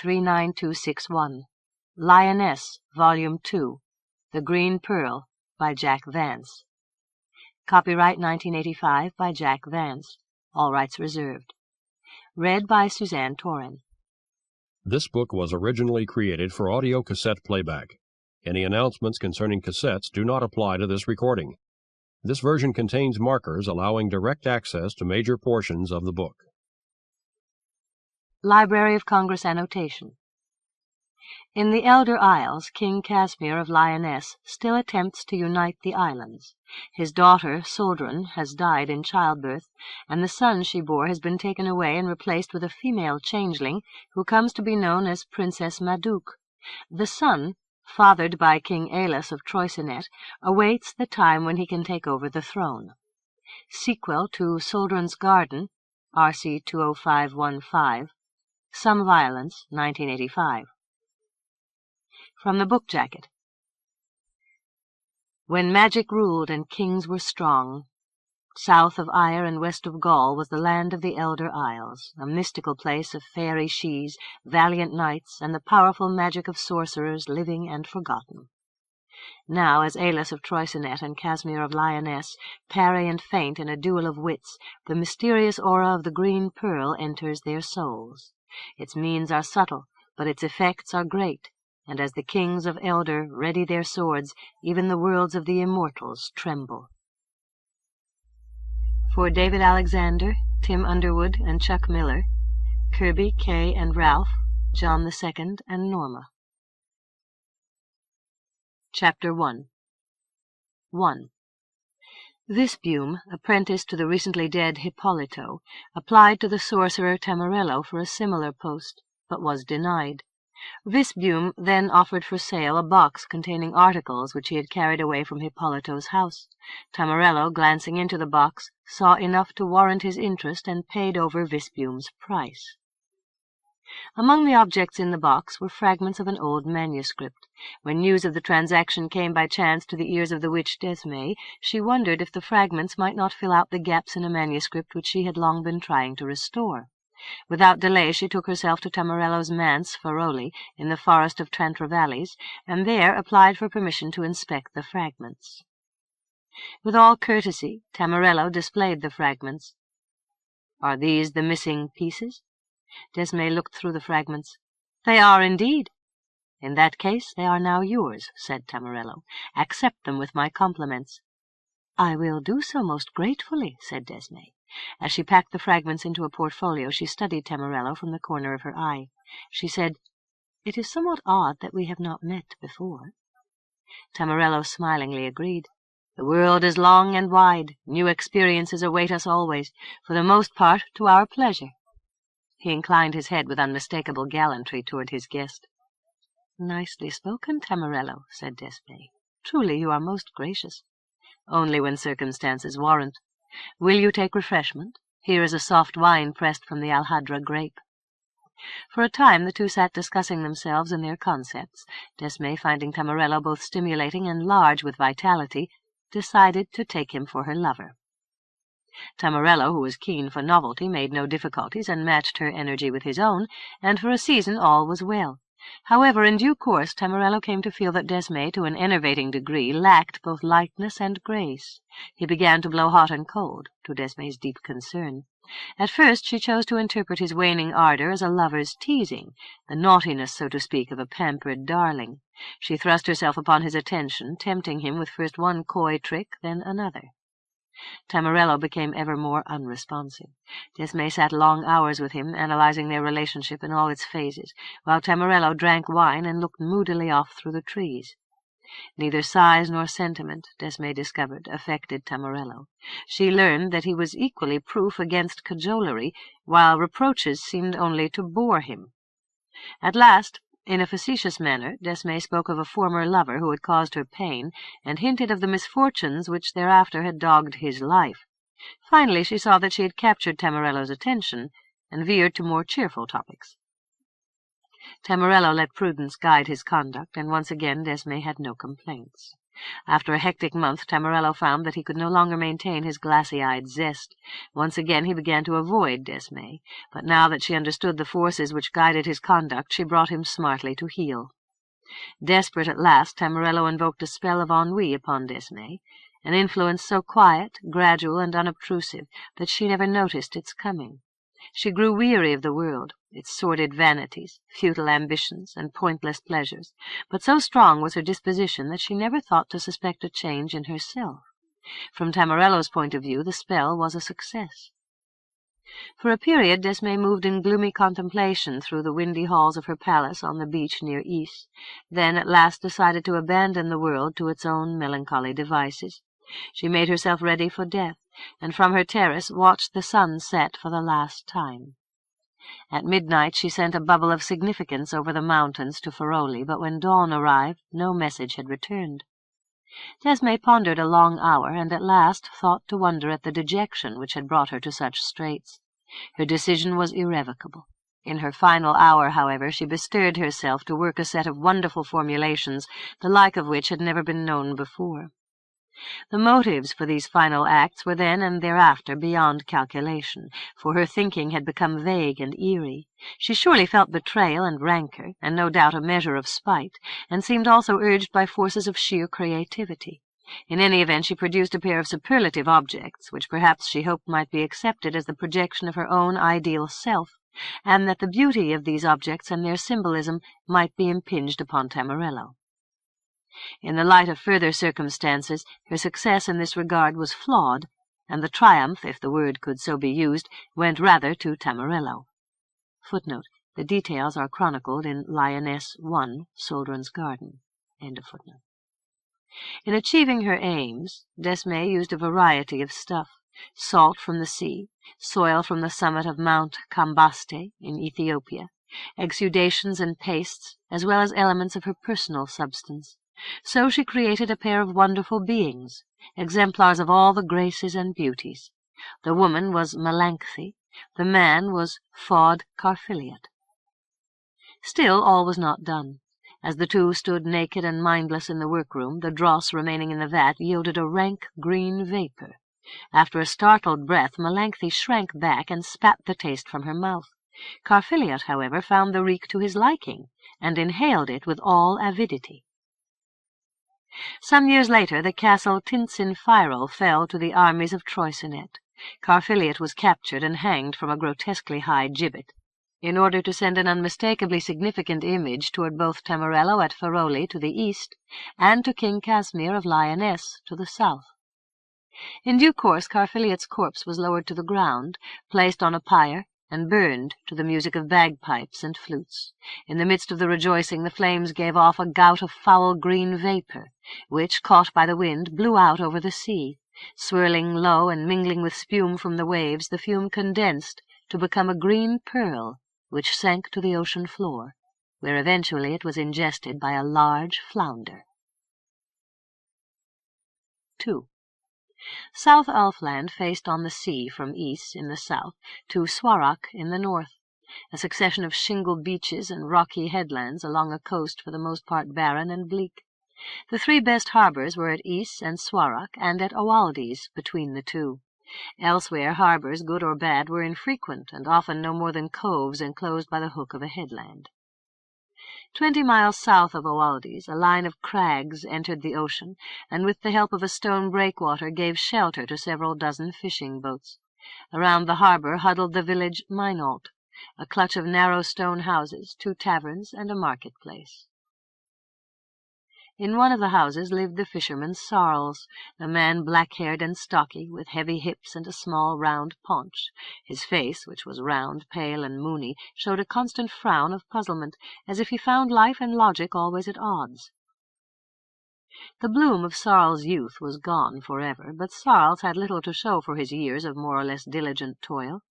39261. Lyonesse, Volume 2. The Green Pearl, by Jack Vance. Copyright 1985 by Jack Vance. All rights reserved. Read by Suzanne Toren. This book was originally created for audio cassette playback. Any announcements concerning cassettes do not apply to this recording. This version contains markers allowing direct access to major portions of the book. Library of Congress Annotation. In the Elder Isles, King Casmir of Lyonesse still attempts to unite the islands. His daughter, Suldrun, has died in childbirth, and the son she bore has been taken away and replaced with a female changeling who comes to be known as Princess Madouc. The son, fathered by King Aillas of Troicinet, awaits the time when he can take over the throne. Sequel to Suldrun's Garden, RC 20515. Some Violence, 1985. From the book jacket. When magic ruled and kings were strong, south of Ire and west of Gaul was the land of the Elder Isles, a mystical place of fairy shes, valiant knights, and the powerful magic of sorcerers living and forgotten. Now, as Aillas of Troicinet and Casmir of Lyonesse parry and feint in a duel of wits, the mysterious aura of the green pearl enters their souls. Its means are subtle, but its effects are great, and as the kings of Elder ready their swords, even the worlds of the immortals tremble. For David Alexander, Tim Underwood, and Chuck Miller, Kirby, Kay, and Ralph, John II, and Norma. Chapter 1. 1. Visbume, apprentice to the recently dead Hippolito, applied to the sorcerer Tamarello for a similar post, but was denied. Visbume then offered for sale a box containing articles which he had carried away from Hippolito's house. Tamarello, glancing into the box, saw enough to warrant his interest and paid over Visbume's price. Among the objects in the box were fragments of an old manuscript. When news of the transaction came by chance to the ears of the witch Desmay, she wondered if the fragments might not fill out the gaps in a manuscript which she had long been trying to restore. Without delay she took herself to Tamarello's manse, Faroli, in the forest of Trantravalles, and there applied for permission to inspect the fragments. With all courtesy, Tamarello displayed the fragments. "Are these the missing pieces?" Desmay looked through the fragments. "They are indeed." "In that case they are now yours," said Tamarello. "Accept them with my compliments." "I will do so most gratefully," said Desmay. As she packed the fragments into a portfolio, she studied Tamarello from the corner of her eye. She said, "It is somewhat odd that we have not met before." Tamarello smilingly agreed. "The world is long and wide. New experiences await us always, for the most part to our pleasure." He inclined his head with unmistakable gallantry toward his guest. "Nicely spoken, Tamarello," said Desmay. "Truly you are most gracious." "Only when circumstances warrant. Will you take refreshment? Here is a soft wine pressed from the Alhadra grape." For a time the two sat discussing themselves and their concepts. Desmay, finding Tamarello both stimulating and large with vitality, decided to take him for her lover. Tamarello, who was keen for novelty, made no difficulties and matched her energy with his own, and for a season all was well. However, in due course Tamarello came to feel that Desmay, to an enervating degree, lacked both lightness and grace. He began to blow hot and cold, to Desmay's deep concern. At first she chose to interpret his waning ardor as a lover's teasing, the naughtiness, so to speak, of a pampered darling. She thrust herself upon his attention, tempting him with first one coy trick, then another. Tamarello became ever more unresponsive. Desmay sat long hours with him, analyzing their relationship in all its phases, while Tamarello drank wine and looked moodily off through the trees. Neither sighs nor sentiment, Desmay discovered, affected Tamarello. She learned that he was equally proof against cajolery, while reproaches seemed only to bore him. At last, in a facetious manner, Desmay spoke of a former lover who had caused her pain, and hinted of the misfortunes which thereafter had dogged his life. Finally she saw that she had captured Tamarello's attention, and veered to more cheerful topics. Tamarello let prudence guide his conduct, and once again Desmay had no complaints. After a hectic month, Tamarello found that he could no longer maintain his glassy-eyed zest. Once again he began to avoid Desmay, but now that she understood the forces which guided his conduct, she brought him smartly to heel. Desperate at last, Tamarello invoked a spell of ennui upon Desmay, an influence so quiet, gradual, and unobtrusive that she never noticed its coming. She grew weary of the world, its sordid vanities, futile ambitions, and pointless pleasures, but so strong was her disposition that she never thought to suspect a change in herself. From Tamarello's point of view, the spell was a success. For a period, Desmay moved in gloomy contemplation through the windy halls of her palace on the beach near Ys, then at last decided to abandon the world to its own melancholy devices. She made herself ready for death, and from her terrace watched the sun set for the last time. At midnight she sent a bubble of significance over the mountains to Faroli, but when dawn arrived, no message had returned. Desmay pondered a long hour, and at last thought to wonder at the dejection which had brought her to such straits. Her decision was irrevocable. In her final hour, however, she bestirred herself to work a set of wonderful formulations, the like of which had never been known before. The motives for these final acts were then and thereafter beyond calculation, for her thinking had become vague and eerie. She surely felt betrayal and rancour, and no doubt a measure of spite, and seemed also urged by forces of sheer creativity. In any event, she produced a pair of superlative objects, which perhaps she hoped might be accepted as the projection of her own ideal self, and that the beauty of these objects and their symbolism might be impinged upon Tamarello. In the light of further circumstances, her success in this regard was flawed, and the triumph, if the word could so be used, went rather to Tamarello. Footnote. The details are chronicled in Lyonesse 1, Suldrun's Garden. End of footnote. In achieving her aims, Desmay used a variety of stuff: salt from the sea, soil from the summit of Mount Cambaste in Ethiopia, exudations and pastes, as well as elements of her personal substance. So she created a pair of wonderful beings, exemplars of all the graces and beauties. The woman was Melanthe, the man was Fod Carfiliot. Still all was not done. As the two stood naked and mindless in the workroom, the dross remaining in the vat yielded a rank green vapour. After a startled breath, Melanthe shrank back and spat the taste from her mouth. Carfiliot, however, found the reek to his liking, and inhaled it with all avidity. Some years later, the castle Tinsinfiro fell to the armies of Troicinet. Carfiliot was captured and hanged from a grotesquely high gibbet, in order to send an unmistakably significant image toward both Tamarello at Faroli to the east and to King Casmir of Lyonesse to the south. In due course, Carfiliot's corpse was lowered to the ground, placed on a pyre, and burned to the music of bagpipes and flutes. In the midst of the rejoicing, the flames gave off a gout of foul green vapour, which, caught by the wind, blew out over the sea. Swirling low and mingling with spume from the waves, the fume condensed to become a green pearl, which sank to the ocean floor, where eventually it was ingested by a large flounder. 2. South Elfland faced on the sea from Ys in the south to Swarrock in the north, a succession of shingled beaches and rocky headlands along a coast for the most part barren and bleak. The three best harbours were at Ys and Swarrock, and at Owaldes between the two. Elsewhere, harbours, good or bad, were infrequent, and often no more than coves enclosed by the hook of a headland. 20 miles south of Owaldes, a line of crags entered the ocean, and with the help of a stone breakwater gave shelter to several dozen fishing boats. Around the harbour huddled the village Minault, a clutch of narrow stone houses, 2 taverns, and a market-place. In one of the houses lived the fisherman Sarles, a man black-haired and stocky, with heavy hips and a small round paunch. His face, which was round, pale, and moony, showed a constant frown of puzzlement, as if he found life and logic always at odds. The bloom of Sarles' youth was gone forever, but Sarles had little to show for his years of more or less diligent toil.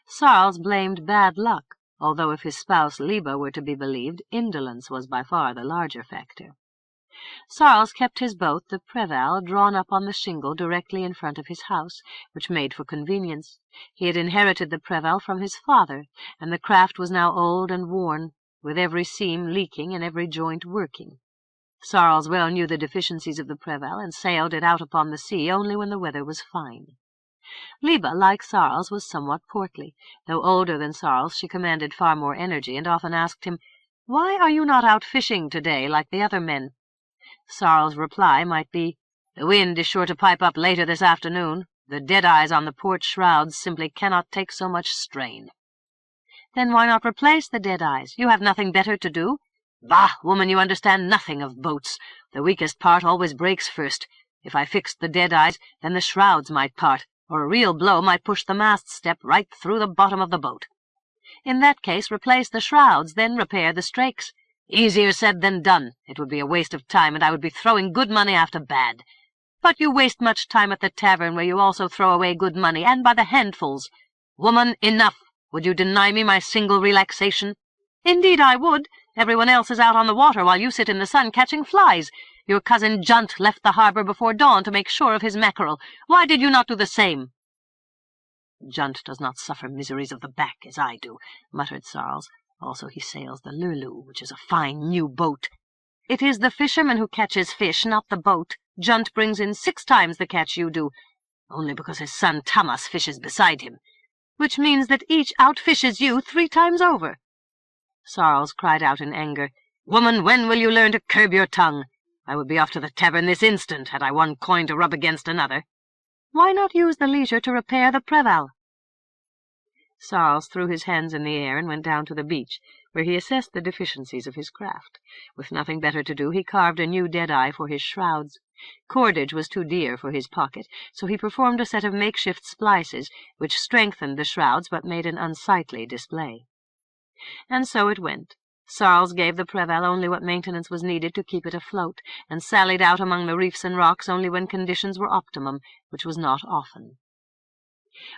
Sarles blamed bad luck, although if his spouse Liba were to be believed, indolence was by far the larger factor. Sarles kept his boat, the Preval, drawn up on the shingle directly in front of his house, which made for convenience. He had inherited the Preval from his father, and the craft was now old and worn, with every seam leaking and every joint working. Sarles well knew the deficiencies of the Preval, and sailed it out upon the sea only when the weather was fine. Liba, like Sarles, was somewhat portly. Though older than Sarles, she commanded far more energy, and often asked him, "Why are you not out fishing today like the other men?" Sarles' reply might be, "The wind is sure to pipe up later this afternoon. The dead-eyes on the port shrouds simply cannot take so much strain." "Then why not replace the dead-eyes? You have nothing better to do?" "Bah, woman, you understand nothing of boats. The weakest part always breaks first. If I fixed the dead-eyes, then the shrouds might part, or a real blow might push the mast-step right through the bottom of the boat." "In that case, replace the shrouds, then repair the strakes." "Easier said than done. It would be a waste of time, and I would be throwing good money after bad." "But you waste much time at the tavern, where you also throw away good money, and by the handfuls." "Woman, enough! Would you deny me my single relaxation?" "Indeed I would. Everyone else is out on the water while you sit in the sun catching flies. Your cousin Junt left the harbour before dawn to make sure of his mackerel. Why did you not do the same?" "Junt does not suffer miseries of the back as I do," muttered Sarles. "Also he sails the Lurloo, which is a fine new boat." "It is the fisherman who catches fish, not the boat. Junt brings in 6 times the catch you do." "Only because his son Tamas fishes beside him." "Which means that each outfishes you 3 times over." Sarles cried out in anger, "Woman, when will you learn to curb your tongue? I would be off to the tavern this instant, had I one coin to rub against another." "Why not use the leisure to repair the Preval?" Sarles threw his hands in the air and went down to the beach, where he assessed the deficiencies of his craft. With nothing better to do, he carved a new dead-eye for his shrouds. Cordage was too dear for his pocket, so he performed a set of makeshift splices, which strengthened the shrouds but made an unsightly display. And so it went. Sarles gave the Preval only what maintenance was needed to keep it afloat, and sallied out among the reefs and rocks only when conditions were optimum, which was not often.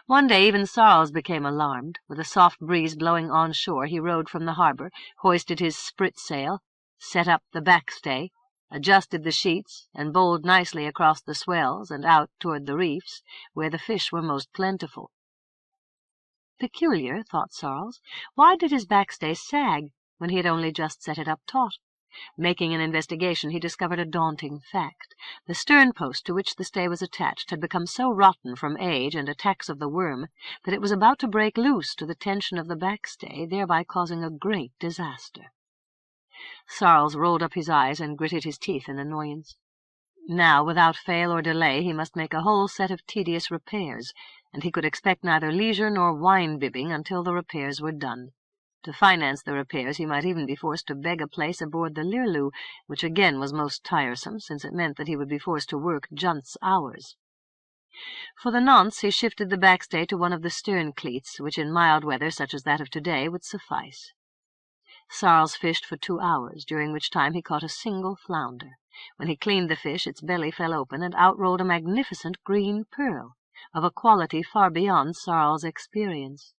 One day even Sarles became alarmed. With a soft breeze blowing on shore, he rowed from the harbour, hoisted his spritsail, set up the backstay, adjusted the sheets, and bowled nicely across the swells and out toward the reefs, where the fish were most plentiful. Peculiar, thought Sarles. Why did his backstay sag when he had only just set it up taut? Making an investigation, he discovered a daunting fact. The stern post to which the stay was attached had become so rotten from age and attacks of the worm that it was about to break loose to the tension of the backstay, thereby causing a great disaster. Sarles rolled up his eyes and gritted his teeth in annoyance. Now, without fail or delay, he must make a whole set of tedious repairs, and he could expect neither leisure nor wine-bibbing until the repairs were done. To finance the repairs he might even be forced to beg a place aboard the Lurloo, which again was most tiresome, since it meant that he would be forced to work Junt's hours. For the nonce he shifted the backstay to one of the stern cleats, which in mild weather such as that of today would suffice. Sarles fished for 2 hours, during which time he caught a single flounder. When he cleaned the fish, its belly fell open, and out rolled a magnificent green pearl, of a quality far beyond Sarles' experience.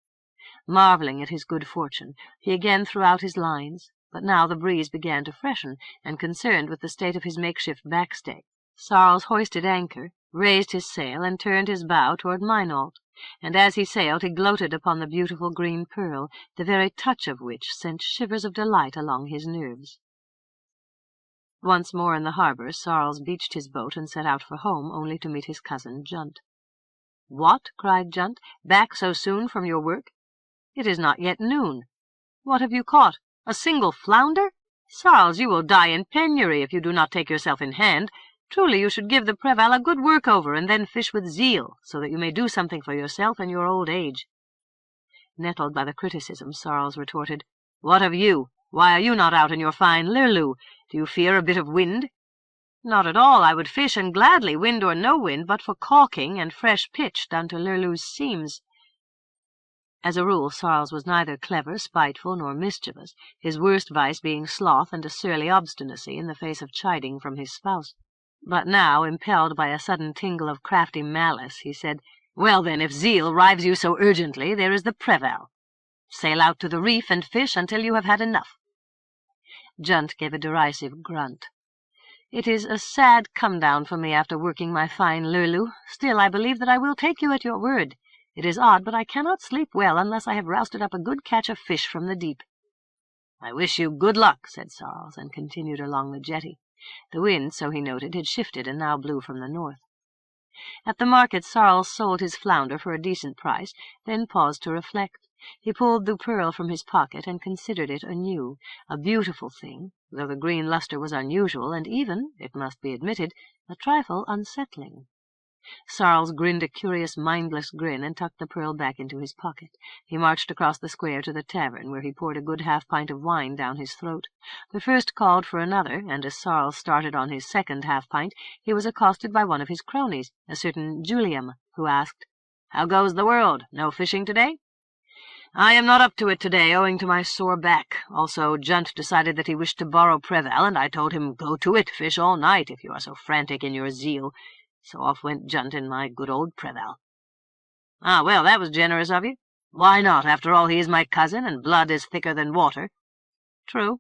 Marvelling at his good fortune, he again threw out his lines, but now the breeze began to freshen, and concerned with the state of his makeshift backstay, Sarles hoisted anchor, raised his sail, and turned his bow toward Minalt, and as he sailed he gloated upon the beautiful green pearl, the very touch of which sent shivers of delight along his nerves. Once more in the harbour, Sarles beached his boat and set out for home, only to meet his cousin Junt. "What?" cried Junt. "Back so soon from your work? It is not yet noon. What have you caught? A single flounder? Sarles, you will die in penury if you do not take yourself in hand. Truly you should give the Preval a good work-over, and then fish with zeal, so that you may do something for yourself in your old age." Nettled by the criticism, Sarles retorted, "What of you? Why are you not out in your fine Lurloo? Do you fear a bit of wind?" "Not at all. I would fish, and gladly, wind or no wind, but for caulking and fresh pitch done to Lurloo's seams." As a rule, Sarles was neither clever, spiteful, nor mischievous, his worst vice being sloth and a surly obstinacy in the face of chiding from his spouse. But now, impelled by a sudden tingle of crafty malice, he said, "Well then, if zeal rives you so urgently, there is the Preval. Sail out to the reef and fish until you have had enough." Junt gave a derisive grunt. "It is a sad come-down for me after working my fine Lurloo. Still, I believe that I will take you at your word. It is odd, but I cannot sleep well unless I have rousted up a good catch of fish from the deep." "I wish you good luck," said Sarles, and continued along the jetty. The wind, so he noted, had shifted and now blew from the north. At the market Sarles sold his flounder for a decent price, then paused to reflect. He pulled the pearl from his pocket and considered it anew, a beautiful thing, though the green lustre was unusual and even, it must be admitted, a trifle unsettling. Sarles grinned a curious, mindless grin and tucked the pearl back into his pocket. He marched across the square to the tavern, where he poured a good half-pint of wine down his throat. The first called for another, and as Sarles started on his second half-pint, he was accosted by one of his cronies, a certain Juliam, who asked, "How goes the world? No fishing today?" "I am not up to it today, owing to my sore back. Also, Junt decided that he wished to borrow Preval, and I told him, 'Go to it, fish all night, if you are so frantic in your zeal.' So off went Junt in my good old Preval." "Ah, well, that was generous of you. Why not? After all, he is my cousin, and blood is thicker than water." "True."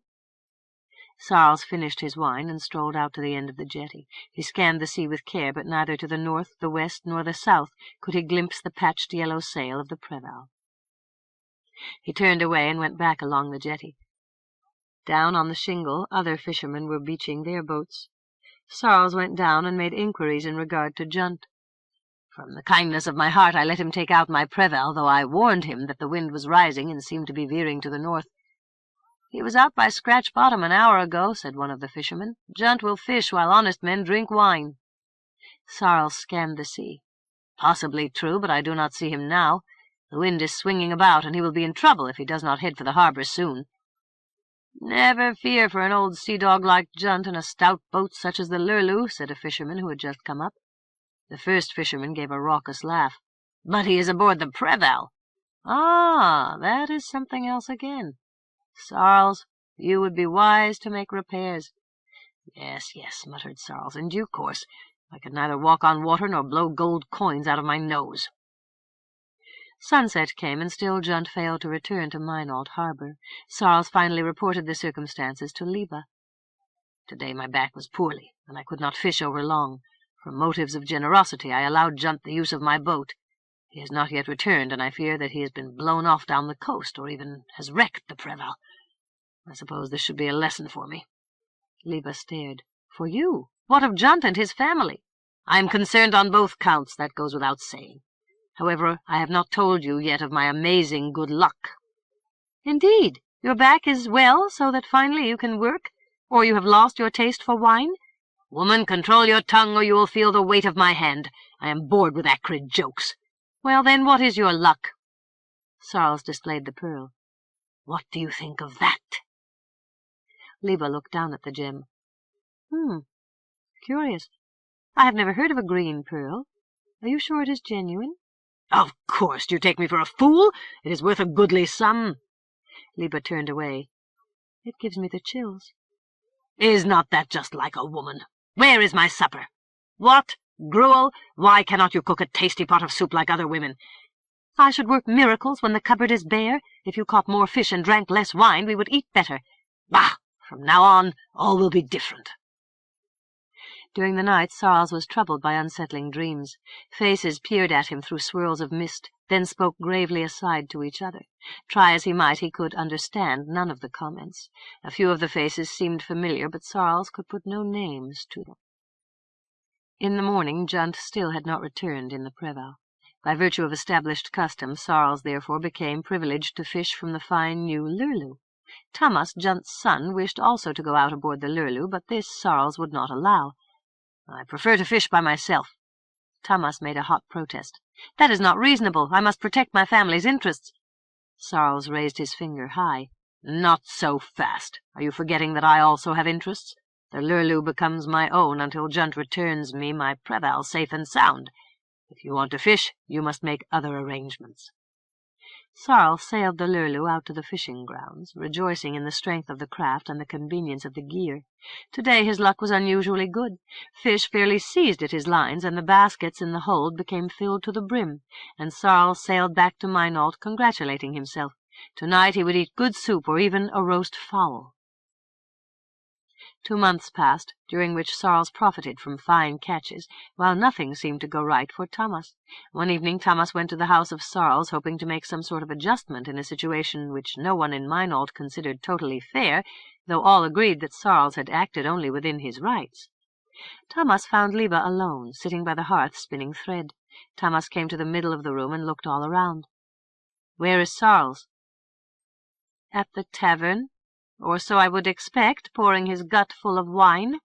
Sarles finished his wine and strolled out to the end of the jetty. He scanned the sea with care, but neither to the north, the west, nor the south could he glimpse the patched yellow sail of the Preval. He turned away and went back along the jetty. Down on the shingle, other fishermen were beaching their boats. Sarles went down and made inquiries in regard to Junt. "From the kindness of my heart I let him take out my Preval, though I warned him that the wind was rising and seemed to be veering to the north." "He was out by Scratch Bottom an hour ago," said one of the fishermen. "Junt will fish while honest men drink wine." Sarles scanned the sea. "Possibly true, but I do not see him now. The wind is swinging about, and he will be in trouble if he does not head for the harbor soon." "Never fear for an old sea-dog like Junt in a stout boat such as the Lurloo," said a fisherman who had just come up. The first fisherman gave a raucous laugh. "But he is aboard the Preval." "Ah, that is something else again. Sarles, you would be wise to make repairs." Yes, muttered Sarles, "in due course. I could neither walk on water nor blow gold coins out of my nose." Sunset came, and still Junt failed to return to Minot harbor. Sarles finally reported the circumstances to Liba. "Today my back was poorly, and I could not fish over long. From motives of generosity I allowed Junt the use of my boat. He has not yet returned, and I fear that he has been blown off down the coast, or even has wrecked the Preval. I suppose this should be a lesson for me." Liba stared. "For you? What of Junt and his family?" "I am concerned on both counts, that goes without saying. However, I have not told you yet of my amazing good luck." "Indeed? Your back is well, so that finally you can work? Or you have lost your taste for wine?" "Woman, control your tongue, or you will feel the weight of my hand. I am bored with acrid jokes." "Well, then, what is your luck?" Sarles displayed the pearl. "What do you think of that?" Liba looked down at the gem. Curious. I have never heard of a green pearl. Are you sure it is genuine?" "Of course. Do you take me for a fool? It is worth a goodly sum." Liba turned away. "It gives me the chills." "Is not that just like a woman? Where is my supper? What? Gruel? Why cannot you cook a tasty pot of soup like other women?" "I should work miracles when the cupboard is bare. If you caught more fish and drank less wine, we would eat better." "Bah! From now on, all will be different." During the night Sarles was troubled by unsettling dreams. Faces peered at him through swirls of mist, then spoke gravely aside to each other. Try as he might, he could understand none of the comments. A few of the faces seemed familiar, but Sarles could put no names to them. In the morning Junt still had not returned in the Preval. By virtue of established custom, Sarles therefore became privileged to fish from the fine new Lurloo. Thomas, Junt's son, wished also to go out aboard the Lurloo, but this Sarles would not allow. "I prefer to fish by myself." Thomas made a hot protest. "That is not reasonable. I must protect my family's interests." Sarles raised his finger high. "Not so fast. Are you forgetting that I also have interests? The Lurloo becomes my own until Junt returns me my Preval safe and sound. If you want to fish, you must make other arrangements." Sarles sailed the Lurloo out to the fishing grounds, rejoicing in the strength of the craft and the convenience of the gear. Today his luck was unusually good. Fish fairly seized at his lines, and the baskets in the hold became filled to the brim, and Sarles sailed back to Minot congratulating himself. Tonight he would eat good soup or even a roast fowl. 2 months passed, during which Sarles profited from fine catches, while nothing seemed to go right for Thomas. One evening Thomas went to the house of Sarles, hoping to make some sort of adjustment in a situation which no one in Minot considered totally fair, though all agreed that Sarles had acted only within his rights. Thomas found Liba alone, sitting by the hearth spinning thread. Thomas came to the middle of the room and looked all around. "Where is Sarles?" "At the tavern, or so I would expect, pouring his gut full of wine."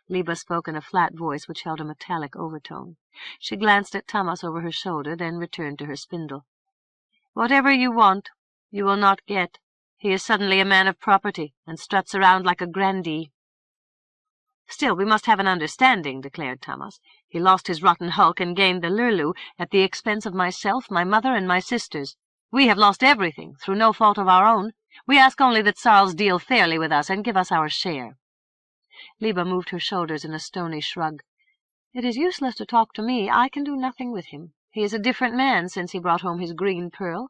Liba spoke in a flat voice which held a metallic overtone. She glanced at Thomas over her shoulder, then returned to her spindle. "Whatever you want, you will not get. He is suddenly a man of property, and struts around like a grandee." "Still, we must have an understanding," declared Thomas. "He lost his rotten hulk and gained the Lurlou at the expense of myself, my mother, and my sisters. We have lost everything, through no fault of our own. We ask only that Sarles deal fairly with us and give us our share." Liba moved her shoulders in a stony shrug. "It is useless to talk to me. I can do nothing with him. He is a different man since he brought home his green pearl."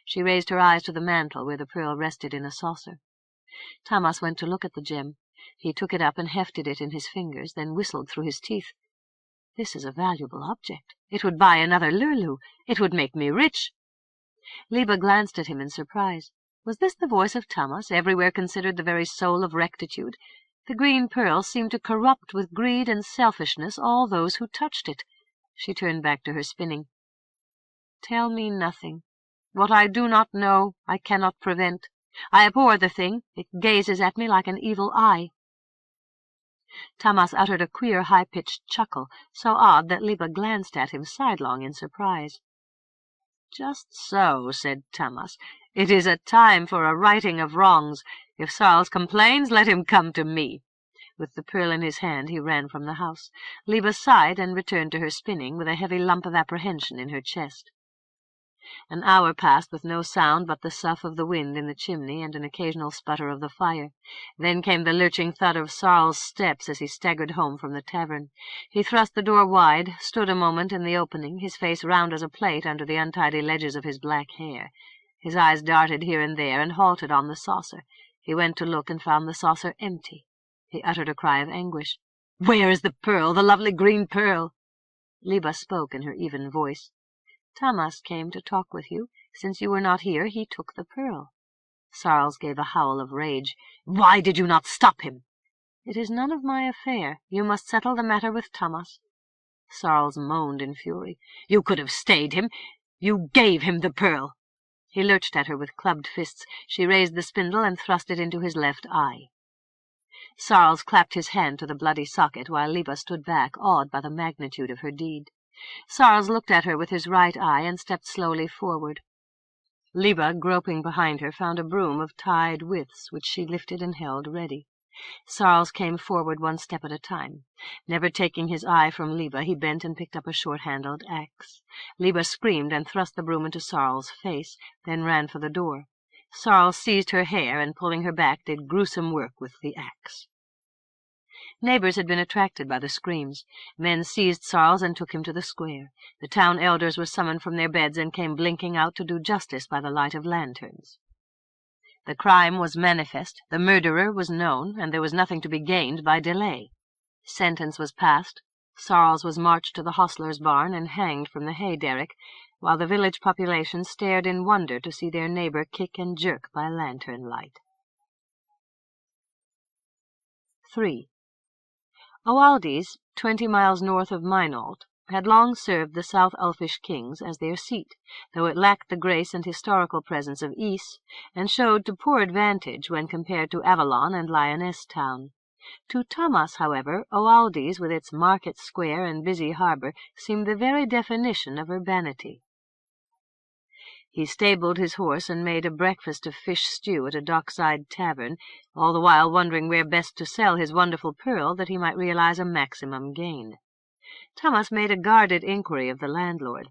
She raised her eyes to the mantel where the pearl rested in a saucer. Thomas went to look at the gem. He took it up and hefted it in his fingers, then whistled through his teeth. "This is a valuable object. It would buy another Lurlou. It would make me rich." Liba glanced at him in surprise. Was this the voice of Thomas, everywhere considered the very soul of rectitude? The green pearl seemed to corrupt with greed and selfishness all those who touched it. She turned back to her spinning. "Tell me nothing. What I do not know, I cannot prevent. I abhor the thing. It gazes at me like an evil eye." Thomas uttered a queer, high-pitched chuckle, so odd that Liba glanced at him sidelong in surprise. "Just so," said Thomas. "It is a time for a righting of wrongs. If Sarles complains, let him come to me." With the pearl in his hand, he ran from the house. Liba sighed and returned to her spinning, with a heavy lump of apprehension in her chest. An hour passed with no sound but the sough of the wind in the chimney and an occasional sputter of the fire. Then came the lurching thud of Sarles' steps as he staggered home from the tavern. He thrust the door wide, stood a moment in the opening, his face round as a plate under the untidy ledges of his black hair. His eyes darted here and there and halted on the saucer. He went to look and found the saucer empty. He uttered a cry of anguish. "Where is the pearl, the lovely green pearl?" Liba spoke in her even voice. "Thomas came to talk with you. Since you were not here, he took the pearl." Sarles gave a howl of rage. "Why did you not stop him?" "It is none of my affair. You must settle the matter with Thomas." Sarles moaned in fury. "You could have stayed him. You gave him the pearl." He lurched at her with clubbed fists. She raised the spindle and thrust it into his left eye. Sarles clapped his hand to the bloody socket, while Liba stood back, awed by the magnitude of her deed. Sarles looked at her with his right eye and stepped slowly forward. Liba, groping behind her, found a broom of tied withes, which she lifted and held ready. Sarles came forward one step at a time. Never taking his eye from Liba, he bent and picked up a short-handled axe. Liba screamed and thrust the broom into Sarles' face, then ran for the door. Sarles seized her hair and, pulling her back, did gruesome work with the axe. Neighbors had been attracted by the screams. Men seized Sarles and took him to the square. The town elders were summoned from their beds and came blinking out to do justice by the light of lanterns. The crime was manifest, the murderer was known, and there was nothing to be gained by delay. Sentence was passed. Sarles was marched to the hostler's barn and hanged from the hay-derrick, while the village population stared in wonder to see their neighbor kick and jerk by lantern light. 3. Oaldys, 20 miles north of Meinault, had long served the South Ulfish kings as their seat, though it lacked the grace and historical presence of Ys, and showed to poor advantage when compared to Avalon and Lyonesse town. To Thomas, however, Oaldys, with its market square and busy harbour, seemed the very definition of urbanity. He stabled his horse and made a breakfast of fish stew at a dockside tavern, all the while wondering where best to sell his wonderful pearl that he might realize a maximum gain. Thomas made a guarded inquiry of the landlord.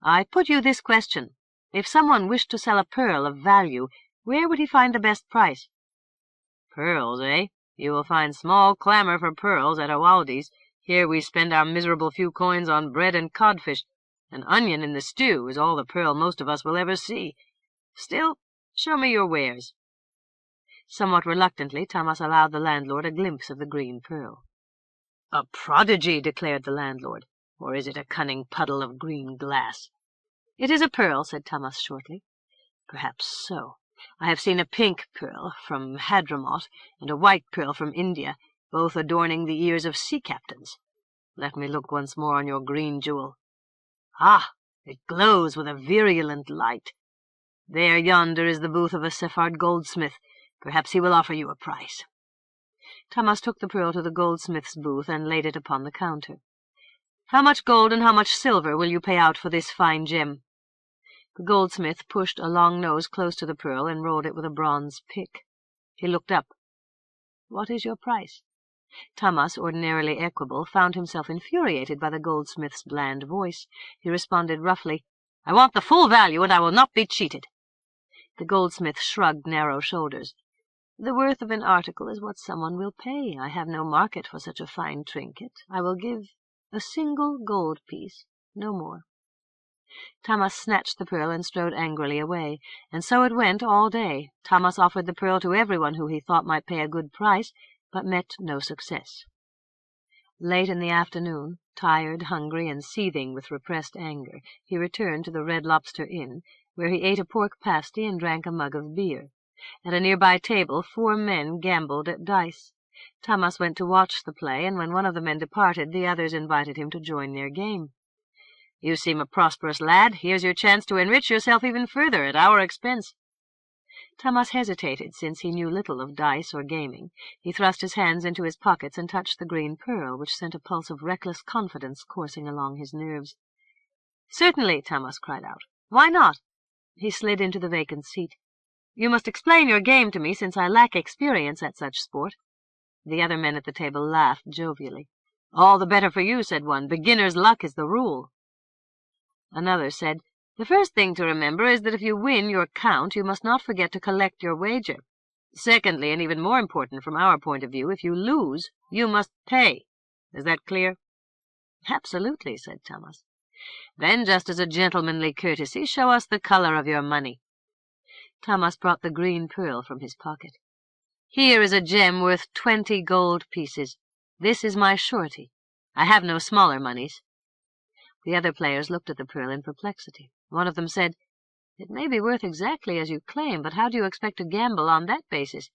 "I put you this question. If someone wished to sell a pearl of value, where would he find the best price?" "Pearls, eh? You will find small clamour for pearls at Oaldys. Here we spend our miserable few coins on bread and codfish. An onion in the stew is all the pearl most of us will ever see. Still, show me your wares." Somewhat reluctantly, Thomas allowed the landlord a glimpse of the green pearl. "A prodigy," declared the landlord. "Or is it a cunning puddle of green glass?" "It is a pearl," said Thomas shortly. "Perhaps so. I have seen a pink pearl from Hadramaut and a white pearl from India, both adorning the ears of sea captains. Let me look once more on your green jewel. Ah, it glows with a virulent light. There yonder is the booth of a Sephard goldsmith. Perhaps he will offer you a price." Thomas took the pearl to the goldsmith's booth and laid it upon the counter. "How much gold and how much silver will you pay out for this fine gem?" The goldsmith pushed a long nose close to the pearl and rolled it with a bronze pick. He looked up. "What is your price?" Thomas, ordinarily equable, found himself infuriated by the goldsmith's bland voice. He responded roughly, "I want the full value, and I will not be cheated." The goldsmith shrugged narrow shoulders. "The worth of an article is what someone will pay. I have no market for such a fine trinket. I will give a single gold piece, no more." Thomas snatched the pearl and strode angrily away, and so it went all day. Thomas offered the pearl to everyone who he thought might pay a good price, but met no success. Late in the afternoon, tired, hungry, and seething with repressed anger, he returned to the Red Lobster Inn, where he ate a pork pasty and drank a mug of beer. At a nearby table 4 men gambled at dice. Thomas went to watch the play, and when one of the men departed, the others invited him to join their game. "You seem a prosperous lad. Here's your chance to enrich yourself even further at our expense." Thomas hesitated, since he knew little of dice or gaming. He thrust his hands into his pockets and touched the green pearl, which sent a pulse of reckless confidence coursing along his nerves. "Certainly," Thomas cried out. "Why not?" He slid into the vacant seat. "You must explain your game to me, since I lack experience at such sport." The other men at the table laughed jovially. "All the better for you," said one. "Beginner's luck is the rule." Another said, "The first thing to remember is that if you win your count, you must not forget to collect your wager. Secondly, and even more important from our point of view, if you lose, you must pay. Is that clear?" "Absolutely," said Thomas. "Then, just as a gentlemanly courtesy, show us the color of your money." Thomas brought the green pearl from his pocket. "Here is a gem worth 20 gold pieces. This is my surety. I have no smaller moneys." The other players looked at the pearl in perplexity. One of them said, "It may be worth exactly as you claim, but how do you expect to gamble on that basis?"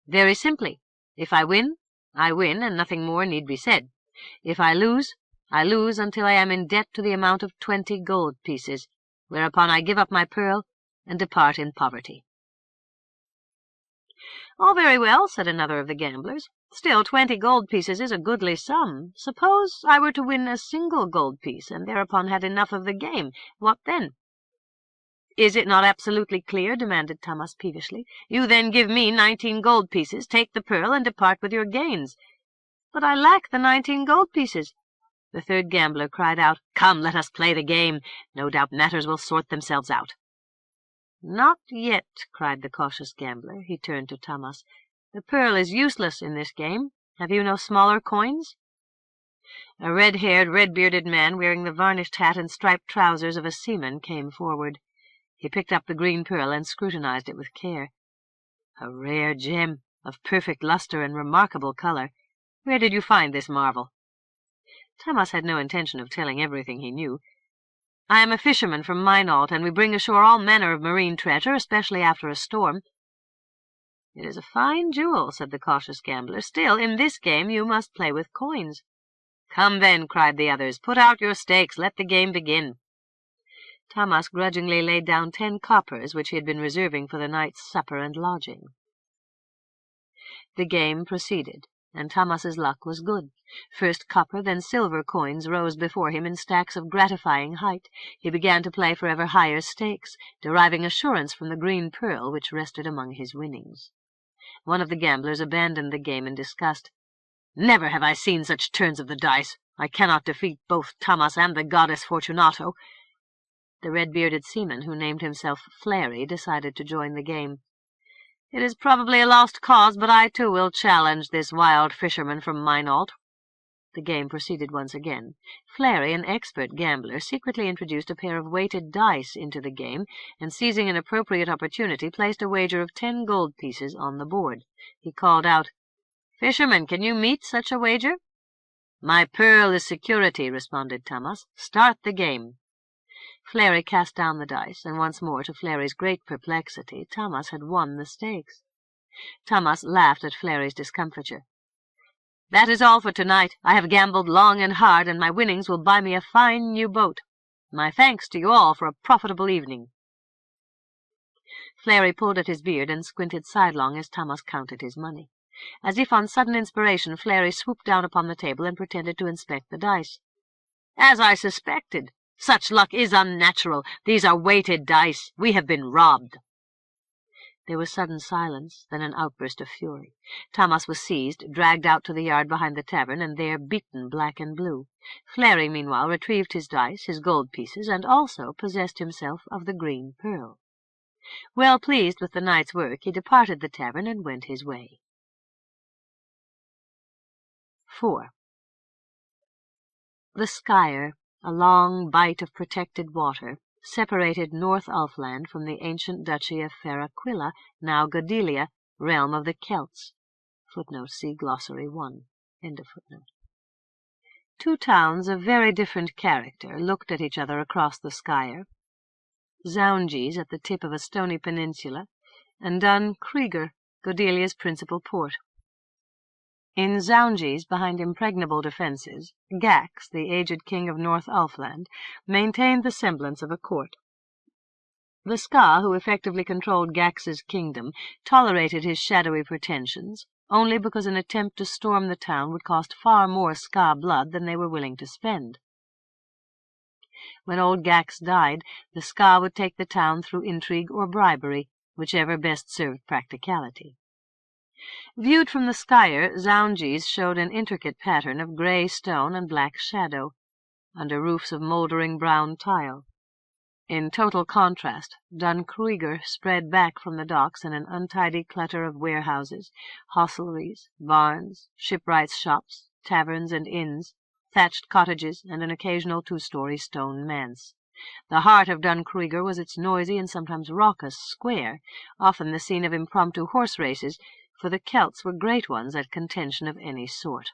"Very simply. If I win, I win, and nothing more need be said. If I lose until I am in debt to the amount of 20 gold pieces, whereupon I give up my pearl and depart in poverty." "All very well," said another of the gamblers. "Still, 20 gold pieces is a goodly sum. Suppose I were to win a single gold piece, and thereupon had enough of the game. What then?" "Is it not absolutely clear?" demanded Thomas peevishly. "You then give me 19 gold pieces, take the pearl, and depart with your gains." "But I lack the 19 gold pieces." The third gambler cried out, "Come, let us play the game. No doubt matters will sort themselves out." "Not yet," cried the cautious gambler. He turned to Thomas. "The pearl is useless in this game. Have you no smaller coins?" A red-haired, red-bearded man wearing the varnished hat and striped trousers of a seaman came forward. He picked up the green pearl and scrutinized it with care. "A rare gem, of perfect luster and remarkable color. Where did you find this marvel?" Thomas had no intention of telling everything he knew. "I am a fisherman from Mainault, and we bring ashore all manner of marine treasure, especially after a storm." "It is a fine jewel," said the cautious gambler. "Still, in this game you must play with coins." "Come then," cried the others. "Put out your stakes. Let the game begin." Thomas grudgingly laid down 10 coppers, which he had been reserving for the night's supper and lodging. The game proceeded, and Thomas's luck was good. First copper, then silver coins rose before him in stacks of gratifying height. He began to play for ever higher stakes, deriving assurance from the green pearl which rested among his winnings. One of the gamblers abandoned the game in disgust. "Never have I seen such turns of the dice. I cannot defeat both Thomas and the goddess Fortunato." The red-bearded seaman, who named himself Flary, decided to join the game. "It is probably a lost cause, but I too will challenge this wild fisherman from Mainault." The game proceeded once again. Flary, an expert gambler, secretly introduced a pair of weighted dice into the game, and seizing an appropriate opportunity, placed a wager of 10 gold pieces on the board. He called out, "Fisherman, can you meet such a wager?" "My pearl is security," responded Thomas. "Start the game." Flairy cast down the dice, and once more, to Flairy's great perplexity, Tammas had won the stakes. Tammas laughed at Flairy's discomfiture. "That is all for tonight. I have gambled long and hard, and my winnings will buy me a fine new boat. My thanks to you all for a profitable evening." Flairy pulled at his beard and squinted sidelong as Tammas counted his money. As if on sudden inspiration, Flairy swooped down upon the table and pretended to inspect the dice. "As I suspected. Such luck is unnatural. These are weighted dice. We have been robbed." There was sudden silence, then an outburst of fury. Tammas was seized, dragged out to the yard behind the tavern, and there beaten black and blue. Flairy, meanwhile, retrieved his dice, his gold pieces, and also possessed himself of the green pearl. Well pleased with the night's work, he departed the tavern and went his way. 4. The Skyre, a long bight of protected water, separated North Ulfland from the ancient duchy of Ferraquilla, now Godelia, realm of the Celts. See Glossary 1. Two towns of very different character looked at each other across the Skyre. Zounges at the tip of a stony peninsula, and Dun Creager, Godelia's principal port. In Zounges, behind impregnable defences, Gax, the aged king of North Ulfland, maintained the semblance of a court. The Ska, who effectively controlled Gax's kingdom, tolerated his shadowy pretensions, only because an attempt to storm the town would cost far more Ska blood than they were willing to spend. When old Gax died, the Ska would take the town through intrigue or bribery, whichever best served practicality. Viewed from the Skyre, Zounges showed an intricate pattern of grey stone and black shadow, under roofs of mouldering brown tile. In total contrast, Dun Creager spread back from the docks in an untidy clutter of warehouses, hostelries, barns, shipwrights' shops, taverns and inns, thatched cottages, and an occasional two-story stone manse. The heart of Dun Creager was its noisy and sometimes raucous square, often the scene of impromptu horse races, for the Celts were great ones at contention of any sort.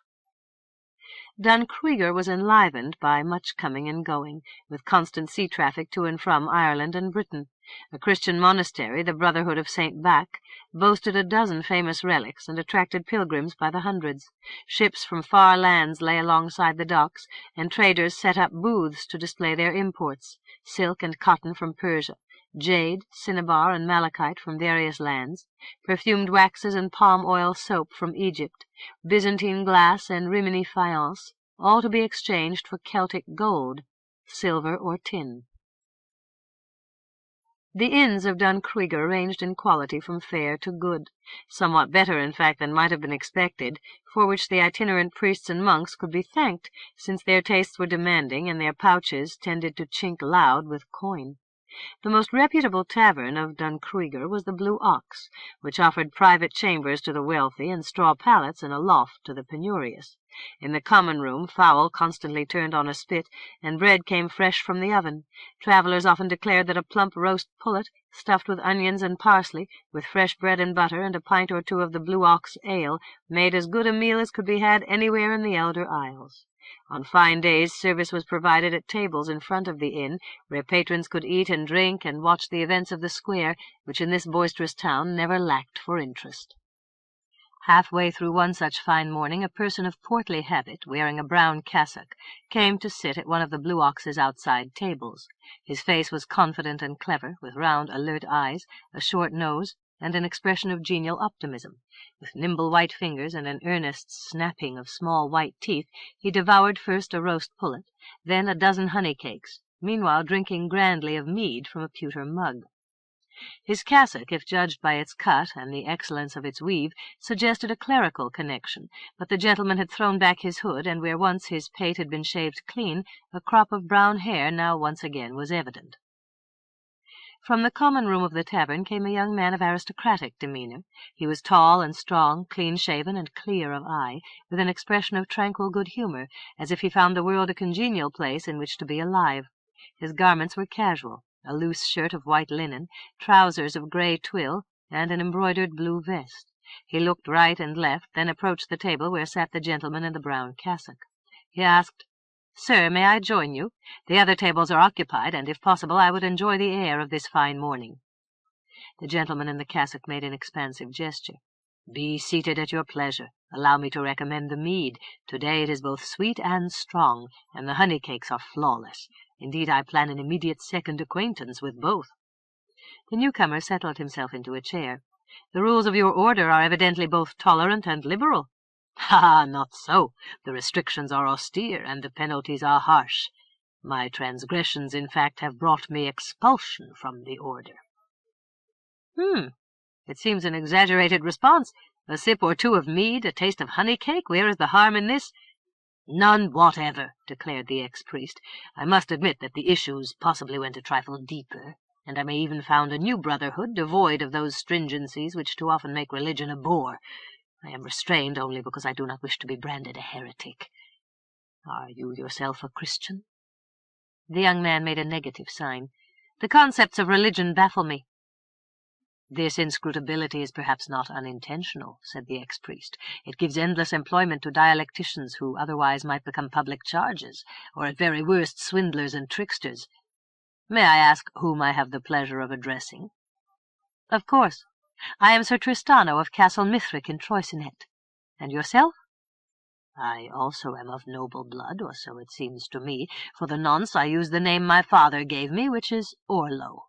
Dun Creager was enlivened by much coming and going, with constant sea traffic to and from Ireland and Britain. A Christian monastery, the Brotherhood of St. Bac, boasted a dozen famous relics and attracted pilgrims by the hundreds. Ships from far lands lay alongside the docks, and traders set up booths to display their imports, silk and cotton from Persia, jade, cinnabar, and malachite from various lands, perfumed waxes and palm oil soap from Egypt, Byzantine glass and Rimini faience, all to be exchanged for Celtic gold, silver or tin. The inns of Dun Creager ranged in quality from fair to good, somewhat better, in fact, than might have been expected, for which the itinerant priests and monks could be thanked, since their tastes were demanding and their pouches tended to chink loud with coin. The most reputable tavern of Dun Creager was the Blue Ox, which offered private chambers to the wealthy and straw pallets in a loft to the penurious. In the common room fowl constantly turned on a spit, and bread came fresh from the oven. Travellers often declared that a plump roast pullet, stuffed with onions and parsley, with fresh bread and butter and a pint or two of the Blue Ox ale, made as good a meal as could be had anywhere in the Elder Isles. On fine days service was provided at tables in front of the inn, where patrons could eat and drink and watch the events of the square, which in this boisterous town never lacked for interest. Halfway through one such fine morning, a person of portly habit, wearing a brown cassock, came to sit at one of the Blue Ox's outside tables. His face was confident and clever, with round, alert eyes, a short nose, and an expression of genial optimism. With nimble white fingers and an earnest snapping of small white teeth, he devoured first a roast pullet, then a dozen honey cakes, meanwhile drinking grandly of mead from a pewter mug. His cassock, if judged by its cut and the excellence of its weave, suggested a clerical connection, but the gentleman had thrown back his hood, and where once his pate had been shaved clean, a crop of brown hair now once again was evident. From the common room of the tavern came a young man of aristocratic demeanour. He was tall and strong, clean-shaven and clear of eye, with an expression of tranquil good humour, as if he found the world a congenial place in which to be alive. His garments were casual, a loose shirt of white linen, trousers of grey twill, and an embroidered blue vest. He looked right and left, then approached the table where sat the gentleman in the brown cassock. He asked, Sir, may I join you? The other tables are occupied, and if possible I would enjoy the air of this fine morning." The gentleman in the cassock made an expansive gesture. "Be seated at your pleasure. Allow me to recommend the mead. Today it is both sweet and strong, and the honey cakes are flawless. Indeed, I plan an immediate second acquaintance with both." The newcomer settled himself into a chair. "The rules of your order are evidently both tolerant and liberal." "Ha, not so. The restrictions are austere, and the penalties are harsh. My transgressions, in fact, have brought me expulsion from the order." It seems an exaggerated response. A sip or two of mead, a taste of honey cake, where is the harm in this? "None whatever," declared the ex-priest. "I must admit that the issues possibly went a trifle deeper, and I may even found a new brotherhood devoid of those stringencies which too often make religion a bore. I am restrained only because I do not wish to be branded a heretic. Are you yourself a Christian?" The young man made a negative sign. "The concepts of religion baffle me." "This inscrutability is perhaps not unintentional," said the ex-priest. "It gives endless employment to dialecticians who otherwise might become public charges, or at very worst swindlers and tricksters. May I ask whom I have the pleasure of addressing?" "Of course. I am Sir Tristano of Castle Mithric in Troicinet. And yourself?" "I also am of noble blood, or so it seems to me. For the nonce I use the name my father gave me, which is Orlo."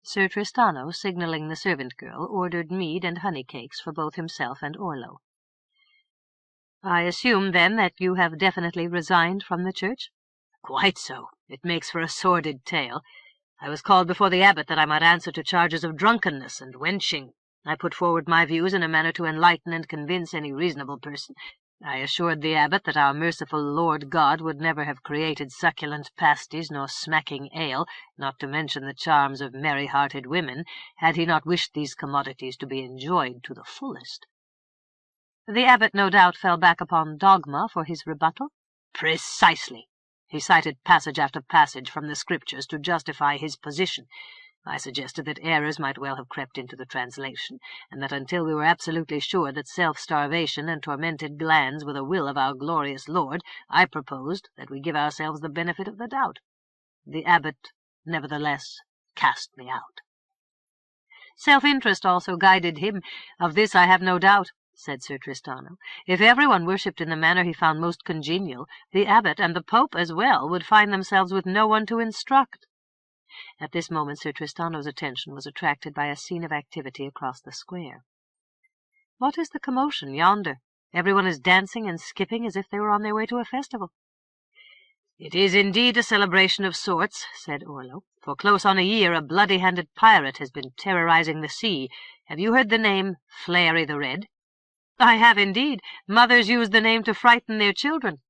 Sir Tristano, signalling the servant girl, ordered mead and honey cakes for both himself and Orlo. "I assume, then, that you have definitely resigned from the church?" "Quite so. It makes for a sordid tale. I was called before the abbot that I might answer to charges of drunkenness and wenching. I put forward my views in a manner to enlighten and convince any reasonable person. I assured the abbot that our merciful Lord God would never have created succulent pasties nor smacking ale, not to mention the charms of merry-hearted women, had he not wished these commodities to be enjoyed to the fullest." "The abbot no doubt fell back upon dogma for his rebuttal?" "Precisely. He cited passage after passage from the Scriptures to justify his position. I suggested that errors might well have crept into the translation, and that until we were absolutely sure that self-starvation and tormented glands were the will of our glorious Lord, I proposed that we give ourselves the benefit of the doubt. The abbot, nevertheless, cast me out." "Self-interest also guided him. Of this I have no doubt," said Sir Tristano. "If everyone worshipped in the manner he found most congenial, the abbot and the Pope as well would find themselves with no one to instruct." At this moment Sir Tristano's attention was attracted by a scene of activity across the square. "What is the commotion yonder? Everyone is dancing and skipping as if they were on their way to a festival." "It is indeed a celebration of sorts," said Orlo. "For close on a year a bloody-handed pirate has been terrorizing the sea. Have you heard the name Flary the Red?" "I have indeed. Mothers use the name to frighten their children."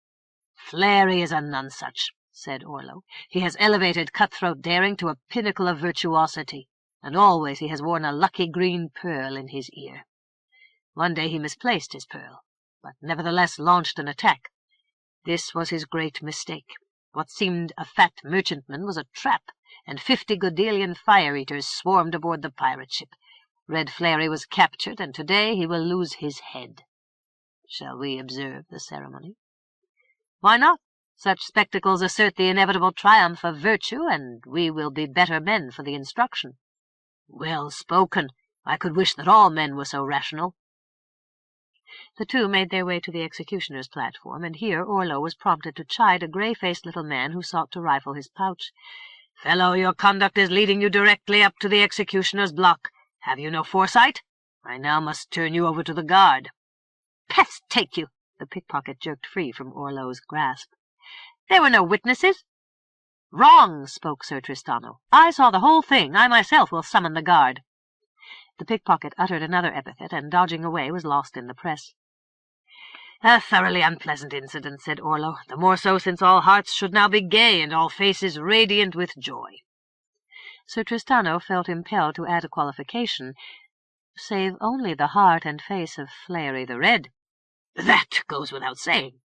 "Flary is a nonsuch," said Orlo. "He has elevated cutthroat daring to a pinnacle of virtuosity, and always he has worn a lucky green pearl in his ear. One day he misplaced his pearl, but nevertheless launched an attack. This was his great mistake. What seemed a fat merchantman was a trap, and 50 Godelian fire-eaters swarmed aboard the pirate ship. Red Flary was captured, and today he will lose his head. Shall we observe the ceremony?" "Why not? Such spectacles assert the inevitable triumph of virtue, and we will be better men for the instruction." "Well spoken. I could wish that all men were so rational." The two made their way to the executioner's platform, and here Orlo was prompted to chide a grey-faced little man who sought to rifle his pouch. "Fellow, your conduct is leading you directly up to the executioner's block. Have you no foresight? I now must turn you over to the guard." "Pest take you!" The pickpocket jerked free from Orlo's grasp. "There were no witnesses." "Wrong," spoke Sir Tristano. "I saw the whole thing. I myself will summon the guard." The pickpocket uttered another epithet, and, dodging away, was lost in the press. "A thoroughly unpleasant incident," said Orlo, "the more so since all hearts should now be gay and all faces radiant with joy." Sir Tristano felt impelled to add a qualification, "save only the heart and face of Flary the Red." "That goes without saying."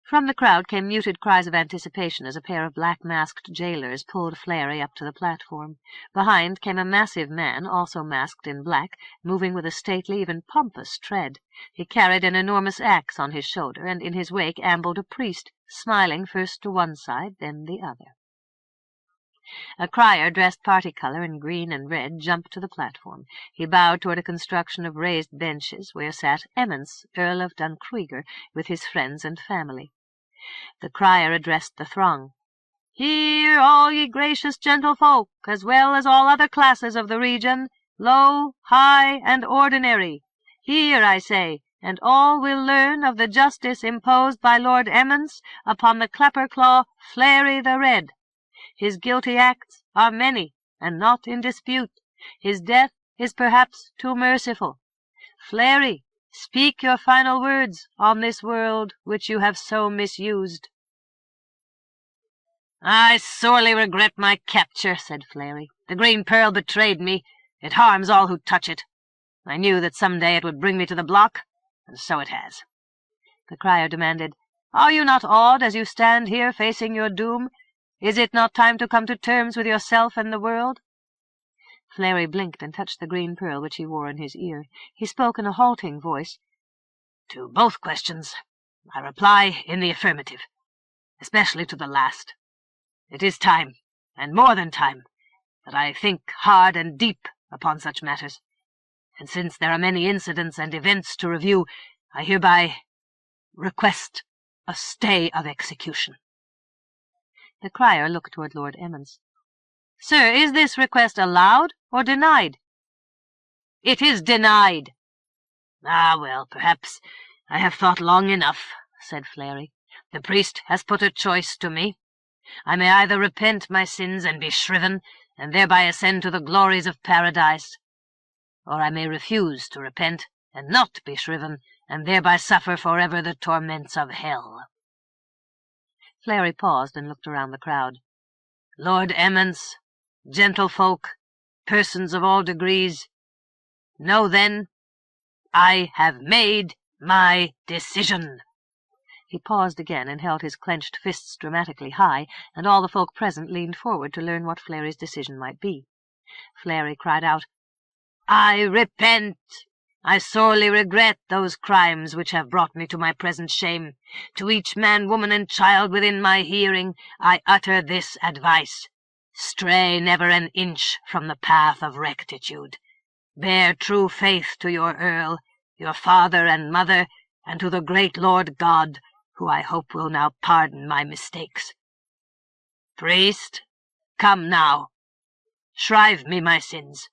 From the crowd came muted cries of anticipation as a pair of black-masked jailers pulled Flary up to the platform. Behind came a massive man, also masked in black, moving with a stately, even pompous tread. He carried an enormous axe on his shoulder, and in his wake ambled a priest, smiling first to one side, then the other. A crier dressed party-color in green and red jumped to the platform. He bowed toward a construction of raised benches where sat Emmons, Earl of Dunkrieger, with his friends and family. The crier addressed the throng. "Hear, all ye gracious gentlefolk, as well as all other classes of the region, low, high, and ordinary. Hear, I say, and all will learn of the justice imposed by Lord Emmons upon the Clapperclaw Flary the Red. His guilty acts are many, and not in dispute. His death is perhaps too merciful. Flary, speak your final words on this world which you have so misused." "I sorely regret my capture," said Flary. "The green pearl betrayed me. It harms all who touch it. I knew that some day it would bring me to the block, and so it has." The crier demanded, "Are you not awed as you stand here facing your doom? Is it not time to come to terms with yourself and the world?" Flary blinked and touched the green pearl which he wore in his ear. He spoke in a halting voice. "To both questions I reply in the affirmative, especially to the last. It is time, and more than time, that I think hard and deep upon such matters, and since there are many incidents and events to review, I hereby request a stay of execution." The crier looked toward Lord Emmons. "Sir, is this request allowed or denied?" "It is denied." "Ah, well, perhaps I have thought long enough," said Flary. "The priest has put a choice to me. I may either repent my sins and be shriven, and thereby ascend to the glories of paradise, or I may refuse to repent and not be shriven, and thereby suffer forever the torments of hell." Flary paused and looked around the crowd. "Lord Emmons, gentlefolk, persons of all degrees, know then, I have made my decision." He paused again and held his clenched fists dramatically high, and all the folk present leaned forward to learn what Flary's decision might be. Flary cried out, "I repent! I sorely regret those crimes which have brought me to my present shame. To each man, woman, and child within my hearing I utter this advice. Stray never an inch from the path of rectitude. Bear true faith to your Earl, your father and mother, and to the great Lord God, who I hope will now pardon my mistakes. Priest, come now, shrive me my sins,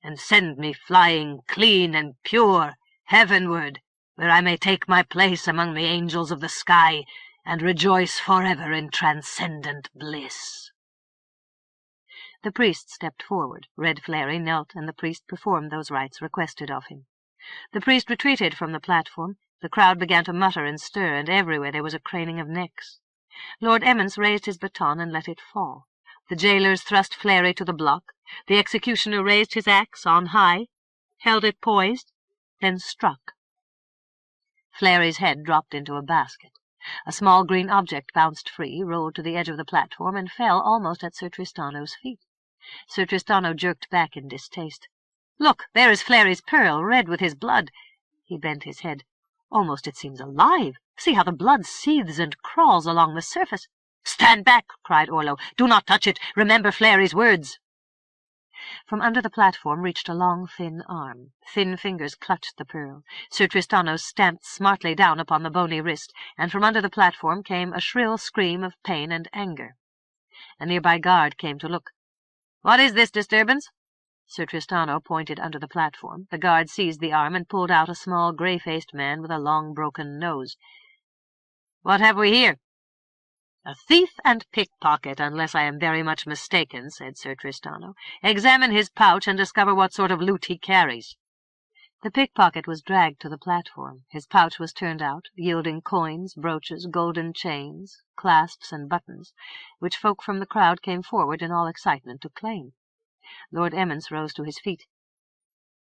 and send me flying clean and pure heavenward, where I may take my place among the angels of the sky, and rejoice forever in transcendent bliss." The priest stepped forward. Red Flary knelt, and the priest performed those rites requested of him. The priest retreated from the platform. The crowd began to mutter and stir, and everywhere there was a craning of necks. Lord Emmons raised his baton and let it fall. The jailers thrust Flary to the block. The executioner raised his axe on high, held it poised, then struck. Flary's head dropped into a basket. A small green object bounced free, rolled to the edge of the platform, and fell almost at Sir Tristano's feet. Sir Tristano jerked back in distaste. "Look, there is Flary's pearl, red with his blood." He bent his head. "Almost it seems alive. See how the blood seethes and crawls along the surface." "Stand back!" cried Orlo. "Do not touch it. Remember Flary's words." From under the platform reached a long, thin arm. Thin fingers clutched the pearl. Sir Tristano stamped smartly down upon the bony wrist, and from under the platform came a shrill scream of pain and anger. A nearby guard came to look. "What is this disturbance?" Sir Tristano pointed under the platform. The guard seized the arm and pulled out a small, grey-faced man with a long, broken nose. "What have we here?" "A thief and pickpocket, unless I am very much mistaken," said Sir Tristano. "Examine his pouch and discover what sort of loot he carries." The pickpocket was dragged to the platform. His pouch was turned out, yielding coins, brooches, golden chains, clasps, and buttons, which folk from the crowd came forward in all excitement to claim. Lord Emmons rose to his feet.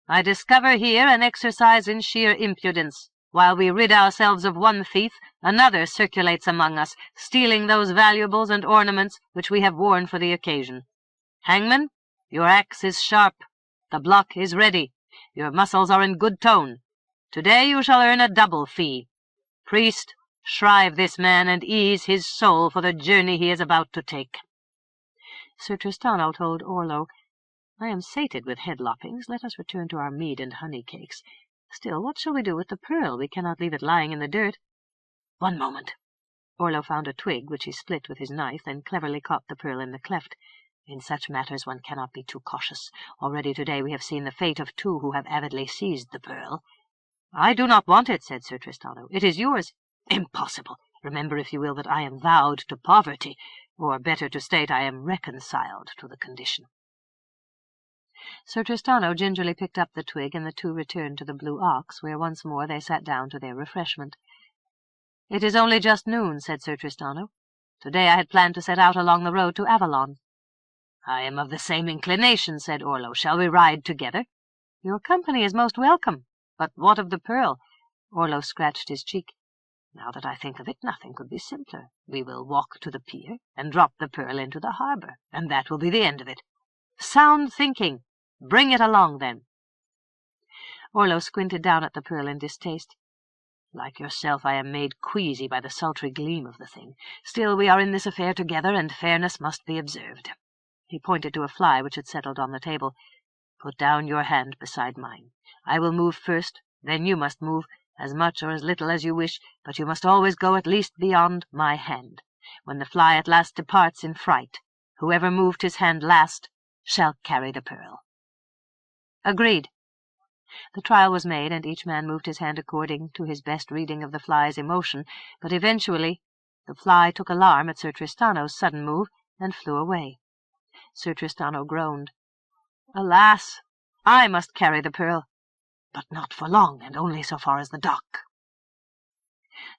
"I discover here an exercise in sheer impudence. While we rid ourselves of one thief, another circulates among us, stealing those valuables and ornaments which we have worn for the occasion. Hangman, your axe is sharp. The block is ready. Your muscles are in good tone. Today you shall earn a double fee. Priest, shrive this man and ease his soul for the journey he is about to take." Sir Tristano told Orlo, "I am sated with head-loppings. Let us return to our mead and honey cakes. Still, what shall we do with the pearl? We cannot leave it lying in the dirt." "One moment." Orlo found a twig, which he split with his knife, then cleverly caught the pearl in the cleft. "In such matters one cannot be too cautious. Already today we have seen the fate of 2 who have avidly seized the pearl." "I do not want it," said Sir Tristano. "It is yours." "Impossible! Remember, if you will, that I am vowed to poverty, or better to state, I am reconciled to the condition." Sir Tristano gingerly picked up the twig, and the 2 returned to the Blue Ox, where once more they sat down to their refreshment. "It is only just noon," said Sir Tristano. "Today I had planned to set out along the road to Avalon." "I am of the same inclination," said Orlo. "Shall we ride together?" "Your company is most welcome. But what of the pearl?" Orlo scratched his cheek. "Now that I think of it, nothing could be simpler. We will walk to the pier and drop the pearl into the harbor, and that will be the end of it." "Sound thinking. Bring it along, then." Orlo squinted down at the pearl in distaste. "Like yourself, I am made queasy by the sultry gleam of the thing. Still, we are in this affair together, and fairness must be observed." He pointed to a fly which had settled on the table. "Put down your hand beside mine. I will move first, then you must move, as much or as little as you wish, but you must always go at least beyond my hand. When the fly at last departs in fright, whoever moved his hand last shall carry the pearl." "Agreed." The trial was made, and each man moved his hand according to his best reading of the fly's emotion, but eventually the fly took alarm at Sir Tristano's sudden move and flew away. Sir Tristano groaned. "Alas, I must carry the pearl." "But not for long, and only so far as the dock."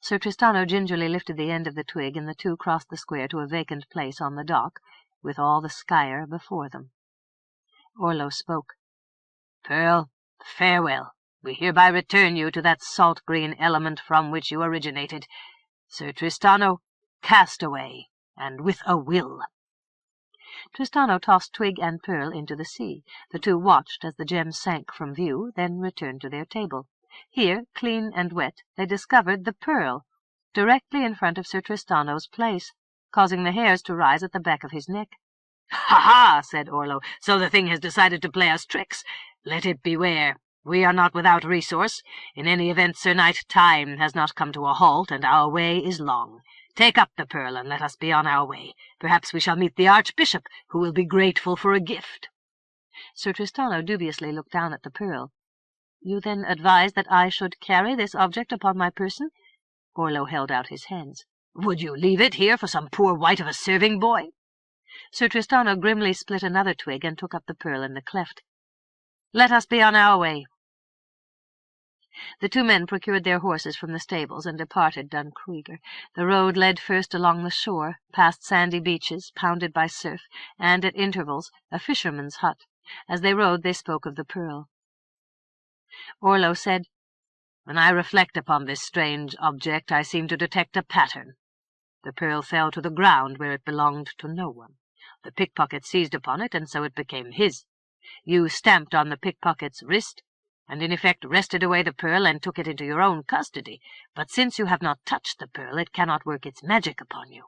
Sir Tristano gingerly lifted the end of the twig, and the 2 crossed the square to a vacant place on the dock, with all the Skyer before them. Orlo spoke. "Pearl, farewell. We hereby return you to that salt-green element from which you originated. Sir Tristano, cast away, and with a will." Tristano tossed twig and pearl into the sea. The 2 watched as the gem sank from view, then returned to their table. Here, clean and wet, they discovered the pearl, directly in front of Sir Tristano's place, causing the hairs to rise at the back of his neck. "Ha ha!" said Orlo. "So the thing has decided to play us tricks. Let it beware. We are not without resource. In any event, Sir Knight, time has not come to a halt, and our way is long. Take up the pearl, and let us be on our way. Perhaps we shall meet the Archbishop, who will be grateful for a gift." Sir Tristano dubiously looked down at the pearl. "You then advise that I should carry this object upon my person?" Orlo held out his hands. "Would you leave it here for some poor wight of a serving boy?" Sir Tristano grimly split another twig and took up the pearl in the cleft. "Let us be on our way." The 2 men procured their horses from the stables and departed Dunkrieger. The road led first along the shore, past sandy beaches, pounded by surf, and, at intervals, a fisherman's hut. As they rode, they spoke of the pearl. Orlo said, "When I reflect upon this strange object, I seem to detect a pattern. The pearl fell to the ground where it belonged to no one. The pickpocket seized upon it, and so it became his. You stamped on the pickpocket's wrist, and in effect wrested away the pearl and took it into your own custody. But since you have not touched the pearl, it cannot work its magic upon you."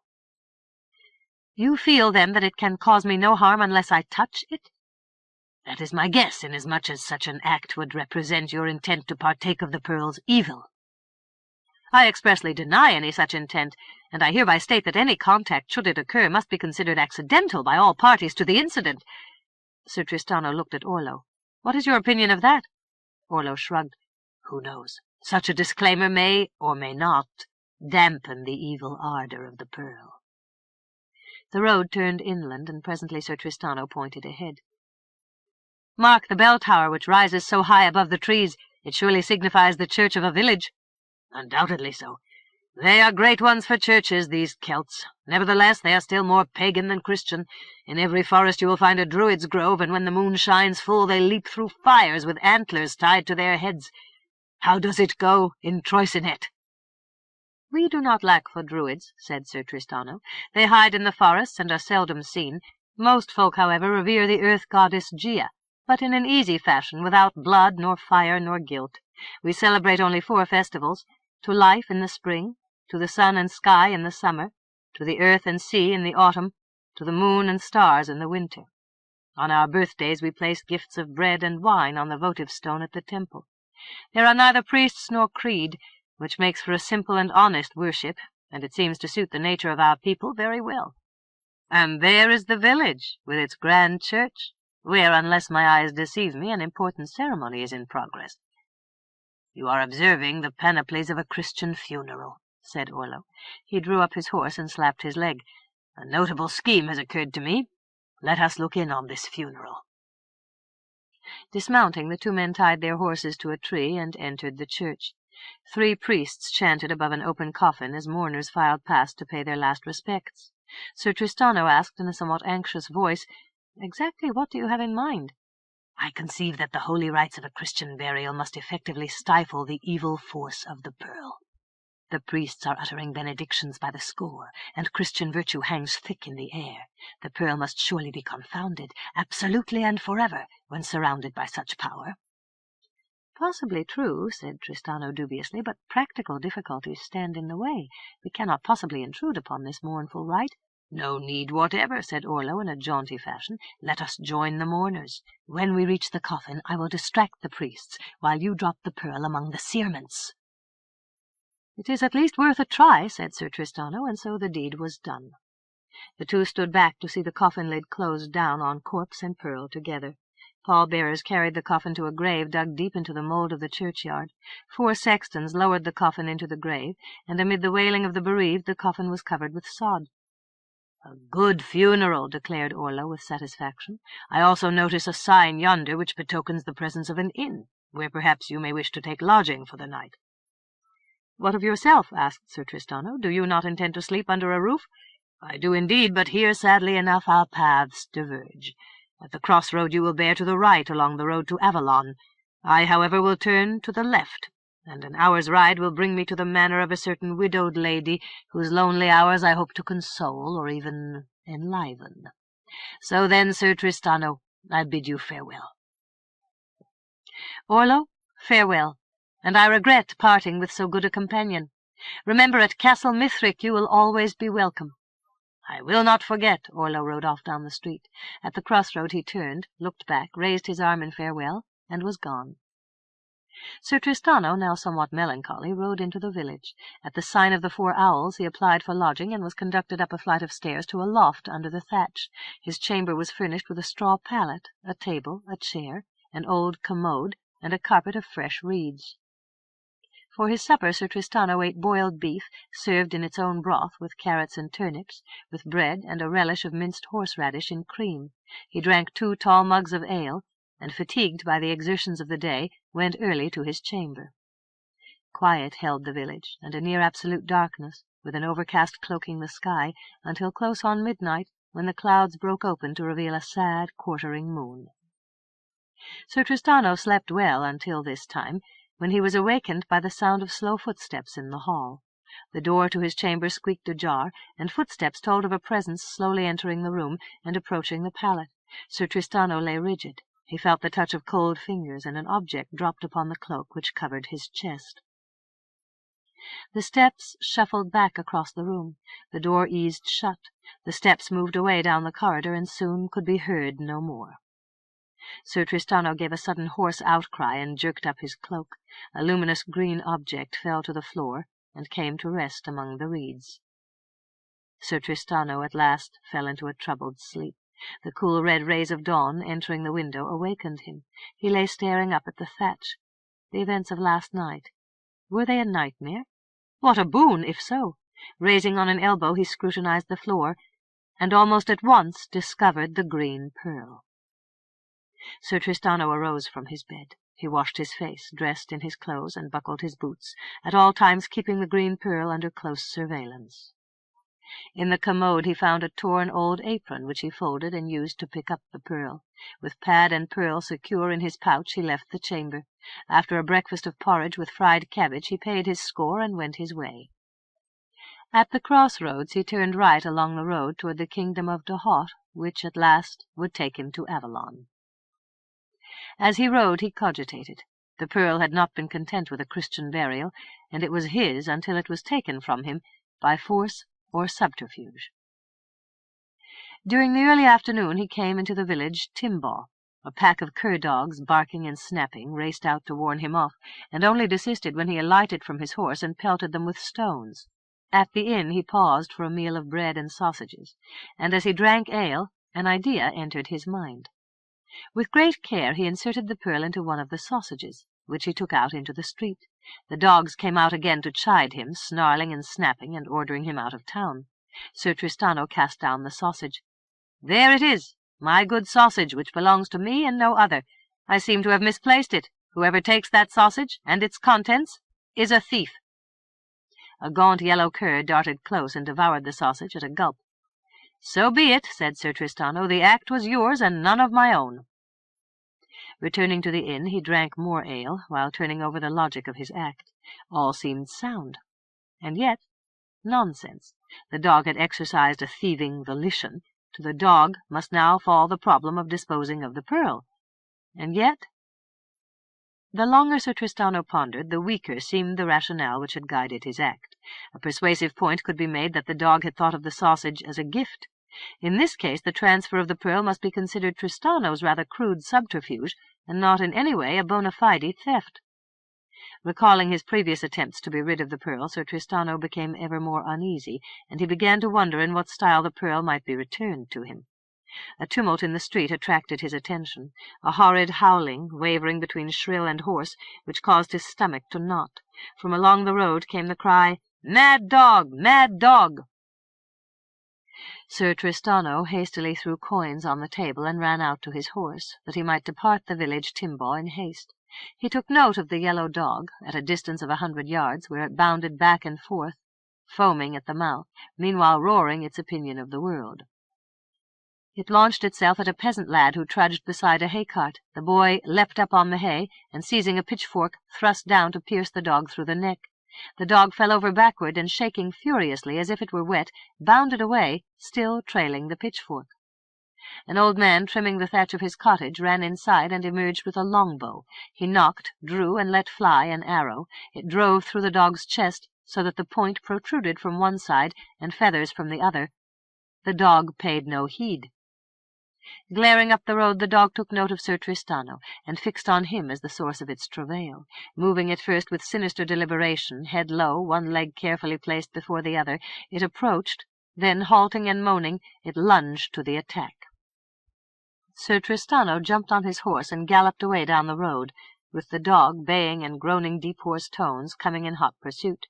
"You feel, then, that it can cause me no harm unless I touch it?" "That is my guess, inasmuch as such an act would represent your intent to partake of the pearl's evil." "I expressly deny any such intent, and I hereby state that any contact, should it occur, must be considered accidental by all parties to the incident." Sir Tristano looked at Orlo. "What is your opinion of that?" Orlo shrugged. "Who knows? Such a disclaimer may, or may not, dampen the evil ardor of the pearl." The road turned inland, and presently Sir Tristano pointed ahead. "Mark the bell tower which rises so high above the trees. It surely signifies the church of a village." "Undoubtedly so. They are great ones for churches, these Celts. Nevertheless, they are still more pagan than Christian. In every forest you will find a druid's grove, and when the moon shines full they leap through fires with antlers tied to their heads. How does it go in Troicinet?" "We do not lack for druids," said Sir Tristano. "They hide in the forests and are seldom seen. Most folk, however, revere the earth goddess Gia, but in an easy fashion, without blood, nor fire, nor guilt. We celebrate only 4 festivals: to life in the spring, to the sun and sky in the summer, to the earth and sea in the autumn, to the moon and stars in the winter. On our birthdays we place gifts of bread and wine on the votive stone at the temple. There are neither priests nor creed, which makes for a simple and honest worship, and it seems to suit the nature of our people very well. And there is the village, with its grand church, where, unless my eyes deceive me, an important ceremony is in progress." "You are observing the panoplies of a Christian funeral," said Orlo. He drew up his horse and slapped his leg. "A notable scheme has occurred to me. Let us look in on this funeral." Dismounting, the 2 men tied their horses to a tree and entered the church. 3 priests chanted above an open coffin as mourners filed past to pay their last respects. Sir Tristano asked in a somewhat anxious voice, "Exactly what do you have in mind?" "I conceive that the holy rites of a Christian burial must effectively stifle the evil force of the pearl. The priests are uttering benedictions by the score, and Christian virtue hangs thick in the air. The pearl must surely be confounded, absolutely and forever, when surrounded by such power." "Possibly true," said Tristano dubiously, "but practical difficulties stand in the way. We cannot possibly intrude upon this mournful rite." "No need whatever," said Orlo in a jaunty fashion. "Let us join the mourners. When we reach the coffin, I will distract the priests, while you drop the pearl among the cerements." "It is at least worth a try," said Sir Tristano, and so the deed was done. The 2 stood back to see the coffin lid closed down on corpse and pearl together. Pall-bearers carried the coffin to a grave dug deep into the mould of the churchyard. 4 sextons lowered the coffin into the grave, and amid the wailing of the bereaved the coffin was covered with sod. "A good funeral," declared Orlo with satisfaction. "I also notice a sign yonder which betokens the presence of an inn, where perhaps you may wish to take lodging for the night." "What of yourself?" asked Sir Tristano. "Do you not intend to sleep under a roof?" "I do indeed, but here, sadly enough, our paths diverge. At the crossroad you will bear to the right along the road to Avalon. I, however, will turn to the left, and an hour's ride will bring me to the manor of a certain widowed lady whose lonely hours I hope to console or even enliven. So then, Sir Tristano, I bid you farewell." "Orlo, farewell, and I regret parting with so good a companion. Remember, at Castle Mithric you will always be welcome." "I will not forget." Orlo rode off down the street. At the crossroad he turned, looked back, raised his arm in farewell, and was gone. Sir Tristano, now somewhat melancholy, rode into the village. At the sign of the 4 Owls he applied for lodging, and was conducted up a flight of stairs to a loft under the thatch. His chamber was furnished with a straw pallet, a table, a chair, an old commode, and a carpet of fresh reeds. For his supper Sir Tristano ate boiled beef, served in its own broth with carrots and turnips, with bread and a relish of minced horseradish in cream. He drank 2 tall mugs of ale, and, fatigued by the exertions of the day, went early to his chamber. Quiet held the village, and a near absolute darkness, with an overcast cloaking the sky, until close on midnight, when the clouds broke open to reveal a sad quartering moon. Sir Tristano slept well until this time, when he was awakened by the sound of slow footsteps in the hall. The door to his chamber squeaked ajar, and footsteps told of a presence slowly entering the room and approaching the pallet. Sir Tristano lay rigid. He felt the touch of cold fingers, and an object dropped upon the cloak which covered his chest. The steps shuffled back across the room. The door eased shut. The steps moved away down the corridor, and soon could be heard no more. Sir Tristano gave a sudden hoarse outcry and jerked up his cloak. A luminous green object fell to the floor and came to rest among the reeds. Sir Tristano at last fell into a troubled sleep. The cool red rays of dawn, entering the window, awakened him. He lay staring up at the thatch. The events of last night, were they a nightmare? What a boon, if so! Raising on an elbow, he scrutinized the floor, and almost at once discovered the green pearl. Sir Tristano arose from his bed. He washed his face, dressed in his clothes, and buckled his boots, at all times keeping the green pearl under close surveillance. In the commode he found a torn old apron, which he folded and used to pick up the pearl. With pad and pearl secure in his pouch, he left the chamber. After a breakfast of porridge with fried cabbage, he paid his score and went his way. At the crossroads he turned right along the road toward the kingdom of Dohot, which at last would take him to Avalon. As he rode he cogitated. The pearl had not been content with a Christian burial, and it was his until it was taken from him by force or subterfuge. During the early afternoon he came into the village Timbaugh. A pack of cur dogs, barking and snapping, raced out to warn him off, and only desisted when he alighted from his horse and pelted them with stones. At the inn he paused for a meal of bread and sausages, and as he drank ale, an idea entered his mind. With great care he inserted the pearl into one of the sausages, which he took out into the street. The dogs came out again to chide him, snarling and snapping and ordering him out of town. Sir Tristano cast down the sausage. "There it is, my good sausage, which belongs to me and no other. I seem to have misplaced it. Whoever takes that sausage and its contents is a thief." A gaunt yellow cur darted close and devoured the sausage at a gulp. "So be it," said Sir Tristano. "The act was yours and none of my own." Returning to the inn, he drank more ale, while turning over the logic of his act. All seemed sound. And yet, nonsense. The dog had exercised a thieving volition. To the dog must now fall the problem of disposing of the pearl. And yet... The longer Sir Tristano pondered, the weaker seemed the rationale which had guided his act. A persuasive point could be made that the dog had thought of the sausage as a gift. In this case the transfer of the pearl must be considered Tristano's rather crude subterfuge, and not in any way a bona fide theft. Recalling his previous attempts to be rid of the pearl, Sir Tristano became ever more uneasy, and he began to wonder in what style the pearl might be returned to him. A tumult in the street attracted his attention, a horrid howling, wavering between shrill and hoarse, which caused his stomach to knot. From along the road came the cry, "Mad dog! Mad dog!" Sir Tristano hastily threw coins on the table and ran out to his horse, that he might depart the village Timbaugh in haste. He took note of the yellow dog, at a distance of 100 yards, where it bounded back and forth, foaming at the mouth, meanwhile roaring its opinion of the world. It launched itself at a peasant lad who trudged beside a hay-cart. The boy leapt up on the hay, and seizing a pitchfork, thrust down to pierce the dog through the neck. The dog fell over backward, and shaking furiously as if it were wet, bounded away, still trailing the pitchfork. An old man trimming the thatch of his cottage ran inside and emerged with a longbow. He nocked, drew, and let fly an arrow. It drove through the dog's chest, so that the point protruded from one side and feathers from the other. The dog paid no heed. Glaring up the road, the dog took note of Sir Tristano, and fixed on him as the source of its travail. Moving at first with sinister deliberation, head low, one leg carefully placed before the other, it approached, then, halting and moaning, it lunged to the attack. Sir Tristano jumped on his horse and galloped away down the road, with the dog, baying and groaning deep hoarse tones, coming in hot pursuit.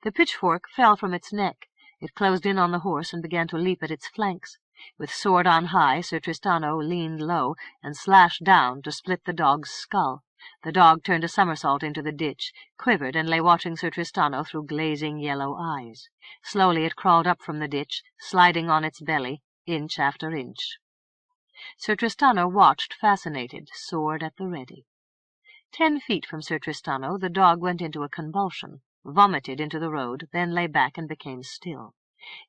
The pitchfork fell from its neck. It closed in on the horse and began to leap at its flanks. With sword on high, Sir Tristano leaned low and slashed down to split the dog's skull. The dog turned a somersault into the ditch, quivered, and lay watching Sir Tristano through glazing yellow eyes. Slowly it crawled up from the ditch, sliding on its belly, inch after inch. Sir Tristano watched, fascinated, sword at the ready. 10 feet from Sir Tristano the dog went into a convulsion, vomited into the road, then lay back and became still.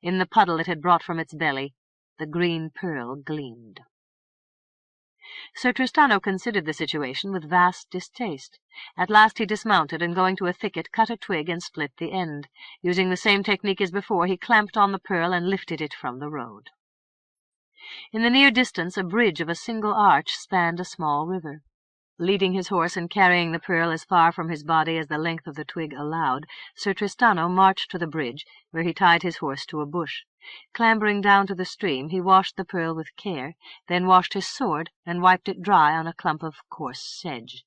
In the puddle it had brought from its belly, the green pearl gleamed. Sir Tristano considered the situation with vast distaste. At last he dismounted, and going to a thicket, cut a twig and split the end. Using the same technique as before, he clamped on the pearl and lifted it from the road. In the near distance, a bridge of a single arch spanned a small river. Leading his horse and carrying the pearl as far from his body as the length of the twig allowed, Sir Tristano marched to the bridge, where he tied his horse to a bush. Clambering down to the stream, he washed the pearl with care, then washed his sword and wiped it dry on a clump of coarse sedge.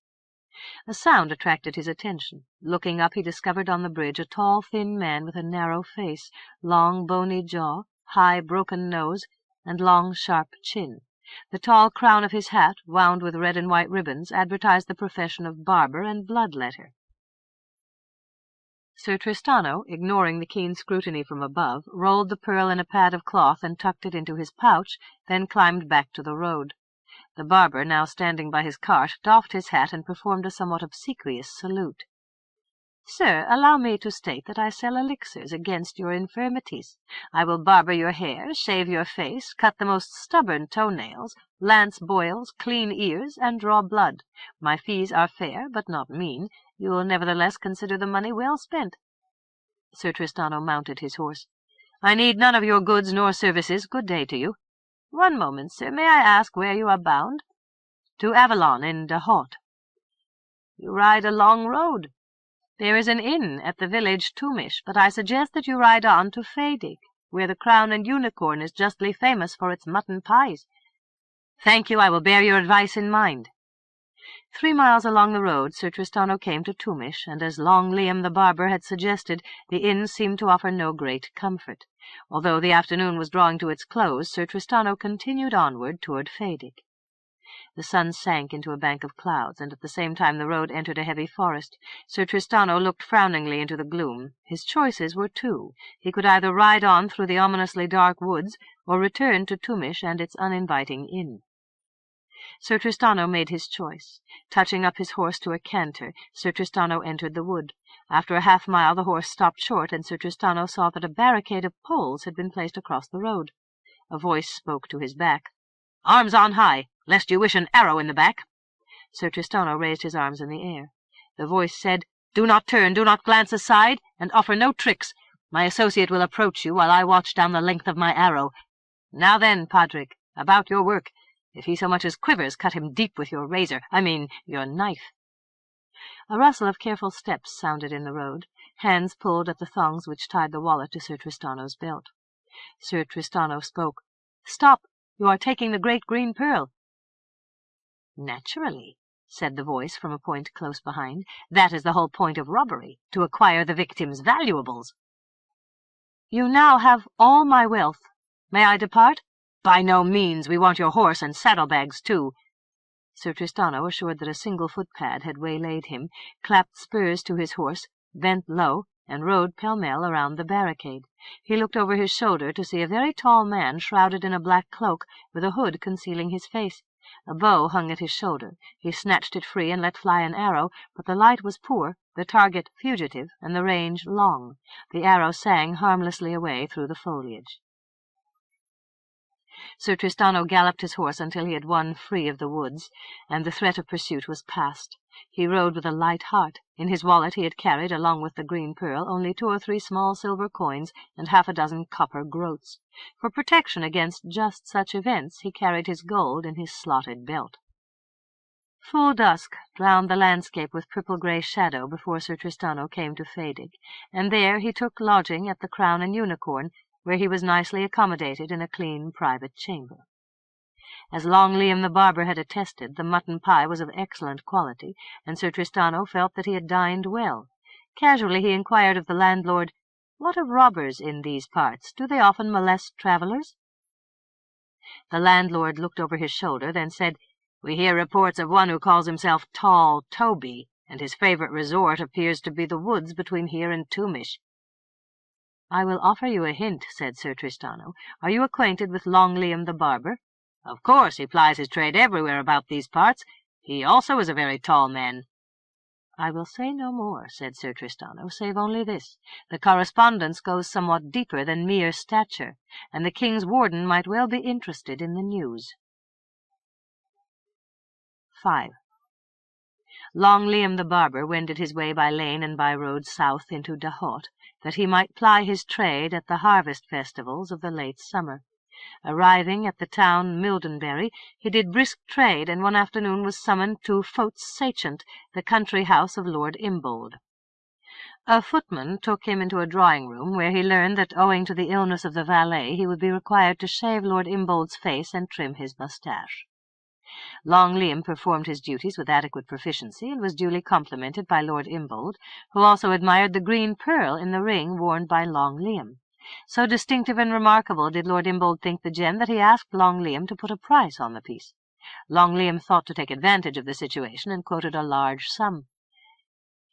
A sound attracted his attention. Looking up, he discovered on the bridge a tall, thin man with a narrow face, long, bony jaw, high, broken nose, and long, sharp chin. The tall crown of his hat, wound with red and white ribbons, advertised the profession of barber and bloodletter. Sir Tristano, ignoring the keen scrutiny from above, rolled the pearl in a pad of cloth and tucked it into his pouch, then climbed back to the road. The barber, now standing by his cart, doffed his hat and performed a somewhat obsequious salute. "Sir, allow me to state that I sell elixirs against your infirmities. I will barber your hair, shave your face, cut the most stubborn toenails, lance boils, clean ears, and draw blood. My fees are fair, but not mean. You will nevertheless consider the money well spent." Sir Tristano mounted his horse. "I need none of your goods nor services. Good day to you." "One moment, sir. May I ask where you are bound?" "To Avalon, in Dahaut." "You ride a long road." "There is an inn at the village Tumish, but I suggest that you ride on to Fedig, where the Crown and Unicorn is justly famous for its mutton pies." "Thank you, I will bear your advice in mind." 3 miles along the road Sir Tristano came to Tumish, and as Long Liam the barber had suggested, the inn seemed to offer no great comfort. Although the afternoon was drawing to its close, Sir Tristano continued onward toward Fedig. The sun sank into a bank of clouds, and at the same time the road entered a heavy forest. Sir Tristano looked frowningly into the gloom. His choices were two. He could either ride on through the ominously dark woods, or return to Tumish and its uninviting inn. Sir Tristano made his choice. Touching up his horse to a canter, Sir Tristano entered the wood. After a half-mile the horse stopped short, and Sir Tristano saw that a barricade of poles had been placed across the road. A voice spoke to his back. "Arms on high, lest you wish an arrow in the back." Sir Tristano raised his arms in the air. The voice said, "Do not turn, do not glance aside, and offer no tricks. My associate will approach you while I watch down the length of my arrow. Now then, Padric, about your work. If he so much as quivers, cut him deep with your your knife." A rustle of careful steps sounded in the road. Hands pulled at the thongs which tied the wallet to Sir Tristano's belt. Sir Tristano spoke. "Stop! You are taking the great green pearl." "Naturally," said the voice from a point close behind. "That is the whole point of robbery, to acquire the victim's valuables." "You now have all my wealth. May I depart?" "By no means. We want your horse and saddlebags too." Sir Tristano, assured that a single footpad had waylaid him, clapped spurs to his horse, bent low, and rode pell-mell around the barricade. He looked over his shoulder to see a very tall man shrouded in a black cloak, with a hood concealing his face. A bow hung at his shoulder. He snatched it free and let fly an arrow, but the light was poor, the target fugitive, and the range long. The arrow sang harmlessly away through the foliage. Sir Tristano galloped his horse until he had won free of the woods, and the threat of pursuit was past. He rode with a light heart. In his wallet he had carried, along with the green pearl, only 2 or 3 small silver coins and half a dozen copper groats. For protection against just such events he carried his gold in his slotted belt. Full dusk drowned the landscape with purple-grey shadow before Sir Tristano came to Fedig, and there he took lodging at the Crown and Unicorn, where he was nicely accommodated in a clean private chamber. As Long Liam the barber had attested, the mutton pie was of excellent quality, and Sir Tristano felt that he had dined well. Casually he inquired of the landlord, "What of robbers in these parts? Do they often molest travellers?" The landlord looked over his shoulder, then said, "We hear reports of one who calls himself Tall Toby, and his favourite resort appears to be the woods between here and Tumish." "I will offer you a hint," said Sir Tristano. "Are you acquainted with Long Liam the barber?" "Of course, he plies his trade everywhere about these parts. He also is a very tall man." "I will say no more," said Sir Tristano, "save only this. The correspondence goes somewhat deeper than mere stature, and the king's warden might well be interested in the news." 5. Long Liam the barber wended his way by lane and by road south into Dahaut, that he might ply his trade at the harvest festivals of the late summer. Arriving at the town Mildenberry, he did brisk trade, and one afternoon was summoned to Foat's Sachant, the country house of Lord Imbold. A footman took him into a drawing-room, where he learned that, owing to the illness of the valet, he would be required to shave Lord Imbold's face and trim his moustache. Long Liam performed his duties with adequate proficiency, and was duly complimented by Lord Imbold, who also admired the green pearl in the ring worn by Long Liam. So distinctive and remarkable did Lord Imbold think the gem that he asked Long Liam to put a price on the piece. Long Liam thought to take advantage of the situation, and quoted a large sum.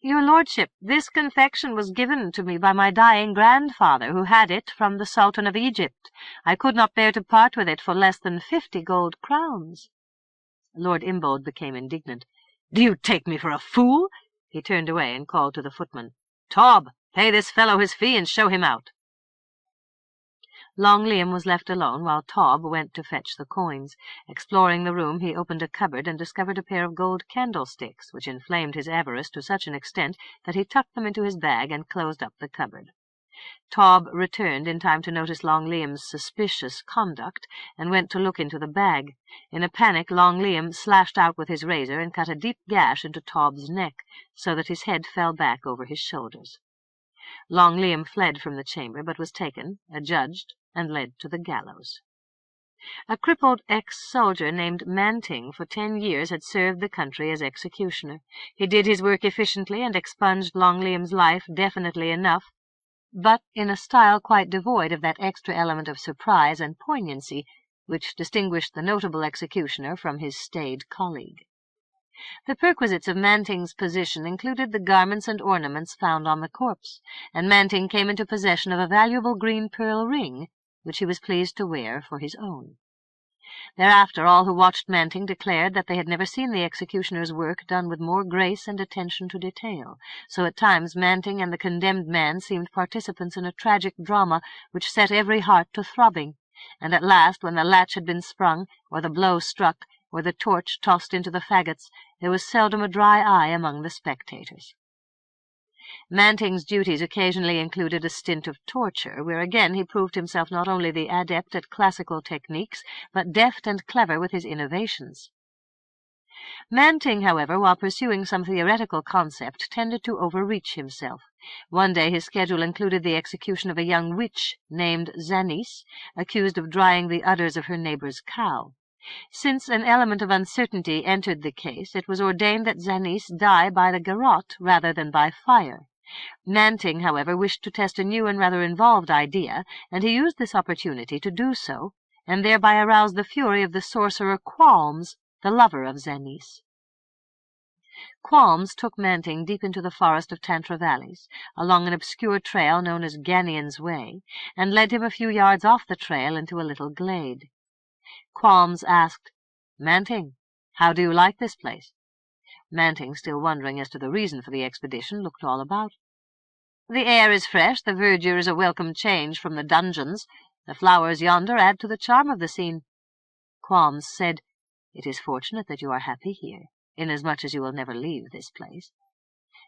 "Your lordship, this confection was given to me by my dying grandfather, who had it from the Sultan of Egypt. I could not bear to part with it for less than 50 gold crowns." Lord Imbold became indignant. "Do you take me for a fool?" He turned away and called to the footman, "Tob, pay this fellow his fee and show him out." Long Liam was left alone while Tob went to fetch the coins. Exploring the room, he opened a cupboard and discovered a pair of gold candlesticks, which inflamed his avarice to such an extent that he tucked them into his bag and closed up the cupboard. Tob returned in time to notice Long Liam's suspicious conduct, and went to look into the bag. In a panic, Long Liam slashed out with his razor and cut a deep gash into Tob's neck, so that his head fell back over his shoulders. Long Liam fled from the chamber, but was taken, adjudged, and led to the gallows. A crippled ex-soldier named Manting for 10 years had served the country as executioner. He did his work efficiently and expunged Long Liam's life definitely enough, but in a style quite devoid of that extra element of surprise and poignancy which distinguished the notable executioner from his staid colleague. The perquisites of Manting's position included the garments and ornaments found on the corpse, and Manting came into possession of a valuable green pearl ring, which he was pleased to wear for his own. Thereafter all who watched Manting declared that they had never seen the executioner's work done with more grace and attention to detail, so at times Manting and the condemned man seemed participants in a tragic drama which set every heart to throbbing, and at last, when the latch had been sprung, or the blow struck, or the torch tossed into the faggots, there was seldom a dry eye among the spectators. Manting's duties occasionally included a stint of torture, where again he proved himself not only the adept at classical techniques, but deft and clever with his innovations. Manting, however, while pursuing some theoretical concept, tended to overreach himself. One day his schedule included the execution of a young witch named Zanice, accused of drying the udders of her neighbor's cow. Since an element of uncertainty entered the case, it was ordained that Zanice die by the garrote rather than by fire. Manting, however, wished to test a new and rather involved idea, and he used this opportunity to do so, and thereby arouse the fury of the sorcerer Qualms, the lover of Zanice. Qualms took Manting deep into the forest of Tantravallis, along an obscure trail known as Ganion's Way, and led him a few yards off the trail into a little glade. Qualms asked, "Manting, how do you like this place?" Manting, still wondering as to the reason for the expedition, looked all about. "The air is fresh, the verdure is a welcome change from the dungeons. The flowers yonder add to the charm of the scene." Qualms said, "It is fortunate that you are happy here, inasmuch as you will never leave this place."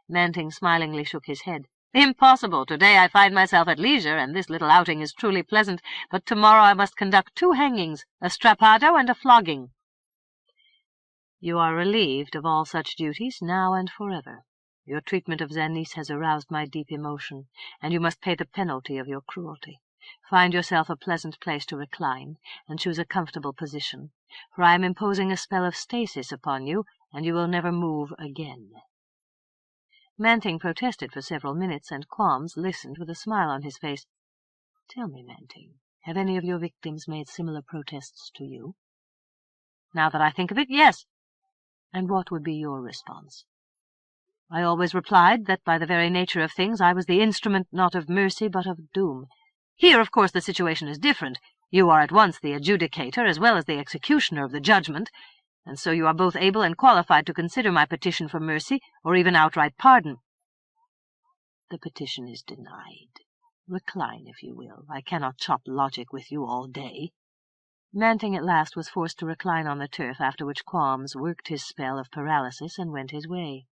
Manting smilingly shook his head. "Impossible. Today I find myself at leisure, and this little outing is truly pleasant, but tomorrow I must conduct 2 hangings, a strappado and a flogging." "You are relieved of all such duties, now and forever. Your treatment of Zanice has aroused my deep emotion, and you must pay the penalty of your cruelty. Find yourself a pleasant place to recline, and choose a comfortable position, for I am imposing a spell of stasis upon you, and you will never move again." Manting protested for several minutes, and Qualms listened with a smile on his face. "Tell me, Manting, have any of your victims made similar protests to you?" "Now that I think of it, yes." "And what would be your response?" "I always replied that by the very nature of things I was the instrument not of mercy but of doom. Here, of course, the situation is different. You are at once the adjudicator as well as the executioner of the judgment, and so you are both able and qualified to consider my petition for mercy or even outright pardon." "The petition is denied. Recline, if you will. I cannot chop logic with you all day." Manting at last was forced to recline on the turf, after which Qualms worked his spell of paralysis and went his way.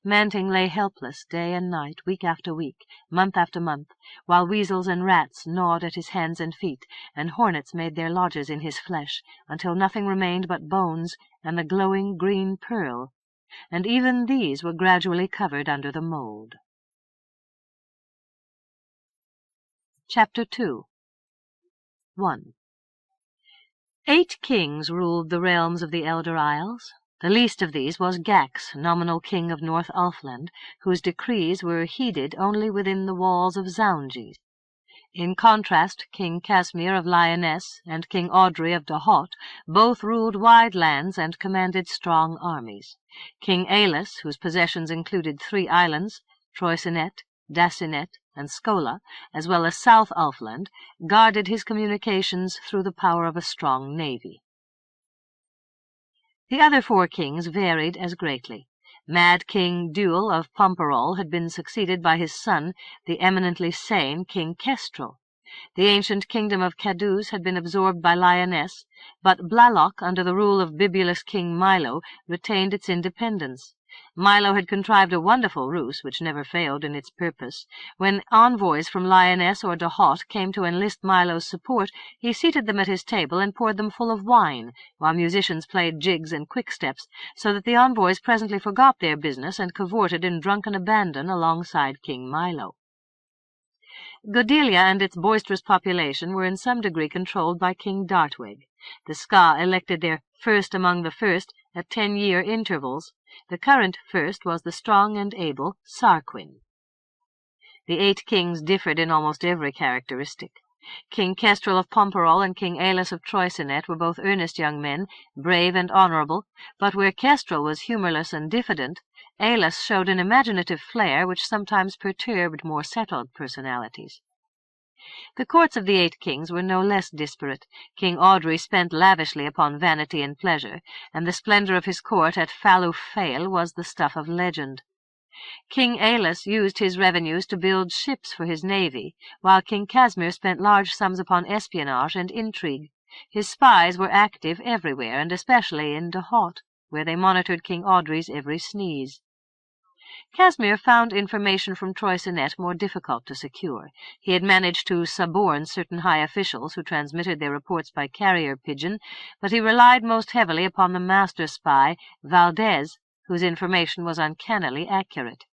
Manting lay helpless day and night, week after week, month after month, while weasels and rats gnawed at his hands and feet, and hornets made their lodges in his flesh, until nothing remained but bones and the glowing green pearl, and even these were gradually covered under the mold. Chapter 2 1. 8 kings ruled the realms of the Elder Isles. The least of these was Gax, nominal king of North Ulfland, whose decrees were heeded only within the walls of Zaunges. In contrast, King Casmir of Lyonesse and King Audrey of Dohot both ruled wide lands and commanded strong armies. King Aillas, whose possessions included 3 islands, Troicinet, Dacinet, and Scola, as well as South Ulfland, guarded his communications through the power of a strong navy. The other 4 kings varied as greatly. Mad King Duel of Pomperol had been succeeded by his son, the eminently sane King Kestrel. The ancient kingdom of Caduz had been absorbed by Lyonesse, but Blalock, under the rule of bibulous King Milo, retained its independence. Milo had contrived a wonderful ruse, which never failed in its purpose. When envoys from Lyonesse or Dohot came to enlist Milo's support, he seated them at his table and poured them full of wine, while musicians played jigs and quick-steps, so that the envoys presently forgot their business and cavorted in drunken abandon alongside King Milo. Godelia and its boisterous population were in some degree controlled by King Dartwig. The Ska elected their first among the first at 10-year intervals. The current first was the strong and able Sarquin. The 8 kings differed in almost every characteristic. King Kestrel of Pomperol and King Aillas of Troicinet were both earnest young men, brave and honorable, but where Kestrel was humorless and diffident, Aillas showed an imaginative flair which sometimes perturbed more settled personalities. The courts of the 8 kings were no less disparate. King Audrey spent lavishly upon vanity and pleasure, and the splendor of his court at Faluf Fail was the stuff of legend. King Aillas used his revenues to build ships for his navy, while King Casmir spent large sums upon espionage and intrigue. His spies were active everywhere, and especially in Dohot, where they monitored King Audrey's every sneeze. Casmir found information from Troicinet more difficult to secure. He had managed to suborn certain high officials who transmitted their reports by carrier pigeon, but he relied most heavily upon the master spy, Valdez, whose information was uncannily accurate.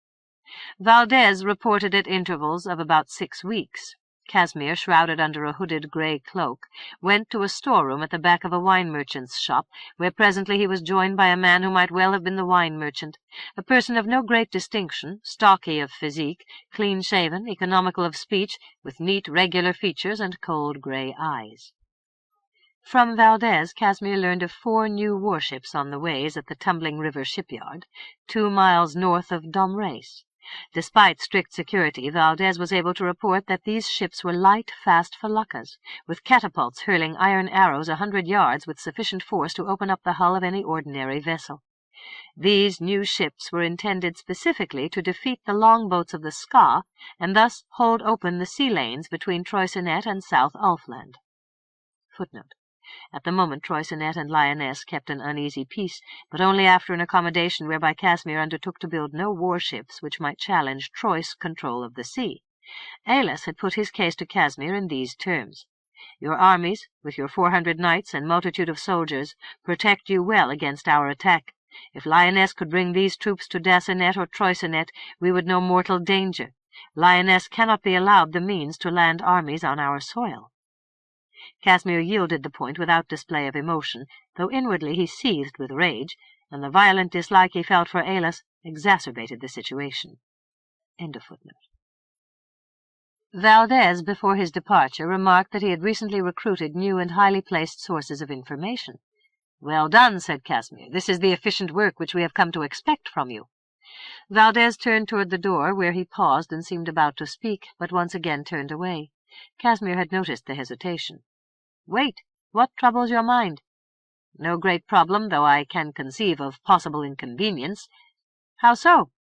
Valdez reported at intervals of about 6 weeks. Casmir, shrouded under a hooded grey cloak, went to a storeroom at the back of a wine merchant's shop, where presently he was joined by a man who might well have been the wine merchant, a person of no great distinction, stocky of physique, clean-shaven, economical of speech, with neat, regular features and cold grey eyes. From Valdez, Casmir learned of 4 new warships on the ways at the Tumbling River shipyard, 2 miles north of Domrece. Despite strict security, Valdez was able to report that these ships were light, fast feluccas, with catapults hurling iron arrows 100 yards with sufficient force to open up the hull of any ordinary vessel. These new ships were intended specifically to defeat the longboats of the Ska, and thus hold open the sea lanes between Troicinet and South Ulfland. Footnote. At the moment Troicinet and Lyonesse kept an uneasy peace, but only after an accommodation whereby Casmir undertook to build no warships which might challenge Troy's control of the sea. Aillas had put his case to Casmir in these terms: "Your armies, with your 400 knights and multitude of soldiers, protect you well against our attack. If Lyonesse could bring these troops to Dacinet or Troicinet, we would know mortal danger. Lyonesse cannot be allowed the means to land armies on our soil." Casmir yielded the point without display of emotion, though inwardly he seethed with rage, and the violent dislike he felt for Aillas exacerbated the situation. Valdez, before his departure, remarked that he had recently recruited new and highly placed sources of information. "Well done," said Casmir. "This is the efficient work which we have come to expect from you." Valdez turned toward the door, where he paused and seemed about to speak, but once again turned away. Casmir had noticed the hesitation. "Wait. What troubles your mind?" "No great problem, though I can conceive of possible inconvenience." "How so?"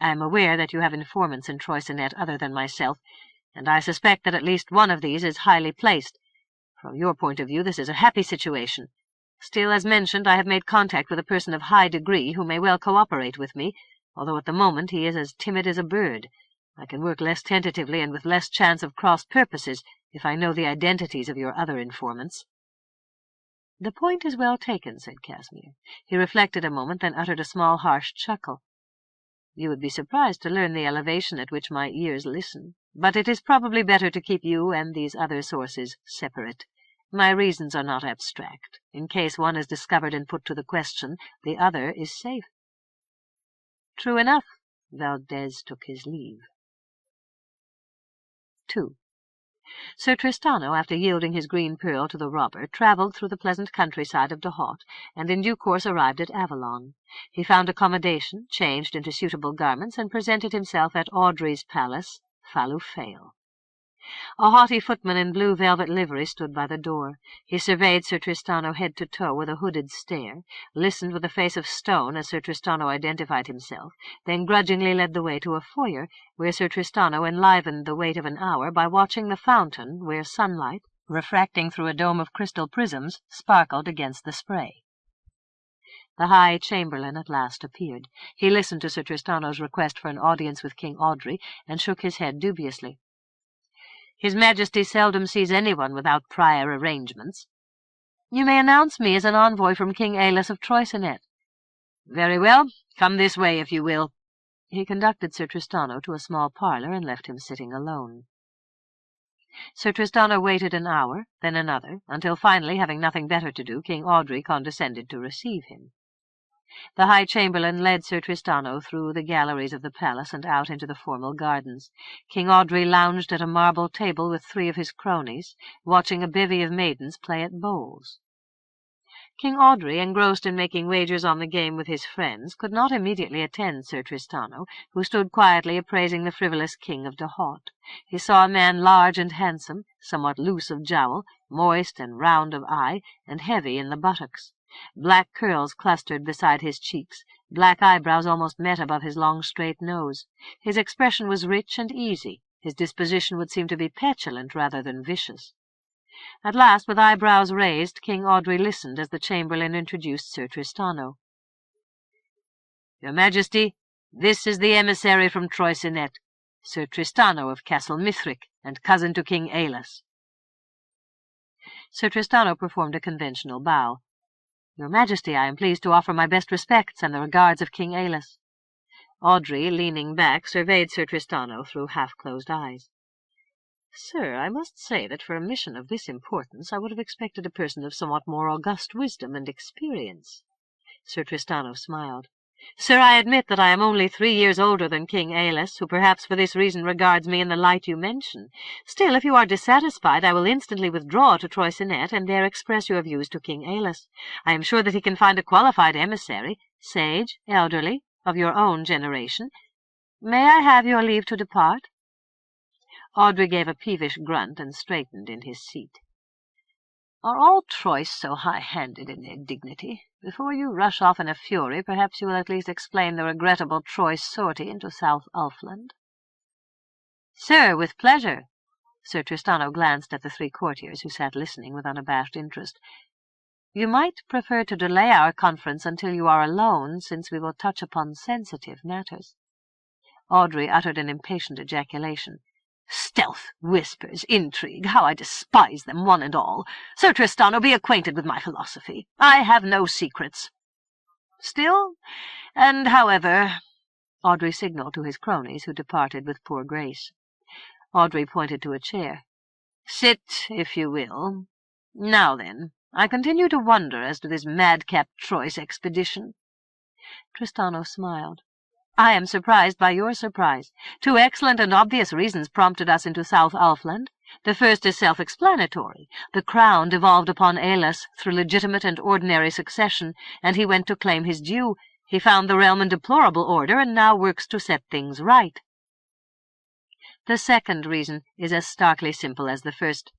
"I am aware that you have informants in Troicinet other than myself, and I suspect that at least one of these is highly placed. From your point of view, this is a happy situation. Still, as mentioned, I have made contact with a person of high degree who may well cooperate with me, although at the moment he is as timid as a bird. I can work less tentatively and with less chance of cross purposes if I know the identities of your other informants." "The point is well taken," said Casmir. He reflected a moment, then uttered a small harsh chuckle. "You would be surprised to learn the elevation at which my ears listen. But it is probably better to keep you and these other sources separate. My reasons are not abstract. In case one is discovered and put to the question, the other is safe." "True enough." Valdez took his leave. 2. Sir Tristano, after yielding his green pearl to the robber, travelled through the pleasant countryside of Dahot, and in due course arrived at Avalon. He found accommodation, changed into suitable garments, and presented himself at Audrey's palace, Faloufale. A haughty footman in blue velvet livery stood by the door. He surveyed Sir Tristano head to toe with a hooded stare, listened with a face of stone as Sir Tristano identified himself, then grudgingly led the way to a foyer, where Sir Tristano enlivened the wait of an hour by watching the fountain where sunlight, refracting through a dome of crystal prisms, sparkled against the spray. The High Chamberlain at last appeared. He listened to Sir Tristano's request for an audience with King Audrey, and shook his head dubiously. "His Majesty seldom sees anyone without prior arrangements." "You may announce me as an envoy from King Aillas of Troicinet." "Very well. Come this way, if you will." He conducted Sir Tristano to a small parlour and left him sitting alone. Sir Tristano waited an hour, then another, until finally, having nothing better to do, King Audrey condescended to receive him. The High Chamberlain led Sir Tristano through the galleries of the palace and out into the formal gardens. King Audrey lounged at a marble table with 3 of his cronies, watching a bevy of maidens play at bowls. King Audrey, engrossed in making wagers on the game with his friends, could not immediately attend Sir Tristano, who stood quietly appraising the frivolous king of Dahot. He saw a man large and handsome, somewhat loose of jowl, moist and round of eye, and heavy in the buttocks. Black curls clustered beside his cheeks, black eyebrows almost met above his long straight nose. His expression was rich and easy. His disposition would seem to be petulant rather than vicious. At last, with eyebrows raised, King Audrey listened as the Chamberlain introduced Sir Tristano. "Your Majesty, this is the emissary from Troicinet, Sir Tristano of Castle Mithric, and cousin to King Aillas." Sir Tristano performed a conventional bow. "Your Majesty, I am pleased to offer my best respects and the regards of King Aillas." Audrey, leaning back, surveyed Sir Tristano through half-closed eyes. "Sir, I must say that for a mission of this importance I would have expected a person of somewhat more august wisdom and experience." Sir Tristano smiled. "Sir, I admit that I am only 3 years older than King Aillas, who perhaps for this reason regards me in the light you mention. Still, if you are dissatisfied, I will instantly withdraw to Troicinet and there express your views to King Aillas. I am sure that he can find a qualified emissary, sage, elderly, of your own generation. May I have your leave to depart?" Audrey gave a peevish grunt and straightened in his seat. "Are all Troyes so high-handed in their dignity? Before you rush off in a fury, perhaps you will at least explain the regrettable Troyes sortie into South Ulfland." "Sir, with pleasure." Sir Tristano glanced at the 3 courtiers who sat listening with unabashed interest. "You might prefer to delay our conference until you are alone, since we will touch upon sensitive matters." Audrey uttered an impatient ejaculation. "Stealth, whispers, intrigue, how I despise them, one and all! Sir Tristano, be acquainted with my philosophy. I have no secrets. Still, and however—" Audrey signalled to his cronies, who departed with poor grace. Audrey pointed to a chair. "Sit, if you will. Now then, I continue to wonder as to this madcap Troyes expedition." Tristano smiled. "I am surprised by your surprise. 2 excellent and obvious reasons prompted us into South Ulfland. The first is self-explanatory. The crown devolved upon Aillas through legitimate and ordinary succession, and he went to claim his due. He found the realm in deplorable order, and now works to set things right. The second reason is as starkly simple as the first.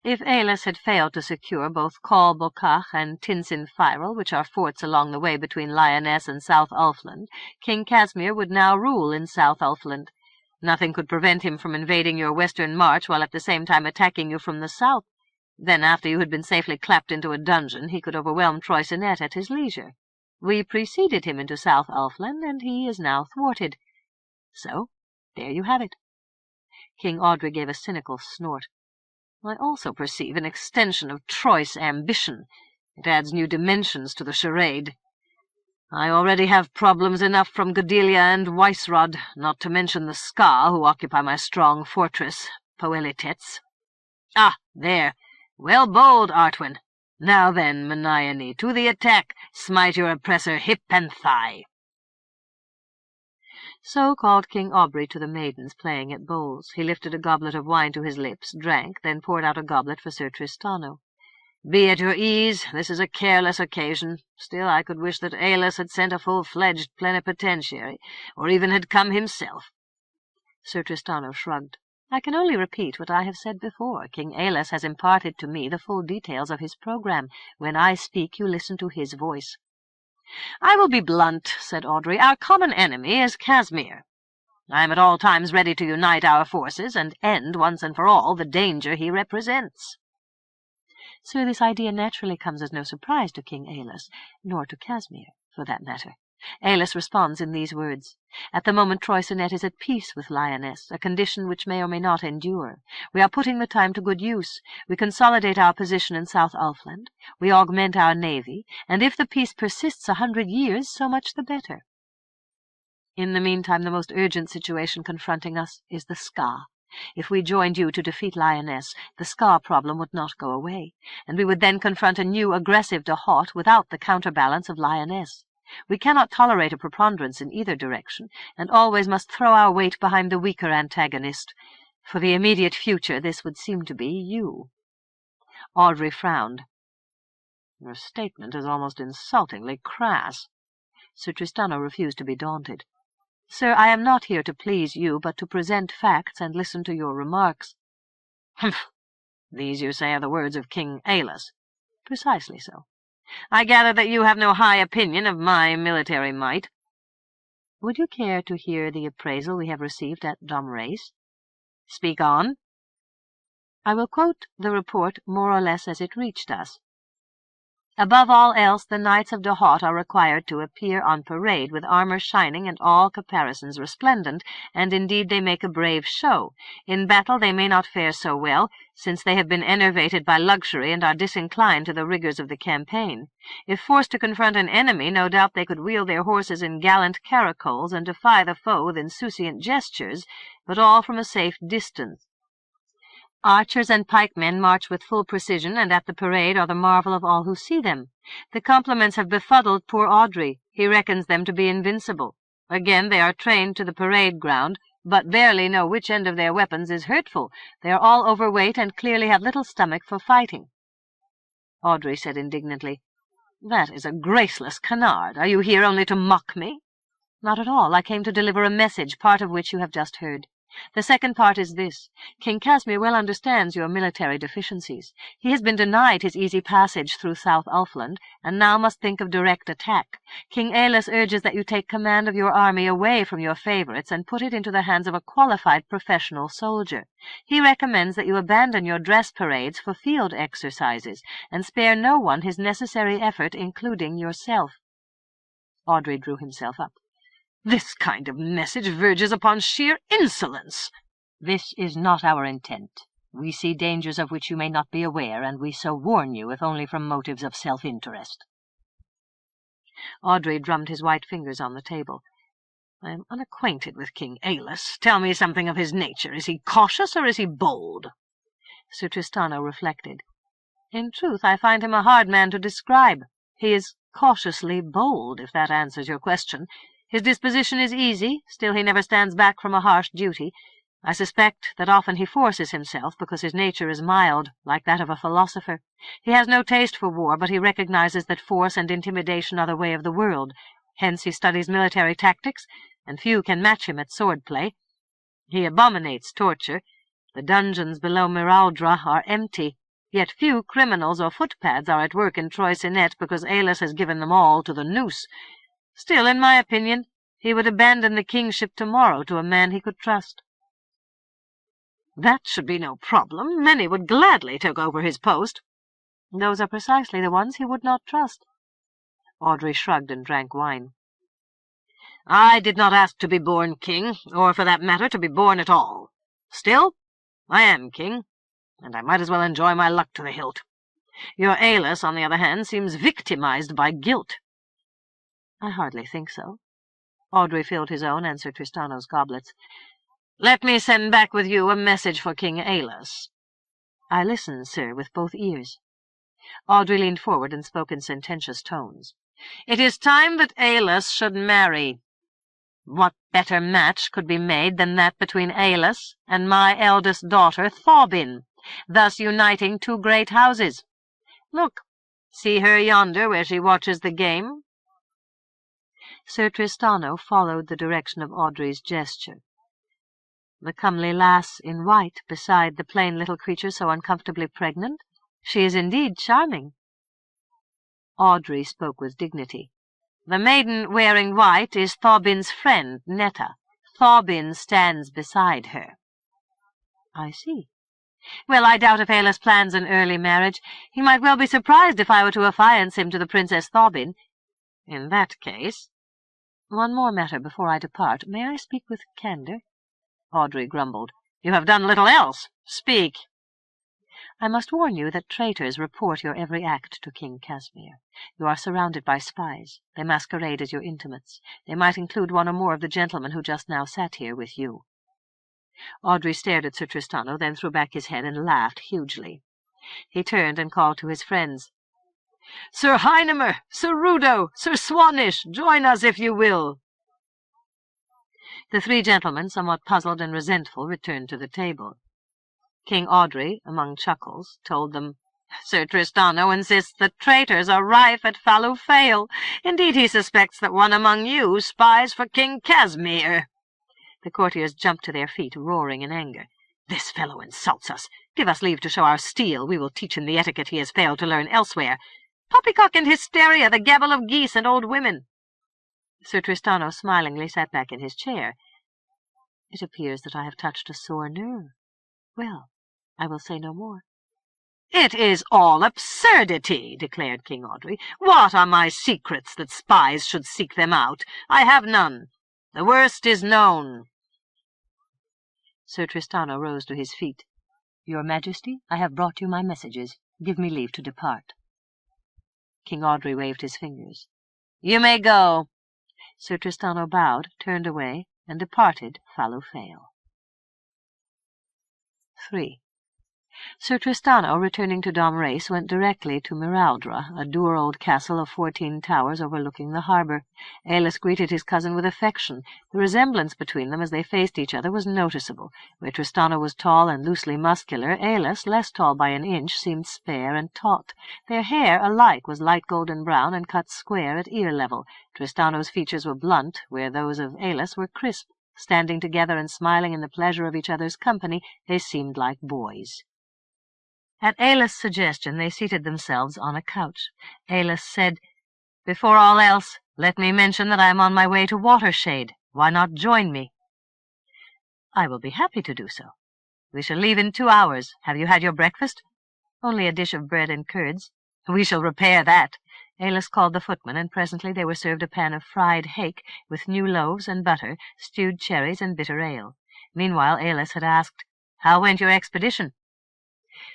If Aillas had failed to secure both Call Bocach and Tinsin Firel, which are forts along the way between Lyonesse and South Ulfland, King Casmir would now rule in South Ulfland. Nothing could prevent him from invading your western march while at the same time attacking you from the south. Then, after you had been safely clapped into a dungeon, he could overwhelm Troicinet at his leisure. We preceded him into South Ulfland, and he is now thwarted. So, there you have it." King Audrey gave a cynical snort. "I also perceive an extension of Troyes ambition. It adds new dimensions to the charade. I already have problems enough from Godelia and Weisrod, not to mention the Ska, who occupy my strong fortress, Poelitets. Ah, there! Well bowled, Artwin. Now then, Menaione, to the attack! Smite your oppressor hip and thigh!" So called King Aubrey to the maidens playing at bowls. He lifted a goblet of wine to his lips, drank, then poured out a goblet for Sir Tristano. "Be at your ease. This is a careless occasion. Still, I could wish that Aillas had sent a full-fledged plenipotentiary, or even had come himself." Sir Tristano shrugged. "I can only repeat what I have said before. King Aillas has imparted to me the full details of his programme. When I speak, you listen to his voice." "I will be blunt," said Audrey. "Our common enemy is Casmir. I am at all times ready to unite our forces and end, once and for all, the danger he represents." Sir, this idea naturally comes as no surprise to King Aillas, nor to Casmir, for that matter. Aillas responds in these words: "At the moment Troicinet is at peace with Lyonesse, a condition which may or may not endure. We are putting the time to good use. We consolidate our position in South Ulfland. We augment our navy, and if the peace persists 100 years, so much the better. In the meantime, the most urgent situation confronting us is the Ska. If we joined you to defeat Lyonesse, the Ska problem would not go away, and we would then confront a new aggressive de Hout without the counterbalance of Lyonesse. We cannot tolerate a preponderance in either direction, and always must throw our weight behind the weaker antagonist. For the immediate future, this would seem to be you." Audrey frowned. "Your statement is almost insultingly crass." Sir Tristano refused to be daunted. "Sir, I am not here to please you, but to present facts and listen to your remarks." "Humph! These, you say, are the words of King Aillas." "Precisely so." "I gather that you have no high opinion of my military might." "Would you care to hear the appraisal we have received at Domrey's?" "Speak on." "I will quote the report more or less as it reached us. Above all else, the knights of de Hout are required to appear on parade with armor shining and all caparisons resplendent, and indeed they make a brave show. In battle they may not fare so well, since they have been enervated by luxury and are disinclined to the rigors of the campaign. If forced to confront an enemy, no doubt they could wheel their horses in gallant caracoles and defy the foe with insouciant gestures, but all from a safe distance. Archers and pikemen march with full precision, and at the parade are the marvel of all who see them. The compliments have befuddled poor Audrey. He reckons them to be invincible. Again, they are trained to the parade ground, but barely know which end of their weapons is hurtful. They are all overweight and clearly have little stomach for fighting." Audrey said indignantly, "That is a graceless canard. Are you here only to mock me?" "Not at all. I came to deliver a message, part of which you have just heard. The second part is this. King Casmir well understands your military deficiencies. He has been denied his easy passage through South Ulfland, and now must think of direct attack. King Aillas urges that you take command of your army away from your favourites and put it into the hands of a qualified professional soldier. He recommends that you abandon your dress parades for field exercises, and spare no one his necessary effort, including yourself." Audrey drew himself up. "This kind of message verges upon sheer insolence." "This is not our intent. We see dangers of which you may not be aware, and we so warn you, if only from motives of self-interest." Audrey drummed his white fingers on the table. "I am unacquainted with King Aillas. Tell me something of his nature. Is he cautious or is he bold?" Sir Tristano reflected. "In truth, I find him a hard man to describe. He is cautiously bold, if that answers your question. His disposition is easy, still he never stands back from a harsh duty. I suspect that often he forces himself, because his nature is mild, like that of a philosopher. He has no taste for war, but he recognizes that force and intimidation are the way of the world. Hence he studies military tactics, and few can match him at sword-play. He abominates torture. The dungeons below Miraldra are empty, yet few criminals or footpads are at work in Troicinet because Aillas has given them all to the noose. Still, in my opinion, he would abandon the kingship tomorrow to a man he could trust." "That should be no problem. Many would gladly take over his post." "Those are precisely the ones he would not trust." Audrey shrugged and drank wine. "I did not ask to be born king, or, for that matter, to be born at all. Still, I am king, and I might as well enjoy my luck to the hilt. Your Aillas, on the other hand, seems victimized by guilt." "I hardly think so." Audrey filled his own and Sir Tristano's goblets. "Let me send back with you a message for King Aillas." "I listen, sir, with both ears." Audrey leaned forward and spoke in sententious tones. "It is time that Aillas should marry." What better match could be made than that between Aillas and my eldest daughter Thobin, thus uniting two great houses? Look, see her yonder where she watches the game." Sir Tristano followed the direction of Audrey's gesture. "The comely lass in white beside the plain little creature so uncomfortably pregnant? She is indeed charming." Audrey spoke with dignity. "The maiden wearing white is Thobin's friend, Netta. Thobin stands beside her." "I see." "Well, I doubt if Aillas plans an early marriage. He might well be surprised if I were to affiance him to the Princess Thobin. In that case—" "One more matter before I depart. May I speak with candour?" Audrey grumbled. "You have done little else. Speak." "I must warn you that traitors report your every act to King Casmir. You are surrounded by spies. They masquerade as your intimates. They might include one or more of the gentlemen who just now sat here with you." Audrey stared at Sir Tristano, then threw back his head and laughed hugely. He turned and called to his friends. "Sir Heinemer, Sir Rudo, Sir Swanish, join us if you will." The three gentlemen, somewhat puzzled and resentful, returned to the table. King Audrey, among chuckles, told them, "Sir Tristano insists that traitors are rife at Fallowfale. Indeed, he suspects that one among you spies for King Casmir." The courtiers jumped to their feet, roaring in anger. "This fellow insults us. Give us leave to show our steel. We will teach him the etiquette he has failed to learn elsewhere. Poppycock and hysteria, the gabble of geese and old women." Sir Tristano smilingly sat back in his chair. "It appears that I have touched a sore nerve. Well, I will say no more." "It is all absurdity," declared King Audrey. "What are my secrets that spies should seek them out? I have none. The worst is known." Sir Tristano rose to his feet. "Your Majesty, I have brought you my messages. Give me leave to depart." King Audrey waved his fingers. "You may go." Sir Tristano bowed, turned away, and departed Fallowfale. 3. Sir Tristano, returning to Domrase, went directly to Miraldra, a dour old castle of 14 towers overlooking the harbour. Aillas greeted his cousin with affection. The resemblance between them as they faced each other was noticeable. Where Tristano was tall and loosely muscular, Aillas, less tall by an inch, seemed spare and taut. Their hair, alike, was light golden brown and cut square at ear level. Tristano's features were blunt, where those of Aillas were crisp. Standing together and smiling in the pleasure of each other's company, they seemed like boys. At Aillas' suggestion, they seated themselves on a couch. Aillas said, "Before all else, let me mention that I am on my way to Watershade. Why not join me?" "I will be happy to do so." "We shall leave in 2 hours. Have you had your breakfast?" "Only a dish of bread and curds." "We shall repair that." Aillas called the footman, and presently they were served a pan of fried hake, with new loaves and butter, stewed cherries, and bitter ale. Meanwhile Aillas had asked, "How went your expedition?"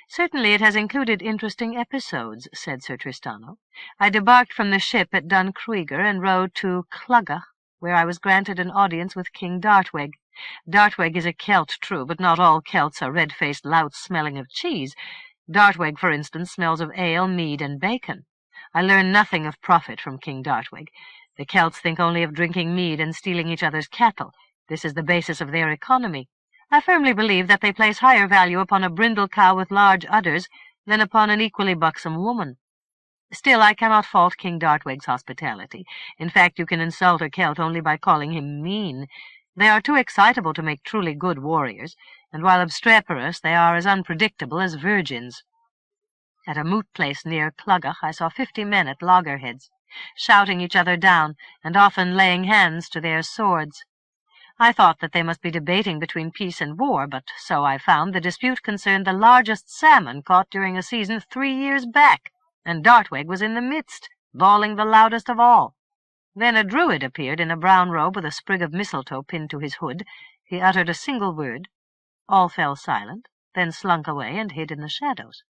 "Certainly it has included interesting episodes," said Sir Tristano. "I debarked from the ship at Duncruiger and rode to Clugga, where I was granted an audience with King Dartweg. Dartweg is a Celt, true, but not all Celts are red-faced louts smelling of cheese. Dartweg, for instance, smells of ale, mead, and bacon. I learn nothing of profit from King Dartweg. The Celts think only of drinking mead and stealing each other's cattle. This is the basis of their economy. I firmly believe that they place higher value upon a brindle cow with large udders than upon an equally buxom woman. Still, I cannot fault King Dartweg's hospitality. In fact, you can insult a Celt only by calling him mean. They are too excitable to make truly good warriors, and while obstreperous, they are as unpredictable as virgins. At a moot place near Clugga, I saw 50 men at loggerheads, shouting each other down, and often laying hands to their swords. I thought that they must be debating between peace and war, but so I found the dispute concerned the largest salmon caught during a season 3 years back, and Dartweg was in the midst, bawling the loudest of all. Then a druid appeared in a brown robe with a sprig of mistletoe pinned to his hood. He uttered a single word. All fell silent, then slunk away and hid in the shadows.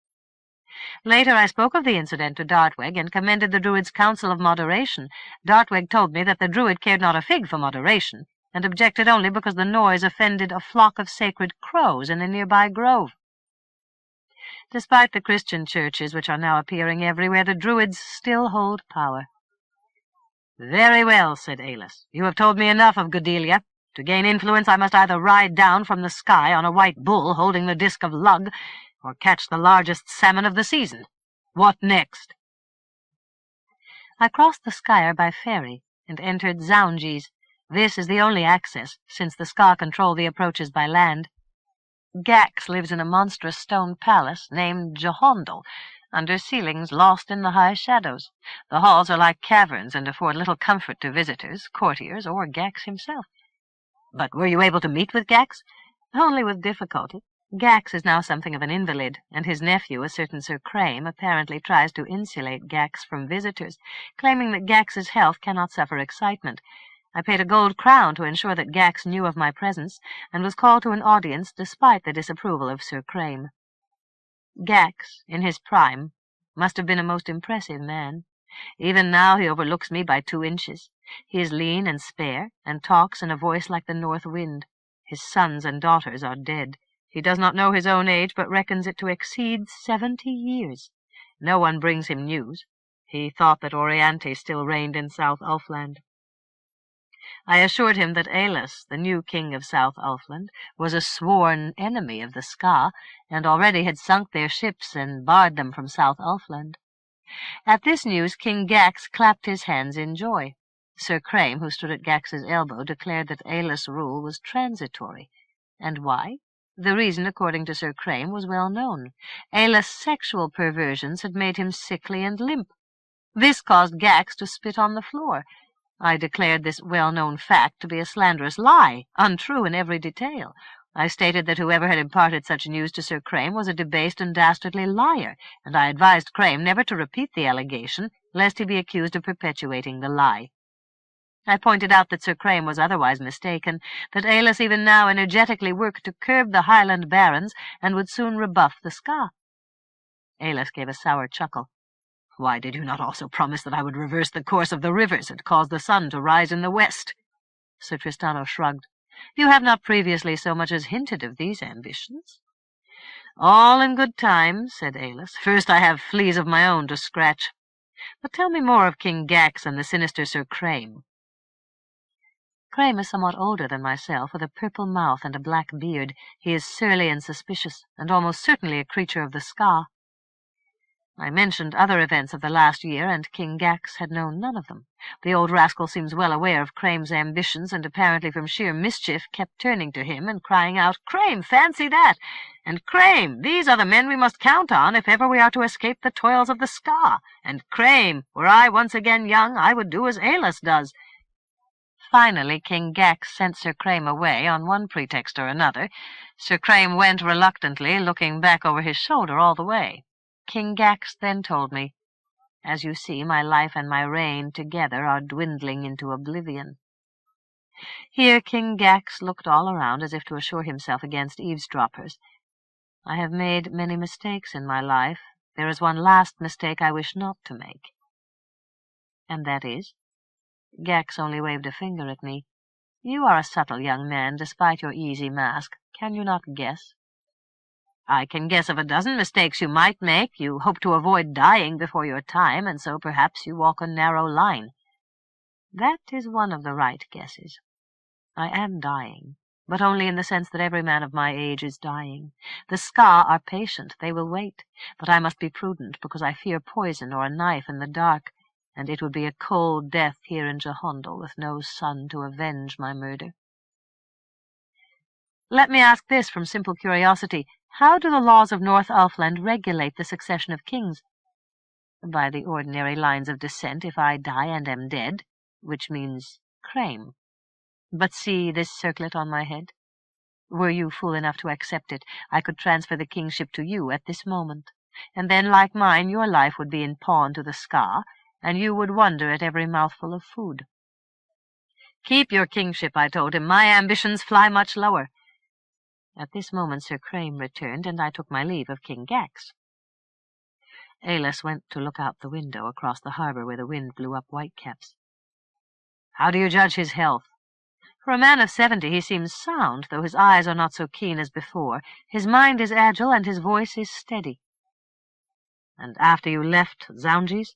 Later I spoke of the incident to Dartweg and commended the druid's counsel of moderation. Dartweg told me that the druid cared not a fig for moderation, and objected only because the noise offended a flock of sacred crows in a nearby grove. Despite the Christian churches which are now appearing everywhere, the druids still hold power. "Very well," said Aillas. "You have told me enough of Gudelia. To gain influence I must either ride down from the sky on a white bull holding the disc of Lug, or catch the largest salmon of the season. What next?" I crossed the Skyer by ferry and entered Zaunges. This is the only access, since the Ska control the approaches by land. Gax lives in a monstrous stone palace named Johondel, under ceilings lost in the high shadows. The halls are like caverns and afford little comfort to visitors, courtiers, or Gax himself. "But were you able to meet with Gax?" "Only with difficulty. Gax is now something of an invalid, and his nephew, a certain Sir Crame, apparently tries to insulate Gax from visitors, claiming that Gax's health cannot suffer excitement. I paid a gold crown to ensure that Gax knew of my presence, and was called to an audience despite the disapproval of Sir Crame. Gax, in his prime, must have been a most impressive man. Even now he overlooks me by 2 inches. He is lean and spare, and talks in a voice like the north wind. His sons and daughters are dead. He does not know his own age, but reckons it to exceed 70 years. No one brings him news. He thought that Oriante still reigned in South Ulfland. I assured him that Aillas, the new king of South Ulfland, was a sworn enemy of the Ska, and already had sunk their ships and barred them from South Ulfland. At this news King Gax clapped his hands in joy. Sir Crame, who stood at Gax's elbow, declared that Aillas' rule was transitory. And why? The reason, according to Sir Crame, was well known. Aillas' sexual perversions had made him sickly and limp. This caused Gax to spit on the floor. I declared this well-known fact to be a slanderous lie, untrue in every detail. I stated that whoever had imparted such news to Sir Crame was a debased and dastardly liar, and I advised Crame never to repeat the allegation, lest he be accused of perpetuating the lie. I pointed out that Sir Crame was otherwise mistaken, that Aillas even now energetically worked to curb the Highland barons, and would soon rebuff the Ska. Aillas gave a sour chuckle. "Why did you not also promise that I would reverse the course of the rivers and cause the sun to rise in the west?" Sir Tristano shrugged. "You have not previously so much as hinted of these ambitions." "All in good time," said Aillas. "First I have fleas of my own to scratch. But tell me more of King Gax and the sinister Sir Crame." Crame is somewhat older than myself, with a purple mouth and a black beard. He is surly and suspicious, and almost certainly a creature of the Ska. I mentioned other events of the last year, and King Gax had known none of them. The old rascal seems well aware of Crame's ambitions, and apparently from sheer mischief kept turning to him and crying out, "Crame, fancy that!" and "Crame, these are the men we must count on if ever we are to escape the toils of the Ska!" and "Crame, were I once again young, I would do as Aillas does." Finally, King Gax sent Sir Crame away on one pretext or another. Sir Crame went reluctantly, looking back over his shoulder all the way. King Gax then told me, "As you see, my life and my reign together are dwindling into oblivion." Here King Gax looked all around as if to assure himself against eavesdroppers. "I have made many mistakes in my life. There is one last mistake I wish not to make." "And that is?" Gax only waved a finger at me. "You are a subtle young man, despite your easy mask. Can you not guess?" "I can guess of a dozen mistakes you might make. You hope to avoid dying before your time, and so perhaps you walk a narrow line." "That is one of the right guesses. I am dying, but only in the sense that every man of my age is dying. The Ska are patient, they will wait, but I must be prudent, because I fear poison or a knife in the dark, and it would be a cold death here in Johondel with no sun to avenge my murder." "Let me ask this from simple curiosity. How do the laws of North Ulfland regulate the succession of kings?" "By the ordinary lines of descent if I die and am dead, which means Crame. But see this circlet on my head. Were you fool enough to accept it, I could transfer the kingship to you at this moment, and then, like mine, your life would be in pawn to the Ska, and you would wonder at every mouthful of food." "Keep your kingship," I told him. "My ambitions fly much lower." At this moment Sir Crame returned, and I took my leave of King Gax. Aillas went to look out the window across the harbour where the wind blew up whitecaps. "How do you judge his health?" "For a man of 70 he seems sound, though his eyes are not so keen as before. His mind is agile, and his voice is steady." "And after you left Zaunges?"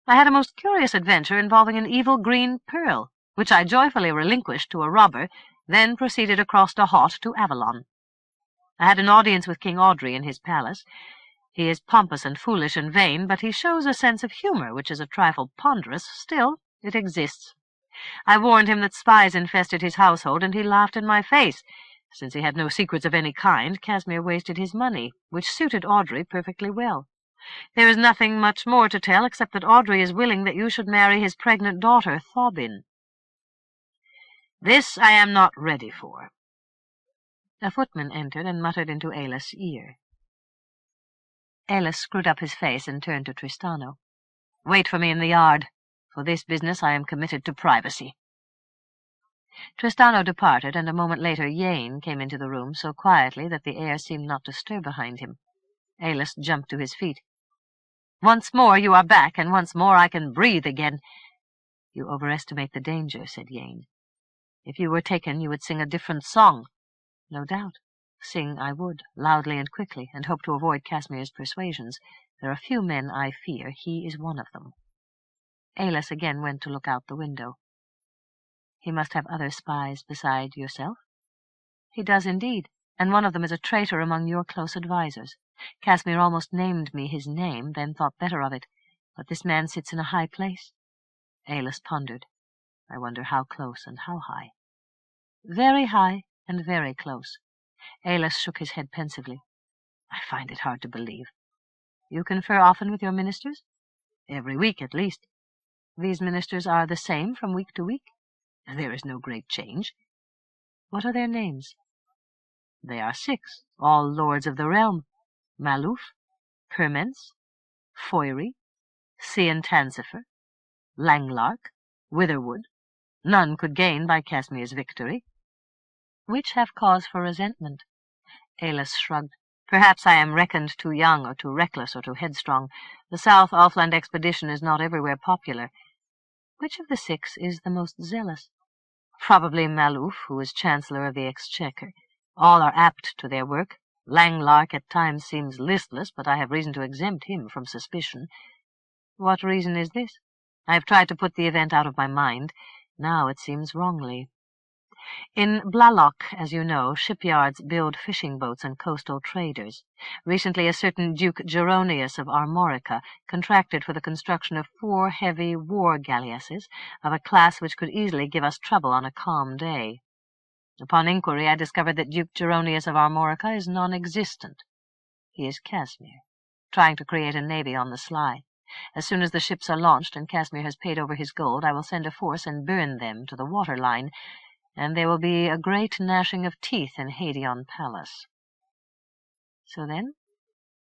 I had a most curious adventure involving an evil green pearl, which I joyfully relinquished to a robber, then proceeded across the Haught to Avalon. I had an audience with King Audrey in his palace. He is pompous and foolish and vain, but he shows a sense of humor which is a trifle ponderous. Still, it exists. I warned him that spies infested his household, and he laughed in my face. Since he had no secrets of any kind, Casmir wasted his money, which suited Audrey perfectly well. There is nothing much more to tell, except that Audrey is willing that you should marry his pregnant daughter, Thobin. This I am not ready for. A footman entered and muttered into Aillas' ear. Aillas screwed up his face and turned to Tristano. "Wait for me in the yard. For this business I am committed to privacy." Tristano departed, and a moment later Yane came into the room so quietly that the air seemed not to stir behind him. Aillas jumped to his feet. "Once more you are back, and once more I can breathe again." "You overestimate the danger," said Yane. "If you were taken, you would sing a different song." "No doubt. Sing I would, loudly and quickly, and hope to avoid Casmir's persuasions. There are few men I fear. He is one of them." Aillas again went to look out the window. "He must have other spies beside yourself?" "He does indeed, and one of them is a traitor among your close advisers. Casmir almost named me his name, then thought better of it. But this man sits in a high place." Aillas pondered. "I wonder how close and how high." "Very high and very close." Aillas shook his head pensively. "I find it hard to believe." "You confer often with your ministers?" "Every week, at least." "These ministers are the same from week to week?" "There is no great change." "What are their names?" "They are 6, all lords of the realm: Maluf, Permence, Foyri, Siantancifer, Langlark, Witherwood. None could gain by Casmir's victory." "Which have cause for resentment?" Aillas shrugged. "Perhaps I am reckoned too young, or too reckless, or too headstrong. The South Alfland expedition is not everywhere popular." "Which of the 6 is the most zealous?" "Probably Maluf, who is Chancellor of the Exchequer. All are apt to their work. Langlark at times seems listless, but I have reason to exempt him from suspicion." "What reason is this?" "I have tried to put the event out of my mind. Now it seems wrongly. In Blalock, as you know, shipyards build fishing boats and coastal traders. Recently a certain Duke Geronius of Armorica contracted for the construction of 4 heavy war galleasses of a class which could easily give us trouble on a calm day. Upon inquiry I discovered that Duke Geronius of Armorica is non-existent. He is Casmir, trying to create a navy on the sly. As soon as the ships are launched and Casmir has paid over his gold, I will send a force and burn them to the waterline, and there will be a great gnashing of teeth in Hadion Palace." "So then?"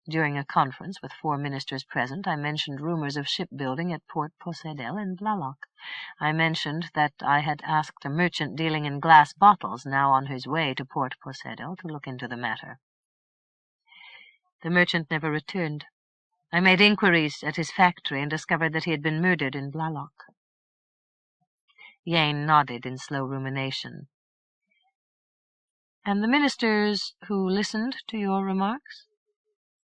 "During a conference with 4 ministers present, I mentioned rumors of shipbuilding at Port Poseidel in Blalock. I mentioned that I had asked a merchant dealing in glass bottles, now on his way to Port Poseidel, to look into the matter. The merchant never returned. I made inquiries at his factory and discovered that he had been murdered in Blalock." Yane nodded in slow rumination. "And the ministers who listened to your remarks?"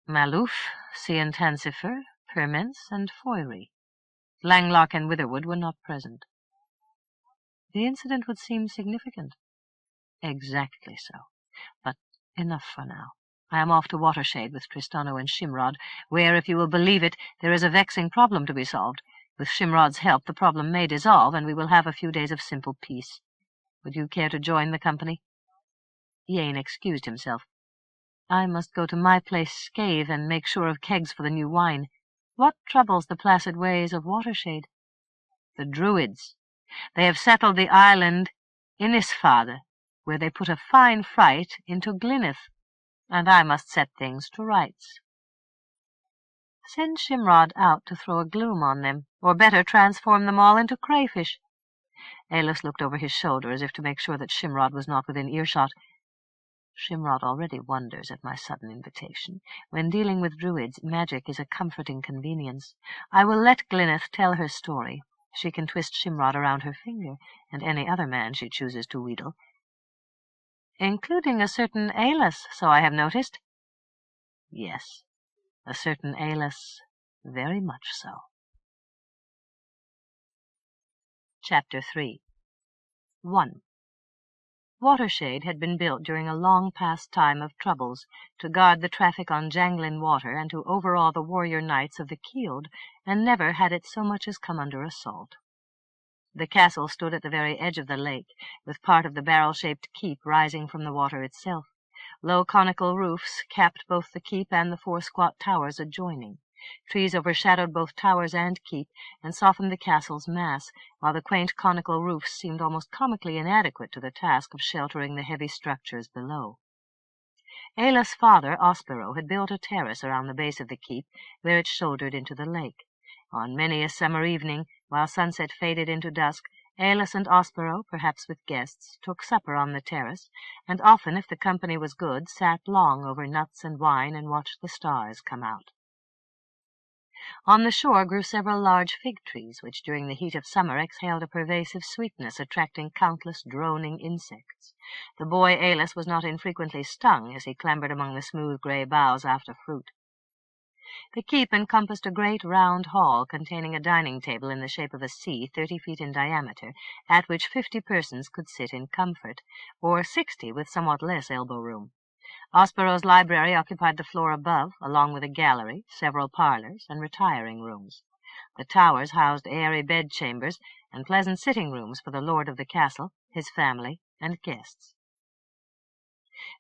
"Maluf, Siantancifer, Permence, and Foyri. Langlark and Witherwood were not present." "The incident would seem significant." "Exactly so. But enough for now. I am off to Watershade with Tristano and Shimrod, where, if you will believe it, there is a vexing problem to be solved. With Shimrod's help the problem may dissolve, and we will have a few days of simple peace. Would you care to join the company?" Yane excused himself. "I must go to my place Scave and make sure of kegs for the new wine. What troubles the placid ways of Watershade?" "The Druids. They have settled the island Inisfade, where they put a fine fright into Glyneth, and I must set things to rights." "Send Shimrod out to throw a gloom on them, or better, transform them all into crayfish." Aillas looked over his shoulder as if to make sure that Shimrod was not within earshot. "Shimrod already wonders at my sudden invitation. When dealing with Druids, magic is a comforting convenience. I will let Glyneth tell her story. She can twist Shimrod around her finger, and any other man she chooses to wheedle." "Including a certain Aillas, so I have noticed." "Yes, a certain Aillas, very much so." Chapter 3 1. Watershade had been built during a long past time of troubles to guard the traffic on jangling water and to overawe the warrior knights of the Kield, and never had it so much as come under assault. The castle stood at the very edge of the lake, with part of the barrel-shaped keep rising from the water itself. Low conical roofs capped both the keep and the 4 squat towers adjoining. Trees overshadowed both towers and keep, and softened the castle's mass, while the quaint conical roofs seemed almost comically inadequate to the task of sheltering the heavy structures below. Aillas' father, Ospero, had built a terrace around the base of the keep, where it shouldered into the lake. On many a summer evening, while sunset faded into dusk, Aillas and Ospero, perhaps with guests, took supper on the terrace, and often, if the company was good, sat long over nuts and wine and watched the stars come out. On the shore grew several large fig trees, which during the heat of summer exhaled a pervasive sweetness, attracting countless droning insects. The boy Aillas was not infrequently stung as he clambered among the smooth grey boughs after fruit. The keep encompassed a great round hall containing a dining table in the shape of a C 30 feet in diameter, at which 50 persons could sit in comfort, or 60 with somewhat less elbow room. Ospero's library occupied the floor above, along with a gallery, several parlors, and retiring rooms. The towers housed airy bedchambers and pleasant sitting rooms for the lord of the castle, his family, and guests.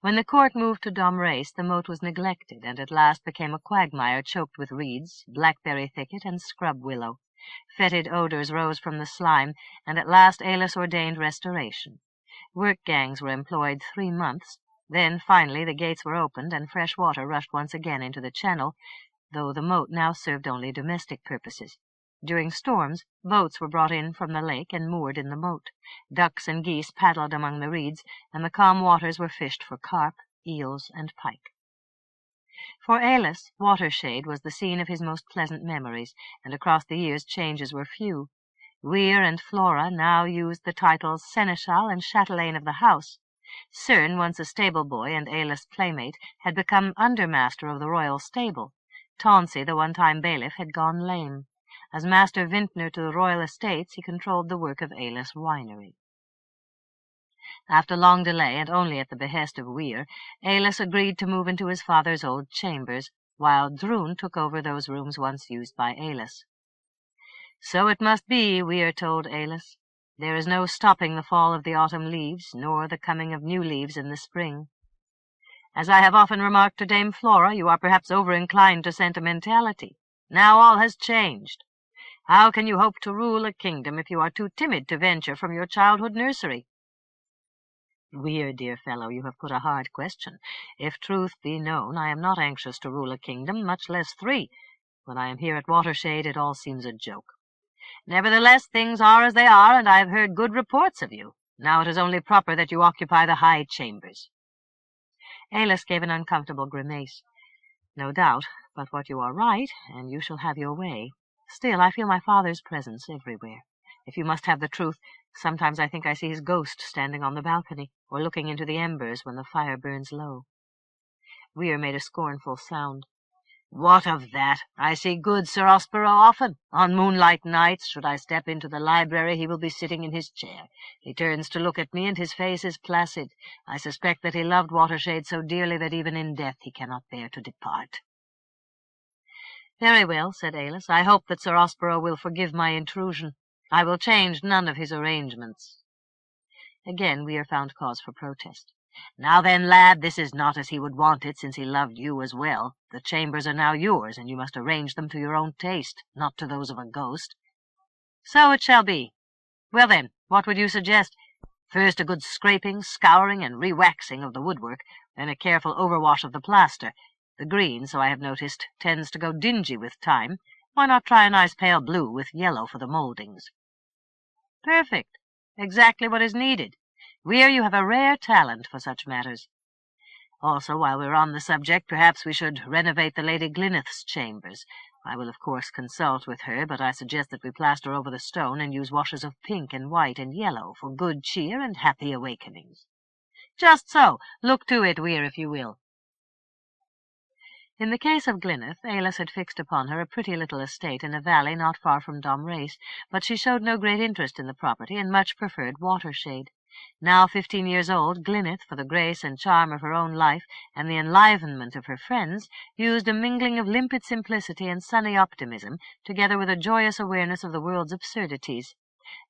When the court moved to Domrase, the moat was neglected, and at last became a quagmire choked with reeds, blackberry thicket, and scrub willow. Fetid odors rose from the slime, and at last Aillas ordained restoration. Work gangs were employed 3 months. Then, finally, the gates were opened, and fresh water rushed once again into the channel, though the moat now served only domestic purposes. During storms, boats were brought in from the lake and moored in the moat. Ducks and geese paddled among the reeds, and the calm waters were fished for carp, eels, and pike. For Aillas, Watershade was the scene of his most pleasant memories, and across the years changes were few. Weir and Flora now used the titles Seneschal and Chatelaine of the house. Cern, once a stable-boy and Aillas' playmate, had become undermaster of the royal stable. Tauncy, the one-time bailiff, had gone lame. As master vintner to the royal estates, he controlled the work of Aillas' winery. After long delay, and only at the behest of Weir, Aillas agreed to move into his father's old chambers, while Drun took over those rooms once used by Aillas. "So it must be," Weir told Aillas. "There is no stopping the fall of the autumn leaves, nor the coming of new leaves in the spring. As I have often remarked to Dame Flora, you are perhaps over-inclined to sentimentality. Now all has changed. How can you hope to rule a kingdom if you are too timid to venture from your childhood nursery?" "Weir, dear fellow, you have put a hard question. If truth be known, I am not anxious to rule a kingdom, much less 3. When I am here at Watershade, it all seems a joke. Nevertheless, things are as they are, and I have heard good reports of you. Now it is only proper that you occupy the high chambers." Aillas gave an uncomfortable grimace. "No doubt, but what you are right, and you shall have your way. Still, I feel my father's presence everywhere. If you must have the truth, sometimes I think I see his ghost standing on the balcony, or looking into the embers when the fire burns low." Weir made a scornful sound. "What of that? I see good Sir Ospero often. On moonlight nights, should I step into the library, he will be sitting in his chair. He turns to look at me, and his face is placid. I suspect that he loved Watershade so dearly that even in death he cannot bear to depart." "Very well," said Aillas. "I hope that Sir Ospero will forgive my intrusion. I will change none of his arrangements." Again Weir found cause for protest. "Now then, lad, this is not as he would want it, since he loved you as well. The chambers are now yours, and you must arrange them to your own taste, not to those of a ghost." "So it shall be. Well then, what would you suggest? First a good scraping, scouring, and re-waxing of the woodwork, then a careful overwash of the plaster. The green, so I have noticed, tends to go dingy with time. Why not try a nice pale blue with yellow for the mouldings?" "Perfect. Exactly what is needed. Weir, you have a rare talent for such matters. Also, while we are on the subject, perhaps we should renovate the Lady Glyneth's chambers. I will, of course, consult with her, but I suggest that we plaster over the stone and use washes of pink and white and yellow for good cheer and happy awakenings." "Just so. Look to it, Weir, if you will." In the case of Glyneth, Aillas had fixed upon her a pretty little estate in a valley not far from Domrace, but she showed no great interest in the property, and much preferred water-shade. Now 15 years old, Glyneth, for the grace and charm of her own life and the enlivenment of her friends, used a mingling of limpid simplicity and sunny optimism, together with a joyous awareness of the world's absurdities.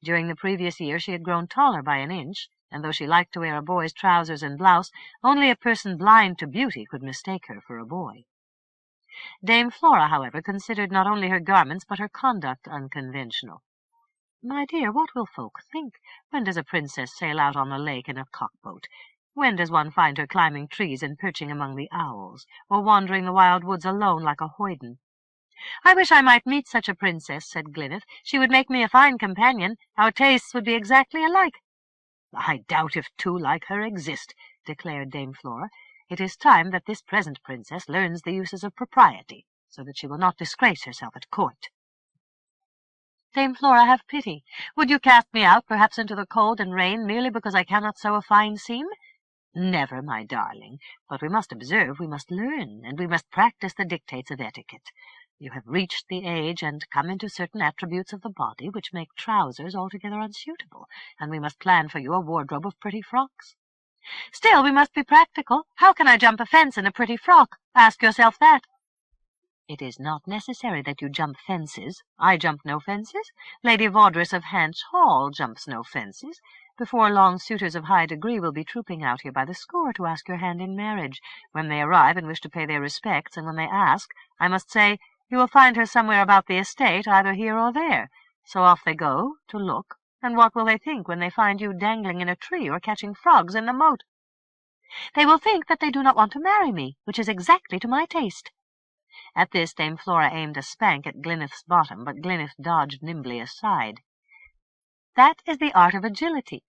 During the previous year she had grown taller by an inch, and though she liked to wear a boy's trousers and blouse, only a person blind to beauty could mistake her for a boy. Dame Flora, however, considered not only her garments but her conduct unconventional. "My dear, what will folk think? When does a princess sail out on the lake in a cockboat? When does one find her climbing trees and perching among the owls, or wandering the wild woods alone like a hoyden?" "I wish I might meet such a princess," said Glyneth. "She would make me a fine companion. Our tastes would be exactly alike." "I doubt if two like her exist," declared Dame Flora. "It is time that this present princess learns the uses of propriety, so that she will not disgrace herself at court." "Dame Flora, have pity. Would you cast me out, perhaps into the cold and rain, merely because I cannot sew a fine seam?" "Never, my darling. But we must observe, we must learn, and we must practice the dictates of etiquette. You have reached the age and come into certain attributes of the body which make trousers altogether unsuitable, and we must plan for you a wardrobe of pretty frocks." "Still, we must be practical. How can I jump a fence in a pretty frock? Ask yourself that." "It is not necessary that you jump fences. I jump no fences. Lady Vawdress of Hanch Hall jumps no fences. Before long suitors of high degree will be trooping out here by the score to ask your hand in marriage. When they arrive and wish to pay their respects, and when they ask, I must say, 'You will find her somewhere about the estate, either here or there.' So off they go to look, and what will they think when they find you dangling in a tree or catching frogs in the moat?" "They will think that they do not want to marry me, which is exactly to my taste." At this Dame Flora aimed a spank at Glyneth's bottom, but Glyneth dodged nimbly aside. "That is the art of agility."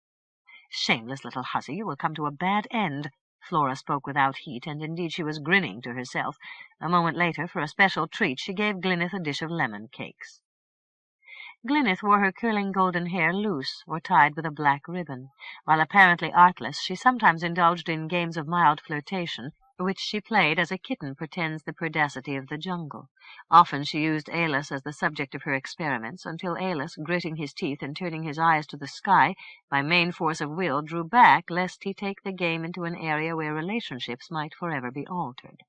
"Shameless little hussy, you will come to a bad end." Flora spoke without heat, and indeed she was grinning to herself. A moment later, for a special treat, she gave Glyneth a dish of lemon cakes. Glyneth wore her curling golden hair loose or tied with a black ribbon. While apparently artless, she sometimes indulged in games of mild flirtation, which she played as a kitten pretends the perdacity of the jungle. Often she used Aillas as the subject of her experiments, until Aillas, gritting his teeth and turning his eyes to the sky, by main force of will drew back lest he take the game into an area where relationships might forever be altered.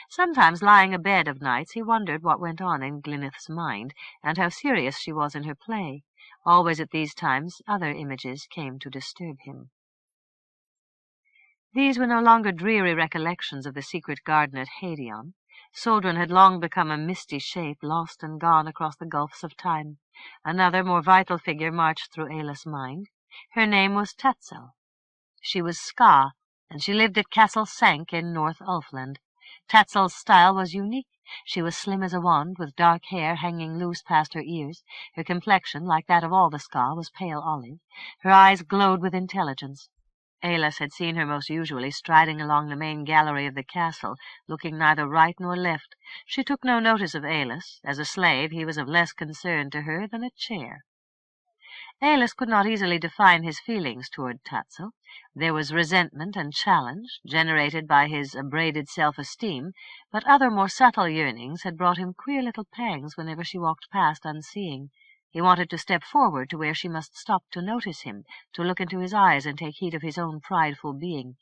Sometimes, lying abed of nights, he wondered what went on in Glyneth's mind, and how serious she was in her play. Always at these times other images came to disturb him. These were no longer dreary recollections of the secret garden at Hadion. Suldrun had long become a misty shape, lost and gone across the gulfs of time. Another, more vital figure marched through Aillas' mind. Her name was Tatzel. She was Ska, and she lived at Castle Sank in North Ulfland. Tatzel's style was unique. She was slim as a wand, with dark hair hanging loose past her ears. Her complexion, like that of all the Ska, was pale olive. Her eyes glowed with intelligence. Aillas had seen her most usually striding along the main gallery of the castle, looking neither right nor left. She took no notice of Aillas. As a slave, he was of less concern to her than a chair. Aillas could not easily define his feelings toward Tatzel. There was resentment and challenge, generated by his abraded self-esteem, but other more subtle yearnings had brought him queer little pangs whenever she walked past unseeing. He wanted to step forward to where she must stop to notice him, to look into his eyes and take heed of his own prideful being.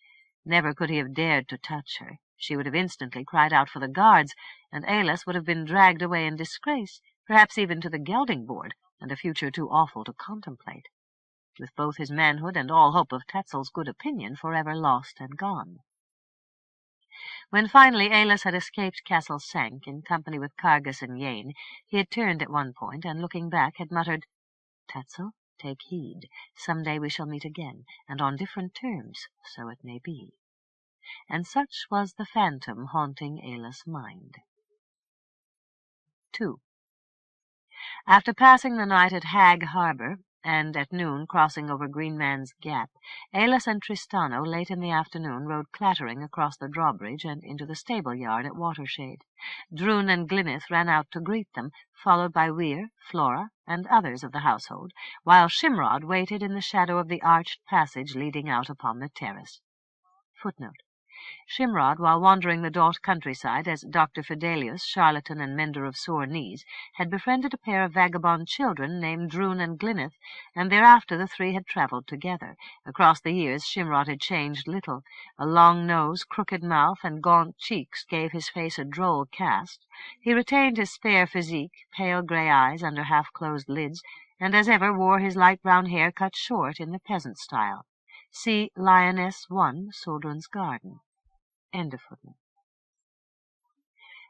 Never could he have dared to touch her. She would have instantly cried out for the guards, and Aillas would have been dragged away in disgrace, perhaps even to the gelding board, and a future too awful to contemplate, with both his manhood and all hope of Tatzel's good opinion forever lost and gone. When finally Aillas had escaped Castle Sank in company with Cargus and Yane, he had turned at one point, and looking back had muttered, "Tatzel, take heed. Some day we shall meet again, and on different terms, so it may be." And such was the phantom haunting Aillas' mind. 2. After passing the night at Hag Harbour, and at noon crossing over Greenman's Gap, Aillas and Tristano late in the afternoon rode clattering across the drawbridge and into the stable-yard at Watershade. Drun and Glyneth ran out to greet them, followed by Weir, Flora, and others of the household, while Shimrod waited in the shadow of the arched passage leading out upon the terrace. Footnote: Shimrod, while wandering the Dalt countryside as Dr. Fidelius, charlatan and mender of sore knees, had befriended a pair of vagabond children named Drun and Glyneth, and thereafter the three had travelled together. Across the years Shimrod had changed little. A long nose, crooked mouth, and gaunt cheeks gave his face a droll cast. He retained his fair physique, pale grey eyes under half-closed lids, and as ever wore his light brown hair cut short in the peasant style. See Lyonesse 1, Suldrun's Garden. End of footnote.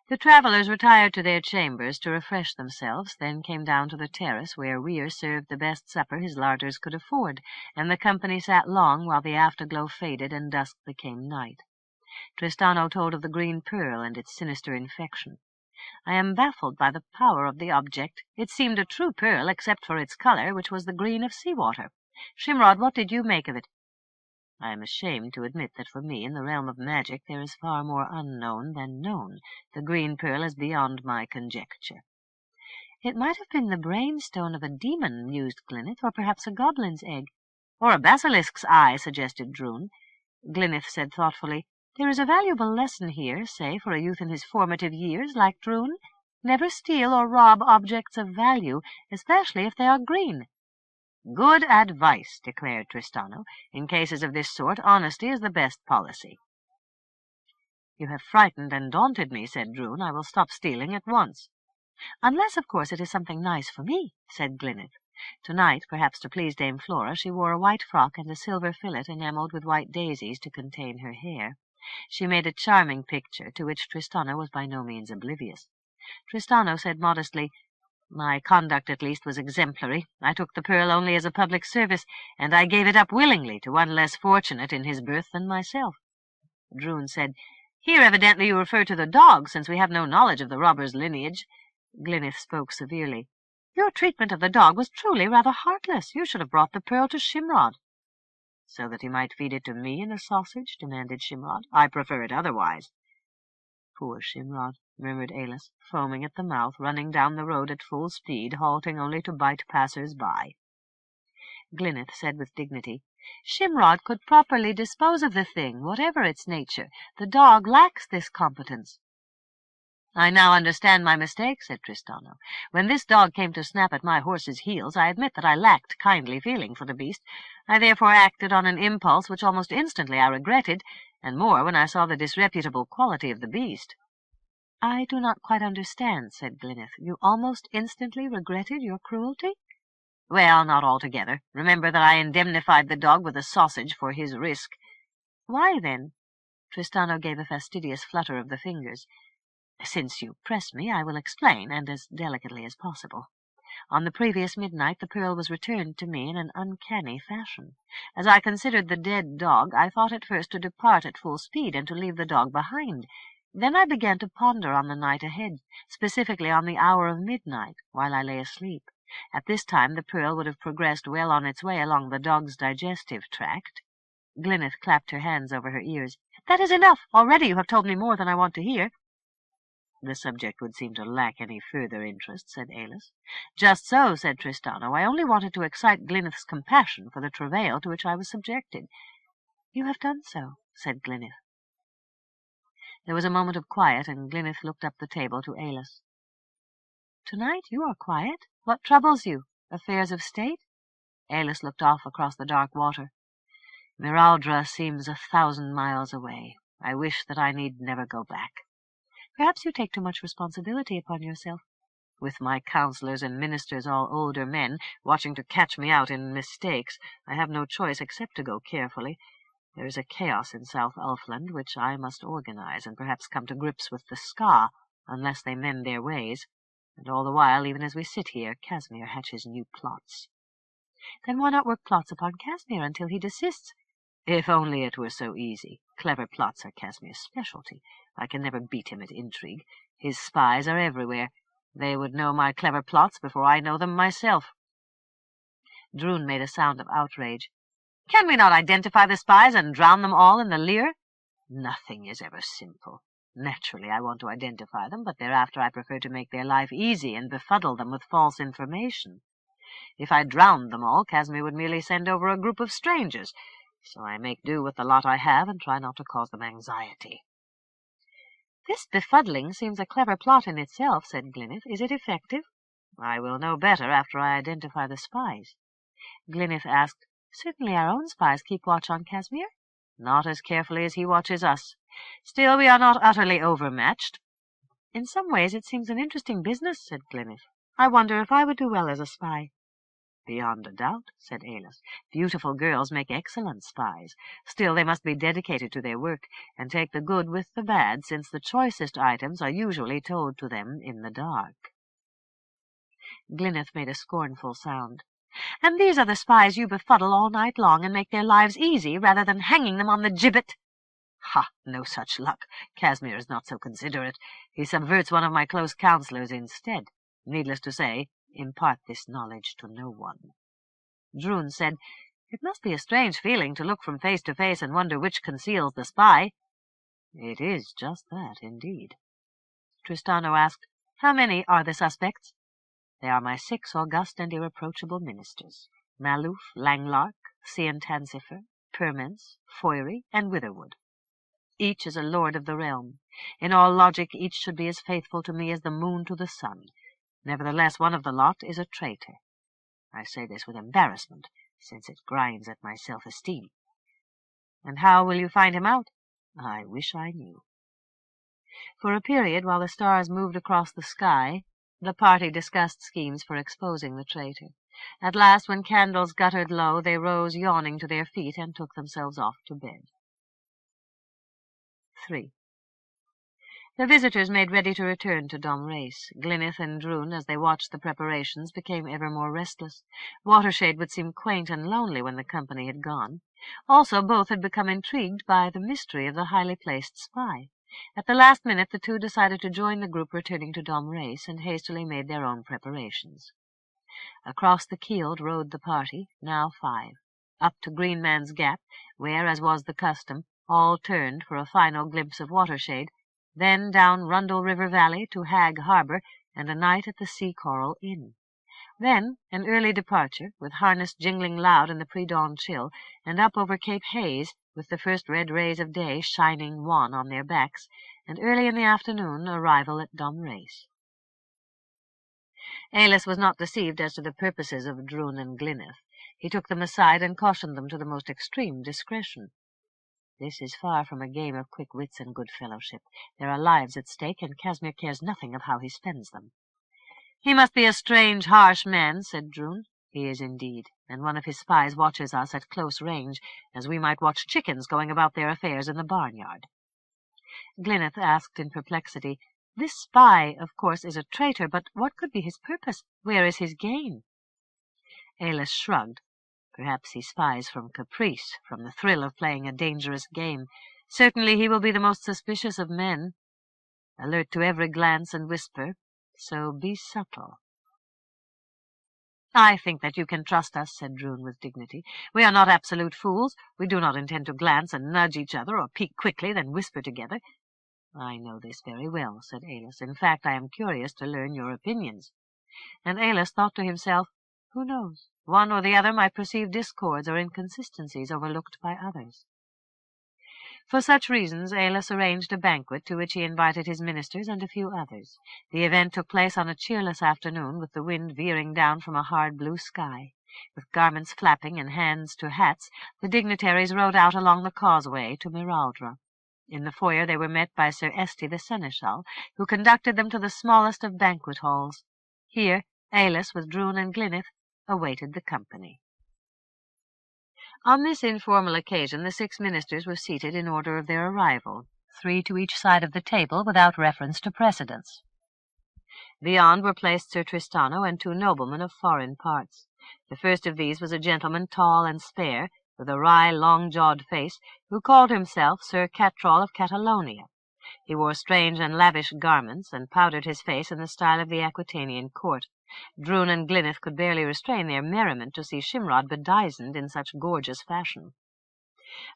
The travellers retired to their chambers to refresh themselves, then came down to the terrace, where Weir served the best supper his larders could afford, and the company sat long while the afterglow faded and dusk became night. Tristano told of the green pearl and its sinister infection. "I am baffled by the power of the object. It seemed a true pearl, except for its colour, which was the green of sea-water. Shimrod, what did you make of it?" "I am ashamed to admit that for me, in the realm of magic, there is far more unknown than known. The green pearl is beyond my conjecture." "It might have been the brain-stone of a demon," mused Glyneth, "or perhaps a goblin's egg." "Or a basilisk's eye," suggested Drun. Glyneth said thoughtfully, "There is a valuable lesson here, say, for a youth in his formative years, like Drun. Never steal or rob objects of value, especially if they are green." "Good advice," declared Tristano. "In cases of this sort, honesty is the best policy." "You have frightened and daunted me," said Drun. "I will stop stealing at once." "Unless, of course, it is something nice for me," said Glyneth. Tonight, perhaps to please Dame Flora, she wore a white frock and a silver fillet enamelled with white daisies to contain her hair. She made a charming picture, to which Tristano was by no means oblivious. Tristano said modestly, "My conduct, at least, was exemplary. I took the pearl only as a public service, and I gave it up willingly to one less fortunate in his birth than myself." Drun said, "Here evidently you refer to the dog, since we have no knowledge of the robber's lineage." Glyneth spoke severely. "Your treatment of the dog was truly rather heartless. You should have brought the pearl to Shimrod." "So that he might feed it to me in a sausage?" demanded Shimrod. "I prefer it otherwise." "Poor Shimrod," murmured Aillas, foaming at the mouth, running down the road at full speed, halting only to bite passers-by. Glyneth said with dignity, "Shimrod could properly dispose of the thing, whatever its nature. The dog lacks this competence." "I now understand my mistake," said Tristano. "When this dog came to snap at my horse's heels, I admit that I lacked kindly feeling for the beast. I therefore acted on an impulse which almost instantly I regretted, and more when I saw the disreputable quality of the beast." "I do not quite understand," said Glyneth. "You almost instantly regretted your cruelty?" "Well, not altogether. Remember that I indemnified the dog with a sausage for his risk." "Why, then?" Tristano gave a fastidious flutter of the fingers. "Since you press me, I will explain, and as delicately as possible. On the previous midnight the pearl was returned to me in an uncanny fashion. As I considered the dead dog, I thought at first to depart at full speed and to leave the dog behind. Then I began to ponder on the night ahead, specifically on the hour of midnight, while I lay asleep. At this time the pearl would have progressed well on its way along the dog's digestive tract." Glyneth clapped her hands over her ears. "That is enough. Already you have told me more than I want to hear." "The subject would seem to lack any further interest," said Aillas. "Just so," said Tristano. "I only wanted to excite Glyneth's compassion for the travail to which I was subjected." "You have done so," said Glyneth. There was a moment of quiet, and Glyneth looked up the table to Aillas. "Tonight you are quiet. What troubles you? Affairs of state?" Aillas looked off across the dark water. "Miraldra seems 1,000 miles away. I wish that I need never go back." "Perhaps you take too much responsibility upon yourself." "With my counselors and ministers all older men, watching to catch me out in mistakes, I have no choice except to go carefully. There is a chaos in South Elfland which I must organize, and perhaps come to grips with the Ska, unless they mend their ways. And all the while, even as we sit here, Casmir hatches new plots." "Then why not work plots upon Casmir until he desists?" "If only it were so easy. Clever plots are Casmir's specialty. I can never beat him at intrigue. His spies are everywhere. They would know my clever plots before I know them myself." Drun made a sound of outrage. "Can we not identify the spies and drown them all in the Lear?" "Nothing is ever simple. Naturally, I want to identify them, but thereafter I prefer to make their life easy and befuddle them with false information. If I drowned them all, Casmir would merely send over a group of strangers. So I make do with the lot I have and try not to cause them anxiety." "This befuddling seems a clever plot in itself," said Glyneth. "Is it effective?" "I will know better after I identify the spies." Glyneth asked, "Certainly our own spies keep watch on Casmir?" "Not as carefully as he watches us. Still, we are not utterly overmatched." "In some ways it seems an interesting business," said Glyneth. "I wonder if I would do well as a spy." "Beyond a doubt," said Aillas. "Beautiful girls make excellent spies. Still, they must be dedicated to their work, and take the good with the bad, since the choicest items are usually told to them in the dark." Glyneth made a scornful sound. "And these are the spies you befuddle all night long and make their lives easy rather than hanging them on the gibbet." "Ha! No such luck. Casmir is not so considerate. He subverts one of my close counselors instead. Needless to say, impart this knowledge to no one." Drun said, "It must be a strange feeling to look from face to face and wonder which conceals the spy." "It is just that, indeed." Tristano asked, "How many are the suspects?" "They are my 6 august and irreproachable ministers, Maluf, Langlark, Siantancifer, Permens, Foyri, and Witherwood. Each is a lord of the realm. In all logic, each should be as faithful to me as the moon to the sun. Nevertheless, one of the lot is a traitor. I say this with embarrassment, since it grinds at my self-esteem." "And how will you find him out?" "I wish I knew." For a period, while the stars moved across the sky, the party discussed schemes for exposing the traitor. At last, when candles guttered low, they rose yawning to their feet and took themselves off to bed. 3. The visitors made ready to return to Domrase. Glyneth and Drun, as they watched the preparations, became ever more restless. Watershade would seem quaint and lonely when the company had gone. Also, both had become intrigued by the mystery of the highly placed spy. At the last minute, the two decided to join the group returning to Domrase, and hastily made their own preparations. Across the Kield rode the party, now 5, up to Greenman's Gap, where, as was the custom, all turned for a final glimpse of Watershade, then down Rundle River Valley to Hag Harbor and a night at the Sea Coral Inn. Then an early departure, with harness jingling loud in the pre-dawn chill, and up over Cape Hayes, with the first red rays of day shining wan on their backs, and early in the afternoon arrival at Domrase. Aillas was not deceived as to the purposes of Drun and Glyneth. He took them aside and cautioned them to the most extreme discretion. "This is far from a game of quick wits and good fellowship. There are lives at stake, and Casmir cares nothing of how he spends them." "He must be a strange, harsh man," said Drun. "He is indeed, and one of his spies watches us at close range, as we might watch chickens going about their affairs in the barnyard." Glyneth asked in perplexity, "This spy, of course, is a traitor, but what could be his purpose? Where is his gain?" Aillas shrugged. "Perhaps he spies from caprice, from the thrill of playing a dangerous game. Certainly he will be the most suspicious of men, alert to every glance and whisper, so be subtle." "I think that you can trust us," said Drun with dignity. "We are not absolute fools. We do not intend to glance and nudge each other, or peek quickly, then whisper together." "I know this very well," said Aillas. "In fact, I am curious to learn your opinions." And Aillas thought to himself, who knows? One or the other might perceive discords or inconsistencies overlooked by others. For such reasons, Aillas arranged a banquet to which he invited his ministers and a few others. The event took place on a cheerless afternoon, with the wind veering down from a hard blue sky. With garments flapping and hands to hats, the dignitaries rode out along the causeway to Miraldra. In the foyer they were met by Sir Esti the Seneschal, who conducted them to the smallest of banquet halls. Here Aillas, with Drun and Glyneth, awaited the company. On this informal occasion the 6 ministers were seated in order of their arrival, 3 to each side of the table, without reference to precedence. Beyond were placed Sir Tristano and 2 noblemen of foreign parts. The first of these was a gentleman tall and spare, with a wry, long-jawed face, who called himself Sir Catrol of Catalonia. He wore strange and lavish garments, and powdered his face in the style of the Aquitanian court. Drun and Glyneth could barely restrain their merriment to see Shimrod bedizened in such gorgeous fashion.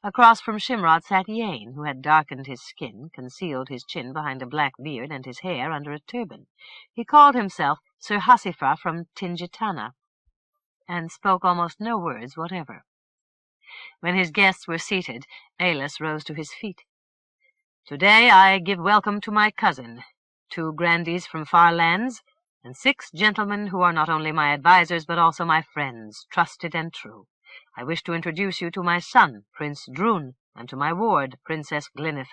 Across from Shimrod sat Yane, who had darkened his skin, concealed his chin behind a black beard, and his hair under a turban. He called himself Sir Hasifra from Tingitana, and spoke almost no words whatever. When his guests were seated, Aillas rose to his feet. "Today I give welcome to my cousin, 2 grandees from far lands, and 6 gentlemen who are not only my advisers but also my friends, trusted and true. I wish to introduce you to my son, Prince Drun, and to my ward, Princess Glyneth.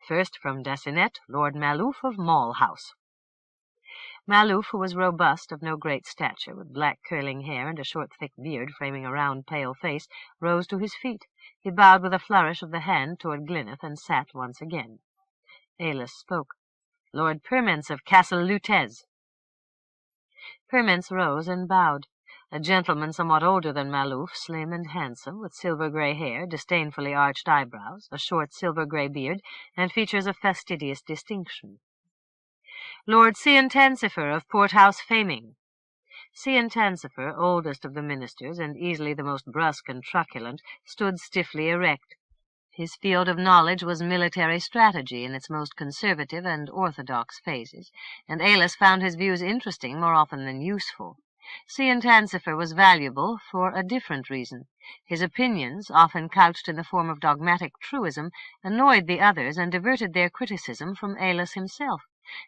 First from Dacinet, Lord Malouf of Mall House." Malouf, who was robust, of no great stature, with black curling hair and a short thick beard framing a round pale face, rose to his feet. He bowed with a flourish of the hand toward Glyneth and sat once again. Aillas spoke. "Lord Permence of Castle Lutez." Permence rose and bowed. A gentleman somewhat older than Malouf, slim and handsome, with silver-grey hair, disdainfully arched eyebrows, a short silver-grey beard, and features of fastidious distinction. "Lord Siantancifer of Porthouse Faming." Siantancifer, oldest of the ministers, and easily the most brusque and truculent, stood stiffly erect. His field of knowledge was military strategy in its most conservative and orthodox phases, and Aillas found his views interesting more often than useful. Siantancifer was valuable for a different reason. His opinions, often couched in the form of dogmatic truism, annoyed the others and diverted their criticism from Aillas himself.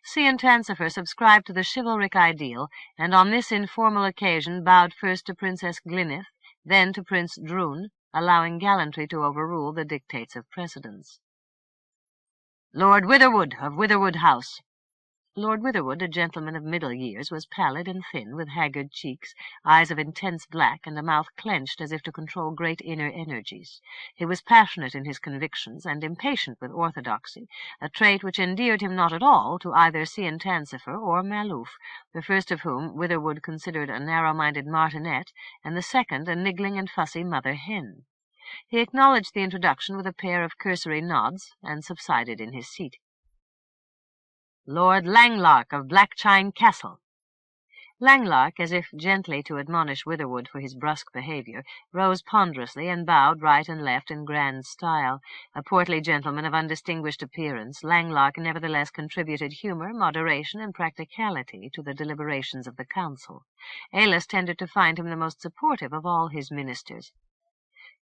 Siantancifer subscribed to the chivalric ideal, and on this informal occasion bowed first to Princess Glyneth, then to Prince Drun, allowing gallantry to overrule the dictates of precedence. "Lord Witherwood of Witherwood House." Lord Witherwood, a gentleman of middle years, was pallid and thin, with haggard cheeks, eyes of intense black, and a mouth clenched as if to control great inner energies. He was passionate in his convictions and impatient with orthodoxy, a trait which endeared him not at all to either Siantancifer or Malouf, the first of whom Witherwood considered a narrow-minded martinet, and the second a niggling and fussy mother-hen. He acknowledged the introduction with a pair of cursory nods, and subsided in his seat. "Lord Langlark of Blackchine Castle." Langlark, as if gently to admonish Witherwood for his brusque behavior, rose ponderously and bowed right and left in grand style. A portly gentleman of undistinguished appearance, Langlark nevertheless contributed humor, moderation, and practicality to the deliberations of the council. Aillas tended to find him the most supportive of all his ministers.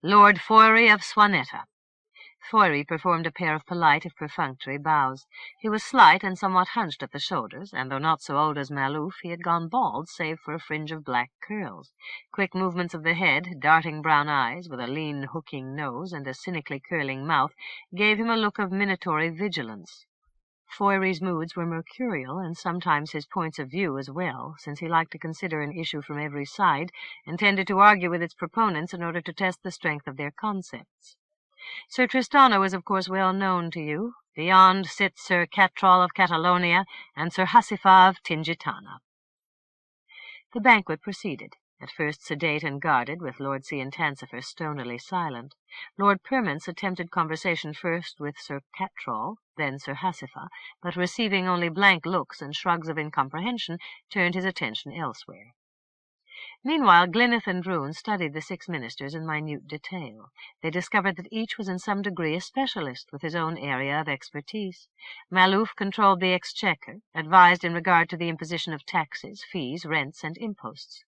"Lord Foyry of Swanetta." Foyry performed a pair of polite, if perfunctory, bows. He was slight and somewhat hunched at the shoulders, and though not so old as Malouf, he had gone bald save for a fringe of black curls. Quick movements of the head, darting brown eyes, with a lean, hooking nose and a cynically curling mouth, gave him a look of minatory vigilance. Foyry's moods were mercurial, and sometimes his points of view as well, since he liked to consider an issue from every side, and tended to argue with its proponents in order to test the strength of their concepts. Sir Tristano is of course well known to you. Beyond sit Sir Catrol of Catalonia and Sir Hasifa of Tingitana. The banquet proceeded, at first sedate and guarded, with Lord Siantancifer stonily silent. Lord Permence attempted conversation first with Sir Catrol, then Sir Hasifa, but receiving only blank looks and shrugs of incomprehension, turned his attention elsewhere. Meanwhile, Glyneth and Drun studied the 6 ministers in minute detail. They discovered that each was in some degree a specialist, with his own area of expertise. Malouf controlled the exchequer, advised in regard to the imposition of taxes, fees, rents, and imposts.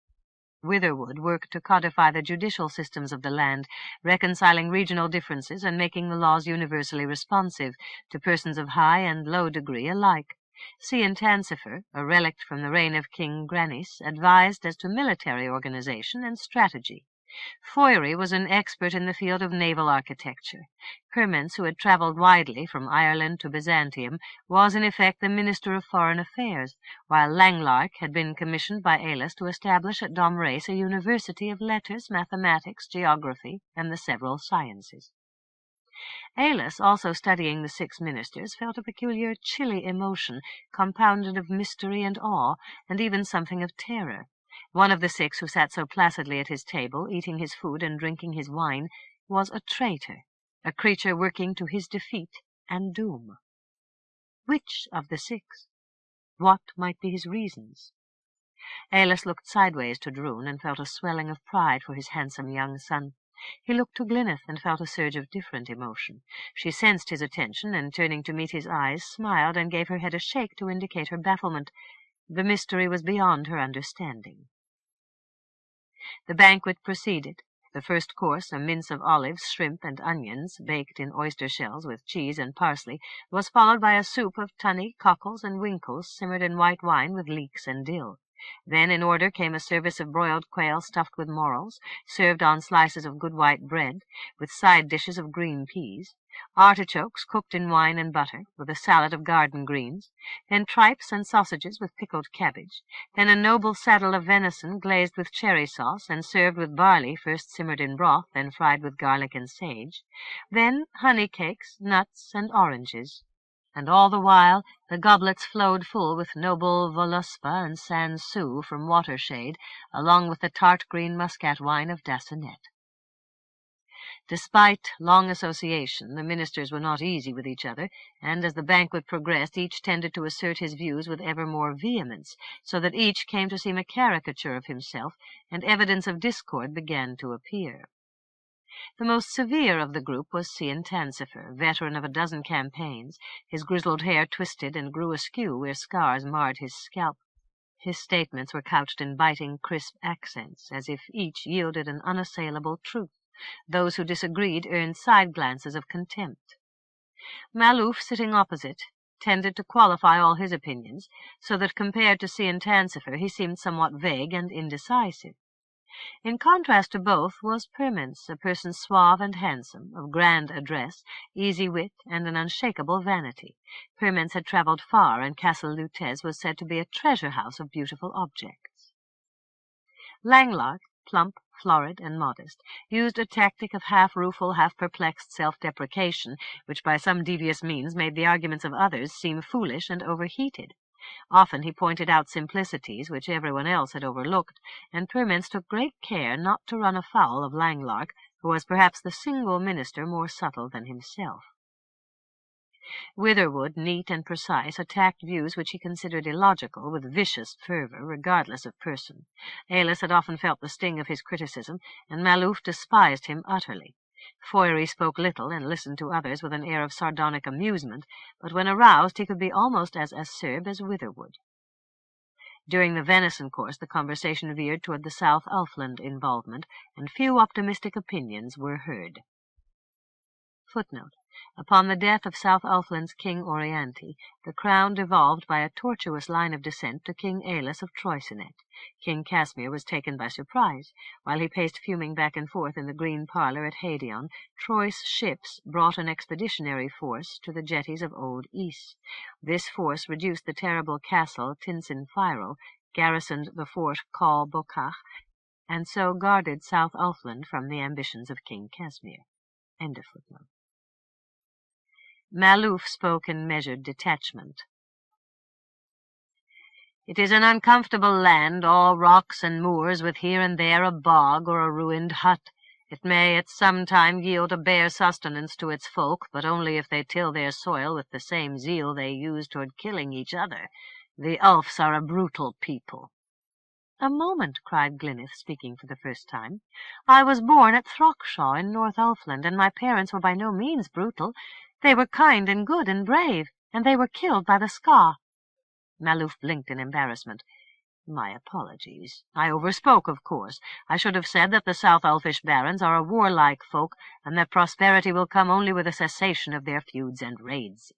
Witherwood worked to codify the judicial systems of the land, reconciling regional differences and making the laws universally responsive to persons of high and low degree alike. Siantancifer, a relict from the reign of King Aillas, advised as to military organization and strategy. Foyry was an expert in the field of naval architecture. Permence, who had travelled widely from Ireland to Byzantium, was in effect the Minister of Foreign Affairs, while Langlark had been commissioned by Aillas to establish at Domreyse a university of letters, mathematics, geography, and the several sciences. Aillas, also studying the 6 ministers, felt a peculiar chilly emotion, compounded of mystery and awe, and even something of terror. One of the 6 who sat so placidly at his table, eating his food and drinking his wine, was a traitor, a creature working to his defeat and doom. Which of the 6? What might be his reasons? Aillas looked sideways to Drun and felt a swelling of pride for his handsome young son. He looked to Glyneth and felt a surge of different emotion. She sensed his attention, and turning to meet his eyes, smiled and gave her head a shake to indicate her bafflement. The mystery was beyond her understanding. The banquet proceeded. The first course, a mince of olives, shrimp, and onions, baked in oyster shells with cheese and parsley, was followed by a soup of tunny, cockles, and winkles simmered in white wine with leeks and dill. Then in order came a service of broiled quail stuffed with morels, served on slices of good white bread, with side dishes of green peas, artichokes cooked in wine and butter, with a salad of garden greens, then tripes and sausages with pickled cabbage, then a noble saddle of venison glazed with cherry sauce and served with barley first simmered in broth, then fried with garlic and sage, then honey cakes, nuts, and oranges. And all the while the goblets flowed full with noble voluspa and sansou from Watershade, along with the tart green muscat wine of Dacinet. Despite long association, the ministers were not easy with each other, and as the banquet progressed, each tended to assert his views with ever more vehemence, so that each came to seem a caricature of himself, and evidence of discord began to appear. The most severe of the group was Ciantancifer, veteran of a dozen campaigns. His grizzled hair twisted and grew askew where scars marred his scalp. His statements were couched in biting, crisp accents, as if each yielded an unassailable truth. Those who disagreed earned side glances of contempt. Maluf, sitting opposite, tended to qualify all his opinions, so that compared to Ciantancifer he seemed somewhat vague and indecisive. In contrast to both was Permence, a person suave and handsome, of grand address, easy wit, and an unshakable vanity. Permence had travelled far, and Castle Lutez was said to be a treasure-house of beautiful objects. Langlark, plump, florid, and modest, used a tactic of half-rueful, half-perplexed self-deprecation, which by some devious means made the arguments of others seem foolish and overheated. Often he pointed out simplicities which everyone else had overlooked, and Permence took great care not to run afoul of Langlark, who was perhaps the single minister more subtle than himself. Witherwood, neat and precise, attacked views which he considered illogical with vicious fervour, regardless of person. Aillas had often felt the sting of his criticism, and Maluf despised him utterly. Foyry spoke little and listened to others with an air of sardonic amusement, but when aroused he could be almost as acerb as Witherwood. During the venison course the conversation veered toward the South Ulfland involvement, and few optimistic opinions were heard. Footnote. Upon the death of South Ulfland's King Orianty, the crown devolved by a tortuous line of descent to King Aillas of Troicinet. King Casmir was taken by surprise. While he paced fuming back and forth in the green parlour at Hadion, Troy's ships brought an expeditionary force to the jetties of Old Ys. This force reduced the terrible castle Tinsinfiro, garrisoned the fort Call Bocach, and so guarded South Ulfland from the ambitions of King Casmir. End of footnote. Maluf spoke in measured detachment. It is an uncomfortable land, all rocks and moors, with here and there a bog or a ruined hut. It may at some time yield a bare sustenance to its folk, but only if they till their soil with the same zeal they use toward killing each other. The Ulfs are a brutal people. "A moment," cried Glyneth, speaking for the first time. "I was born at Throckshaw in North Ulfland, and my parents were by no means brutal. They were kind and good and brave, and they were killed by the Ska." Maluf blinked in embarrassment. "My apologies. I overspoke, of course. I should have said that the South Ulfish barons are a warlike folk, and that prosperity will come only with a cessation of their feuds and raids."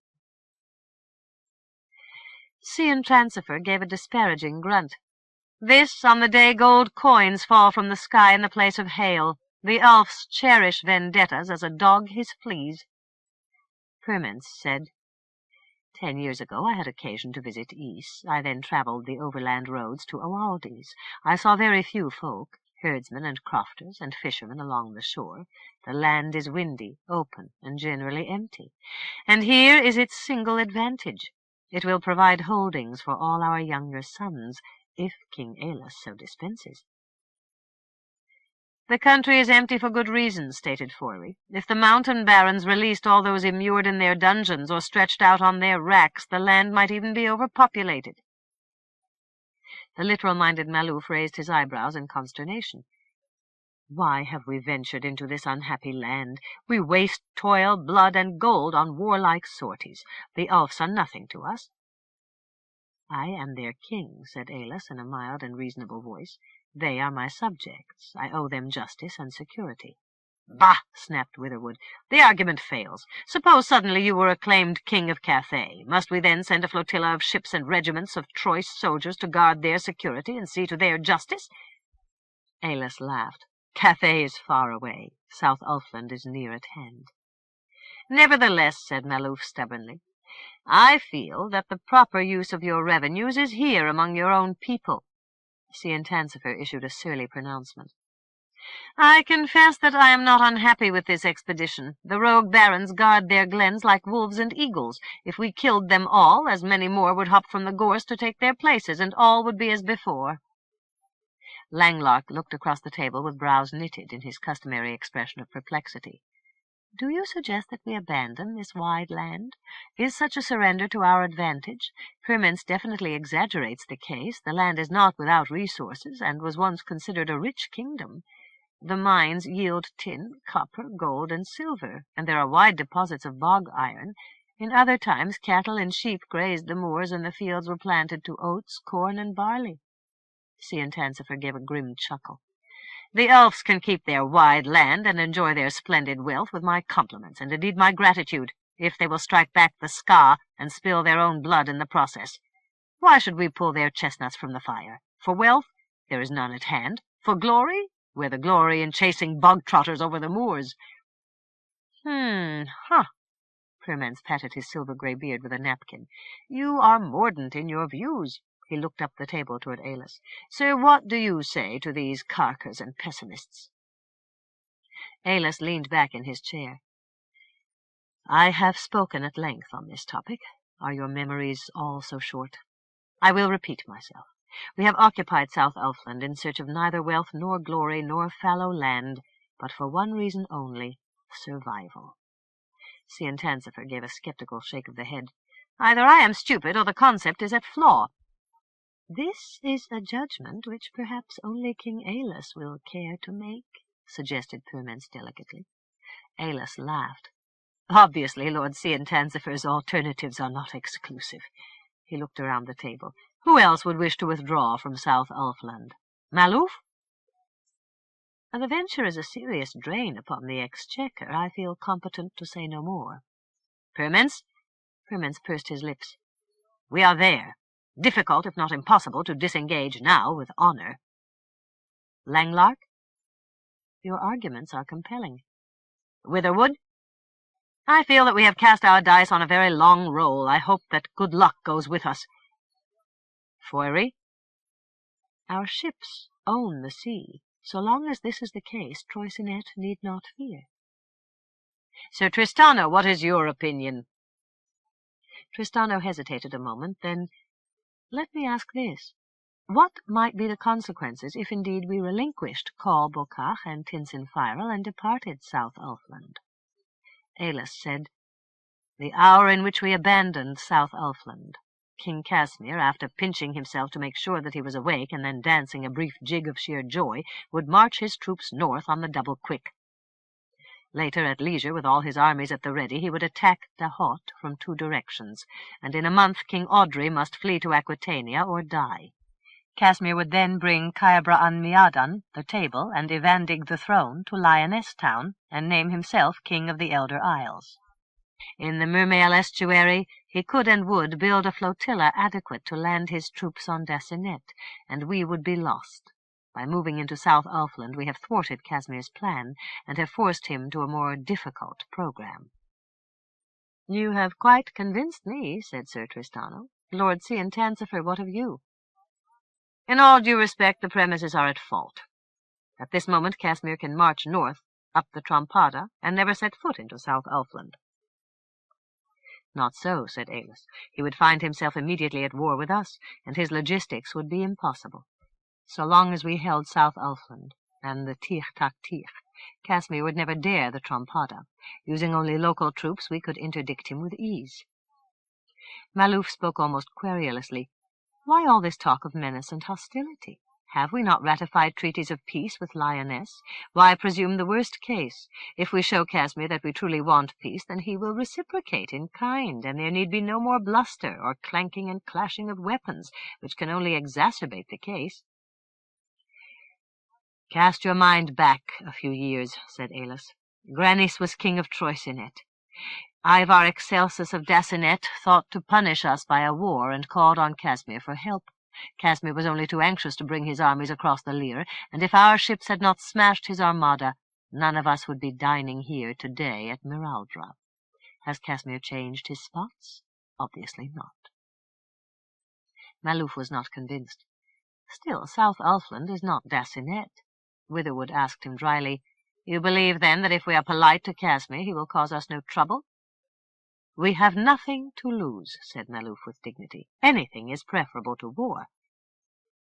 Ciantancifer gave a disparaging grunt. "This on the day gold coins fall from the sky in the place of hail. The Ulfs cherish vendettas as a dog his fleas." Permence said, 10 years ago I had occasion to visit Ys. I then travelled the overland roads to Oaldys. I saw very few folk, herdsmen and crofters and fishermen along the shore. The land is windy, open, and generally empty. And here is its single advantage. It will provide holdings for all our younger sons, if King Aillas so dispenses. "The country is empty for good reasons," stated Foyry. "If the mountain barons released all those immured in their dungeons or stretched out on their racks, the land might even be overpopulated." The literal-minded Maluf raised his eyebrows in consternation. "Why have we ventured into this unhappy land? We waste toil, blood, and gold on warlike sorties. The Ulfs are nothing to us." "I am their king," said Aillas in a mild and reasonable voice. They are my subjects. I owe them justice and security." "Bah!" snapped Witherwood. "The argument fails. Suppose suddenly you were acclaimed King of Cathay. Must we then send a flotilla of ships and regiments of Troyes soldiers to guard their security and see to their justice?" Aillas laughed. "Cathay is far away. South Ulfland is near at hand." "Nevertheless," said Maluf stubbornly, "I feel that the proper use of your revenues is here among your own people." Siantancifer issued a surly pronouncement. "I confess that I am not unhappy with this expedition. The rogue barons guard their glens like wolves and eagles. If we killed them all, as many more would hop from the gorse to take their places, and all would be as before." Langlark looked across the table with brows knitted in his customary expression of perplexity. "Do you suggest that we abandon this wide land? Is such a surrender to our advantage? Pyrmins definitely exaggerates the case. The land is not without resources, and was once considered a rich kingdom. The mines yield tin, copper, gold, and silver, and there are wide deposits of bog iron. In other times cattle and sheep grazed the moors, and the fields were planted to oats, corn, and barley." Siantancifer gave a grim chuckle. "The elves can keep their wide land and enjoy their splendid wealth with my compliments, and indeed my gratitude, if they will strike back the ska and spill their own blood in the process. Why should we pull their chestnuts from the fire? For wealth? There is none at hand. For glory? Where the glory in chasing bog-trotters over the moors." Huh. Pyrmans patted his silver-grey beard with a napkin. "You are mordant in your views." He looked up the table toward Aillas. "So what do you say to these carkers and pessimists?" Aillas leaned back in his chair. "I have spoken at length on this topic. Are your memories all so short? I will repeat myself. We have occupied South Ulfland in search of neither wealth nor glory nor fallow land, but for one reason only, survival." Siantancifer gave a skeptical shake of the head. "Either I am stupid or the concept is at flaw." "This is a judgment which perhaps only King Aillas will care to make," suggested Pyrmans delicately. Aillas laughed. "Obviously, Lord Siantancifer's alternatives are not exclusive." He looked around the table. "Who else would wish to withdraw from South Ulfland? Maluf?" "The venture is a serious drain upon the exchequer. I feel competent to say no more." "Pyrmans?" Pyrmans pursed his lips. "We are there. Difficult, if not impossible, to disengage now with honor." "Langlark?" "Your arguments are compelling." "Witherwood?" "I feel that we have cast our dice on a very long roll. I hope that good luck goes with us." "Foyri?" "Our ships own the sea. So long as this is the case, Troicinet need not fear." "Sir Tristano, what is your opinion?" Tristano hesitated a moment, then, "Let me ask this. What might be the consequences if indeed we relinquished Call Bocach and Tinsinfirel and departed South Ulfland?" Aillas said, "The hour in which we abandoned South Ulfland, King Casmir, after pinching himself to make sure that he was awake and then dancing a brief jig of sheer joy, would march his troops north on the double quick. Later, at leisure, with all his armies at the ready, he would attack Dahot from 2 directions, and in a month King Audrey must flee to Aquitania or die. Casmir would then bring Caebra an Miadan, the table, and Evandig, the throne, to Lyonesse town, and name himself King of the Elder Isles. In the Mermail estuary he could and would build a flotilla adequate to land his troops on Dacinet, and we would be lost. By moving into South Ulfland we have thwarted Casmir's plan, and have forced him to a more difficult program." "You have quite convinced me," said Sir Tristano. "Lord Siantancifer, what of you?" "In all due respect, the premises are at fault. At this moment Casmir can march north, up the Trompada, and never set foot into South Ulfland." "Not so," said Aillas. "He would find himself immediately at war with us, and his logistics would be impossible. So long as we held South Ulfland and the Tir Tak Tir, Casmir would never dare the Trompada. Using only local troops, we could interdict him with ease." Maluf spoke almost querulously. "Why all this talk of menace and hostility? Have we not ratified treaties of peace with Lyonesse? Why presume the worst case? If we show Casmir that we truly want peace, then he will reciprocate in kind, and there need be no more bluster or clanking and clashing of weapons, which can only exacerbate the case." "Cast your mind back a few years," said Aillas. "Granis was king of Troicinet. Ivar Excelsus of Dacinet thought to punish us by a war and called on Casmir for help. Casmir was only too anxious to bring his armies across the Lyre, and if our ships had not smashed his armada, none of us would be dining here today at Miraldra. Has Casmir changed his spots? Obviously not." Maluf was not convinced. Still, South Ulfland is not Dacinet. Witherwood asked him dryly, "You believe, then, that if we are polite to Casmir, he will cause us no trouble?" "We have nothing to lose," said Maluf with dignity. "Anything is preferable to war."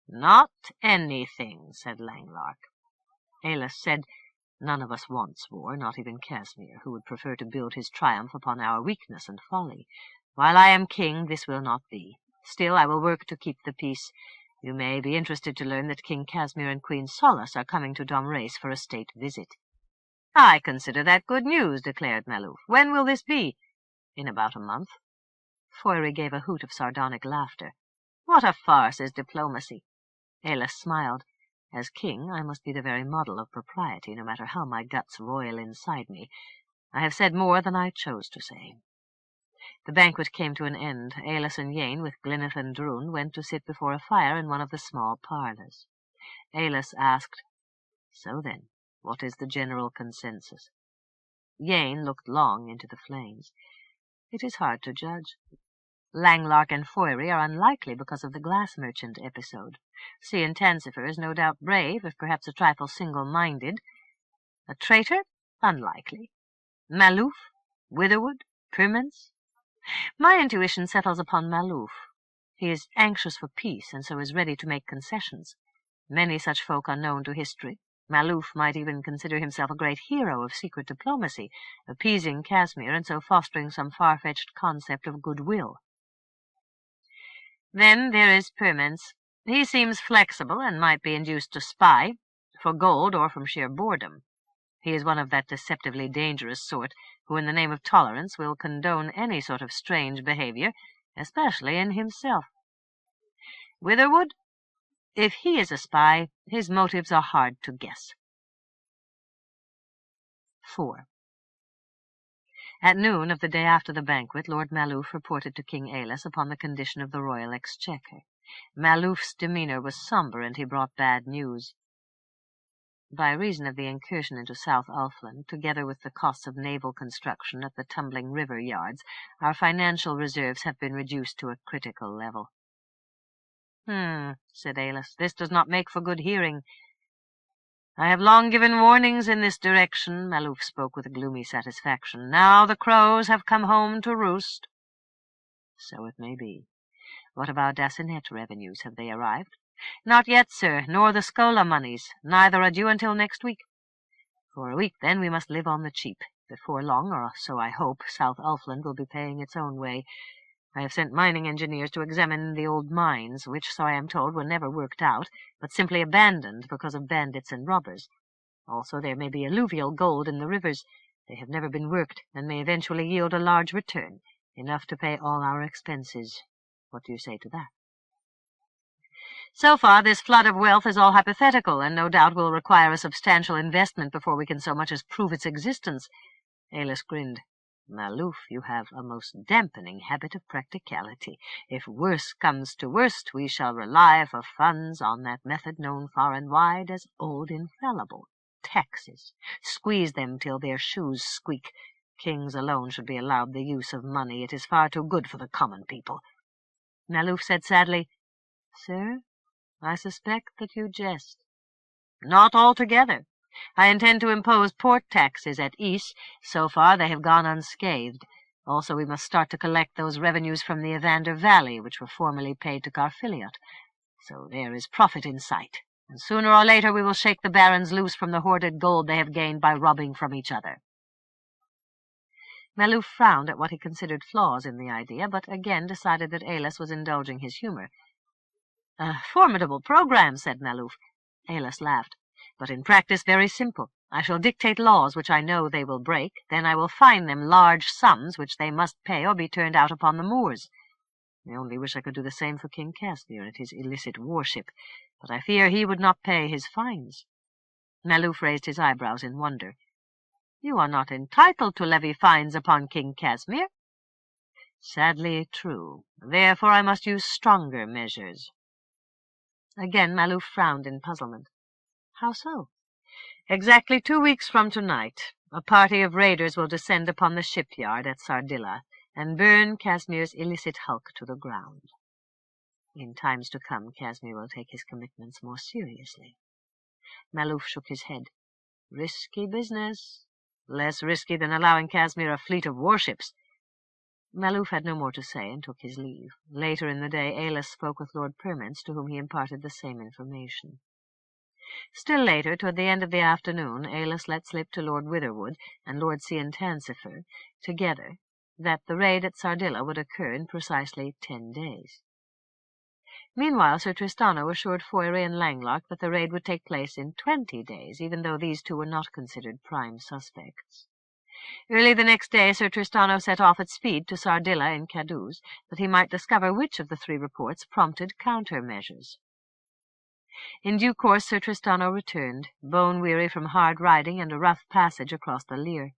"Not anything," said Langlark. Aillas said, "None of us wants war, not even Casmir, who would prefer to build his triumph upon our weakness and folly. While I am king, this will not be. Still, I will work to keep the peace. You may be interested to learn that King Casmir and Queen Solas are coming to Domrase for a state visit." "I consider that good news," declared Maluf. "When will this be?" "In about a month." Foyri gave a hoot of sardonic laughter. "What a farce is diplomacy!" Aillas smiled. "As king, I must be the very model of propriety, no matter how my guts roil inside me. I have said more than I chose to say." The banquet came to an end. Aillas and Yane, with Glyneth and Drun, went to sit before a fire in one of the small parlours. Aillas asked, "So then, what is the general consensus?" Yane looked long into the flames. "It is hard to judge. Langlark and Foyri are unlikely because of the glass merchant episode. Cian Tancifer is no doubt brave, if perhaps a trifle single-minded. A traitor? Unlikely. Maluf? Witherwood? Pyrmans? My intuition settles upon Maluf. He is anxious for peace, and so is ready to make concessions. Many such folk are known to history. Maluf might even consider himself a great hero of secret diplomacy, appeasing Casmir and so fostering some far-fetched concept of goodwill. Then there is Pyrmans. He seems flexible and might be induced to spy, for gold or from sheer boredom. He is one of that deceptively dangerous sort who, in the name of tolerance, will condone any sort of strange behavior, especially in himself. Witherwood? If he is a spy, his motives are hard to guess. 4. At noon of the day after the banquet, Lord Maluf reported to King Aillas upon the condition of the royal exchequer. Maluf's demeanour was sombre, and he brought bad news. By reason of the incursion into South Ulfland, together with the costs of naval construction at the tumbling river yards, our financial reserves have been reduced to a critical level. Said Aillas. "This does not make for good hearing." "I have long given warnings in this direction," Maluf spoke with gloomy satisfaction. "Now the crows have come home to roost." "So it may be. What of our Dacinet revenues? Have they arrived?" "Not yet, sir, nor the Scola moneys. Neither are due until next week." "For a week, then, we must live on the cheap. Before long, or so I hope, South Ulfland will be paying its own way. I have sent mining engineers to examine the old mines, which, so I am told, were never worked out, but simply abandoned because of bandits and robbers. Also, there may be alluvial gold in the rivers. They have never been worked, and may eventually yield a large return, enough to pay all our expenses. What do you say to that?" "So far, this flood of wealth is all hypothetical, and no doubt will require a substantial investment before we can so much as prove its existence." Aillas grinned. "Maluf, you have a most dampening habit of practicality. If worse comes to worst, we shall rely for funds on that method known far and wide as old infallible. Taxes. Squeeze them till their shoes squeak. Kings alone should be allowed the use of money. It is far too good for the common people." Maluf said sadly, "Sir, I suspect that you jest." "Not altogether. I intend to impose port taxes at Ys. So far they have gone unscathed. Also we must start to collect those revenues from the Evander Valley, which were formerly paid to Garfiliot. So there is profit in sight, and sooner or later we will shake the barons loose from the hoarded gold they have gained by robbing from each other." Maluf frowned at what he considered flaws in the idea, but again decided that Aillas was indulging his humour. "A formidable programme," said Maluf. Aillas laughed. "But in practice very simple. I shall dictate laws which I know they will break. Then I will fine them large sums which they must pay or be turned out upon the moors. I only wish I could do the same for King Casmir and his illicit warship, but I fear he would not pay his fines." Maluf raised his eyebrows in wonder. "You are not entitled to levy fines upon King Casmir." "Sadly true. Therefore I must use stronger measures." Again Maluf frowned in puzzlement. "How so?" "Exactly 2 weeks from tonight, a party of raiders will descend upon the shipyard at Sardilla and burn Casmir's illicit hulk to the ground. In times to come, Casmir will take his commitments more seriously." Maluf shook his head. "Risky business. Less risky than allowing Casmir a fleet of warships." Maluf had no more to say and took his leave. Later in the day, Aillas spoke with Lord Permence, to whom he imparted the same information. Still later, toward the end of the afternoon, Aillas let slip to Lord Witherwood and Lord Ciantancifer together that the raid at Sardilla would occur in precisely 10 days. Meanwhile, Sir Tristano assured Foyre and Langlock that the raid would take place in 20 days, even though these two were not considered prime suspects. Early the next day, Sir Tristano set off at speed to Sardilla in Cadiz, that he might discover which of the 3 reports prompted countermeasures. In due course Sir Tristano returned, bone-weary from hard riding and a rough passage across the Lyre.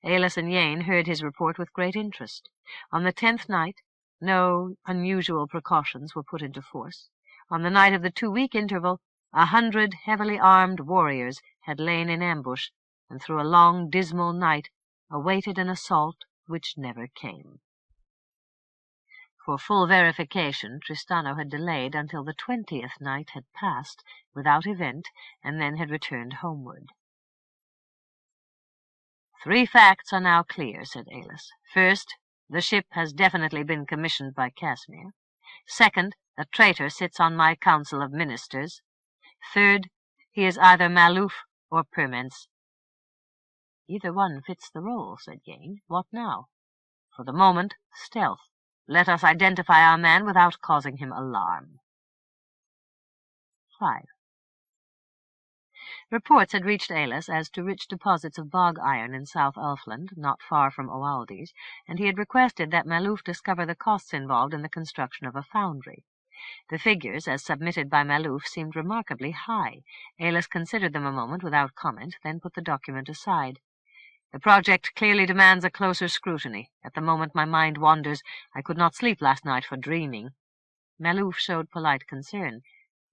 Aillas and Yane heard his report with great interest. On the 10th night, no unusual precautions were put into force. On the night of the 2-week interval, 100 heavily armed warriors had lain in ambush, and through a long, dismal night awaited an assault which never came. For full verification, Tristano had delayed until the 20th night had passed without event, and then had returned homeward. "3 facts are now clear," said Aillas. "First, the ship has definitely been commissioned by Casmir. Second, a traitor sits on my council of ministers. Third, he is either Maluf or Permence." "Either one fits the role," said Yane. "What now?" "For the moment, stealth. Let us identify our man without causing him alarm." 5. Reports had reached Aillas as to rich deposits of bog iron in South Elfland, not far from Oaldis, and he had requested that Maluf discover the costs involved in the construction of a foundry. The figures, as submitted by Maluf, seemed remarkably high. Aillas considered them a moment without comment, then put the document aside. "The project clearly demands a closer scrutiny. At the moment my mind wanders. I could not sleep last night for dreaming." Maluf showed polite concern.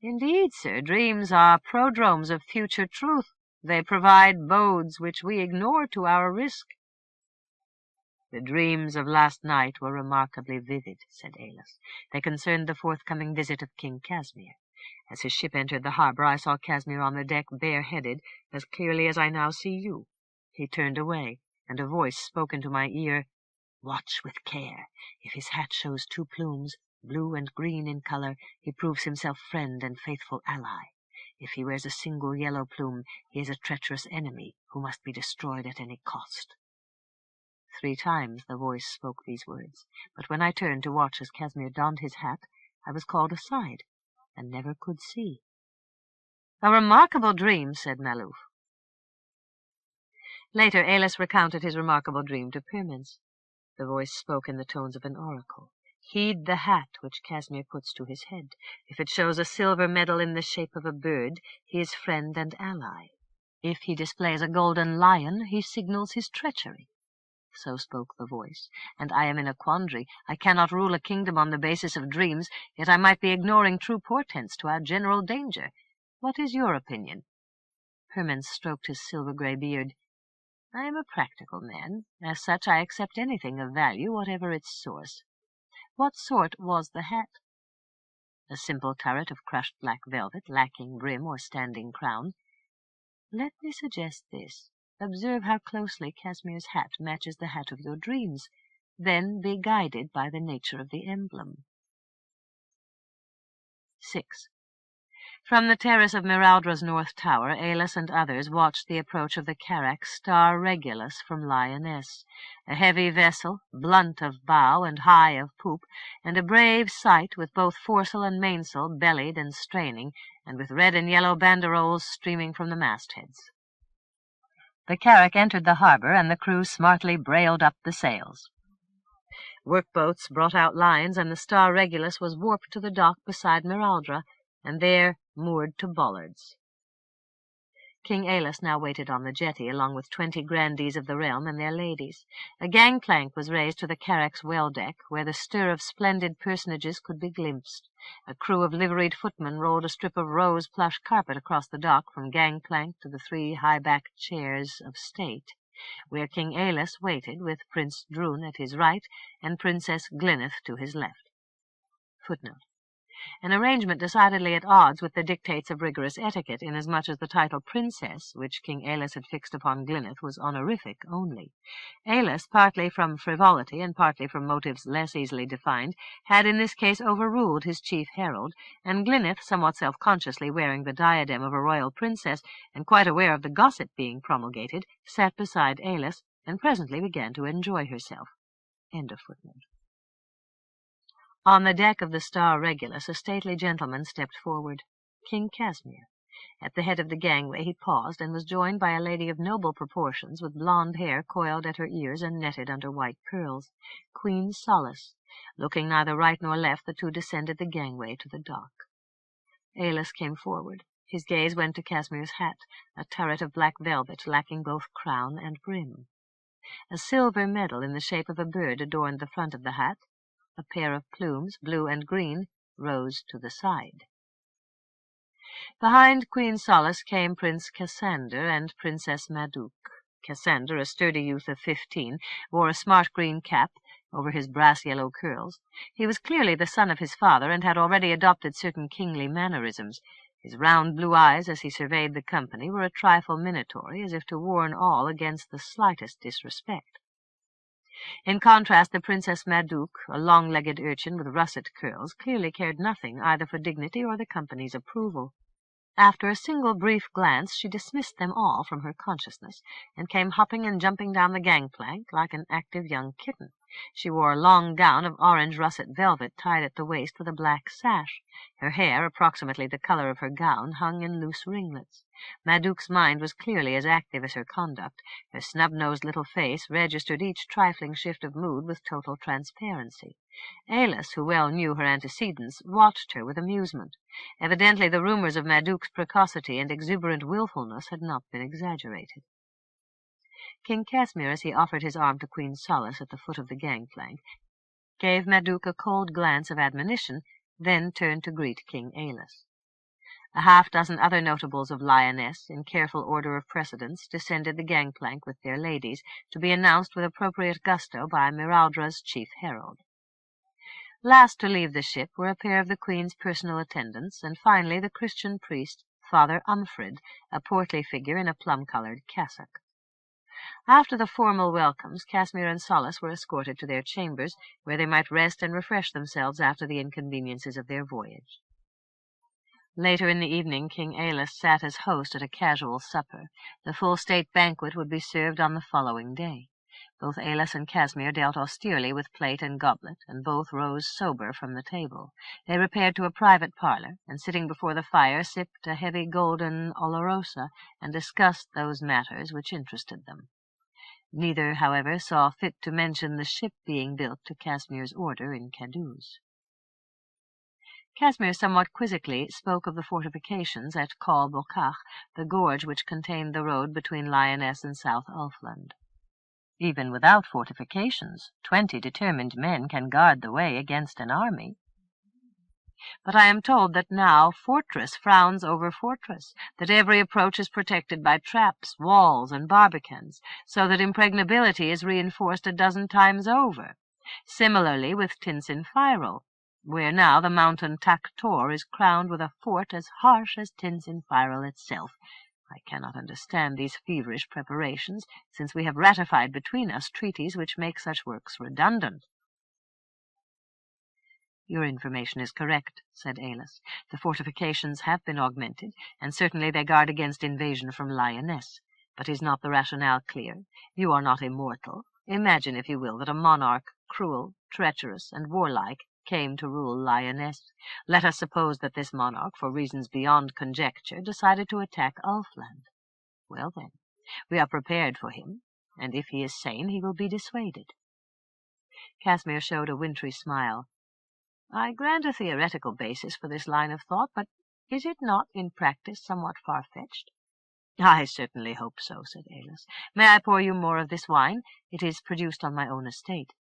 "Indeed, sir, dreams are prodromes of future truth. They provide bodes which we ignore to our risk." "The dreams of last night were remarkably vivid," said Aillas. "They concerned the forthcoming visit of King Casmir. As his ship entered the harbor, I saw Casmir on the deck bareheaded, as clearly as I now see you. He turned away, and a voice spoke into my ear, 'Watch with care. If his hat shows 2 plumes, blue and green in color, he proves himself friend and faithful ally. If he wears a single yellow plume, he is a treacherous enemy who must be destroyed at any cost.' 3 times the voice spoke these words, but when I turned to watch as Casmir donned his hat, I was called aside, and never could see." "A remarkable dream," said Maluf. Later, Aillas recounted his remarkable dream to Permence. The voice spoke in the tones of an oracle. "Heed the hat which Casmir puts to his head. If it shows a silver medal in the shape of a bird, he is friend and ally. If he displays a golden lion, he signals his treachery." So spoke the voice, and I am in a quandary. I cannot rule a kingdom on the basis of dreams, yet I might be ignoring true portents to our general danger. What is your opinion?" Permence stroked his silver-grey beard. "I am a practical man. As such, I accept anything of value, whatever its source. What sort was the hat?" "A simple turret of crushed black velvet, lacking brim or standing crown." "Let me suggest this. Observe how closely Casmir's hat matches the hat of your dreams. Then be guided by the nature of the emblem." 6. From the terrace of Miraldra's north tower, Aillas and others watched the approach of the carrack Star Regulus from Lyonesse, a heavy vessel, blunt of bow and high of poop, and a brave sight, with both foresail and mainsail bellied and straining, and with red and yellow banderoles streaming from the mastheads. The carrack entered the harbor, and the crew smartly brailed up the sails. Workboats brought out lines, and the Star Regulus was warped to the dock beside Miraldra, and there moored to bollards. King Aillas now waited on the jetty, along with 20 grandees of the realm and their ladies. A gangplank was raised to the carrack's well-deck, where the stir of splendid personages could be glimpsed. A crew of liveried footmen rolled a strip of rose plush carpet across the dock from gangplank to the 3 high-backed chairs of state, where King Aillas waited, with Prince Drun at his right and Princess Glyneth to his left. Footnote. An arrangement decidedly at odds with the dictates of rigorous etiquette, inasmuch as the title Princess, which King Aillas had fixed upon Glyneth, was honorific only. Aillas, partly from frivolity and partly from motives less easily defined, had in this case overruled his chief herald, and Glyneth, somewhat self-consciously wearing the diadem of a royal princess, and quite aware of the gossip being promulgated, sat beside Aillas, and presently began to enjoy herself. End of footnote. On the deck of the Star Regulus a stately gentleman stepped forward, King Casmir. At the head of the gangway he paused, and was joined by a lady of noble proportions, with blonde hair coiled at her ears and netted under white pearls, Queen Solace. Looking neither right nor left, the two descended the gangway to the dock. Aillas came forward. His gaze went to Casmir's hat, a turret of black velvet lacking both crown and brim. A silver medal in the shape of a bird adorned the front of the hat. A pair of plumes, blue and green, rose to the side. Behind Queen Solace came Prince Cassander and Princess Madouc. Cassander, a sturdy youth of 15, wore a smart green cap over his brass-yellow curls. He was clearly the son of his father, and had already adopted certain kingly mannerisms. His round blue eyes, as he surveyed the company, were a trifle minatory, as if to warn all against the slightest disrespect. In contrast, the Princess Madouc, a long-legged urchin with russet curls, clearly cared nothing either for dignity or the company's approval. After a single brief glance, she dismissed them all from her consciousness, and came hopping and jumping down the gangplank like an active young kitten. She wore a long gown of orange russet velvet tied at the waist with a black sash. Her hair, approximately the color of her gown, hung in loose ringlets. Madouc's mind was clearly as active as her conduct. Her snub-nosed little face registered each trifling shift of mood with total transparency. Aillas, who well knew her antecedents, watched her with amusement. Evidently the rumors of Madouc's precocity and exuberant willfulness had not been exaggerated. King Casmir, as he offered his arm to Queen Solace at the foot of the gangplank, gave Madouc a cold glance of admonition, then turned to greet King Aillas. A half-dozen other notables of Lyonesse, in careful order of precedence, descended the gangplank with their ladies, to be announced with appropriate gusto by Miraldra's chief herald. Last to leave the ship were a pair of the Queen's personal attendants, and finally the Christian priest, Father Umfred, a portly figure in a plum-colored cassock. After the formal welcomes, Casmir and Solace were escorted to their chambers, where they might rest and refresh themselves after the inconveniences of their voyage. Later in the evening, King Aillas sat as host at a casual supper. The full state banquet would be served on the following day. Both Aillas and Casmir dealt austerely with plate and goblet, and both rose sober from the table. They repaired to a private parlour, and sitting before the fire, sipped a heavy golden olorosa, and discussed those matters which interested them. Neither, however, saw fit to mention the ship being built to Casmir's order in Cadiz. Casmir somewhat quizzically spoke of the fortifications at Col Bocach, the gorge which contained the road between Lyonesse and South Ulfland. Even without fortifications, 20 determined men can guard the way against an army. But I am told that now fortress frowns over fortress, that every approach is protected by traps, walls, and barbicans, so that impregnability is reinforced a dozen times over. Similarly with Tinsinfirel, where now the mountain Taktor is crowned with a fort as harsh as Tinsinfirel itself. I cannot understand these feverish preparations, since we have ratified between us treaties which make such works redundant. Your information is correct, said Aillas. The fortifications have been augmented, and certainly they guard against invasion from Lyonesse. But is not the rationale clear? You are not immortal. Imagine, if you will, that a monarch, cruel, treacherous, and warlike, came to rule Lyonesse. Let us suppose that this monarch, for reasons beyond conjecture, decided to attack Ulfland. Well, then, we are prepared for him, and if he is sane, he will be dissuaded. Casmir showed a wintry smile. I grant a theoretical basis for this line of thought, but is it not in practice somewhat far-fetched? "I certainly hope so," said Aillas. "May I pour you more of this wine? It is produced on my own estate."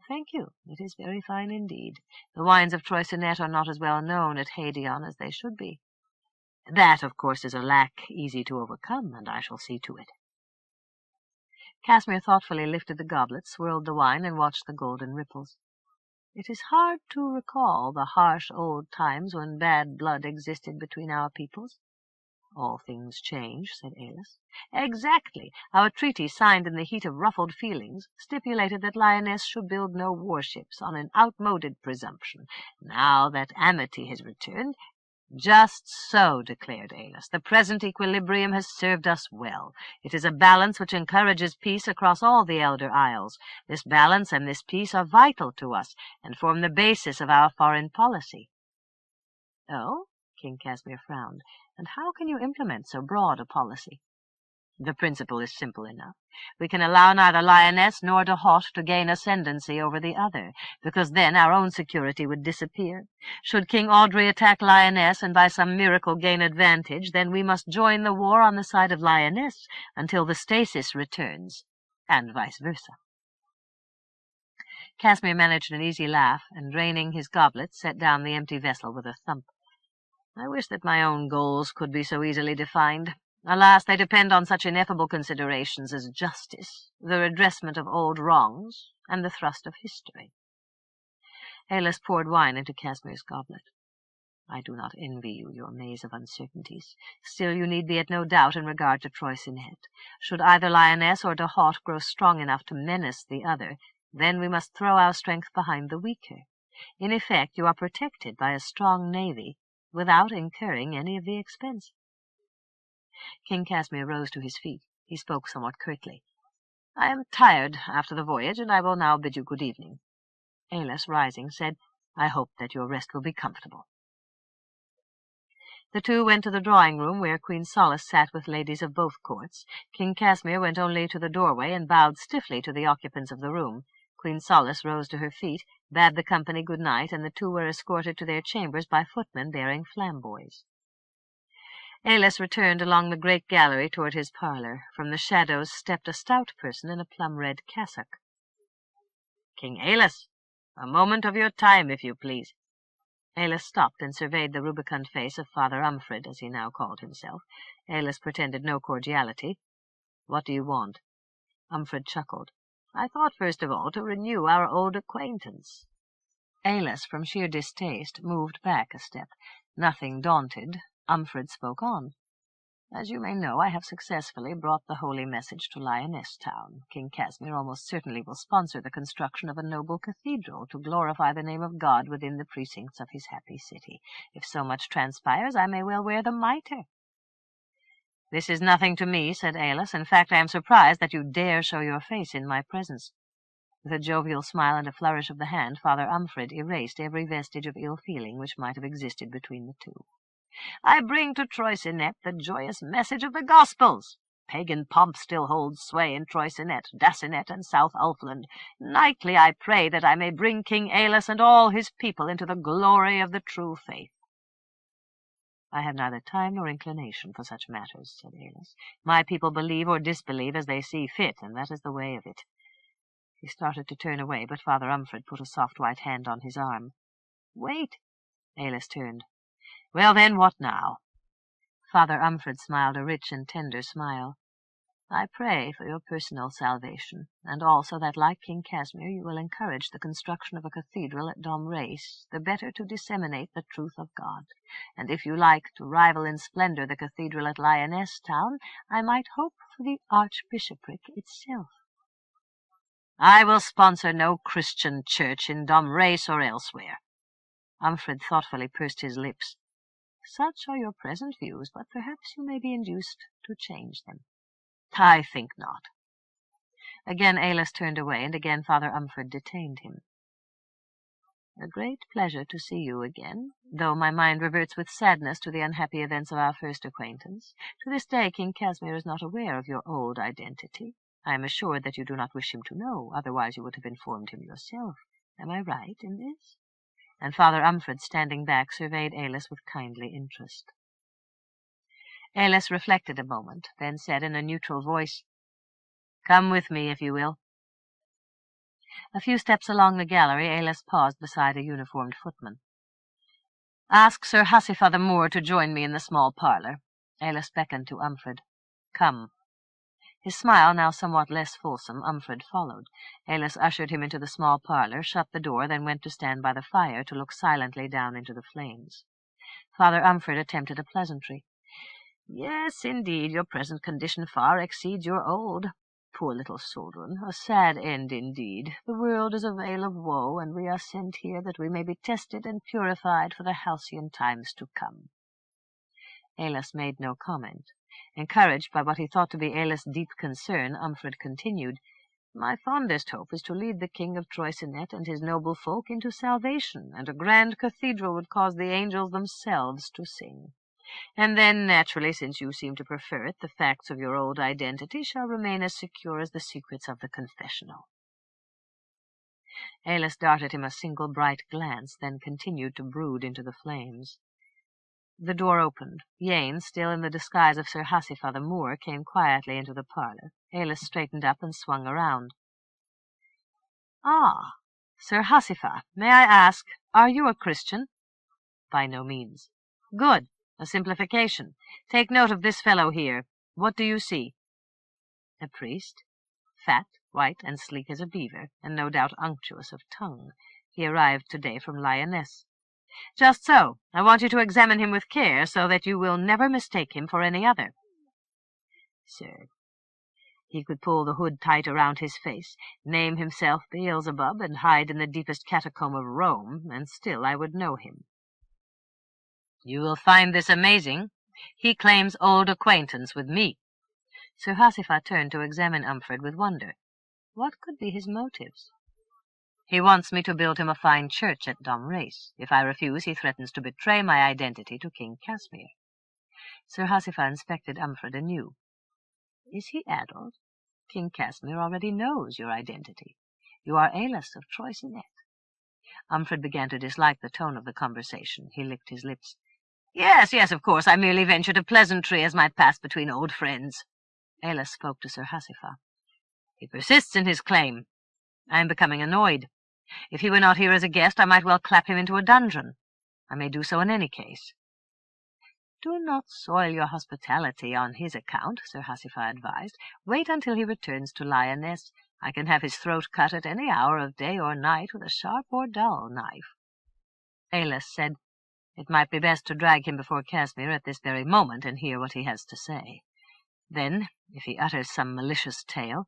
"Thank you. It is very fine indeed. The wines of Troicinet are not as well known at Hadeon as they should be." "That, of course, is a lack easy to overcome, and I shall see to it." Casmir thoughtfully lifted the goblet, swirled the wine, and watched the golden ripples. "It is hard to recall the harsh old times when bad blood existed between our peoples." "All things change," said Aillas. "Exactly. Our treaty, signed in the heat of ruffled feelings, stipulated that Lyonesse should build no warships on an outmoded presumption. Now that amity has returned—" "Just so," declared Aillas. "The present equilibrium has served us well. It is a balance which encourages peace across all the Elder Isles. This balance and this peace are vital to us, and form the basis of our foreign policy." "Oh?" King Casmir frowned. "And how can you implement so broad a policy?" "The principle is simple enough. We can allow neither Lyonesse nor de Hocht to gain ascendancy over the other, because then our own security would disappear. Should King Audrey attack Lyonesse and by some miracle gain advantage, then we must join the war on the side of Lyonesse until the stasis returns, and vice versa." Casmir managed an easy laugh, and draining his goblet, set down the empty vessel with a thump. "I wish that my own goals could be so easily defined. Alas, they depend on such ineffable considerations as justice, the redressment of old wrongs, and the thrust of history." Aillas poured wine into Casmir's goblet. "I do not envy you your maze of uncertainties. Still, you need be at no doubt in regard to Troicinet. Should either Lyonesse or de Hocht grow strong enough to menace the other, then we must throw our strength behind the weaker. In effect, you are protected by a strong navy, without incurring any of the expense." King Casmir rose to his feet. He spoke somewhat curtly. "I am tired after the voyage, and I will now bid you good evening." Aillas, rising, said, "I hope that your rest will be comfortable." The two went to the drawing-room, where Queen Solace sat with ladies of both courts. King Casmir went only to the doorway and bowed stiffly to the occupants of the room. Queen Solace rose to her feet, bade the company good night, and the two were escorted to their chambers by footmen bearing flamboys. Aillas returned along the great gallery toward his parlour. From the shadows stepped a stout person in a plum-red cassock. "King Aillas, a moment of your time, if you please." Aillas stopped and surveyed the rubicund face of Father Umfred, as he now called himself. Aillas pretended no cordiality. "What do you want?" Umfred chuckled. "I thought first of all to renew our old acquaintance." Aillas, from sheer distaste, moved back a step. Nothing daunted, Umfred spoke on. "As you may know, I have successfully brought the holy message to Lyonesse town. King Casmir almost certainly will sponsor the construction of a noble cathedral to glorify the name of God within the precincts of his happy city. If so much transpires, I may well wear the mitre." "This is nothing to me," said Aillas. "In fact, I am surprised that you dare show your face in my presence." With a jovial smile and a flourish of the hand, Father Umfred erased every vestige of ill feeling which might have existed between the two. "I bring to Troicinet the joyous message of the Gospels. Pagan pomp still holds sway in Troicinet, Dacinet, and South Ulfland. Nightly I pray that I may bring King Aillas and all his people into the glory of the true faith." "I have neither time nor inclination for such matters," said Aillas. "My people believe or disbelieve as they see fit, and that is the way of it." He started to turn away, but Father Umfred put a soft white hand on his arm. "Wait." Aillas turned. "Well, then, what now?" Father Umfred smiled a rich and tender smile. "I pray for your personal salvation, and also that, like King Casmir, you will encourage the construction of a cathedral at Domrase, the better to disseminate the truth of God. And if you like to rival in splendor the cathedral at Lyonesse town, I might hope for the archbishopric itself." "I will sponsor no Christian church in Domrase or elsewhere." Umfred thoughtfully pursed his lips. "Such are your present views, but perhaps you may be induced to change them." "I think not." Again Aillas turned away, and again Father Umfred detained him. "A great pleasure to see you again, though my mind reverts with sadness to the unhappy events of our first acquaintance. To this day King Casmir is not aware of your old identity. I am assured that you do not wish him to know, otherwise you would have informed him yourself. Am I right in this?" And Father Umfred, standing back, surveyed Aillas with kindly interest. Aillas reflected a moment, then said in a neutral voice, "Come with me, if you will." A few steps along the gallery, Aillas paused beside a uniformed footman. "Ask Sir Hussifar the Moor to join me in the small parlour." Aillas beckoned to Umfred. "Come." His smile now somewhat less fulsome, Umfred followed. Aillas ushered him into the small parlour, shut the door, then went to stand by the fire to look silently down into the flames. Father Umfred attempted a pleasantry. "Yes, indeed, your present condition far exceeds your old. Poor little Suldrun, a sad end indeed. The world is a vale of woe, and we are sent here that we may be tested and purified for the halcyon times to come." Aillas made no comment. Encouraged by what he thought to be Aillas' deep concern, Umfred continued, "My fondest hope is to lead the King of Troicinet and his noble folk into salvation, and a grand cathedral would cause the angels themselves to sing. And then, naturally, since you seem to prefer it, the facts of your old identity shall remain as secure as the secrets of the confessional." Aillas darted him a single bright glance, then continued to brood into the flames. The door opened. Yane, still in the disguise of Sir Hussifar the Moor, came quietly into the parlour. Aillas straightened up and swung around. "Ah, Sir Hussifar, may I ask, are you a Christian?" "By no means." "Good. A simplification. Take note of this fellow here. What do you see?" "A priest. Fat, white, and sleek as a beaver, and no doubt unctuous of tongue. He arrived today from Lyonesse." "Just so. I want you to examine him with care, so that you will never mistake him for any other." "Sir, he could pull the hood tight around his face, name himself Beelzebub, and hide in the deepest catacomb of Rome, and still I would know him." "You will find this amazing. He claims old acquaintance with me." Sir Hussifar turned to examine Umfred with wonder. What could be his motives? "He wants me to build him a fine church at Domrece. If I refuse, he threatens to betray my identity to King Casmir." Sir Hussifar inspected Umfred anew. "Is he addled? King Casmir already knows your identity. You are Aillas of Troicinet." Umfred began to dislike the tone of the conversation. He licked his lips. Yes, of course, I merely ventured a pleasantry as might pass between old friends." Aillas spoke to Sir Hussifar. "He persists in his claim. I am becoming annoyed. If he were not here as a guest, I might well clap him into a dungeon. I may do so in any case." "Do not soil your hospitality on his account," Sir Hussifar advised. "Wait until he returns to Lyonesse. I can have his throat cut at any hour of day or night with a sharp or dull knife." Aillas said, "It might be best to drag him before Casmir at this very moment and hear what he has to say. Then, if he utters some malicious tale—"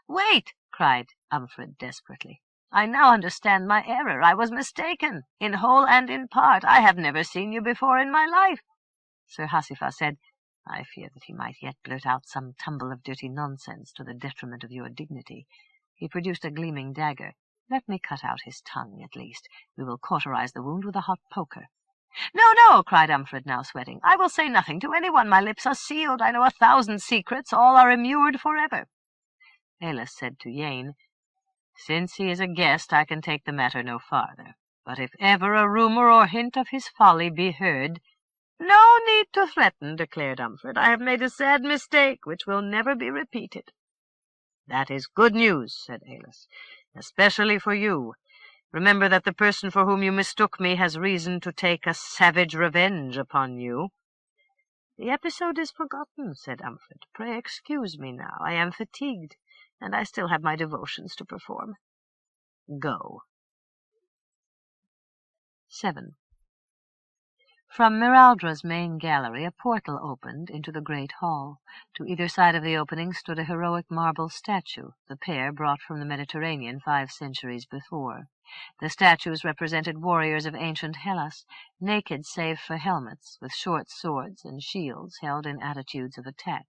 "Wait!" cried Umfred desperately. "I now understand my error. I was mistaken, in whole and in part. I have never seen you before in my life." Sir Hussifar said, "I fear that he might yet blurt out some tumble of dirty nonsense to the detriment of your dignity." He produced a gleaming dagger. "Let me cut out his tongue, at least. We will cauterize the wound with a hot poker." No, cried Umfred, now sweating. "I will say nothing to anyone. My lips are sealed. I know 1,000 secrets. All are immured forever." Aillas said to Yane, "Since he is a guest, I can take the matter no farther. But if ever a rumor or hint of his folly be heard—" "No need to threaten," declared Umfred. "I have made a sad mistake, which will never be repeated." "That is good news," said Aillas, "especially for you. Remember that the person for whom you mistook me has reason to take a savage revenge upon you." "The episode is forgotten," said Umfred. "Pray excuse me now. I am fatigued, and I still have my devotions to perform. Go." 7. From Miraldra's main gallery a portal opened into the great hall. To either side of the opening stood a heroic marble statue, the pair brought from the Mediterranean 5 centuries before. The statues represented warriors of ancient Hellas, naked save for helmets, with short swords and shields held in attitudes of attack.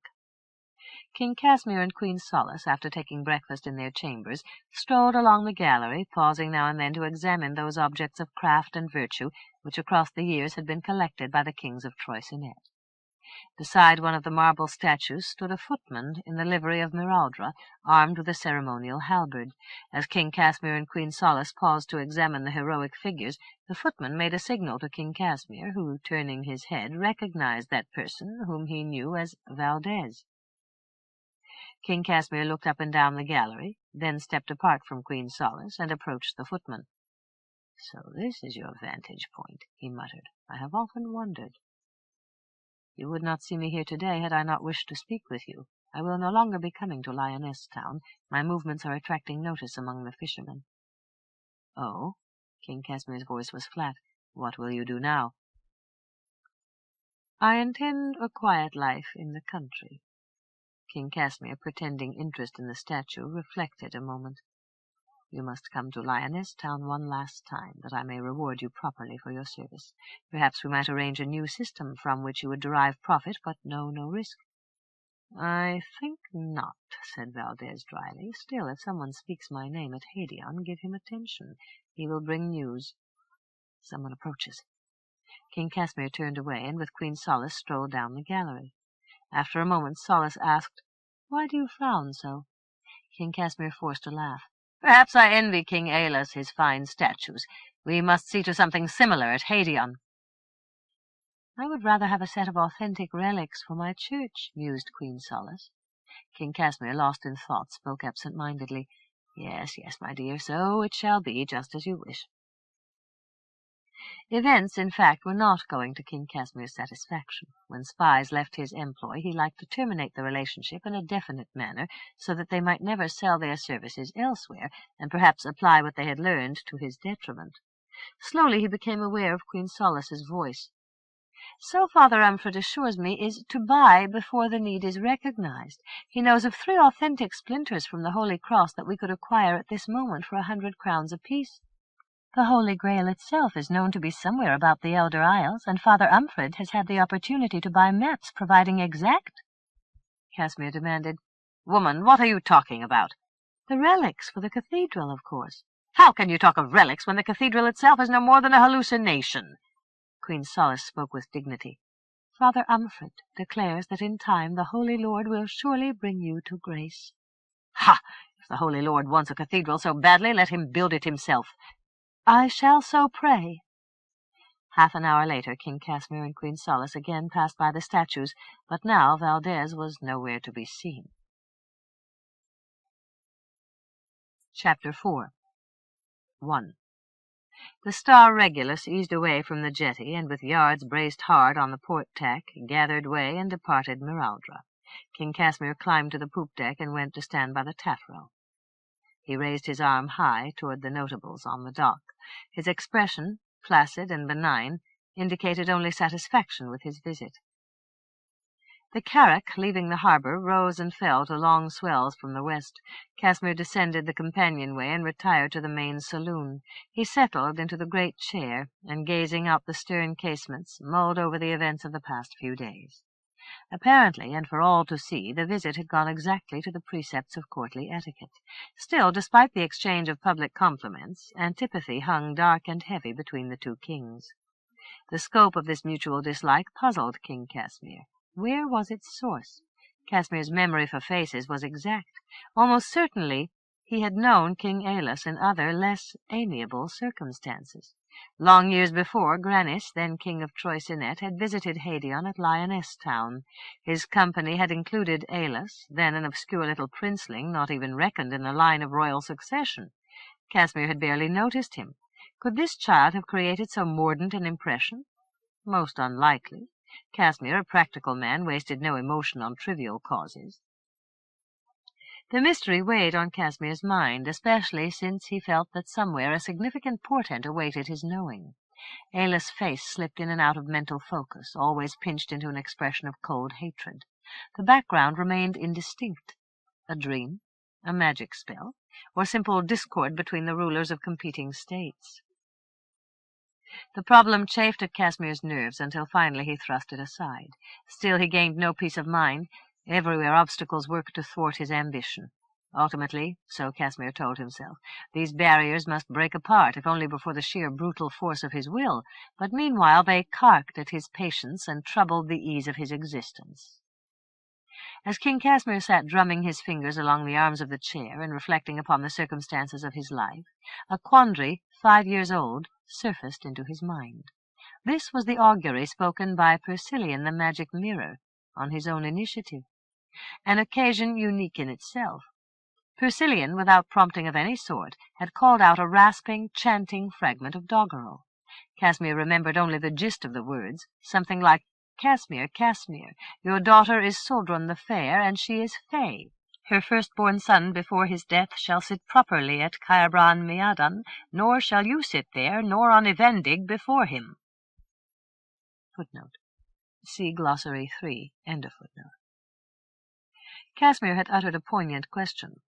King Casmir and Queen Solace, after taking breakfast in their chambers, strolled along the gallery, pausing now and then to examine those objects of craft and virtue which across the years had been collected by the kings of Troicinet. Beside one of the marble statues stood a footman in the livery of Miraldra, armed with a ceremonial halberd. As King Casmir and Queen Solace paused to examine the heroic figures, the footman made a signal to King Casmir, who, turning his head, recognized that person whom he knew as Valdez. King Casmir looked up and down the gallery, then stepped apart from Queen Solace and approached the footman. "So this is your vantage point," he muttered. "I have often wondered. You would not see me here today had I not wished to speak with you. I will no longer be coming to Lyonesse town. My movements are attracting notice among the fishermen." "Oh?" King Casmir's voice was flat. "What will you do now?" "I intend a quiet life in the country." King Casmir, pretending interest in the statue, reflected a moment. "You must come to Lyonesse town one last time, that I may reward you properly for your service. Perhaps we might arrange a new system from which you would derive profit, but no risk." "I think not," said Valdez dryly. "Still, if someone speaks my name at Hadeon, give him attention. He will bring news." Someone approaches. King Casmir turned away, and with Queen Solace strolled down the gallery. After a moment, Solace asked, "Why do you frown so?" King Casmir forced a laugh. "Perhaps I envy King Aillas his fine statues. We must see to something similar at Hadeon." "I would rather have a set of authentic relics for my church," mused Queen Solace. King Casmir, lost in thought, spoke absent-mindedly. Yes, my dear, so it shall be, just as you wish." Events, in fact, were not going to King Casmir's satisfaction. When spies left his employ, he liked to terminate the relationship in a definite manner, so that they might never sell their services elsewhere, and perhaps apply what they had learned to his detriment. Slowly he became aware of Queen Solace's voice. "So Father Umfred assures me is to buy before the need is recognized. He knows of 3 authentic splinters from the Holy Cross that we could acquire at this moment for 100 crowns apiece. The Holy Grail itself is known to be somewhere about the Elder Isles, and Father Umfred has had the opportunity to buy maps providing exact—" Casmir demanded, "Woman, what are you talking about?" "The relics for the cathedral, of course." "How can you talk of relics when the cathedral itself is no more than a hallucination?" Queen Solace spoke with dignity. "Father Umfred declares that in time the Holy Lord will surely bring you to grace." "Ha! If the Holy Lord wants a cathedral so badly, let him build it himself." "I shall so pray." Half an hour later, King Casmir and Queen Solace again passed by the statues, but now Valdez was nowhere to be seen. Chapter 4 1. The Star Regulus eased away from the jetty, and with yards braced hard on the port tack, gathered way and departed Miraldra. King Casmir climbed to the poop deck and went to stand by the taffrail. He raised his arm high toward the notables on the dock. His expression, placid and benign, indicated only satisfaction with his visit. The carrack, leaving the harbor, rose and fell to long swells from the west. Casmir descended the companionway and retired to the main saloon. He settled into the great chair, and gazing out the stern casements, mulled over the events of the past few days. Apparently, and for all to see, the visit had gone exactly to the precepts of courtly etiquette. Still, despite the exchange of public compliments, antipathy hung dark and heavy between the 2 kings. The scope of this mutual dislike puzzled King Casmir. Where was its source? Casmir's memory for faces was exact. Almost certainly he had known King Aillas in other, less amiable circumstances. Long years before, Granis, then King of Troicinet, had visited Hadeon at Lyonesse town. His company had included Aillas, then an obscure little princeling, not even reckoned in the line of royal succession. Casmir had barely noticed him. Could this child have created so mordant an impression? Most unlikely. Casmir, a practical man, wasted no emotion on trivial causes. The mystery weighed on Casmir's mind, especially since he felt that somewhere a significant portent awaited his knowing. Aillas' face slipped in and out of mental focus, always pinched into an expression of cold hatred. The background remained indistinct. A dream? A magic spell? Or simple discord between the rulers of competing states? The problem chafed at Casmir's nerves until finally he thrust it aside. Still he gained no peace of mind. Everywhere obstacles worked to thwart his ambition. Ultimately, so Casmir told himself, these barriers must break apart, if only before the sheer brutal force of his will, but meanwhile they carked at his patience and troubled the ease of his existence. As King Casmir sat drumming his fingers along the arms of the chair and reflecting upon the circumstances of his life, a quandary 5 years old surfaced into his mind. This was the augury spoken by Persilian the magic mirror, on his own initiative, an occasion unique in itself. Persilian, without prompting of any sort, had called out a rasping, chanting fragment of doggerel. Casmir remembered only the gist of the words, something like, "Casmir, Casmir, your daughter is Suldrun the Fair, and she is fey. Her firstborn son before his death shall sit properly at Caerbran Meadan, nor shall you sit there, nor on Evendig before him." Footnote. See Glossary 3, end of footnote. Casmir had uttered a poignant question.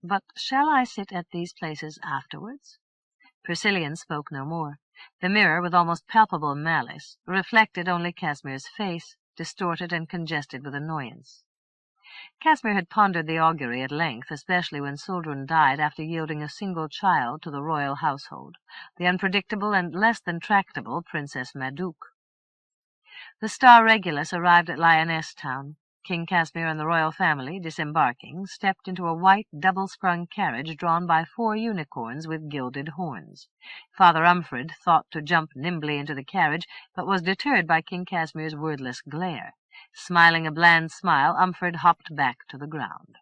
"But shall I sit at these places afterwards?" Persilian spoke no more. The mirror, with almost palpable malice, reflected only Casmir's face, distorted and congested with annoyance. Casmir had pondered the augury at length, especially when Suldrun died after yielding a single child to the royal household, the unpredictable and less than tractable Princess Madouc. The Star Regulus arrived at Lyonesse town. King Casmir and the royal family, disembarking, stepped into a white, double-sprung carriage drawn by 4 unicorns with gilded horns. Father Umfred thought to jump nimbly into the carriage, but was deterred by King Casmir's wordless glare. Smiling a bland smile, Umfred hopped back to the ground.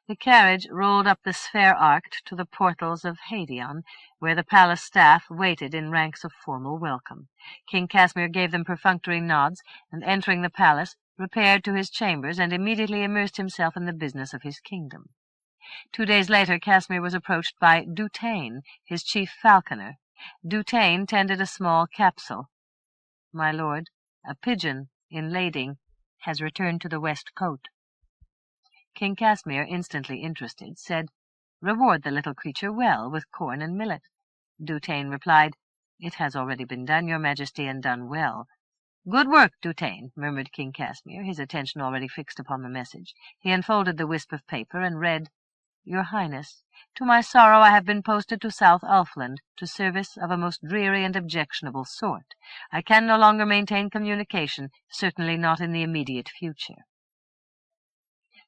The carriage rolled up the sphere arched to the portals of Hadeon, where the palace staff waited in ranks of formal welcome. King Casmir gave them perfunctory nods, and entering the palace, repaired to his chambers and immediately immersed himself in the business of his kingdom. 2 days later, Casmir was approached by Dutain, his chief falconer. Dutain tended a small capsule. "My lord, a pigeon in lading has returned to the west cote." King Casmir, instantly interested, said, "Reward the little creature well with corn and millet." Dutain replied, "It has already been done, your majesty, and done well." "Good work, Dutain," murmured King Casmir, his attention already fixed upon the message. He unfolded the wisp of paper and read, "Your Highness, to my sorrow I have been posted to South Elfland, to service of a most dreary and objectionable sort. I can no longer maintain communication, certainly not in the immediate future."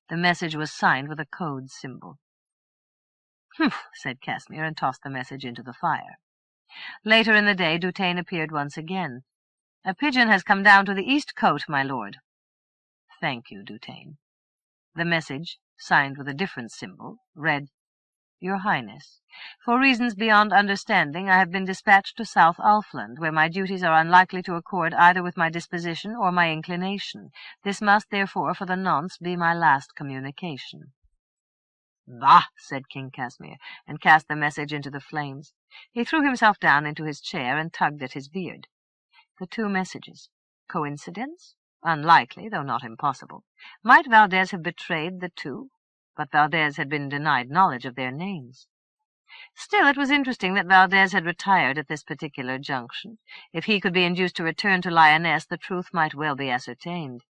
The message was signed with a code symbol. "Humph," said Casmir, and tossed the message into the fire. Later in the day, Dutain appeared once again. "A pigeon has come down to the east cote, my lord." "Thank you, Dutain." The message, signed with a different symbol, read, "Your Highness, for reasons beyond understanding, I have been dispatched to South Elfland, where my duties are unlikely to accord either with my disposition or my inclination. This must, therefore, for the nonce, be my last communication." "Bah!" said King Casmir, and cast the message into the flames. He threw himself down into his chair and tugged at his beard. The 2 messages. Coincidence? Unlikely, though not impossible. Might Valdez have betrayed the 2? But Valdez had been denied knowledge of their names. Still, it was interesting that Valdez had retired at this particular junction. If he could be induced to return to Lyonesse, the truth might well be ascertained.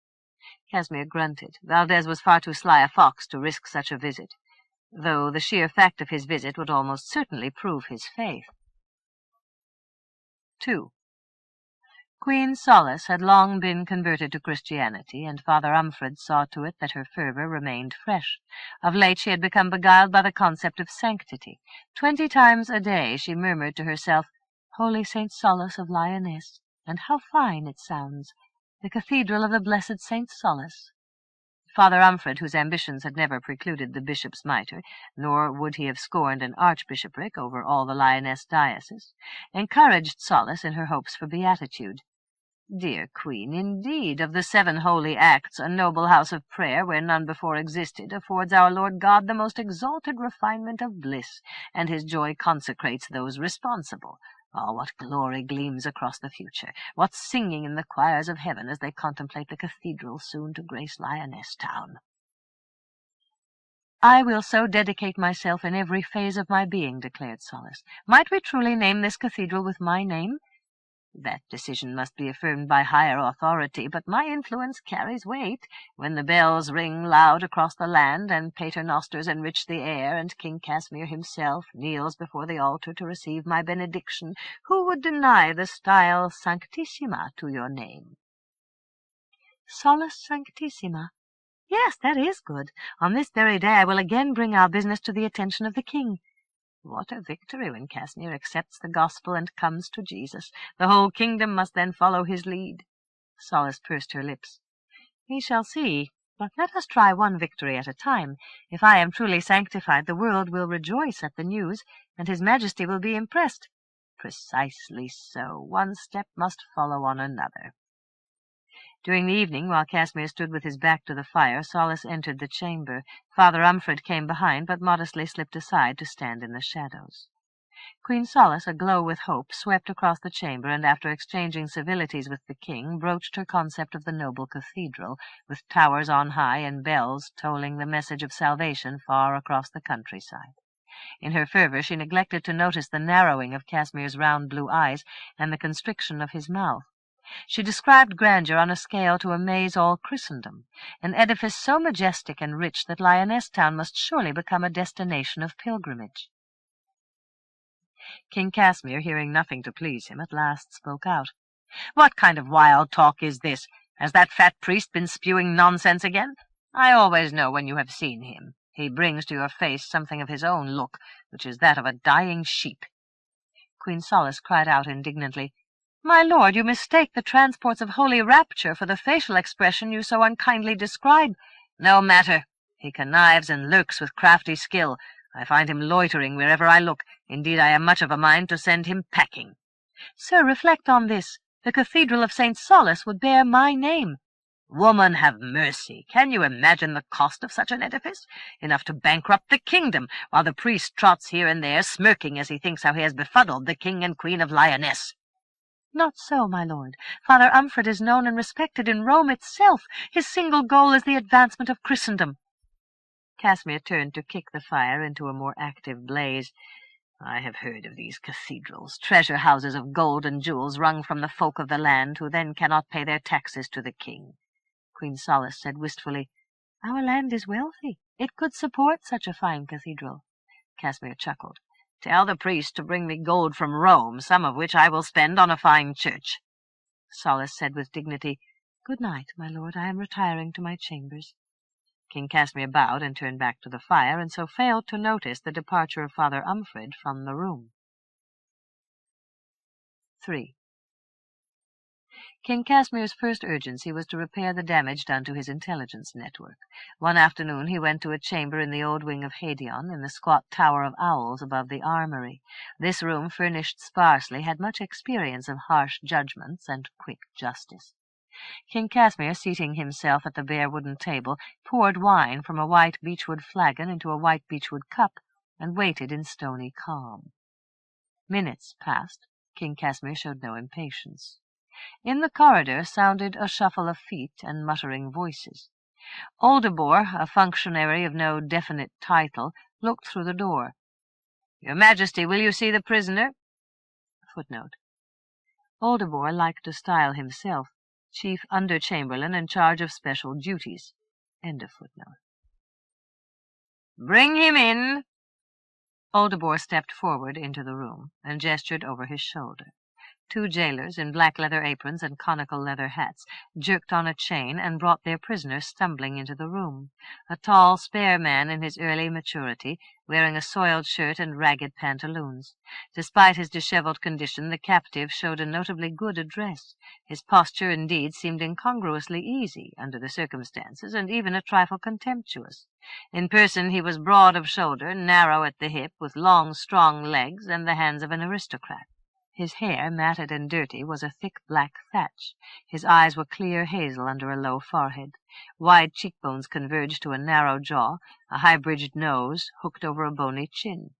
Casmir grunted. Valdez was far too sly a fox to risk such a visit, though the sheer fact of his visit would almost certainly prove his faith. 2. Queen Solace had long been converted to Christianity, and Father Umfred saw to it that her fervour remained fresh. Of late she had become beguiled by the concept of sanctity. 20 times a day she murmured to herself, "Holy Saint Solace of Lyonesse, and how fine it sounds! The cathedral of the blessed Saint Solace." Father Umfred, whose ambitions had never precluded the bishop's mitre, nor would he have scorned an archbishopric over all the Lyonesse diocese, encouraged Solace in her hopes for beatitude. "Dear Queen, indeed, of the 7 holy acts, a noble house of prayer, where none before existed, affords our Lord God the most exalted refinement of bliss, and his joy consecrates those responsible. Ah, what glory gleams across the future! What singing in the choirs of heaven as they contemplate the cathedral soon to grace Lyonesse town!" "I will so dedicate myself in every phase of my being," declared Solace. "Might we truly name this cathedral with my name? That decision must be affirmed by higher authority, but my influence carries weight. When the bells ring loud across the land, and paternosters enrich the air, and King Casmir himself kneels before the altar to receive my benediction, who would deny the style Sanctissima to your name?" "Solus Sanctissima. Yes, that is good. On this very day I will again bring our business to the attention of the king. What a victory when Casmir accepts the gospel and comes to Jesus! The whole kingdom must then follow his lead." Solus pursed her lips. "We shall see, but let us try one victory at a time. If I am truly sanctified, the world will rejoice at the news, and his majesty will be impressed." "Precisely so. One step must follow on another." During the evening, while Casmir stood with his back to the fire, Solus entered the chamber. Father Umfred came behind, but modestly slipped aside to stand in the shadows. Queen Solus, aglow with hope, swept across the chamber, and after exchanging civilities with the king, broached her concept of the noble cathedral, with towers on high and bells tolling the message of salvation far across the countryside. In her fervour she neglected to notice the narrowing of Casmir's round blue eyes and the constriction of his mouth. She described grandeur on a scale to amaze all Christendom, an edifice so majestic and rich that Lyonesse town must surely become a destination of pilgrimage. King Casmir, hearing nothing to please him, at last spoke out. "What kind of wild talk is this? Has that fat priest been spewing nonsense again? I always know when you have seen him. He brings to your face something of his own look, which is that of a dying sheep." Queen Solus cried out indignantly, "My lord, you mistake the transports of holy rapture for the facial expression you so unkindly describe." "No matter. He connives and lurks with crafty skill. I find him loitering wherever I look. Indeed, I am much of a mind to send him packing." "Sir, reflect on this. The Cathedral of St. Solus would bear my name." "Woman, have mercy. Can you imagine the cost of such an edifice? Enough to bankrupt the kingdom, while the priest trots here and there, smirking as he thinks how he has befuddled the king and queen of Lyonesse." "Not so, my lord. Father Umfred is known and respected in Rome itself. His single goal is the advancement of Christendom." Casmir turned to kick the fire into a more active blaze. "I have heard of these cathedrals, treasure houses of gold and jewels wrung from the folk of the land, who then cannot pay their taxes to the king." Queen Solus said wistfully, "Our land is wealthy. It could support such a fine cathedral." Casmir chuckled. "Tell the priest to bring me gold from Rome, some of which I will spend on a fine church." Solus said with dignity, "Good night, my lord. I am retiring to my chambers." King Casmir bowed and turned back to the fire, and so failed to notice the departure of Father Umfred from the room. 3. King Casmir's first urgency was to repair the damage done to his intelligence network. One afternoon he went to a chamber in the old wing of Haedion, in the squat Tower of Owls above the armory. This room, furnished sparsely, had much experience of harsh judgments and quick justice. King Casmir, seating himself at the bare wooden table, poured wine from a white beechwood flagon into a white beechwood cup, and waited in stony calm. Minutes passed. King Casmir showed no impatience. In the corridor sounded a shuffle of feet and muttering voices. Oldebor, a functionary of no definite title, looked through the door. "Your Majesty, will you see the prisoner?" Footnote. Oldebor liked to style himself Chief Under-Chamberlain in charge of special duties. End of footnote. "Bring him in." Oldebor stepped forward into the room and gestured over his shoulder. Two jailers in black leather aprons and conical leather hats jerked on a chain and brought their prisoner stumbling into the room. A tall, spare man in his early maturity, wearing a soiled shirt and ragged pantaloons. Despite his disheveled condition, the captive showed a notably good address. His posture, indeed, seemed incongruously easy under the circumstances, and even a trifle contemptuous. In person he was broad of shoulder, narrow at the hip, with long, strong legs and the hands of an aristocrat. His hair, matted and dirty, was a thick black thatch. His eyes were clear hazel under a low forehead. Wide cheekbones converged to a narrow jaw, a high-bridged nose hooked over a bony chin.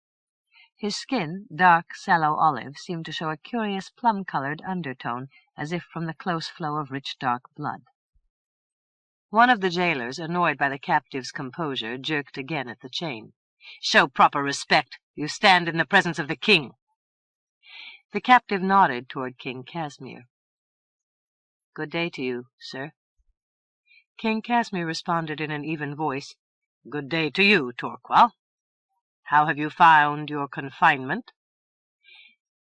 His skin, dark sallow olive, seemed to show a curious plum-colored undertone, as if from the close flow of rich dark blood. One of the jailers, annoyed by the captive's composure, jerked again at the chain. "Show proper respect. You stand in the presence of the king." The captive nodded toward King Casmir. "Good day to you, sir." King Casmir responded in an even voice, "Good day to you, Torqual. How have you found your confinement?"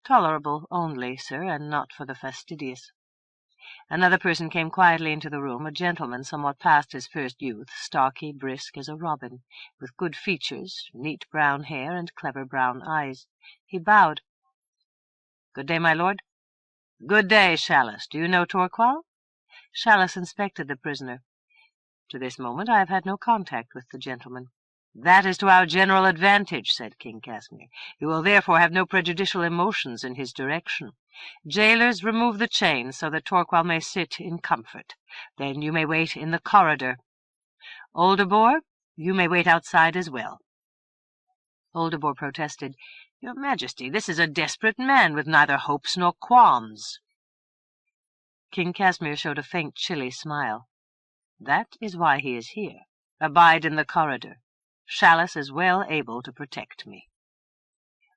"Tolerable only, sir, and not for the fastidious." Another person came quietly into the room, a gentleman somewhat past his first youth, stocky, brisk as a robin, with good features, neat brown hair, and clever brown eyes. He bowed. "Good day, my lord." "Good day, Chalice. Do you know Torqual?" Chalice inspected the prisoner. "To this moment I have had no contact with the gentleman." "That is to our general advantage," said King Casmir. "You will therefore have no prejudicial emotions in his direction. Jailers, remove the chains so that Torqual may sit in comfort. Then you may wait in the corridor. Oldebor, you may wait outside as well." Oldebor protested. "Your Majesty, this is a desperate man with neither hopes nor qualms." King Casmir showed a faint, chilly smile. "That is why he is here. Abide in the corridor. Chalice is well able to protect me."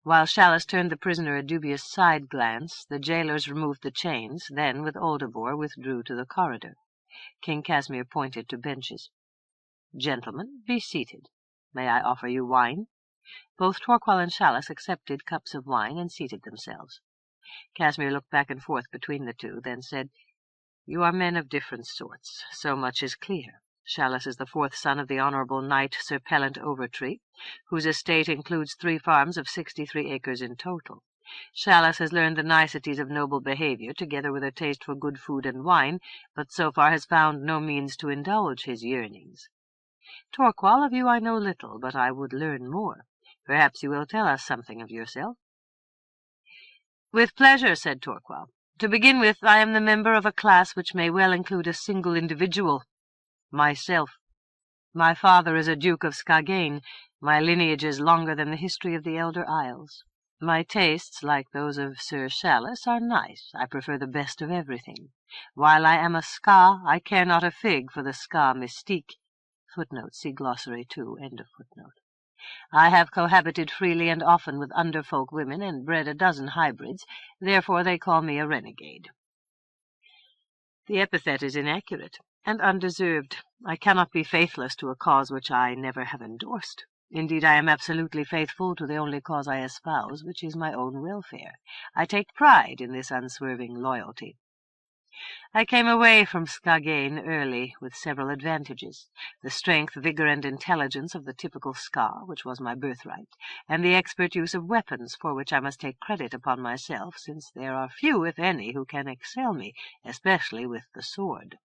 While Chalice turned the prisoner a dubious side glance, the jailers removed the chains, then, with Oldebor, withdrew to the corridor. King Casmir pointed to benches. "Gentlemen, be seated. May I offer you wine?" Both Torqual and Chalice accepted cups of wine and seated themselves. Casmir looked back and forth between the two, then said, "You are men of different sorts. So much is clear. Chalice is the fourth son of the honourable knight Sir Pellant Overtree, whose estate includes 3 farms of 63 acres in total. Chalice has learned the niceties of noble behaviour, together with a taste for good food and wine, but so far has found no means to indulge his yearnings. Torqual, of you I know little, but I would learn more. Perhaps you will tell us something of yourself." "With pleasure," said Torqual. "To begin with, I am the member of a class which may well include a single individual. Myself. My father is a Duke of Skagane. My lineage is longer than the history of the Elder Isles. My tastes, like those of Sir Chalice, are nice. I prefer the best of everything. While I am a Ska, I care not a fig for the Ska mystique. See glossary 2, end of footnote. I have cohabited freely and often with underfolk women and bred a dozen hybrids, therefore they call me a renegade." "The epithet is inaccurate and undeserved. I cannot be faithless to a cause which I never have endorsed. Indeed, I am absolutely faithful to the only cause I espouse, which is my own welfare. I take pride in this unswerving loyalty. I came away from Skagane early, with several advantages: the strength, vigor, and intelligence of the typical Ska, which was my birthright, and the expert use of weapons, for which I must take credit upon myself, since there are few, if any, who can excel me, especially with the sword.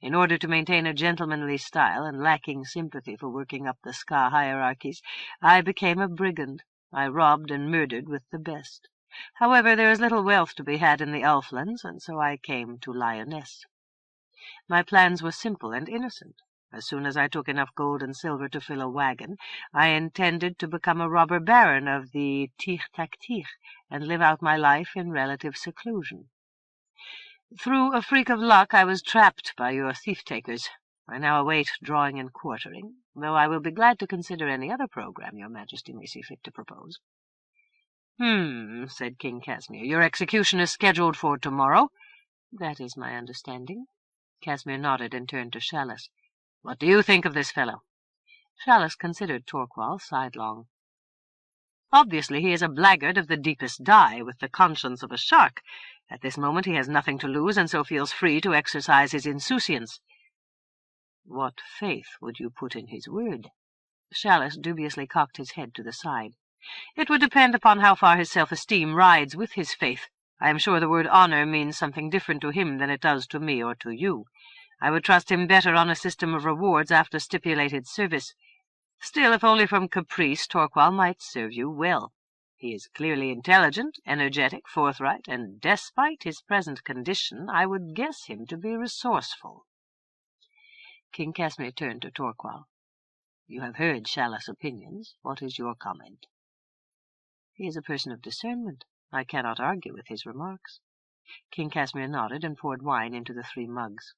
In order to maintain a gentlemanly style, and lacking sympathy for working up the Ska hierarchies, I became a brigand. I robbed and murdered with the best. However, there is little wealth to be had in the Elflands, and so I came to Lyonesse. My plans were simple and innocent. As soon as I took enough gold and silver to fill a wagon, I intended to become a robber baron of the Tir-Tac-Tir, and live out my life in relative seclusion. Through a freak of luck, I was trapped by your thief-takers. I now await drawing and quartering, though I will be glad to consider any other program your Majesty may see fit to propose." Said King Casmir. "Your execution is scheduled for tomorrow?" "That is my understanding." Casmir nodded and turned to Chalice. "What do you think of this fellow?" Chalice considered Torqual sidelong. "Obviously he is a blackguard of the deepest dye, with the conscience of a shark. At this moment he has nothing to lose, and so feels free to exercise his insouciance." "What faith would you put in his word?" Chalice dubiously cocked his head to the side. "It would depend upon how far his self-esteem rides with his faith. I am sure the word honor means something different to him than it does to me or to you. I would trust him better on a system of rewards after stipulated service. Still, if only from caprice, Torqual might serve you well. He is clearly intelligent, energetic, forthright, and despite his present condition, I would guess him to be resourceful." King Casmir turned to Torqual. "You have heard Chalice's opinions. What is your comment?" "He is a person of discernment. I cannot argue with his remarks." King Casmir nodded and poured wine into the 3 mugs.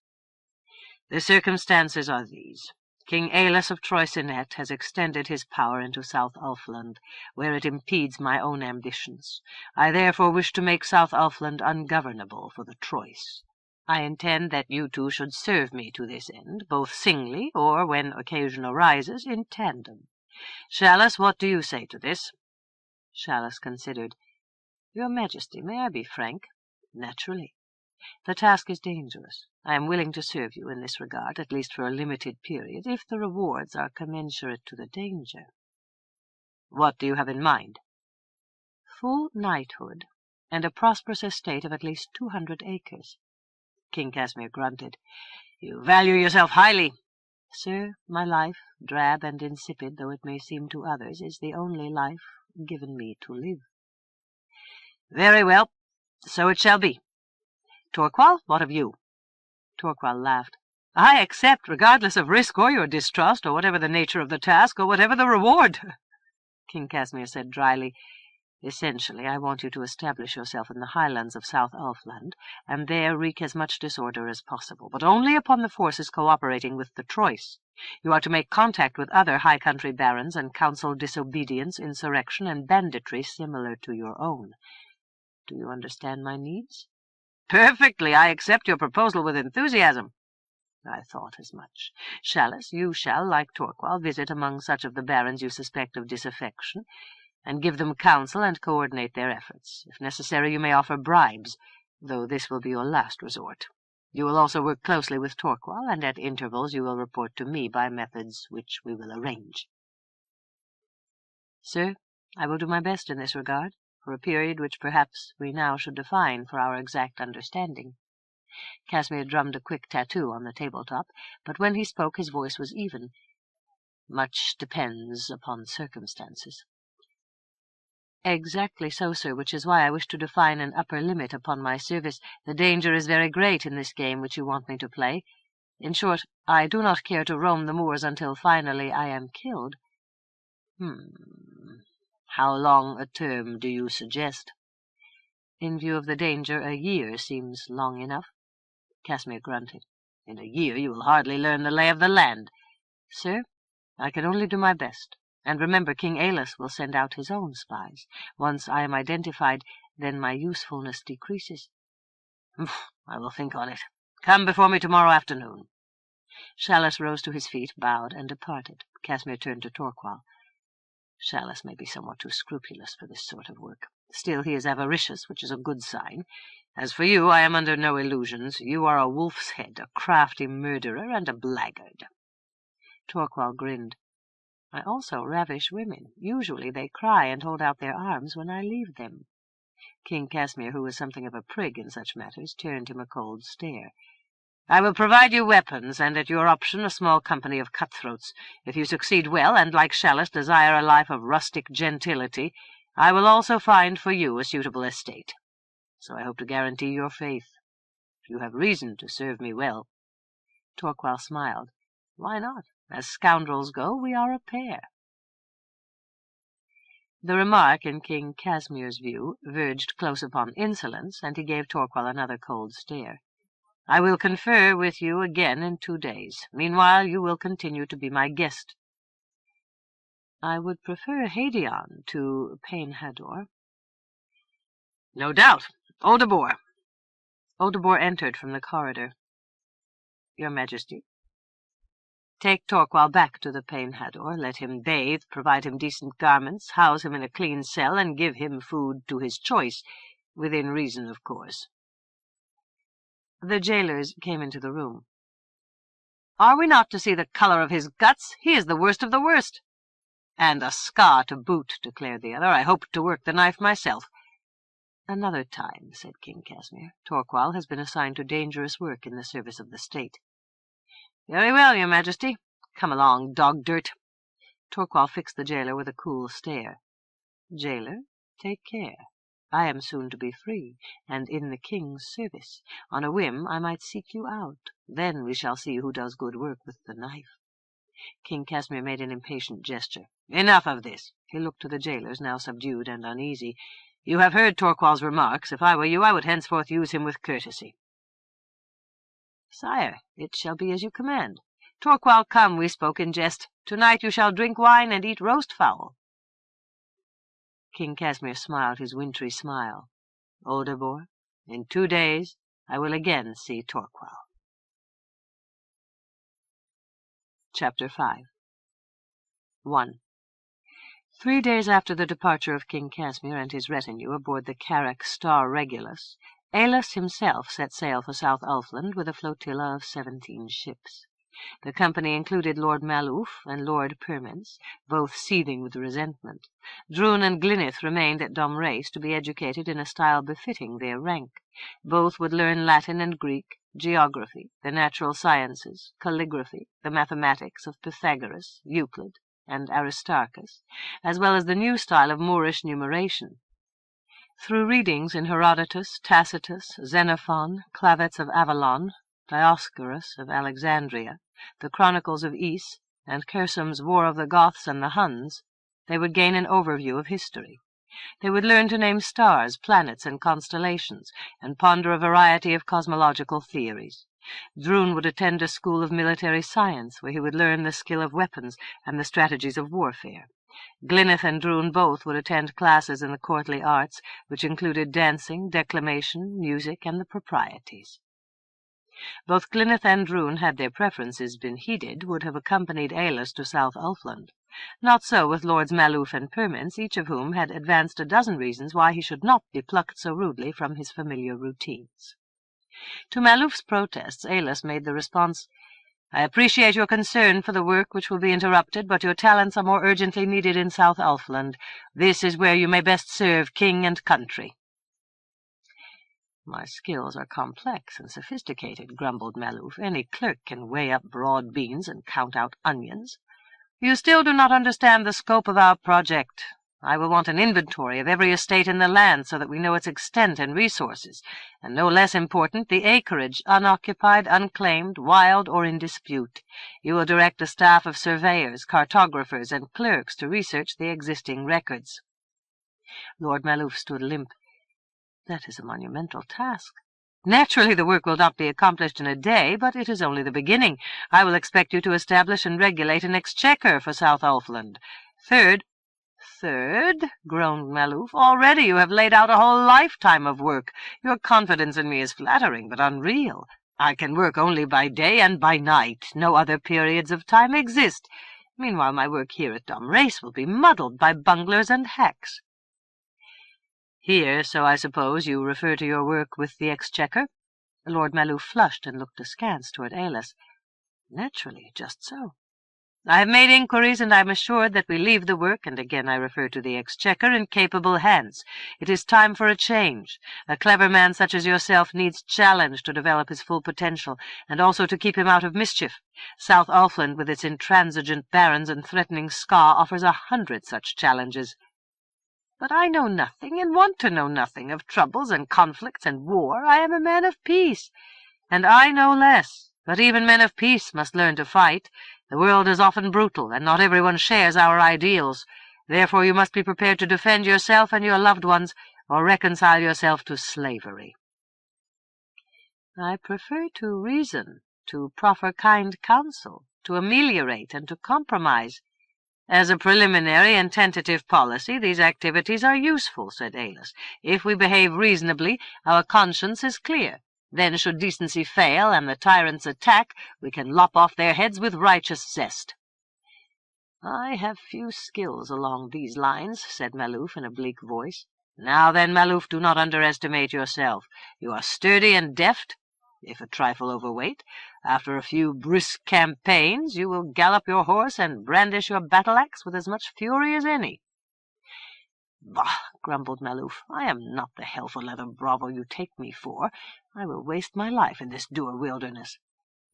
"The circumstances are these. King Aillas of Troicinet has extended his power into South Ulfland, where it impedes my own ambitions. I therefore wish to make South Ulfland ungovernable for the Troice. I intend that you two should serve me to this end, both singly, or, when occasion arises, in tandem. Chalice, what do you say to this?" Chalice considered. "Your Majesty, may I be frank?" "Naturally. The task is dangerous. I am willing to serve you in this regard, at least for a limited period, if the rewards are commensurate to the danger." "What do you have in mind?" "Full knighthood, and a prosperous estate of at least 200 acres. King Casmir grunted. "You value yourself highly." "Sir, my life, drab and insipid though it may seem to others, is the only life given me to live." "Very well, so it shall be. Torqual, what of you?" Torqual laughed. "I accept, regardless of risk or your distrust, or whatever the nature of the task, or whatever the reward." King Casmir said dryly, "Essentially, I want you to establish yourself in the highlands of South Ulfland, and there wreak as much disorder as possible, but only upon the forces cooperating with the Troice. You are to make contact with other high country barons and counsel disobedience, insurrection, and banditry similar to your own. Do you understand my needs?" "Perfectly. I accept your proposal with enthusiasm." "I thought as much. Chalice, you shall, like Torqual, visit among such of the barons you suspect of disaffection, and give them counsel and coordinate their efforts. If necessary, you may offer bribes, though this will be your last resort. You will also work closely with Torqual, and at intervals you will report to me by methods which we will arrange." "Sir, I will do my best in this regard, for a period which perhaps we now should define for our exact understanding." Casmir drummed a quick tattoo on the tabletop, but when he spoke his voice was even. "Much depends upon circumstances." "Exactly so, sir, which is why I wish to define an upper limit upon my service. The danger is very great in this game which you want me to play. In short, I do not care to roam the moors until finally I am killed." "How long a term do you suggest?" "In view of the danger, a year seems long enough." Casmir grunted. "In a year you will hardly learn the lay of the land." "Sir, I can only do my best. And remember, King Aillas will send out his own spies. Once I am identified, then my usefulness decreases." "I will think on it. Come before me tomorrow afternoon." Chalice rose to his feet, bowed, and departed. Casmir turned to Torqual. "Chalice may be somewhat too scrupulous for this sort of work. Still, he is avaricious, which is a good sign. As for you, I am under no illusions. You are a wolf's head, a crafty murderer, and a blackguard." Torqual grinned. "I also ravish women. Usually they cry and hold out their arms when I leave them." King Casmir, who was something of a prig in such matters, turned him a cold stare. "I will provide you weapons, and at your option a small company of cutthroats. If you succeed well, and like Chalice desire a life of rustic gentility, I will also find for you a suitable estate. So I hope to guarantee your faith. You have reason to serve me well." Torqual smiled. "Why not? As scoundrels go, we are a pair." The remark, in King Casmir's view, verged close upon insolence, and he gave Torqual another cold stare. "I will confer with you again in 2 days. Meanwhile, you will continue to be my guest." "I would prefer Hadion to Pain-Hador." "No doubt. Oldebor." Oldebor entered from the corridor. "Your Majesty." "Take Torqual back to the Pain-Hador, let him bathe, provide him decent garments, house him in a clean cell, and give him food to his choice, within reason, of course." The jailers came into the room. "Are we not to see the color of his guts? He is the worst of the worst." "And a scar to boot," declared the other. "I hope to work the knife myself." "Another time," said King Casmir. "Torqual has been assigned to dangerous work in the service of the state." "Very well, your Majesty. Come along, dog dirt." Torqual fixed the jailer with a cool stare. "Jailer, take care. I am soon to be free, and in the king's service. On a whim I might seek you out. Then we shall see who does good work with the knife." King Casmir made an impatient gesture. "Enough of this." He looked to the jailers, now subdued and uneasy. "You have heard Torqual's remarks. If I were you, I would henceforth use him with courtesy." "Sire, it shall be as you command. Torquil, come, we spoke in jest. Tonight you shall drink wine and eat roast fowl. King Casmir smiled his wintry smile. Oldebor, in 2 days I will again see Torquil. Chapter 5 1. 3 days after the departure of King Casmir and his retinue aboard the carrack Star Regulus, Aillas himself set sail for South Ulfland with a flotilla of 17 ships. The company included Lord Maluf and Lord Permence, both seething with resentment. Drun and Glyneth remained at Domrase to be educated in a style befitting their rank. Both would learn Latin and Greek, geography, the natural sciences, calligraphy, the mathematics of Pythagoras, Euclid, and Aristarchus, as well as the new style of Moorish numeration. Through readings in Herodotus, Tacitus, Xenophon, Clavets of Avalon, Dioscorus of Alexandria, the Chronicles of Ys, and Kersum's War of the Goths and the Huns, they would gain an overview of history. They would learn to name stars, planets, and constellations, and ponder a variety of cosmological theories. Drun would attend a school of military science, where he would learn the skill of weapons and the strategies of warfare. Glyneth and Drun both would attend classes in the courtly arts, which included dancing, declamation, music, and the proprieties. Both Glyneth and Drun, had their preferences been heeded, would have accompanied Aillas to South Ulfland. Not so with Lords Maluf and Permence, each of whom had advanced a dozen reasons why he should not be plucked so rudely from his familiar routines. To Maluf's protests, Aillas made the response, "I appreciate your concern for the work which will be interrupted, but your talents are more urgently needed in South Ulfland. This is where you may best serve king and country." "My skills are complex and sophisticated," grumbled Maluf. "Any clerk can weigh up broad beans and count out onions." "You still do not understand the scope of our project. I will want an inventory of every estate in the land so that we know its extent and resources, and no less important, the acreage, unoccupied, unclaimed, wild, or in dispute. You will direct a staff of surveyors, cartographers, and clerks to research the existing records." Lord Maluf stood limp. "That is a monumental task." "Naturally the work will not be accomplished in a day, but it is only the beginning. I will expect you to establish and regulate an exchequer for South Ulfland. Third, groaned Maluf. "Already you have laid out a whole lifetime of work. Your confidence in me is flattering, but unreal. I can work only by day and by night. No other periods of time exist. Meanwhile my work here at Domrase will be muddled by bunglers and hacks." "Here, so I suppose you refer to your work with the exchequer?" Lord Maluf flushed and looked askance toward Aillas. "Naturally, just so." "I have made inquiries, and I am assured that we leave the work, and again I refer to the exchequer, in capable hands. It is time for a change. A clever man such as yourself needs challenge to develop his full potential, and also to keep him out of mischief. South Ulfland, with its intransigent barons and threatening scar, offers 100 such challenges." "But I know nothing, and want to know nothing, of troubles and conflicts and war. I am a man of peace." "And I know less. But even men of peace must learn to fight. The world is often brutal, and not everyone shares our ideals. Therefore you must be prepared to defend yourself and your loved ones, or reconcile yourself to slavery." "I prefer to reason, to proffer kind counsel, to ameliorate and to compromise." "As a preliminary and tentative policy, these activities are useful," said Aillas. "If we behave reasonably, our conscience is clear. Then, should decency fail and the tyrants attack, we can lop off their heads with righteous zest." "I have few skills along these lines," said Maluf in a bleak voice. "Now then, Maluf, do not underestimate yourself. You are sturdy and deft, if a trifle overweight. After a few brisk campaigns, you will gallop your horse and brandish your battle-axe with as much fury as any." "Bah!" grumbled Maluf. "I am not the hell-for-leather bravo you take me for. I will waste my life in this dour wilderness."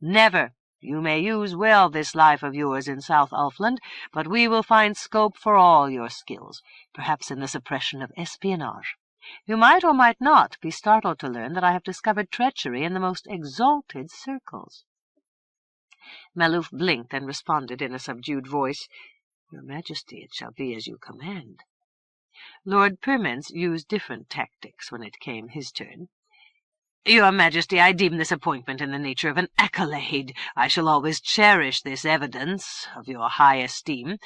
"Never. You may use well this life of yours in South Ulfland, but we will find scope for all your skills, perhaps in the suppression of espionage. You might or might not be startled to learn that I have discovered treachery in the most exalted circles." Maluf blinked and responded in a subdued voice, "Your Majesty, it shall be as you command." Lord Permence used different tactics when it came his turn. Your Majesty, I deem this appointment in the nature of an accolade. I shall always cherish this evidence of your high esteem,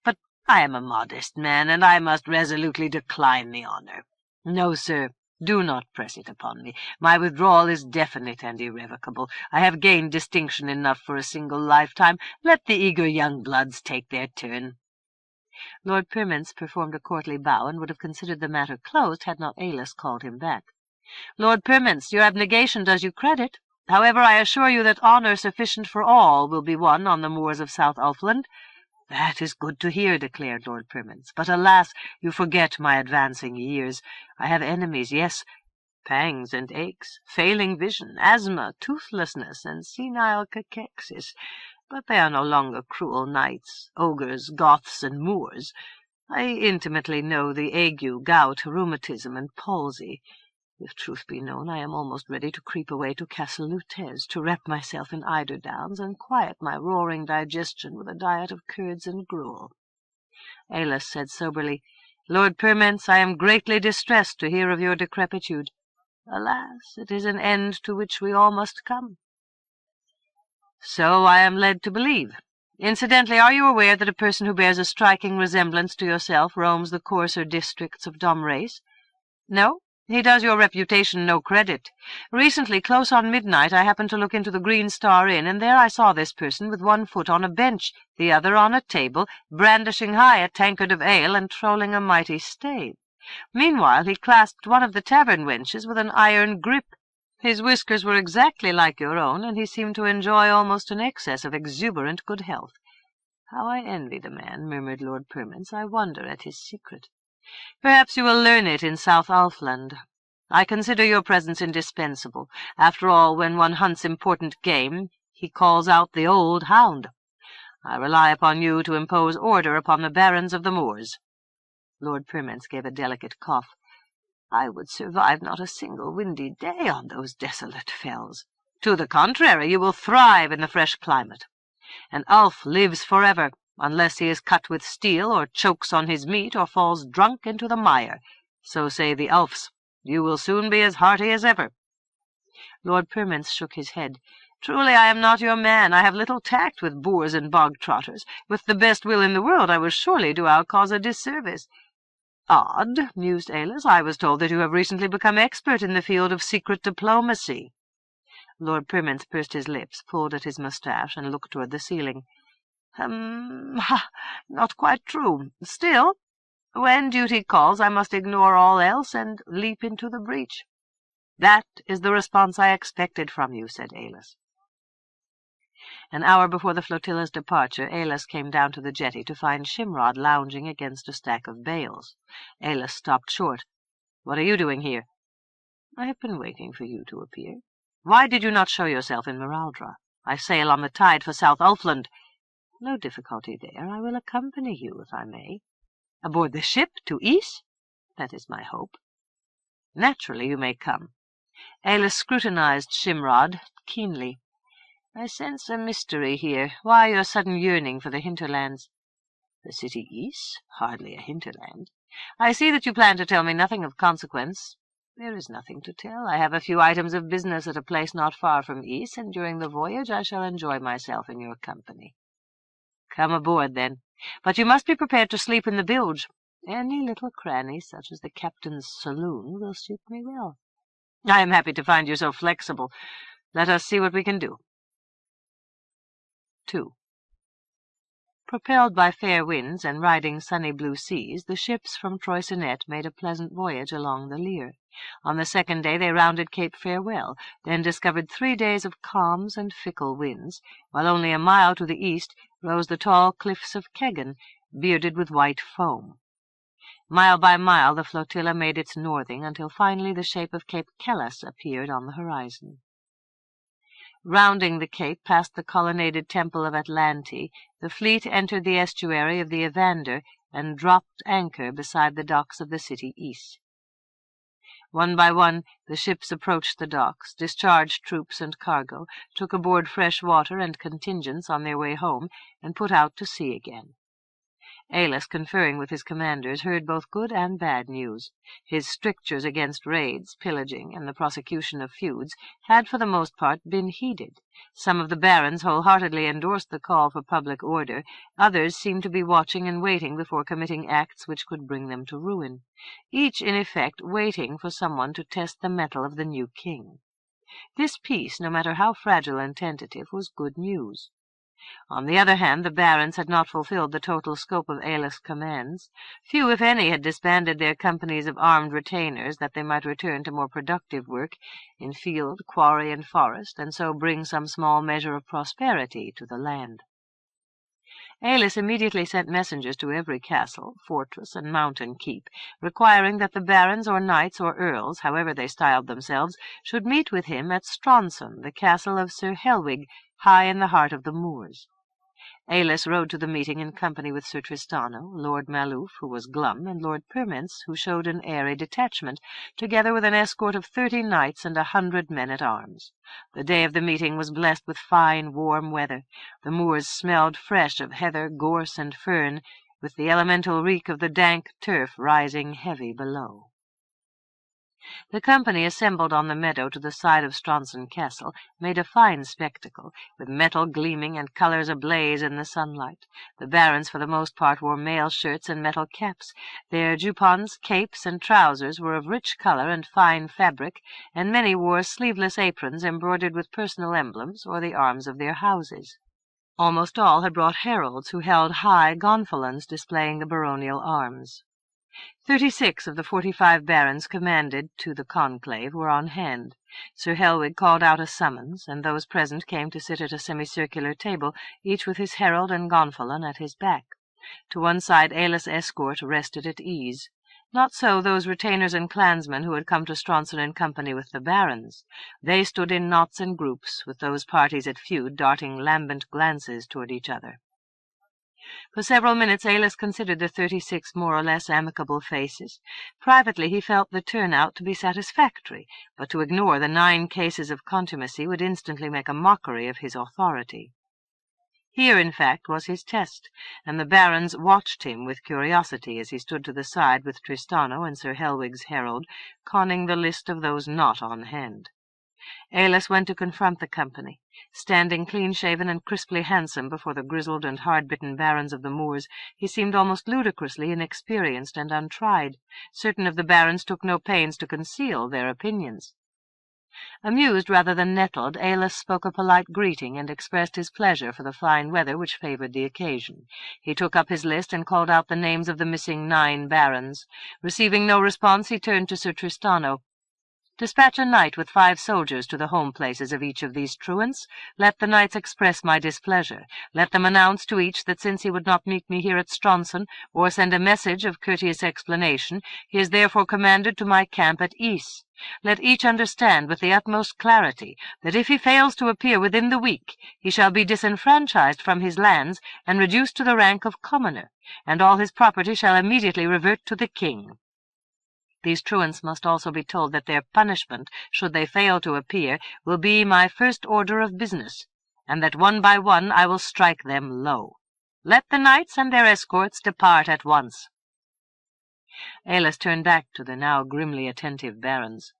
but I am a modest man, and I must resolutely decline the honor. No, sir, do not press it upon me. My withdrawal is definite and irrevocable. I have gained distinction enough for a single lifetime. Let the eager young bloods take their turn." Lord Pyrmins performed a courtly bow, and would have considered the matter closed had not Aillas called him back. "Lord Pyrmins, your abnegation does you credit. However, I assure you that honour sufficient for all will be won on the moors of South Ulfland." "That is good to hear," declared Lord Pyrmins. "But alas, you forget my advancing years. I have enemies, yes, pangs and aches, failing vision, asthma, toothlessness, and senile cachexias. But they are no longer cruel knights, ogres, Goths, and Moors. I intimately know the ague, gout, rheumatism, and palsy. If truth be known, I am almost ready to creep away to Castle Lutez, to wrap myself in eiderdowns, and quiet my roaring digestion with a diet of curds and gruel." Aillas said soberly, "Lord Pyrmins, I am greatly distressed to hear of your decrepitude. Alas, it is an end to which we all must come." "So I am led to believe. Incidentally, are you aware that a person who bears a striking resemblance to yourself roams the coarser districts of Domrase? No? He does your reputation no credit. Recently, close on midnight, I happened to look into the Green Star Inn, and there I saw this person with one foot on a bench, the other on a table, brandishing high a tankard of ale and trolling a mighty stave. Meanwhile, he clasped one of the tavern wenches with an iron grip. His whiskers were exactly like your own, and he seemed to enjoy almost an excess of exuberant good health." "How I envy the man," murmured Lord Pyrmins. "I wonder at his secret." "Perhaps you will learn it in South Ulfland. I consider your presence indispensable. After all, when one hunts important game, he calls out the old hound. I rely upon you to impose order upon the barons of the moors." Lord Pyrmins gave a delicate cough. "I would survive not a single windy day on those desolate fells." "To the contrary, you will thrive in the fresh climate. An Ulf lives forever, unless he is cut with steel, or chokes on his meat, or falls drunk into the mire. So say the Ulfs. You will soon be as hearty as ever." Lord Pyrmins shook his head. "Truly I am not your man. I have little tact with boors and bog-trotters. With the best will in the world I will surely do our cause a disservice." "Odd," mused Aillas. "I was told that you have recently become expert in the field of secret diplomacy." Lord Pyrmins pursed his lips, pulled at his moustache, and looked toward the ceiling. Not quite true. Still, when duty calls, I must ignore all else and leap into the breach." "That is the response I expected from you," said Aillas. An hour before the flotilla's departure, Aillas came down to the jetty to find Shimrod lounging against a stack of bales. Aillas stopped short. "What are you doing here?" "I have been waiting for you to appear." "Why did you not show yourself in Miraldra? I sail on the tide for South Ulfland." "No difficulty there. I will accompany you, if I may." "Aboard the ship to Ys?" "That is my hope." "Naturally you may come." Aillas scrutinized Shimrod keenly. "I sense a mystery here. Why your sudden yearning for the hinterlands?" "The city Ys? Hardly a hinterland." "I see that you plan to tell me nothing of consequence." "There is nothing to tell. I have a few items of business at a place not far from Ys, and during the voyage I shall enjoy myself in your company." "Come aboard, then. But you must be prepared to sleep in the bilge. Any little cranny, such as the captain's saloon, will suit me well." "I am happy to find you so flexible. Let us see what we can do." 2. Propelled by fair winds and riding sunny blue seas, the ships from Troicinet made a pleasant voyage along the Lyre. On the second day they rounded Cape Farewell, then discovered 3 days of calms and fickle winds, while only a mile to the east rose the tall cliffs of Kegan, bearded with white foam. Mile by mile the flotilla made its northing, until finally the shape of Cape Kellas appeared on the horizon. Rounding the cape past the colonnaded temple of Atlante, the fleet entered the estuary of the Evander and dropped anchor beside the docks of the city Ys. One by one the ships approached the docks, discharged troops and cargo, took aboard fresh water and contingents on their way home, and put out to sea again. Aillas, conferring with his commanders, heard both good and bad news. His strictures against raids, pillaging, and the prosecution of feuds had for the most part been heeded. Some of the barons wholeheartedly endorsed the call for public order, others seemed to be watching and waiting before committing acts which could bring them to ruin, each in effect waiting for someone to test the mettle of the new king. This peace, no matter how fragile and tentative, was good news. On the other hand, the barons had not fulfilled the total scope of Aillas' commands. Few, if any, had disbanded their companies of armed retainers that they might return to more productive work in field, quarry, and forest, and so bring some small measure of prosperity to the land. Aillas immediately sent messengers to every castle, fortress, and mountain keep, requiring that the barons or knights or earls, however they styled themselves, should meet with him at Stronson, the castle of Sir Helwig, high in the heart of the moors. Aillas rode to the meeting in company with Sir Tristano, Lord Maluf, who was glum, and Lord Permence, who showed an airy detachment, together with an escort of 30 knights and 100 men-at-arms. The day of the meeting was blessed with fine, warm weather. The moors smelled fresh of heather, gorse, and fern, with the elemental reek of the dank turf rising heavy below. The company assembled on the meadow to the side of Stronson Castle made a fine spectacle, with metal gleaming and colours ablaze in the sunlight. The barons for the most part wore mail shirts and metal caps. Their jupons, capes, and trousers were of rich colour and fine fabric, and many wore sleeveless aprons embroidered with personal emblems or the arms of their houses. Almost all had brought heralds who held high gonfalons displaying the baronial arms. 36 of the 45 barons commanded to the conclave were on hand. Sir Helwig called out a summons, and those present came to sit at a semicircular table, each with his herald and gonfalon at his back. To one side Aillas' escort rested at ease. Not so those retainers and clansmen who had come to Stronson in company with the barons. They stood in knots and groups, with those parties at feud darting lambent glances toward each other. For several minutes Aillas considered the 36 more or less amicable faces. Privately he felt the turnout to be satisfactory, but to ignore the 9 cases of contumacy would instantly make a mockery of his authority. Here, in fact, was his test, and the barons watched him with curiosity as he stood to the side with Tristano and Sir Helwig's herald, conning the list of those not on hand. Aillas went to confront the company. Standing clean-shaven and crisply handsome before the grizzled and hard-bitten barons of the moors, he seemed almost ludicrously inexperienced and untried. Certain of the barons took no pains to conceal their opinions. Amused rather than nettled, Aillas spoke a polite greeting and expressed his pleasure for the fine weather which favoured the occasion. He took up his list and called out the names of the missing 9 barons. Receiving no response, he turned to Sir Tristano. "Dispatch a knight with 5 soldiers to the home places of each of these truants. Let the knights express my displeasure. Let them announce to each that since he would not meet me here at Stronson, or send a message of courteous explanation, he is therefore commanded to my camp at Ys. Let each understand with the utmost clarity that if he fails to appear within the week, he shall be disenfranchised from his lands and reduced to the rank of commoner, and all his property shall immediately revert to the king. These truants must also be told that their punishment, should they fail to appear, will be my first order of business, and that one by one I will strike them low. Let the knights and their escorts depart at once." Aillas turned back to the now grimly attentive barons.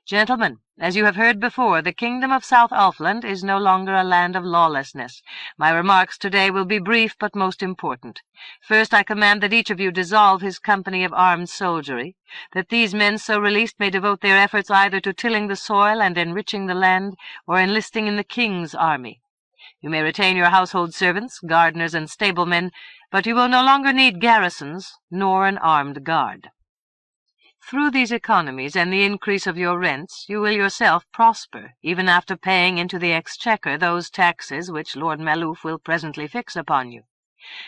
"Gentlemen, as you have heard before, the kingdom of South Ulfland is no longer a land of lawlessness. My remarks today will be brief but most important. First, I command that each of you dissolve his company of armed soldiery, that these men so released may devote their efforts either to tilling the soil and enriching the land, or enlisting in the king's army. You may retain your household servants, gardeners, and stablemen, but you will no longer need garrisons, nor an armed guard. Through these economies and the increase of your rents, you will yourself prosper, even after paying into the exchequer those taxes which Lord Maluf will presently fix upon you.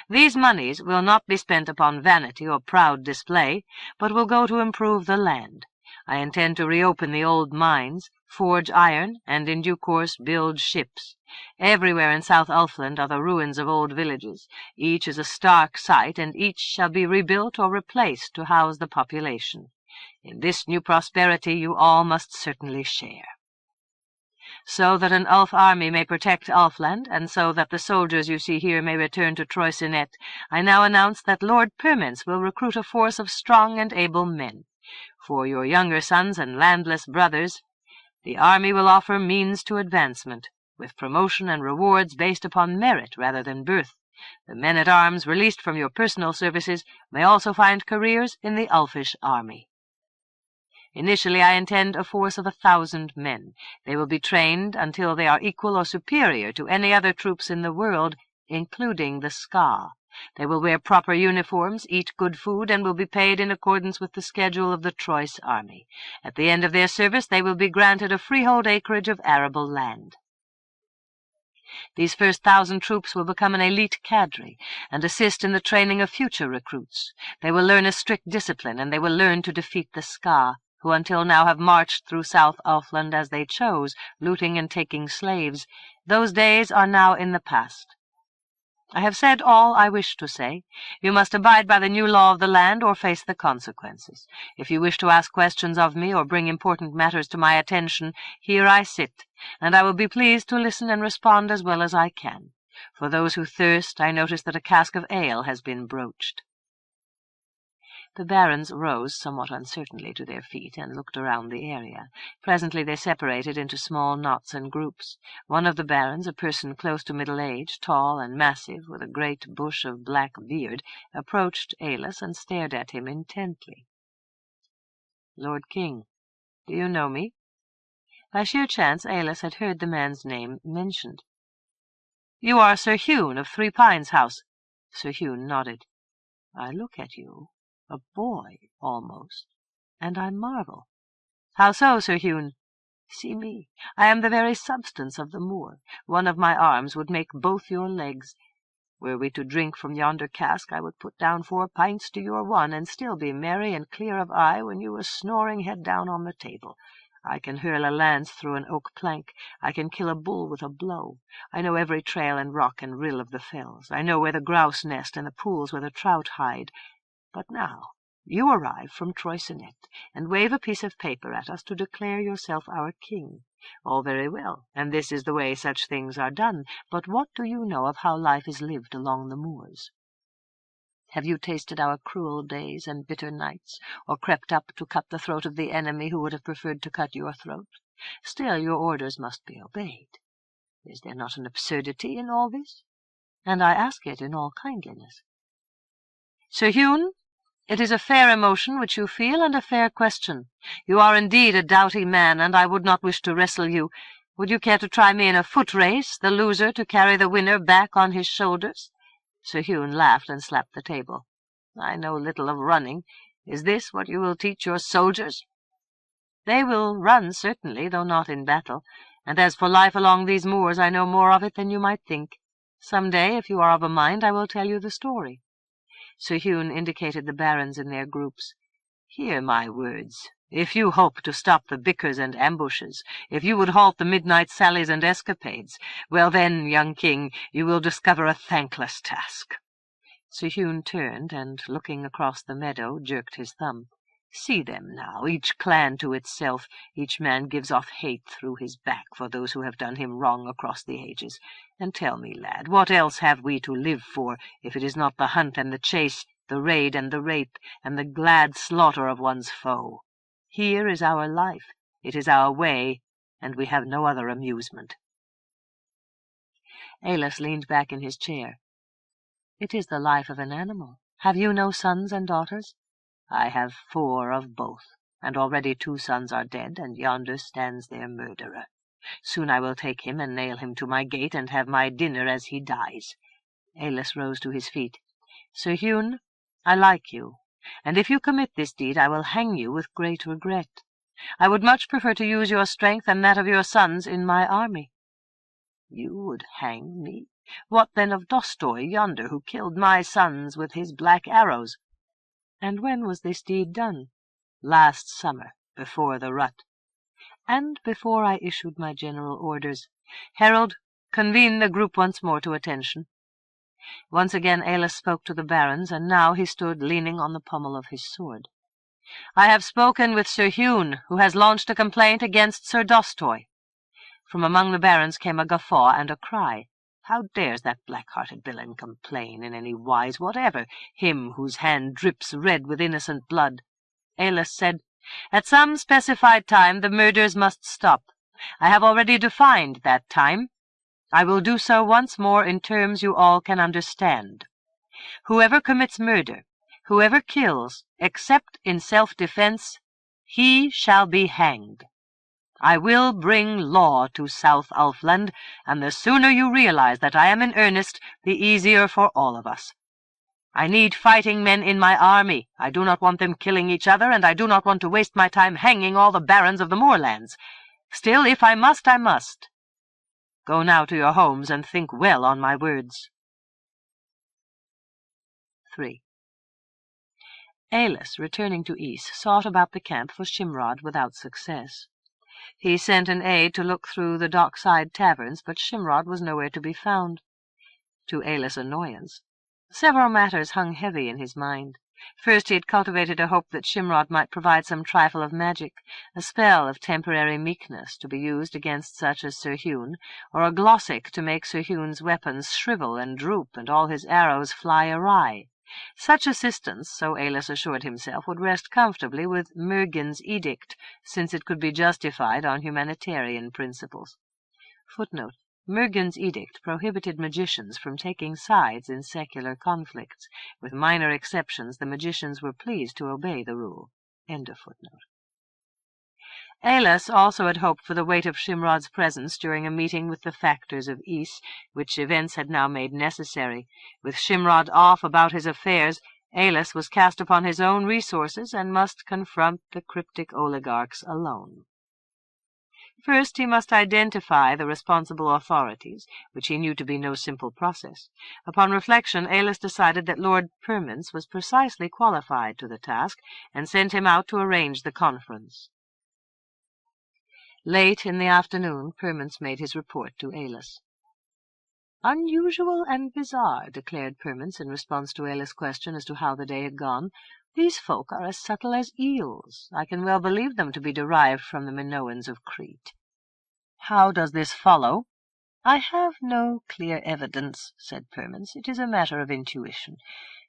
These moneys will not be spent upon vanity or proud display, but will go to improve the land. I intend to reopen the old mines, forge iron, and in due course build ships. Everywhere in South Ulfland are the ruins of old villages. Each is a stark sight, and each shall be rebuilt or replaced to house the population. In this new prosperity you all must certainly share." So that an Ulf army may protect Ulfland, and so that the soldiers you see here may return to Troicinet, I now announce that Lord Permence will recruit a force of strong and able men. For your younger sons and landless brothers, the army will offer means to advancement, with promotion and rewards based upon merit rather than birth. The men-at-arms released from your personal services may also find careers in the Ulfish army. Initially, I intend a force of 1,000 men. They will be trained until they are equal or superior to any other troops in the world, including the Ska. They will wear proper uniforms, eat good food, and will be paid in accordance with the schedule of the Troyes army. At the end of their service, they will be granted a freehold acreage of arable land. These first 1,000 troops will become an elite cadre and assist in the training of future recruits. They will learn a strict discipline, and they will learn to defeat the Ska, who until now have marched through South Ulfland as they chose, looting and taking slaves. Those days are now in the past. I have said all I wish to say. You must abide by the new law of the land or face the consequences. If you wish to ask questions of me or bring important matters to my attention, here I sit, and I will be pleased to listen and respond as well as I can. For those who thirst, I notice that a cask of ale has been broached." The barons rose somewhat uncertainly to their feet and looked around the area. Presently they separated into small knots and groups. One of the barons, a person close to middle age, tall and massive, with a great bush of black beard, approached Aillas and stared at him intently. "Lord King, do you know me?" By sheer chance Aillas had heard the man's name mentioned. "You are Sir Hune of Three Pines House." Sir Hune nodded. "I look at you, a boy, almost, and I marvel." "How so, Sir Hune?" "See me. I am the very substance of the moor. One of my arms would make both your legs. Were we to drink from yonder cask, I would put down 4 pints to your 1, and still be merry and clear of eye when you were snoring head down on the table. I can hurl a lance through an oak plank. I can kill a bull with a blow. I know every trail and rock and rill of the fells. I know where the grouse nest and the pools where the trout hide. But now you arrive from Troicinet, and wave a piece of paper at us to declare yourself our king. All very well, and this is the way such things are done, but what do you know of how life is lived along the moors? Have you tasted our cruel days and bitter nights, or crept up to cut the throat of the enemy who would have preferred to cut your throat? Still your orders must be obeyed. Is there not an absurdity in all this? And I ask it in all kindliness." "Sir Hune, it is a fair emotion which you feel, and a fair question. You are indeed a doughty man, and I would not wish to wrestle you. Would you care to try me in a foot race, the loser to carry the winner back on his shoulders?" Sir Hune laughed and slapped the table. "I know little of running. Is this what you will teach your soldiers?" "They will run, certainly, though not in battle. And as for life along these moors, I know more of it than you might think. Some day, if you are of a mind, I will tell you the story." Sir Hune indicated the barons in their groups. "Hear my words. If you hope to stop the bickers and ambushes, if you would halt the midnight sallies and escapades, well then, young king, you will discover a thankless task." Sir Hune turned, and, looking across the meadow, jerked his thumb. "See them now, each clan to itself. Each man gives off hate through his back for those who have done him wrong across the ages. And tell me, lad, what else have we to live for, if it is not the hunt and the chase, the raid and the rape, and the glad slaughter of one's foe? Here is our life, it is our way, and we have no other amusement." Aillas leaned back in his chair. "It is the life of an animal. Have you no sons and daughters?" "I have 4 of both, and already 2 sons are dead, and yonder stands their murderer. Soon I will take him and nail him to my gate, and have my dinner as he dies." Aillas rose to his feet. "Sir Hune, I like you, and if you commit this deed I will hang you with great regret. I would much prefer to use your strength and that of your sons in my army." "You would hang me? What then of Dostoy yonder, who killed my sons with his black arrows?" "And when was this deed done?" "Last summer, before the rut." "And before I issued my general orders. Herald, convene the group once more to attention." Once again Aillas spoke to the barons, and now he stood leaning on the pommel of his sword. "I have spoken with Sir Hune, who has launched a complaint against Sir Dostoy. From among the barons came a guffaw and a cry. How dares that black-hearted villain complain in any wise whatever, him whose hand drips red with innocent blood? Aillas said, "At some specified time the murders must stop. I have already defined that time. I will do so once more in terms you all can understand. Whoever commits murder, whoever kills, except in self-defense, he shall be hanged. I will bring law to South Ulfland, and the sooner you realize that I am in earnest, the easier for all of us. I need fighting men in my army. I do not want them killing each other, and I do not want to waste my time hanging all the barons of the moorlands. Still, if I must, I must. Go now to your homes and think well on my words." 3. Aillas, returning to Ys, sought about the camp for Shimrod without success. He sent an aide to look through the dockside taverns, but Shimrod was nowhere to be found. To Aillas' annoyance, several matters hung heavy in his mind. First, he had cultivated a hope that Shimrod might provide some trifle of magic, a spell of temporary meekness to be used against such as Sir Hune, or a glossic to make Sir Hune's weapons shrivel and droop and all his arrows fly awry. Such assistance, so Aillas assured himself, would rest comfortably with Mergin's edict, since it could be justified on humanitarian principles. Footnote: Mergin's edict prohibited magicians from taking sides in secular conflicts. With minor exceptions, the magicians were pleased to obey the rule. End of footnote. Aillas also had hoped for the weight of Shimrod's presence during a meeting with the factors of Ys, which events had now made necessary. With Shimrod off about his affairs, Aillas was cast upon his own resources and must confront the cryptic oligarchs alone. First, he must identify the responsible authorities, which he knew to be no simple process. Upon reflection, Aillas decided that Lord Permance was precisely qualified to the task, and sent him out to arrange the conference. Late in the afternoon, Permance made his report to Aillas. "Unusual and bizarre," declared Permance in response to Aillas' question as to how the day had gone. "These folk are as subtle as eels. I can well believe them to be derived from the Minoans of Crete." "How does this follow?" "I have no clear evidence," said Permance. "It is a matter of intuition.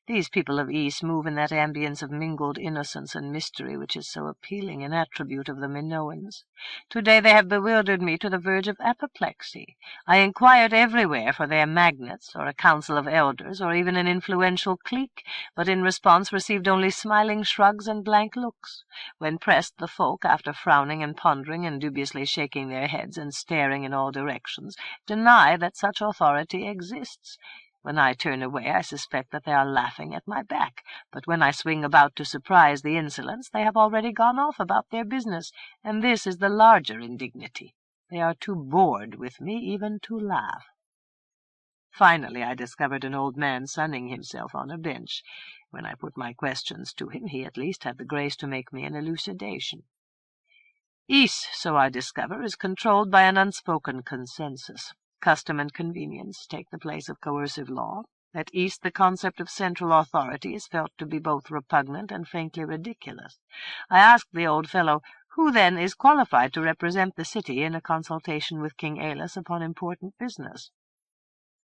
These people of Ys move in that ambience of mingled innocence and mystery which is so appealing an attribute of the Minoans. Today they have bewildered me to the verge of apoplexy. I inquired everywhere for their magnates, or a council of elders, or even an influential clique, but in response received only smiling shrugs and blank looks. When pressed, the folk, after frowning and pondering and dubiously shaking their heads and staring in all directions, deny that such authority exists. When I turn away, I suspect that they are laughing at my back, but when I swing about to surprise the insolence, they have already gone off about their business, and this is the larger indignity. They are too bored with me even to laugh." Finally, I discovered an old man sunning himself on a bench. When I put my questions to him, he at least had the grace to make me an elucidation. Ys, so I discover, is controlled by an unspoken consensus. Custom and convenience take the place of coercive law. At Ys the concept of central authority is felt to be both repugnant and faintly ridiculous. I asked the old fellow, who then is qualified to represent the city in a consultation with King Aillas upon important business?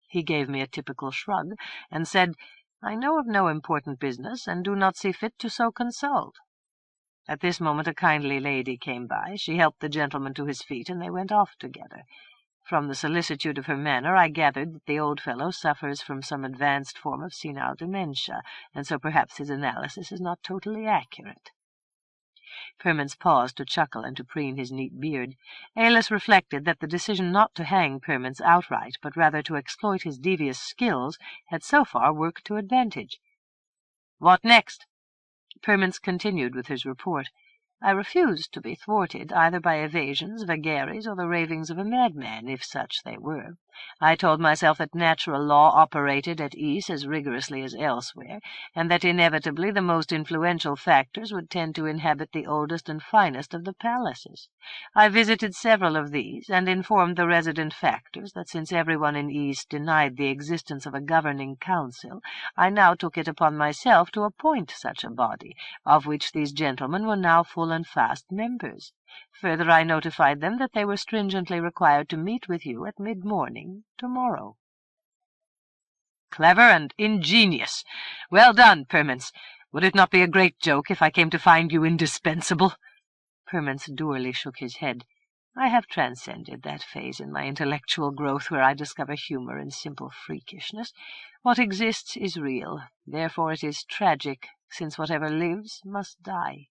He gave me a typical shrug, and said, "I know of no important business, and do not see fit to so consult." At this moment a kindly lady came by. She helped the gentleman to his feet, and they went off together. From the solicitude of her manner, I gathered that the old fellow suffers from some advanced form of senile dementia, and so perhaps his analysis is not totally accurate. Permance paused to chuckle and to preen his neat beard. Aillas reflected that the decision not to hang Permance outright, but rather to exploit his devious skills, had so far worked to advantage. "What next?" Permance continued with his report. I refused to be thwarted either by evasions, vagaries, or the ravings of a madman, if such they were. I told myself that natural law operated at Ys as rigorously as elsewhere, and that inevitably the most influential factors would tend to inhabit the oldest and finest of the palaces. I visited several of these, and informed the resident factors that since everyone in Ys denied the existence of a governing council, I now took it upon myself to appoint such a body, of which these gentlemen were now full faithful and fast members. Further, I notified them that they were stringently required to meet with you at mid-morning tomorrow." "Clever and ingenious. Well done, Permance. Would it not be a great joke if I came to find you indispensable?" Permance dourly shook his head. "I have transcended that phase in my intellectual growth where I discover humor in simple freakishness. What exists is real, therefore it is tragic, since whatever lives must die.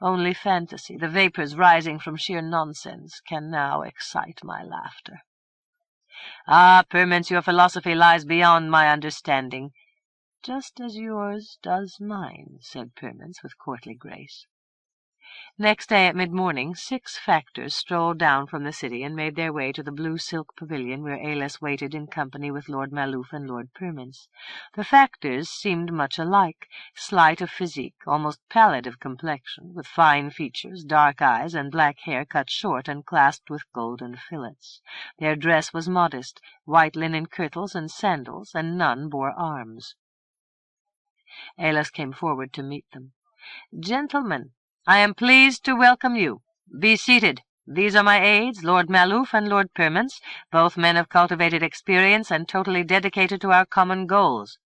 Only fantasy, the vapors rising from sheer nonsense, can now excite my laughter." "Ah, Permance, your philosophy lies beyond my understanding." "Just as yours does mine," said Permance with courtly grace. Next day at mid-morning 6 factors strolled down from the city and made their way to the blue silk pavilion where Aillas waited in company with Lord Maloof and Lord Permance. The factors seemed much alike, slight of physique, almost pallid of complexion, with fine features, dark eyes, and black hair cut short and clasped with golden fillets. Their dress was modest, white linen kirtles and sandals, and none bore arms. Aillas came forward to meet them. "Gentlemen, I am pleased to welcome you. Be seated. These are my aides, Lord Maloof and Lord Permance, both men of cultivated experience and totally dedicated to our common goals.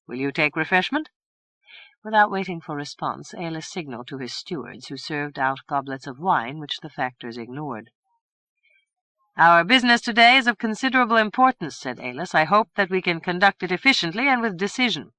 Will you take refreshment?" Without waiting for response, Aillas signalled to his stewards, who served out goblets of wine, which the factors ignored. "Our business today is of considerable importance," said Aillas. "I hope that we can conduct it efficiently and with decision.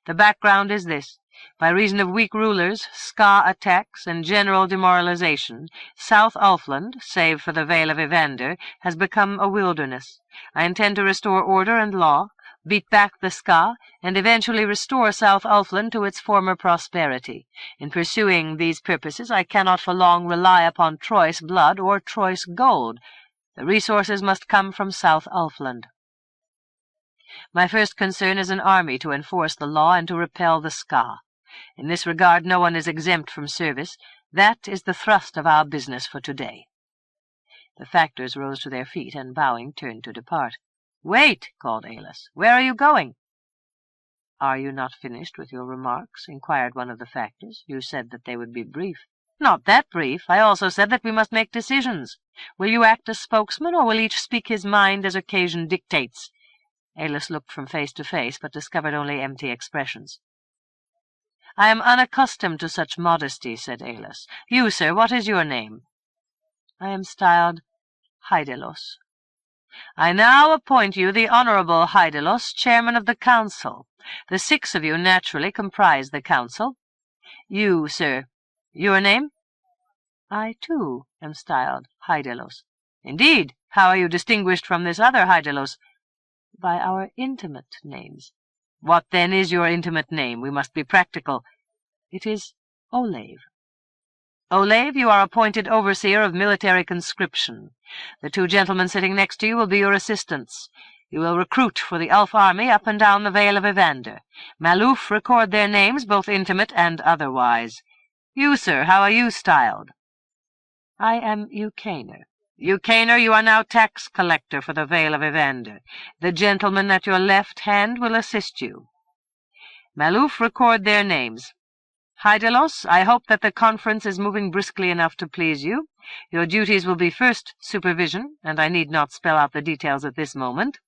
The background is this. By reason of weak rulers, ska attacks, and general demoralization, South Ulfland, save for the Vale of Evander, has become a wilderness. I intend to restore order and law, beat back the ska, and eventually restore South Ulfland to its former prosperity. In pursuing these purposes, I cannot for long rely upon Troyes blood or Troyes gold. The resources must come from South Ulfland. My first concern is an army to enforce the law and to repel the ska. In this regard no one is exempt from service. That is the thrust of our business for today." The factors rose to their feet and, bowing, turned to depart. "Wait!" called Aillas. "Where are you going?" "Are you not finished with your remarks?" inquired one of the factors. "You said that they would be brief." "Not that brief. I also said that we must make decisions. Will you act as spokesman, or will each speak his mind as occasion dictates?" Aillas looked from face to face, but discovered only empty expressions. "I am unaccustomed to such modesty," said Aillas. "You, sir, what is your name?" "I am styled Hydalos." "I now appoint you the Honourable Hydalos, chairman of the council. The 6 of you naturally comprise the council. You, sir, your name?" "I, too, am styled Hydalos." "Indeed? How are you distinguished from this other Hydalos?" "By our intimate names." "What, then, is your intimate name? We must be practical." "It is Olave." "Olave, you are appointed overseer of military conscription. The 2 gentlemen sitting next to you will be your assistants. You will recruit for the Ulf army up and down the Vale of Evander. Maloof, record their names, both intimate and otherwise. You, sir, how are you styled?" "I am Ucaner." "Ucaner, you are now tax collector for the Vale of Evander. The gentleman at your left hand will assist you. Maloof, record their names. Hydalos, I hope that the conference is moving briskly enough to please you. Your duties will be first supervision, and I need not spell out the details at this moment.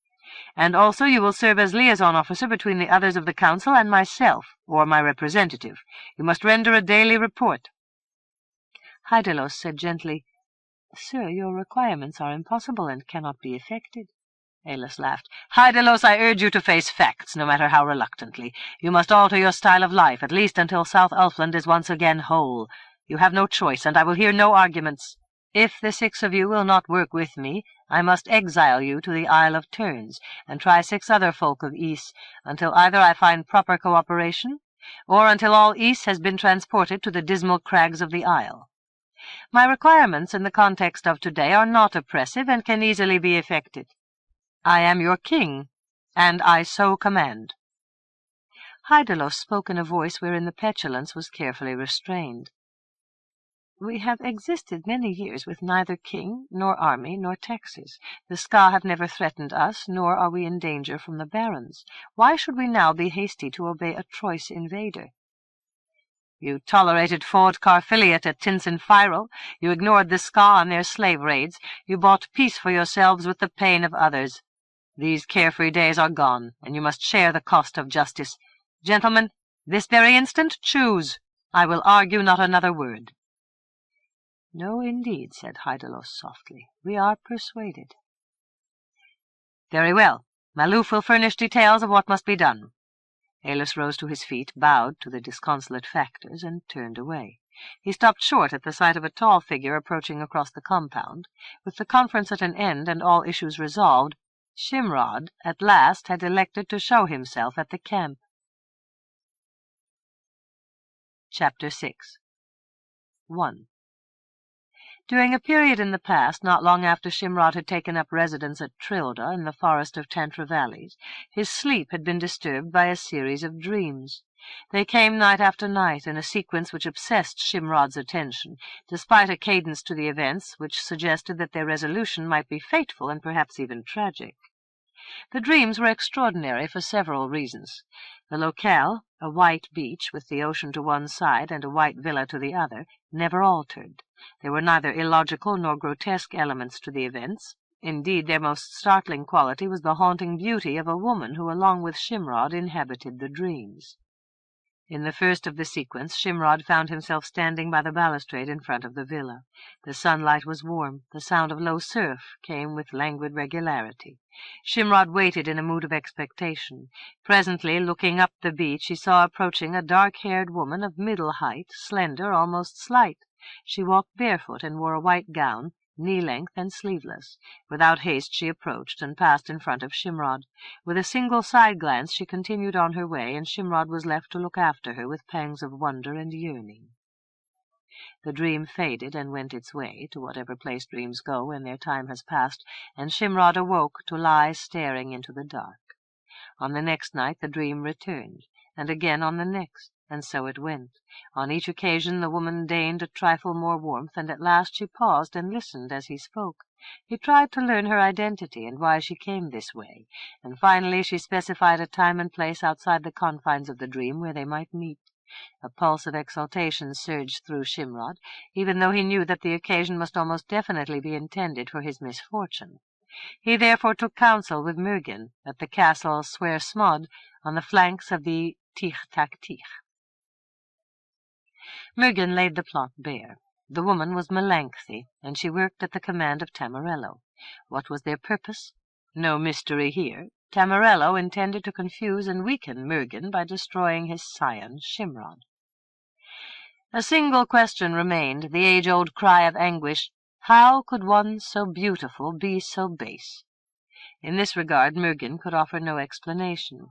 And also you will serve as liaison officer between the others of the council and myself, or my representative. You must render a daily report." Hydalos said gently, "Sir, your requirements are impossible and cannot be effected." Aillas laughed. "Hydalos, I urge you to face facts, no matter how reluctantly. You must alter your style of life, at least until South Ulfland is once again whole. You have no choice, and I will hear no arguments. If the 6 of you will not work with me, I must exile you to the Isle of Terns, and try 6 other folk of Ys, until either I find proper cooperation, or until all Ys has been transported to the dismal crags of the isle. My requirements in the context of today are not oppressive and can easily be effected. I am your king, and I so command." Hydalos spoke in a voice wherein the petulance was carefully restrained. "We have existed many years with neither king, nor army, nor taxes. The ska have never threatened us, nor are we in danger from the barons. Why should we now be hasty to obey a Troyes invader?" You tolerated Ford Carfiliot at Tinson-Firel. You ignored the Ska and their slave raids. You bought peace for yourselves with the pain of others. These carefree days are gone, and you must share the cost of justice. Gentlemen, this very instant, choose. I will argue not another word." "No, indeed," said Hydalos softly. "We are persuaded." "Very well. Maluf will furnish details of what must be done." Aillas rose to his feet, bowed to the disconsolate factors, and turned away. He stopped short at the sight of a tall figure approaching across the compound. With the conference at an end and all issues resolved, Shimrod at last had elected to show himself at the camp. Chapter 6 1. During a period in the past, not long after Shimrod had taken up residence at Trilda in the forest of Tantra Valleys, his sleep had been disturbed by a series of dreams. They came night after night in a sequence which obsessed Shimrod's attention, despite a cadence to the events which suggested that their resolution might be fateful and perhaps even tragic. The dreams were extraordinary for several reasons. The locale, a white beach with the ocean to one side and a white villa to the other, never altered. There were neither illogical nor grotesque elements to the events. Indeed, their most startling quality was the haunting beauty of a woman who, along with Shimrod, inhabited the dreams. In the first of the sequence, Shimrod found himself standing by the balustrade in front of the villa. The sunlight was warm. The sound of low surf came with languid regularity. Shimrod waited in a mood of expectation. Presently, looking up the beach, he saw approaching a dark-haired woman of middle height, slender, almost slight. She walked barefoot and wore a white gown, knee-length and sleeveless. Without haste she approached and passed in front of Shimrod. With a single side glance she continued on her way, and Shimrod was left to look after her with pangs of wonder and yearning. The dream faded and went its way, to whatever place dreams go when their time has passed, and Shimrod awoke to lie staring into the dark. On the next night the dream returned, and again on the next, and so it went. On each occasion the woman deigned a trifle more warmth, and at last she paused and listened as he spoke. He tried to learn her identity and why she came this way, and finally she specified a time and place outside the confines of the dream where they might meet. A pulse of exultation surged through Shimrod, even though he knew that the occasion must almost definitely be intended for his misfortune. He therefore took counsel with Murgen at the castle Swersmod on the flanks of the Tich-Tak-Tich. Murgen laid the plot bare. The woman was Melanthe, and she worked at the command of Tamarello. What was their purpose? No mystery here. Tamarello intended to confuse and weaken Murgen by destroying his scion, Shimrod. A single question remained, the age-old cry of anguish: how could one so beautiful be so base? In this regard Murgen could offer no explanation.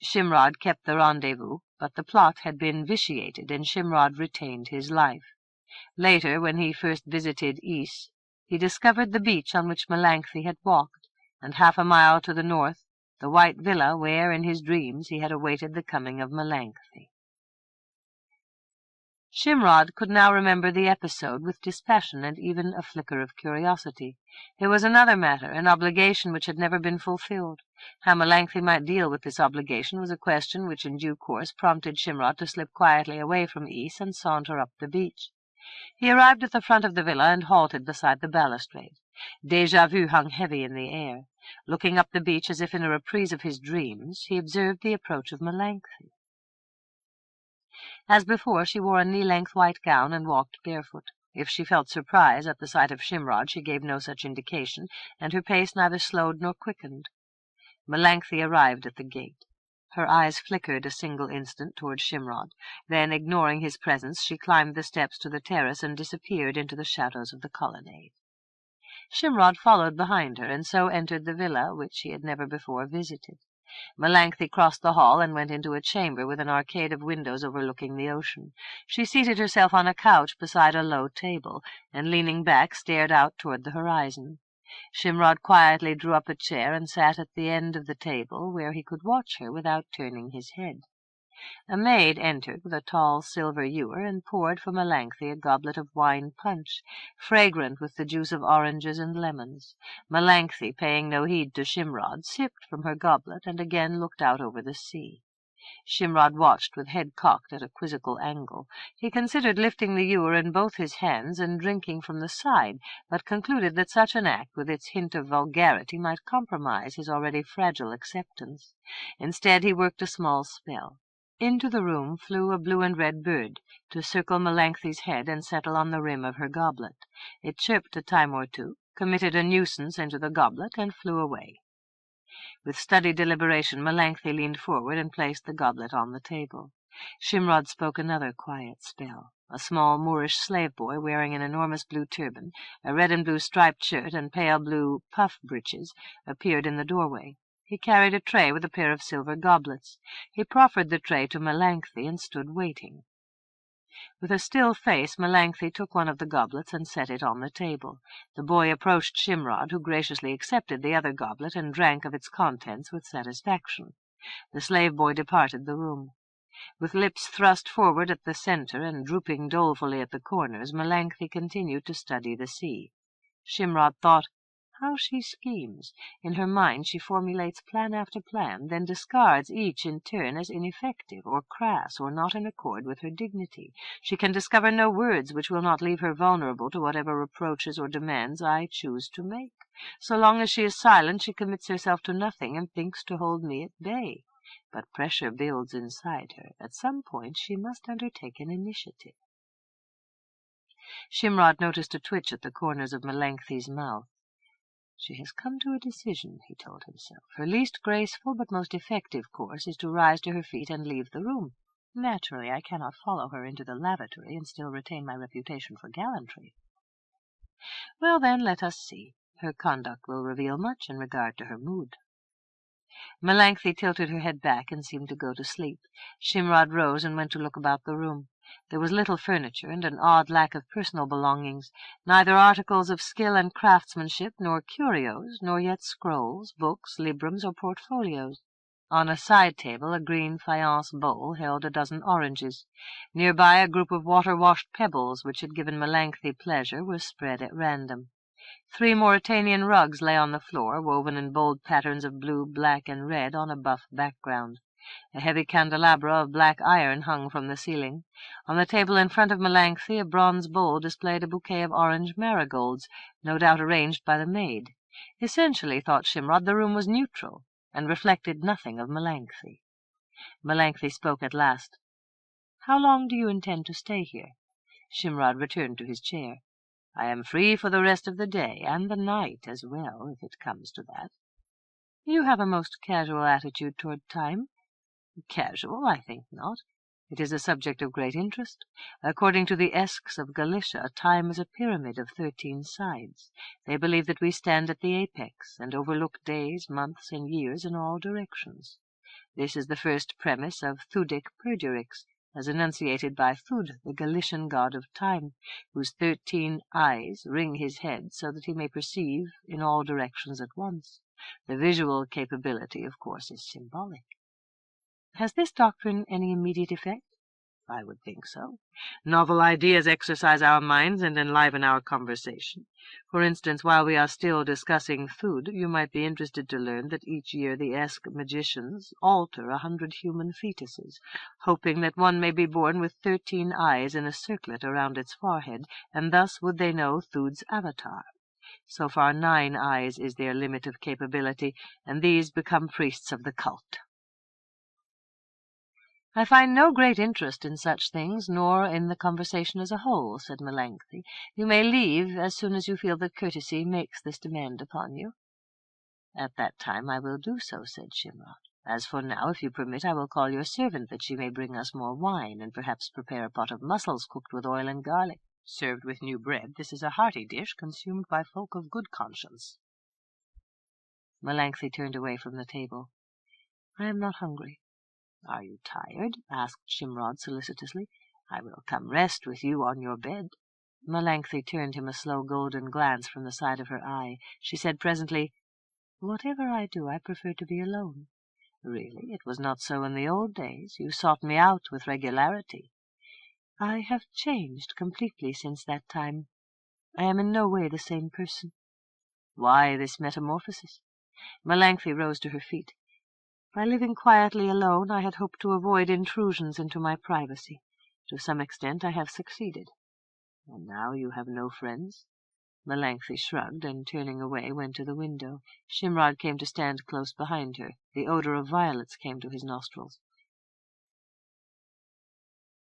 Shimrod kept the rendezvous, but the plot had been vitiated, and Shimrod retained his life. Later, when he first visited Ys, he discovered the beach on which Melanthe had walked, and 1/2 mile to the north, the white villa where, in his dreams, he had awaited the coming of Melanthe. Shimrod could now remember the episode with dispassion and even a flicker of curiosity. There was another matter, an obligation which had never been fulfilled. How Melanthe might deal with this obligation was a question which in due course prompted Shimrod to slip quietly away from Ys and saunter up the beach. He arrived at the front of the villa and halted beside the balustrade. Déjà vu hung heavy in the air. Looking up the beach as if in a reprise of his dreams, he observed the approach of Melanthe. As before, she wore a knee-length white gown and walked barefoot. If she felt surprise at the sight of Shimrod, she gave no such indication, and her pace neither slowed nor quickened. Melanthe arrived at the gate. Her eyes flickered a single instant toward Shimrod. Then, ignoring his presence, she climbed the steps to the terrace and disappeared into the shadows of the colonnade. Shimrod followed behind her, and so entered the villa, which he had never before visited. Melanthe crossed the hall and went into a chamber with an arcade of windows overlooking the ocean. She seated herself on a couch beside a low table, and leaning back stared out toward the horizon. Shimrod quietly drew up a chair and sat at the end of the table, where he could watch her without turning his head. A maid entered with a tall silver ewer and poured for Melanthe a goblet of wine punch, fragrant with the juice of oranges and lemons. Melanthe, paying no heed to Shimrod, sipped from her goblet and again looked out over the sea. Shimrod watched with head cocked at a quizzical angle. He considered lifting the ewer in both his hands and drinking from the side, but concluded that such an act, with its hint of vulgarity, might compromise his already fragile acceptance. Instead, he worked a small spell. Into the room flew a blue and red bird, to circle Melanthe's head and settle on the rim of her goblet. It chirped a time or two, committed a nuisance into the goblet, and flew away. With studied deliberation, Melanthe leaned forward and placed the goblet on the table. Shimrod spoke another quiet spell. A small Moorish slave boy, wearing an enormous blue turban, a red and blue striped shirt, and pale blue puff breeches, appeared in the doorway. He carried a tray with a pair of silver goblets. He proffered the tray to Melanthe and stood waiting. With a still face, Melanthe took one of the goblets and set it on the table. The boy approached Shimrod, who graciously accepted the other goblet and drank of its contents with satisfaction. The slave boy departed the room. With lips thrust forward at the center and drooping dolefully at the corners, Melanthe continued to study the sea. Shimrod thought, "How she schemes! In her mind she formulates plan after plan, then discards each in turn as ineffective, or crass, or not in accord with her dignity. She can discover no words which will not leave her vulnerable to whatever reproaches or demands I choose to make. So long as she is silent, she commits herself to nothing and thinks to hold me at bay. But pressure builds inside her. At some point she must undertake an initiative." Shimrod noticed a twitch at the corners of Melanthe's mouth. "She has come to a decision," he told himself. "Her least graceful but most effective course is to rise to her feet and leave the room. Naturally, I cannot follow her into the lavatory and still retain my reputation for gallantry. Well, then, let us see. Her conduct will reveal much in regard to her mood." Melanthe tilted her head back and seemed to go to sleep. Shimrod rose and went to look about the room. There was little furniture and an odd lack of personal belongings, neither articles of skill and craftsmanship, nor curios, nor yet scrolls, books, librams, or portfolios. On a side table a green faience bowl held a dozen oranges. Nearby a group of water-washed pebbles, which had given Melanthe pleasure, were spread at random. 3 Mauritanian rugs lay on the floor, woven in bold patterns of blue, black, and red on a buff background. A heavy candelabra of black iron hung from the ceiling. On the table in front of Melanthe a bronze bowl displayed a bouquet of orange marigolds, no doubt arranged by the maid. Essentially, thought Shimrod, the room was neutral, and reflected nothing of Melanthe. Melanthe spoke at last. "How long do you intend to stay here?" Shimrod returned to his chair. "I am free for the rest of the day, and the night as well, if it comes to that." "You have a most casual attitude toward time." "Casual? I think not. It is a subject of great interest. According to the Esques of Galicia, time is a pyramid of 13 sides. They believe that we stand at the apex, and overlook days, months, and years in all directions. This is the first premise of Thudic Perdurix, as enunciated by Thud, the Galician god of time, whose 13 eyes ring his head so that he may perceive in all directions at once. The visual capability, of course, is symbolic." "Has this doctrine any immediate effect?" "I would think so. Novel ideas exercise our minds and enliven our conversation. For instance, while we are still discussing Thud, you might be interested to learn that each year the Esque magicians alter 100 human fetuses, hoping that one may be born with 13 eyes in a circlet around its forehead, and thus would they know Thud's avatar. So far 9 eyes is their limit of capability, and these become priests of the cult." "I find no great interest in such things, nor in the conversation as a whole," said Melanthe. "You may leave as soon as you feel that courtesy makes this demand upon you." "At that time I will do so," said Shimrod. "As for now, if you permit, I will call your servant that she may bring us more wine, and perhaps prepare a pot of mussels cooked with oil and garlic. Served with new bread, this is a hearty dish consumed by folk of good conscience." Melanthe turned away from the table. "I am not hungry." "Are you tired?" asked Shimrod solicitously. "I will come rest with you on your bed." Melanthe turned him a slow golden glance from the side of her eye. She said presently, "Whatever I do, I prefer to be alone." "Really? It was not so in the old days. You sought me out with regularity." "I have changed completely since that time. I am in no way the same person." "Why this metamorphosis?" Melanthe rose to her feet. By living quietly alone, I had hoped to avoid intrusions into my privacy. To some extent I have succeeded." "And now you have no friends?" Melanchthon shrugged, and turning away, went to the window. Shimrod came to stand close behind her. The odor of violets came to his nostrils.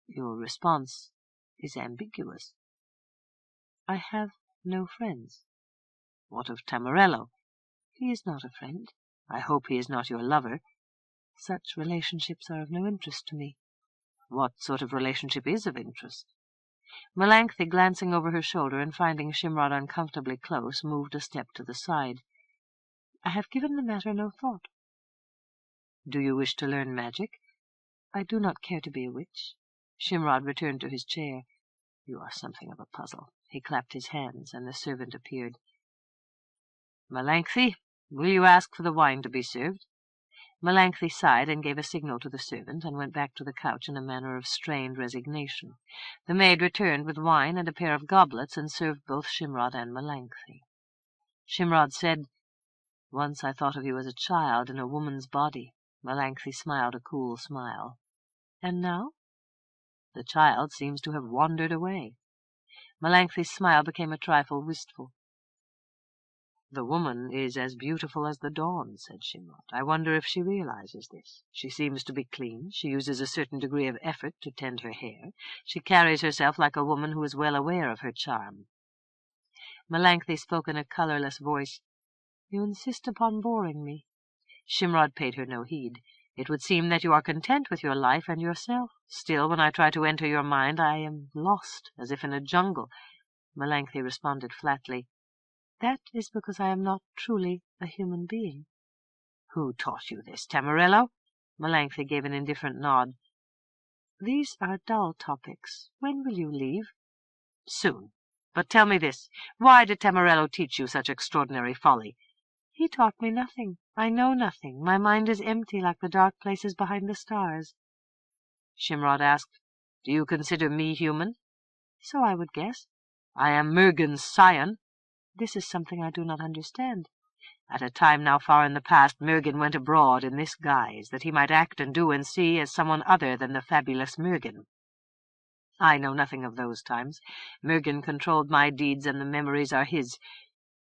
"Your response is ambiguous." "I have no friends." "What of Tamarello?" "He is not a friend." "I hope he is not your lover." "Such relationships are of no interest to me." "What sort of relationship is of interest?" Melanchthon, glancing over her shoulder and finding Shimrod uncomfortably close, moved a step to the side. "I have given the matter no thought." "Do you wish to learn magic?" "I do not care to be a witch." Shimrod returned to his chair. "You are something of a puzzle." He clapped his hands, and the servant appeared. "Melanchthon, will you ask for the wine to be served?" Melanchthon sighed and gave a signal to the servant, and went back to the couch in a manner of strained resignation. The maid returned with wine and a pair of goblets, and served both Shimrod and Melanchthon. Shimrod said, "Once I thought of you as a child in a woman's body." Melanchthon smiled a cool smile. "And now?" "The child seems to have wandered away." Melanchthon's smile became a trifle wistful. "The woman is as beautiful as the dawn," said Shimrod. "I wonder if she realizes this. She seems to be clean. She uses a certain degree of effort to tend her hair. She carries herself like a woman who is well aware of her charm." Melanchthon spoke in a colorless voice. "You insist upon boring me." Shimrod paid her no heed. "It would seem that you are content with your life and yourself. Still, when I try to enter your mind, I am lost, as if in a jungle." Melanchthon responded flatly, "That is because I am not truly a human being." "Who taught you this, Tamarello?" Melanchthon gave an indifferent nod. "These are dull topics. When will you leave?" "Soon. But tell me this. Why did Tamarello teach you such extraordinary folly?" "He taught me nothing. I know nothing. My mind is empty like the dark places behind the stars." Shimrod asked, "Do you consider me human?" "So I would guess." "I am Mergen's scion." "This is something I do not understand." "At a time now far in the past, Mergen went abroad in this guise, that he might act and do and see as someone other than the fabulous Mergen. I know nothing of those times. Mergen controlled my deeds, and the memories are his.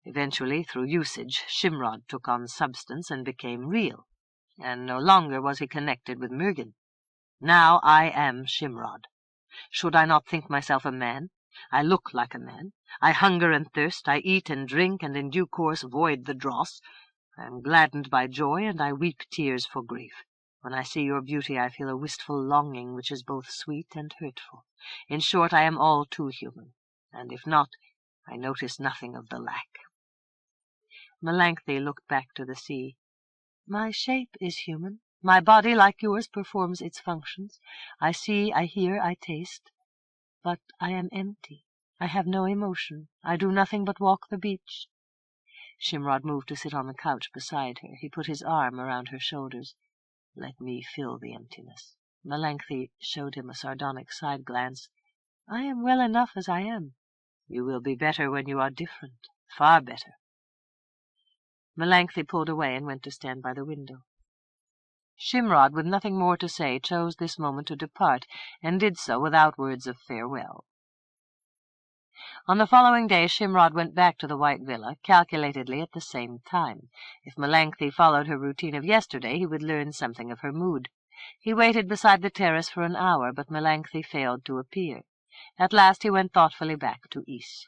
Eventually, through usage, Shimrod took on substance and became real, and no longer was he connected with Mergen. Now I am Shimrod. Should I not think myself a man? I look like a man. I hunger and thirst. I eat and drink, and in due course void the dross. I am gladdened by joy, and I weep tears for grief. When I see your beauty, I feel a wistful longing which is both sweet and hurtful. In short, I am all too human, and if not, I notice nothing of the lack." Melanchthon looked back to the sea. "My shape is human. My body, like yours, performs its functions. I see, I hear, I taste. But I am empty. I have no emotion. I do nothing but walk the beach." Shimrod moved to sit on the couch beside her. He put his arm around her shoulders. "Let me fill the emptiness." Melanchthon showed him a sardonic side glance. "I am well enough as I am." "You will be better when you are different. Far better." Melanchthon pulled away and went to stand by the window. Shimrod, with nothing more to say, chose this moment to depart, and did so without words of farewell. On the following day Shimrod went back to the White Villa, calculatedly at the same time. If Melanchthon followed her routine of yesterday, he would learn something of her mood. He waited beside the terrace for an hour, but Melanchthon failed to appear. At last he went thoughtfully back to Ys.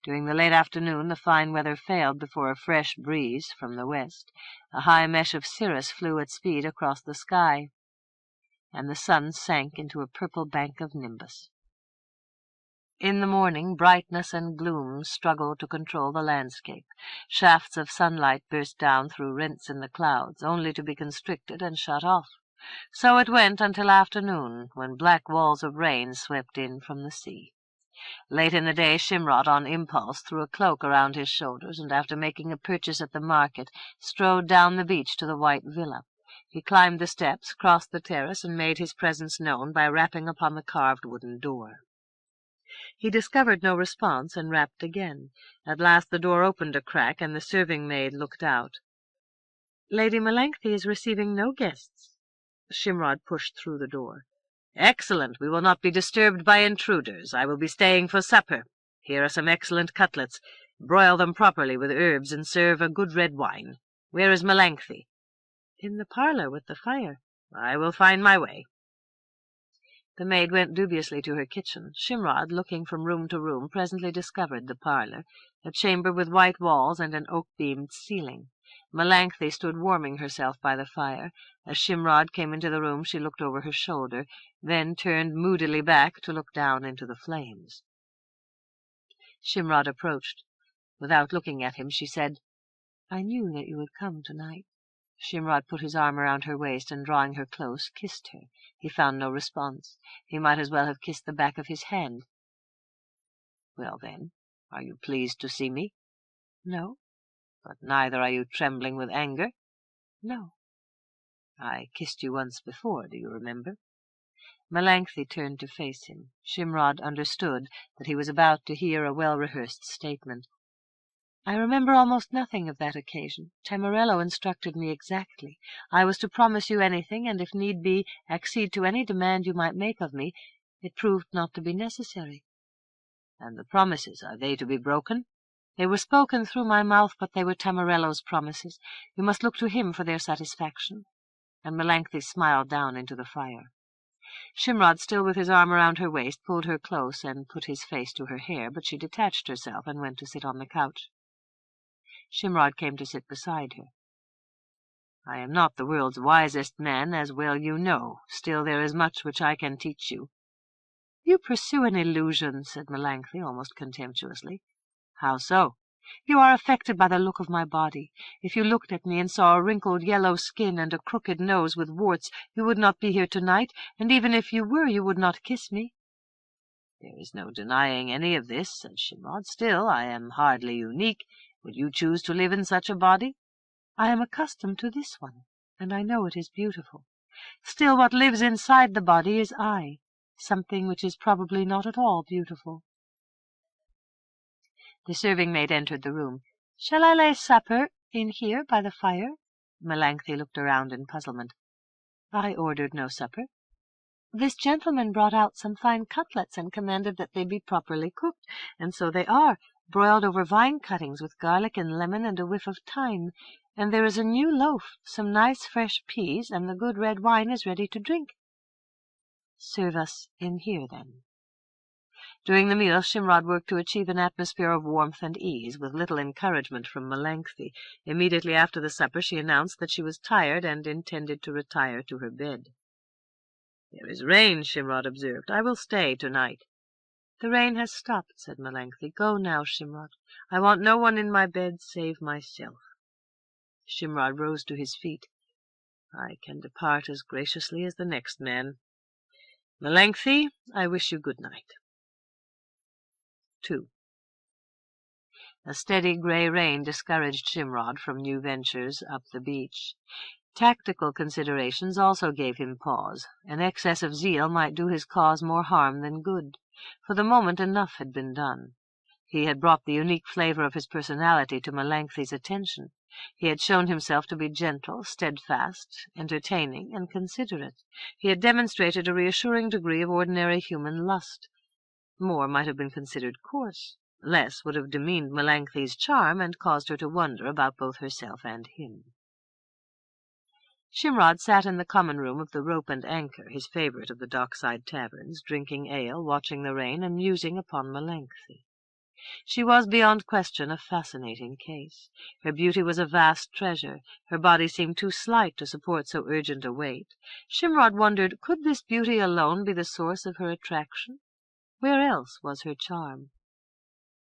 During the late afternoon the fine weather failed before a fresh breeze from the west. A high mesh of cirrus flew at speed across the sky, and the sun sank into a purple bank of nimbus. In the morning, brightness and gloom struggled to control the landscape. Shafts of sunlight burst down through rents in the clouds, only to be constricted and shut off. So it went until afternoon, when black walls of rain swept in from the sea. Late in the day Shimrod, on impulse, threw a cloak around his shoulders, and after making a purchase at the market, strode down the beach to the White Villa. He climbed the steps, crossed the terrace, and made his presence known by rapping upon the carved wooden door. He discovered no response, and rapped again. At last the door opened a crack, and the serving-maid looked out. Lady Melanchthon is receiving no guests. Shimrod pushed through the door. Excellent. We will not be disturbed by intruders. I will be staying for supper. Here are some excellent cutlets. Broil them properly with herbs, and serve a good red wine. Where is Melanchthon? In the parlour with the fire. I will find my way. The maid went dubiously to her kitchen. Shimrod, looking from room to room, presently discovered the parlour, a chamber with white walls and an oak-beamed ceiling. Melanchthon stood warming herself by the fire. As Shimrod came into the room, she looked over her shoulder, then turned moodily back to look down into the flames. Shimrod approached. Without looking at him, she said, "I knew that you would come tonight." Shimrod put his arm around her waist and, drawing her close, kissed her. He found no response. He might as well have kissed the back of his hand. "Well, then, are you pleased to see me?" "No." "But neither are you trembling with anger?" "No." "I kissed you once before, do you remember?" Melanchthon turned to face him. Shimrod understood that he was about to hear a well-rehearsed statement. "I remember almost nothing of that occasion. Tamarello instructed me exactly. I was to promise you anything, and if need be, accede to any demand you might make of me. It proved not to be necessary." "And the promises, are they to be broken?" "They were spoken through my mouth, but they were Tamarello's promises. You must look to him for their satisfaction." And Melanchthon smiled down into the fire. Shimrod, still with his arm around her waist, pulled her close and put his face to her hair, but she detached herself and went to sit on the couch. Shimrod came to sit beside her. "I am not the world's wisest man, as well you know. Still there is much which I can teach you." "You pursue an illusion," said Melanchthon, almost contemptuously. "How so?" "You are affected by the look of my body. If you looked at me and saw a wrinkled yellow skin and a crooked nose with warts, you would not be here tonight, and even if you were, you would not kiss me." "There is no denying any of this," said Shimrod. "Still, I am hardly unique. Would you choose to live in such a body?" "I am accustomed to this one, and I know it is beautiful. Still, what lives inside the body is I, something which is probably not at all beautiful." The serving-maid entered the room. "Shall I lay supper in here by the fire?" Melanchthon looked around in puzzlement. "I ordered no supper." "This gentleman brought out some fine cutlets and commanded that they be properly cooked, and so they are, broiled over vine cuttings with garlic and lemon and a whiff of thyme. And there is a new loaf, some nice fresh peas, and the good red wine is ready to drink." "Serve us in here, then." During the meal, Shimrod worked to achieve an atmosphere of warmth and ease, with little encouragement from Melanchthon. Immediately after the supper she announced that she was tired and intended to retire to her bed. "There is rain," Shimrod observed. "I will stay tonight." "The rain has stopped," said Melanchthon. "Go now, Shimrod. I want no one in my bed save myself." Shimrod rose to his feet. "I can depart as graciously as the next man. Melanchthon, I wish you good night." 2. A steady grey rain discouraged Shimrod from new ventures up the beach. Tactical considerations also gave him pause. An excess of zeal might do his cause more harm than good. For the moment enough had been done. He had brought the unique flavor of his personality to Melanchthon's attention. He had shown himself to be gentle, steadfast, entertaining, and considerate. He had demonstrated a reassuring degree of ordinary human lust. More might have been considered coarse. Less would have demeaned Melanchthon's charm and caused her to wonder about both herself and him. Shimrod sat in the common room of the Rope and Anchor, his favourite of the dockside taverns, drinking ale, watching the rain, and musing upon Melanchthon. She was beyond question a fascinating case. Her beauty was a vast treasure. Her body seemed too slight to support so urgent a weight. Shimrod wondered, could this beauty alone be the source of her attraction? Where else was her charm?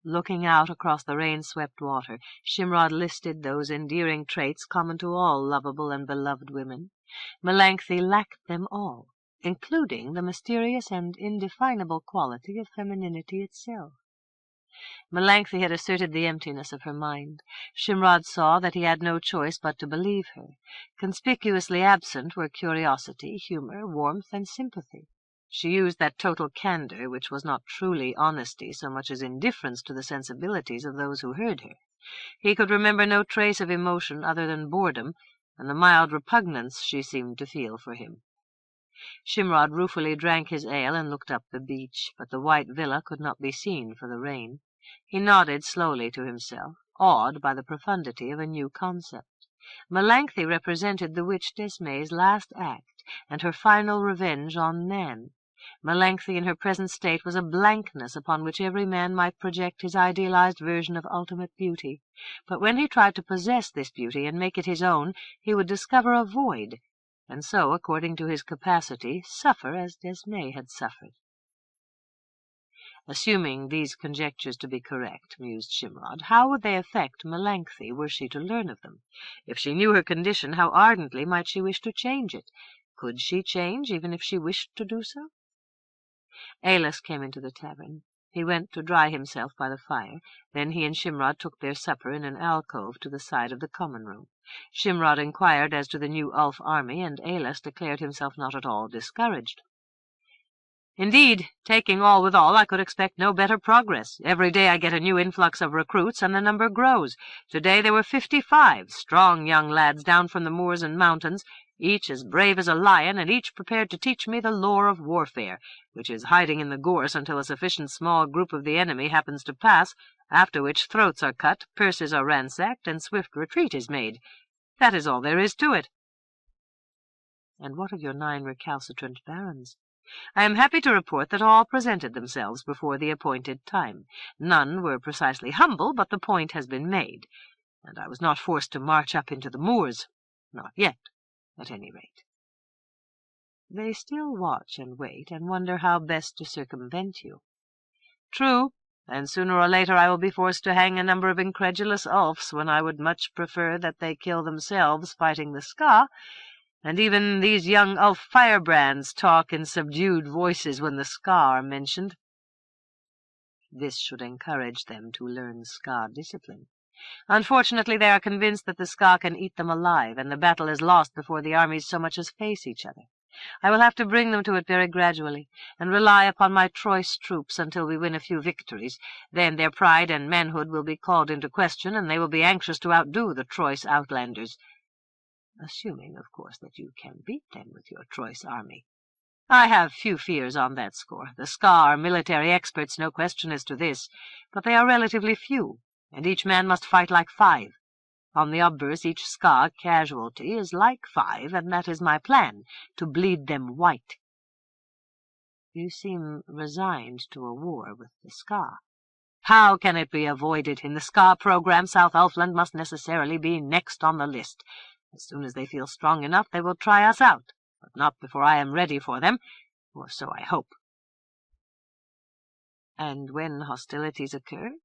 Looking out across the rain-swept water, Shimrod listed those endearing traits common to all lovable and beloved women. Melanchthon lacked them all, including the mysterious and indefinable quality of femininity itself. Melanchthon had asserted the emptiness of her mind. Shimrod saw that he had no choice but to believe her. Conspicuously absent were curiosity, humor, warmth, and sympathy. She used that total candor which was not truly honesty so much as indifference to the sensibilities of those who heard her. He could remember no trace of emotion other than boredom, and the mild repugnance she seemed to feel for him. Shimrod ruefully drank his ale and looked up the beach, but the white villa could not be seen for the rain. He nodded slowly to himself, awed by the profundity of a new concept. Melanchthon represented the witch Desmai's last act, and her final revenge on man. Melanchthon in her present state was a blankness upon which every man might project his idealized version of ultimate beauty. But when he tried to possess this beauty and make it his own, he would discover a void, and so, according to his capacity, suffer as Desmai had suffered. Assuming these conjectures to be correct, mused Shimrod, how would they affect Melanchthon were she to learn of them? If she knew her condition, how ardently might she wish to change it? Could she change, even if she wished to do so? Aillas came into the tavern. He went to dry himself by the fire. Then he and Shimrod took their supper in an alcove to the side of the common room. Shimrod inquired as to the new Ulf army, and Aillas declared himself not at all discouraged. "Indeed, taking all with all, I could expect no better progress. Every day I get a new influx of recruits, and the number grows. Today there were 55 strong young lads down from the moors and mountains, each as brave as a lion, and each prepared to teach me the lore of warfare, which is hiding in the gorse until a sufficient small group of the enemy happens to pass, after which throats are cut, purses are ransacked, and swift retreat is made. That is all there is to it." "And what of your 9 recalcitrant barons?" "I am happy to report that all presented themselves before the appointed time. None were precisely humble, but the point has been made, and I was not forced to march up into the moors. Not yet, at any rate." "They still watch and wait, and wonder how best to circumvent you." "True, and sooner or later I will be forced to hang a number of incredulous Ulfs, when I would much prefer that they kill themselves fighting the Ska. And even these young Ulf firebrands talk in subdued voices when the Ska are mentioned." "This should encourage them to learn Ska discipline." "Unfortunately, they are convinced that the Ska can eat them alive, and the battle is lost before the armies so much as face each other. I will have to bring them to it very gradually, and rely upon my Troyes troops until we win a few victories. Then their pride and manhood will be called into question, and they will be anxious to outdo the Troyes outlanders. Assuming, of course, that you can beat them with your Troyes army. I have few fears on that score. The Ska are military experts, no question as to this, but they are relatively few, and each man must fight like 5. On the obverse, each Ska casualty is like 5, and that is my plan, to bleed them white." "You seem resigned to a war with the Ska." "How can it be avoided? In the Ska program, South Ulfland must necessarily be next on the list. As soon as they feel strong enough, they will try us out, but not before I am ready for them, or so I hope." "And when hostilities occur?"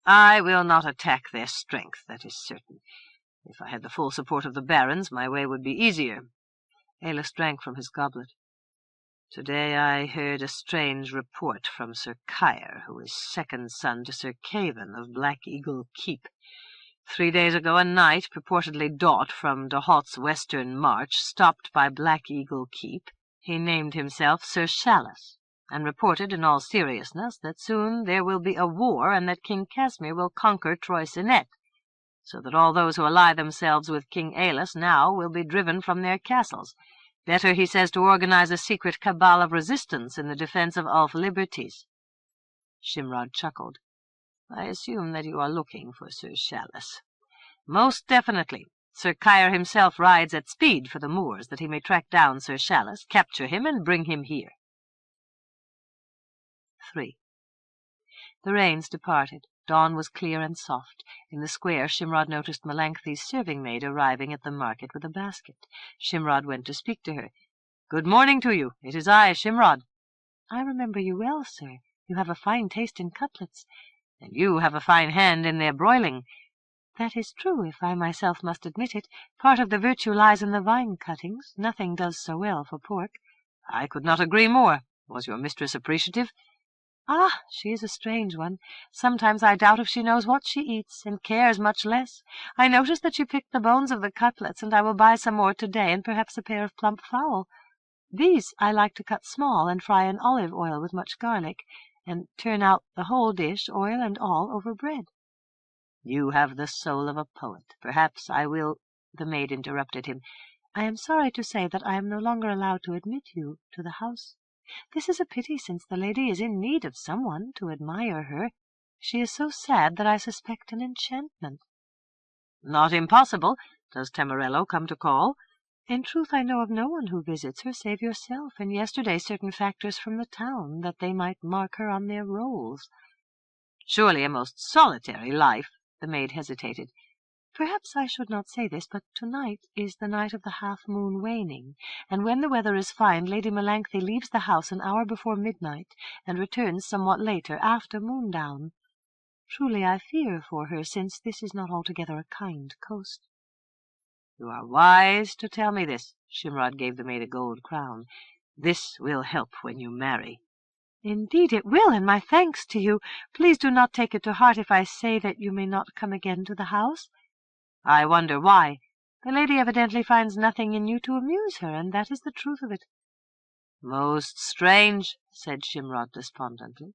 "I will not attack their strength, that is certain. If I had the full support of the barons, my way would be easier." Aillas drank from his goblet. "Today I heard a strange report from Sir Caer, who is second son to Sir Cavan of Black Eagle Keep. 3 days ago a knight, purportedly Dot from Dohot's western march, stopped by Black Eagle Keep. He named himself Sir Shallas, and reported in all seriousness that soon there will be a war, and that King Casmir will conquer Troicinet, so that all those who ally themselves with King Aillas now will be driven from their castles. Better, he says, to organize a secret cabal of resistance in the defense of Ulf liberties." Shimrod chuckled. "I assume that you are looking for Sir Shallas." "Most definitely. Sir Caer himself rides at speed for the moors, that he may track down Sir Shallas, capture him, and bring him here." 3. The rains departed. Dawn was clear and soft. In the square Shimrod noticed Melanchthon's serving-maid arriving at the market with a basket. Shimrod went to speak to her. "Good morning to you. It is I, Shimrod." "I remember you well, sir. You have a fine taste in cutlets." "And you have a fine hand in their broiling." "That is true, if I myself must admit it. Part of the virtue lies in the vine cuttings. Nothing does so well for pork." "I could not agree more. Was your mistress appreciative?" "Ah, she is a strange one. Sometimes I doubt if she knows what she eats, and cares much less. I noticed that she picked the bones of the cutlets, and I will buy some more today, and perhaps a pair of plump fowl. These I like to cut small and fry in olive oil with much garlic, and turn out the whole dish, oil and all, over bread." "You have the soul of a poet. Perhaps I will The maid interrupted him. "I am sorry to say that I am no longer allowed to admit you to the house. This is a pity, since the lady is in need of someone to admire her. She is so sad that I suspect an enchantment." "Not impossible. Does Tamarello come to call?" "In truth, I know of no one who visits her save yourself, and yesterday certain factors from the town, that they might mark her on their rolls." "Surely a most solitary life." The maid hesitated. "Perhaps I should not say this, but tonight is the night of the half-moon waning, and when the weather is fine, Lady Melanchthon leaves the house an hour before midnight, and returns somewhat later, after moondown. Truly I fear for her, since this is not altogether a kind coast." "You are wise to tell me this." Shimrod gave the maid a gold crown. "This will help when you marry." "Indeed it will, and my thanks to you. Please do not take it to heart if I say that you may not come again to the house." "I wonder why." "The lady evidently finds nothing in you to amuse her, and that is the truth of it." "Most strange," said Shimrod despondently.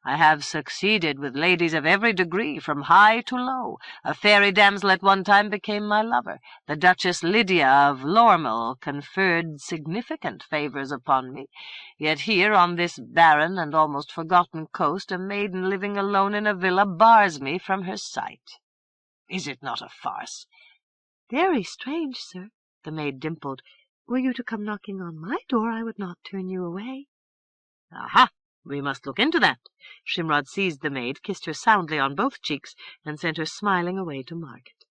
"I have succeeded with ladies of every degree, from high to low. A fairy damsel at one time became my lover. The Duchess Lydia of Lormel conferred significant favors upon me. Yet here, on this barren and almost forgotten coast, a maiden living alone in a villa bars me from her sight. Is it not a farce?" "Very strange, sir." The maid dimpled. "Were you to come knocking on my door, I would not turn you away." "Aha! We must look into that." Shimrod seized the maid, kissed her soundly on both cheeks, and sent her smiling away to market.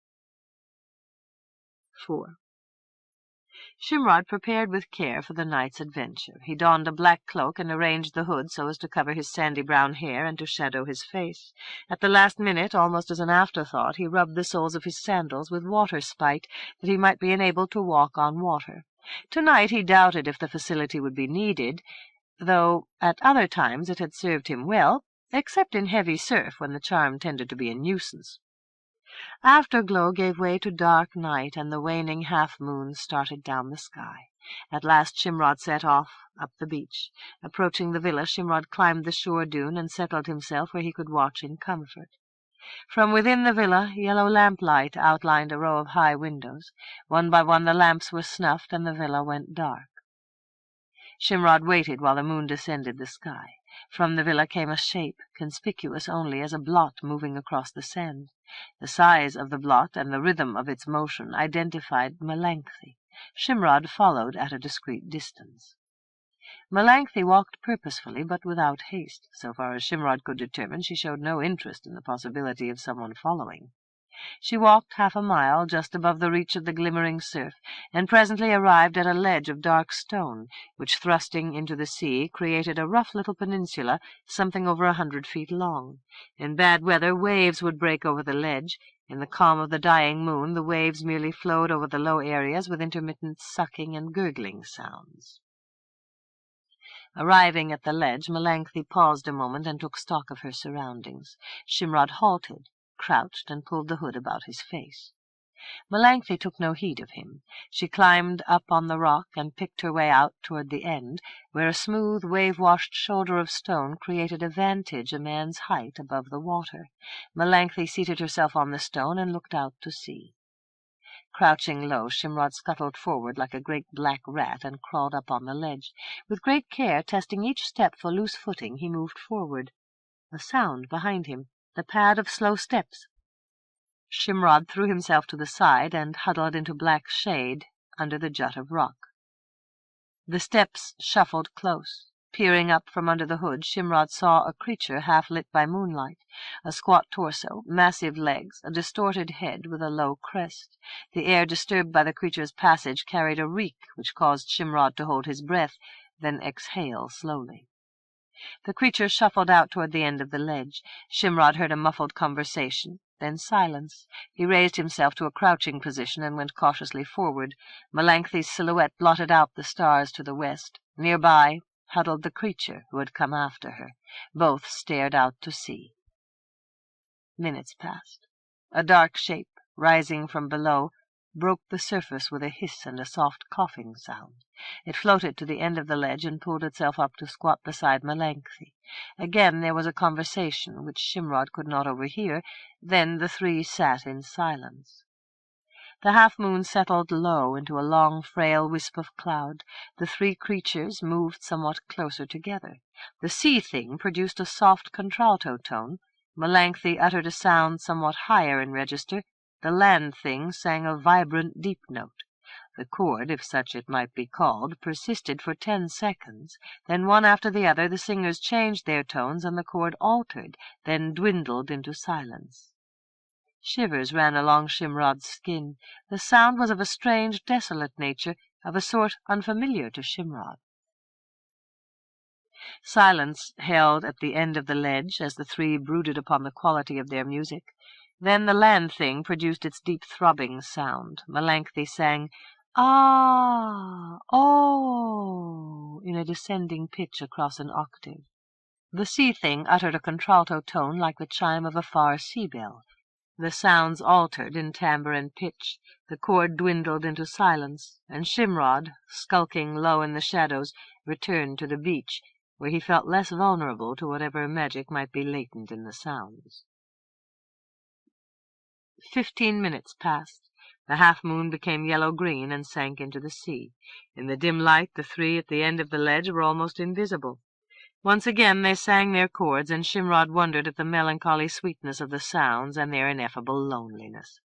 4. Shimrod prepared with care for the night's adventure. He donned a black cloak and arranged the hood so as to cover his sandy brown hair and to shadow his face. At the last minute, almost as an afterthought, he rubbed the soles of his sandals with water spite, that he might be enabled to walk on water. Tonight he doubted if the facility would be needed, though at other times it had served him well, except in heavy surf, when the charm tended to be a nuisance. Afterglow gave way to dark night, and the waning half-moon started down the sky. At last Shimrod set off up the beach. Approaching the villa, Shimrod climbed the shore dune and settled himself where he could watch in comfort. From within the villa, yellow lamplight outlined a row of high windows. One by one the lamps were snuffed, and the villa went dark. Shimrod waited while the moon descended the sky. From the villa came a shape, conspicuous only as a blot moving across the sand. The size of the blot and the rhythm of its motion identified Melanchthon. Shimrod followed at a discreet distance. Melanchthon walked purposefully, but without haste. So far as Shimrod could determine, she showed no interest in the possibility of someone following. She walked half a mile, just above the reach of the glimmering surf, and presently arrived at a ledge of dark stone, which, thrusting into the sea, created a rough little peninsula something over 100 feet long. In bad weather waves would break over the ledge. In the calm of the dying moon the waves merely flowed over the low areas with intermittent sucking and gurgling sounds. Arriving at the ledge, Melanchthon paused a moment and took stock of her surroundings. Shimrod halted, crouched, and pulled the hood about his face. Melanchthon took no heed of him. She climbed up on the rock and picked her way out toward the end, where a smooth, wave-washed shoulder of stone created a vantage a man's height above the water. Melanchthon seated herself on the stone and looked out to sea. Crouching low, Shimrod scuttled forward like a great black rat and crawled up on the ledge. With great care, testing each step for loose footing, he moved forward. A sound behind him, the pad of slow steps. Shimrod threw himself to the side and huddled into black shade under the jut of rock. The steps shuffled close. Peering up from under the hood, Shimrod saw a creature half lit by moonlight, a squat torso, massive legs, a distorted head with a low crest. The air disturbed by the creature's passage carried a reek which caused Shimrod to hold his breath, then exhale slowly. The creature shuffled out toward the end of the ledge. Shimrod heard a muffled conversation, then silence. He raised himself to a crouching position and went cautiously forward. Melanchthon's silhouette blotted out the stars to the west. Nearby huddled the creature who had come after her. Both stared out to sea. Minutes passed. A dark shape, rising from below, broke the surface with a hiss and a soft coughing sound. It floated to the end of the ledge and pulled itself up to squat beside Melanchthon. Again there was a conversation, which Shimrod could not overhear. Then the three sat in silence. The half-moon settled low into a long, frail wisp of cloud. The three creatures moved somewhat closer together. The sea-thing produced a soft contralto tone. Melanchthon uttered a sound somewhat higher in register. The land-thing sang a vibrant, deep note. The chord, if such it might be called, persisted for 10 seconds. Then one after the other the singers changed their tones, and the chord altered, then dwindled into silence. Shivers ran along Shimrod's skin. The sound was of a strange, desolate nature, of a sort unfamiliar to Shimrod. Silence held at the end of the ledge as the three brooded upon the quality of their music. Then the land-thing produced its deep throbbing sound. Melanchthon sang, "Ah, oh," in a descending pitch across an octave. The sea-thing uttered a contralto tone like the chime of a far sea-bell. The sounds altered in timbre and pitch. The chord dwindled into silence, and Shimrod, skulking low in the shadows, returned to the beach, where he felt less vulnerable to whatever magic might be latent in the sounds. 15 minutes passed. The half-moon became yellow-green and sank into the sea. In the dim light, the three at the end of the ledge were almost invisible. Once again they sang their chords, and Shimrod wondered at the melancholy sweetness of the sounds and their ineffable loneliness.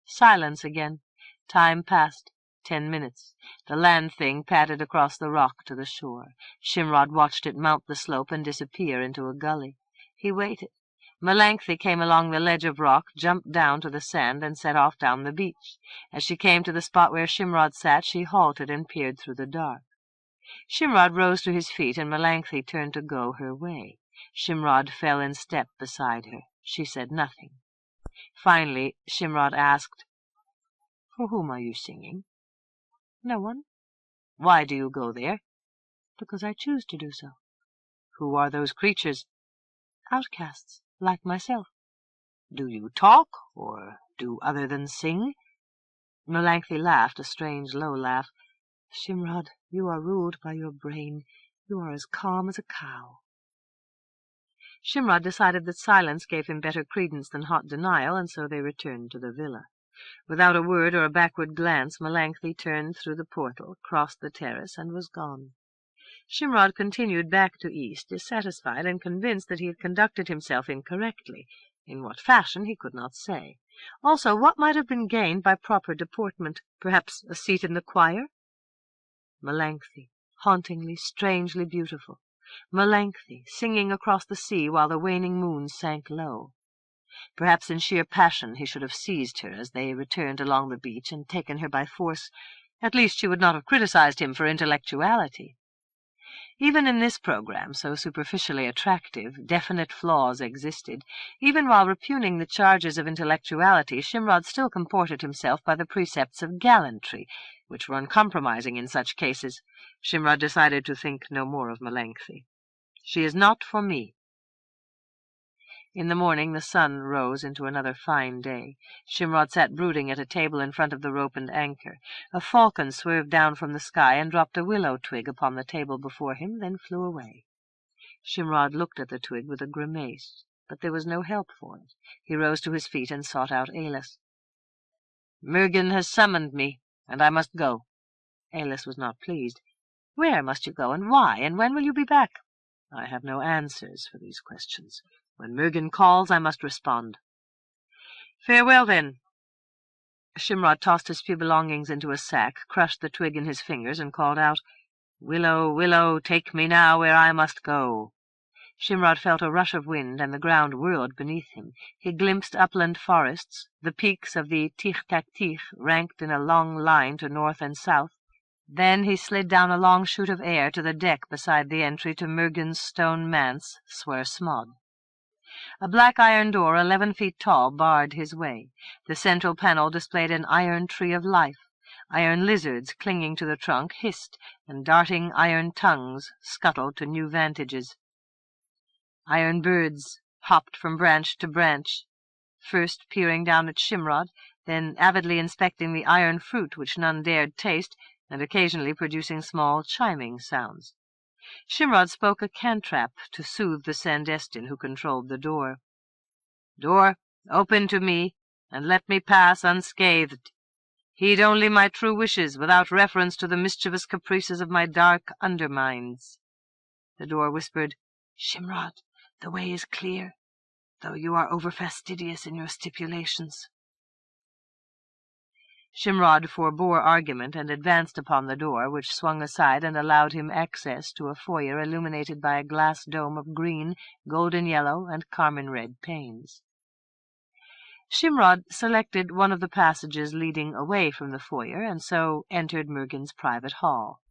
Silence again. Time passed. 10 minutes. The land-thing padded across the rock to the shore. Shimrod watched it mount the slope and disappear into a gully. He waited. Melanchthon came along the ledge of rock, jumped down to the sand, and set off down the beach. As she came to the spot where Shimrod sat, she halted and peered through the dark. Shimrod rose to his feet, and Melanchthon turned to go her way. Shimrod fell in step beside her. She said nothing. Finally, Shimrod asked, "For whom are you singing?" "No one." "Why do you go there?" "Because I choose to do so." "Who are those creatures?" "Outcasts, like myself." "Do you talk, or do other than sing?" Melanchthon laughed, a strange, low laugh. "Shimrod, you are ruled by your brain. You are as calm as a cow." Shimrod decided that silence gave him better credence than hot denial, and so they returned to the villa. Without a word or a backward glance, Melanchthon turned through the portal, crossed the terrace, and was gone. Shimrod continued back to east, dissatisfied and convinced that he had conducted himself incorrectly. In what fashion he could not say. Also, what might have been gained by proper deportment? Perhaps a seat in the choir? Melanchthon, hauntingly, strangely beautiful. Melanchthon, singing across the sea while the waning moon sank low. Perhaps in sheer passion he should have seized her as they returned along the beach and taken her by force. At least she would not have criticized him for intellectuality. Even in this program, so superficially attractive, definite flaws existed. Even while repugning the charges of intellectuality, Shimrod still comported himself by the precepts of gallantry, which were uncompromising in such cases. Shimrod decided to think no more of Melanchthon. She is not for me. In the morning the sun rose into another fine day. Shimrod sat brooding at a table in front of the rope and anchor. A falcon swerved down from the sky and dropped a willow twig upon the table before him, then flew away. Shimrod looked at the twig with a grimace, but there was no help for it. He rose to his feet and sought out Aillas. "Mergin has summoned me, and I must go." Aillas was not pleased. "Where must you go, and why, and when will you be back?" "I have no answers for these questions. When Mergin calls, I must respond." "Farewell, then." Shimrod tossed his few belongings into a sack, crushed the twig in his fingers, and called out, "Willow, willow, take me now where I must go." Shimrod felt a rush of wind, and the ground whirled beneath him. He glimpsed upland forests, the peaks of the Tich-Tac-Tich ranked in a long line to north and south. Then he slid down a long chute of air to the deck beside the entry to Mergin's stone manse, Swer Smod. A black iron door 11 feet tall barred his way. The central panel displayed an iron tree of life. Iron lizards clinging to the trunk hissed, and darting iron tongues scuttled to new vantages. Iron birds hopped from branch to branch, first peering down at Shimrod, then avidly inspecting the iron fruit which none dared taste, and occasionally producing small chiming sounds. Shimrod spoke a cantrap to soothe the Sandestin who controlled the door. "Door, open to me, and let me pass unscathed. Heed only my true wishes, without reference to the mischievous caprices of my dark undermines." The door whispered, "Shimrod, the way is clear, though you are over-fastidious in your stipulations." Shimrod forbore argument and advanced upon the door, which swung aside and allowed him access to a foyer illuminated by a glass dome of green, golden-yellow, and carmine-red panes. Shimrod selected one of the passages leading away from the foyer, and so entered Mergin's private hall.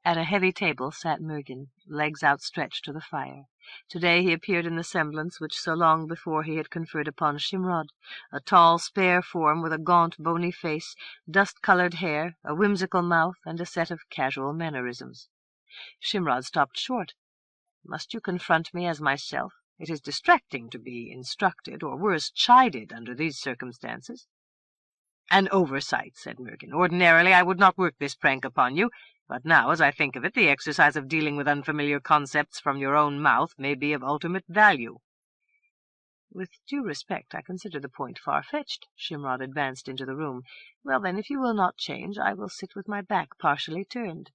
At a heavy table sat Mergin, legs outstretched to the fire. Today he appeared in the semblance which so long before he had conferred upon Shimrod, a tall, spare form with a gaunt, bony face, dust-colored hair, a whimsical mouth, and a set of casual mannerisms. Shimrod stopped short. "Must you confront me as myself? It is distracting to be instructed, or worse, chided under these circumstances." "An oversight," said Mergin. "Ordinarily I would not work this prank upon you, but now, as I think of it, the exercise of dealing with unfamiliar concepts from your own mouth may be of ultimate value." "With due respect, I consider the point far-fetched." Shimrod advanced into the room. "Well, then, if you will not change, I will sit with my back partially turned."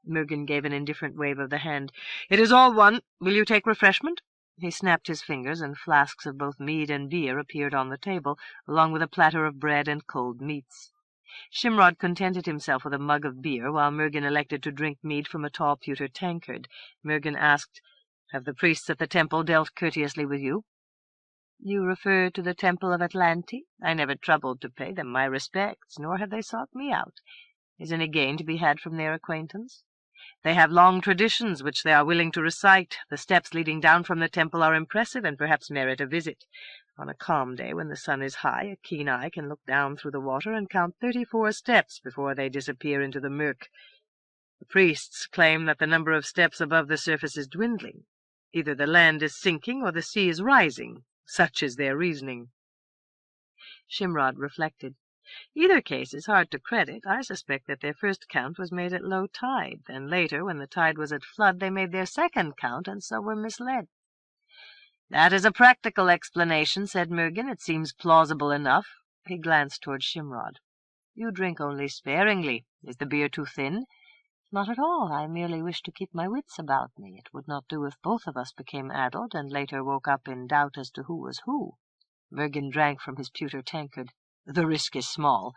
Mergin gave an indifferent wave of the hand. "It is all one. Will you take refreshment?" He snapped his fingers, and flasks of both mead and beer appeared on the table, along with a platter of bread and cold meats. Shimrod contented himself with a mug of beer, while Mergin elected to drink mead from a tall pewter tankard. Mergin asked, "Have the priests at the temple dealt courteously with you?" "You refer to the Temple of Atlanti? I never troubled to pay them my respects, nor have they sought me out. Is any gain to be had from their acquaintance?" "They have long traditions which they are willing to recite. The steps leading down from the temple are impressive and perhaps merit a visit. On a calm day when the sun is high, a keen eye can look down through the water and count 34 steps before they disappear into the murk. The priests claim that the number of steps above the surface is dwindling. Either the land is sinking or the sea is rising. Such is their reasoning." Shimrod reflected. "Either case is hard to credit. I suspect that their first count was made at low tide. Then later, when the tide was at flood, they made their second count and so were misled." "That is a practical explanation," said Mergin. "It seems plausible enough." He glanced toward Shimrod. "You drink only sparingly. Is the beer too thin?" "Not at all. I merely wish to keep my wits about me. It would not do if both of us became addled and later woke up in doubt as to who was who." Mergin drank from his pewter tankard. "The risk is small."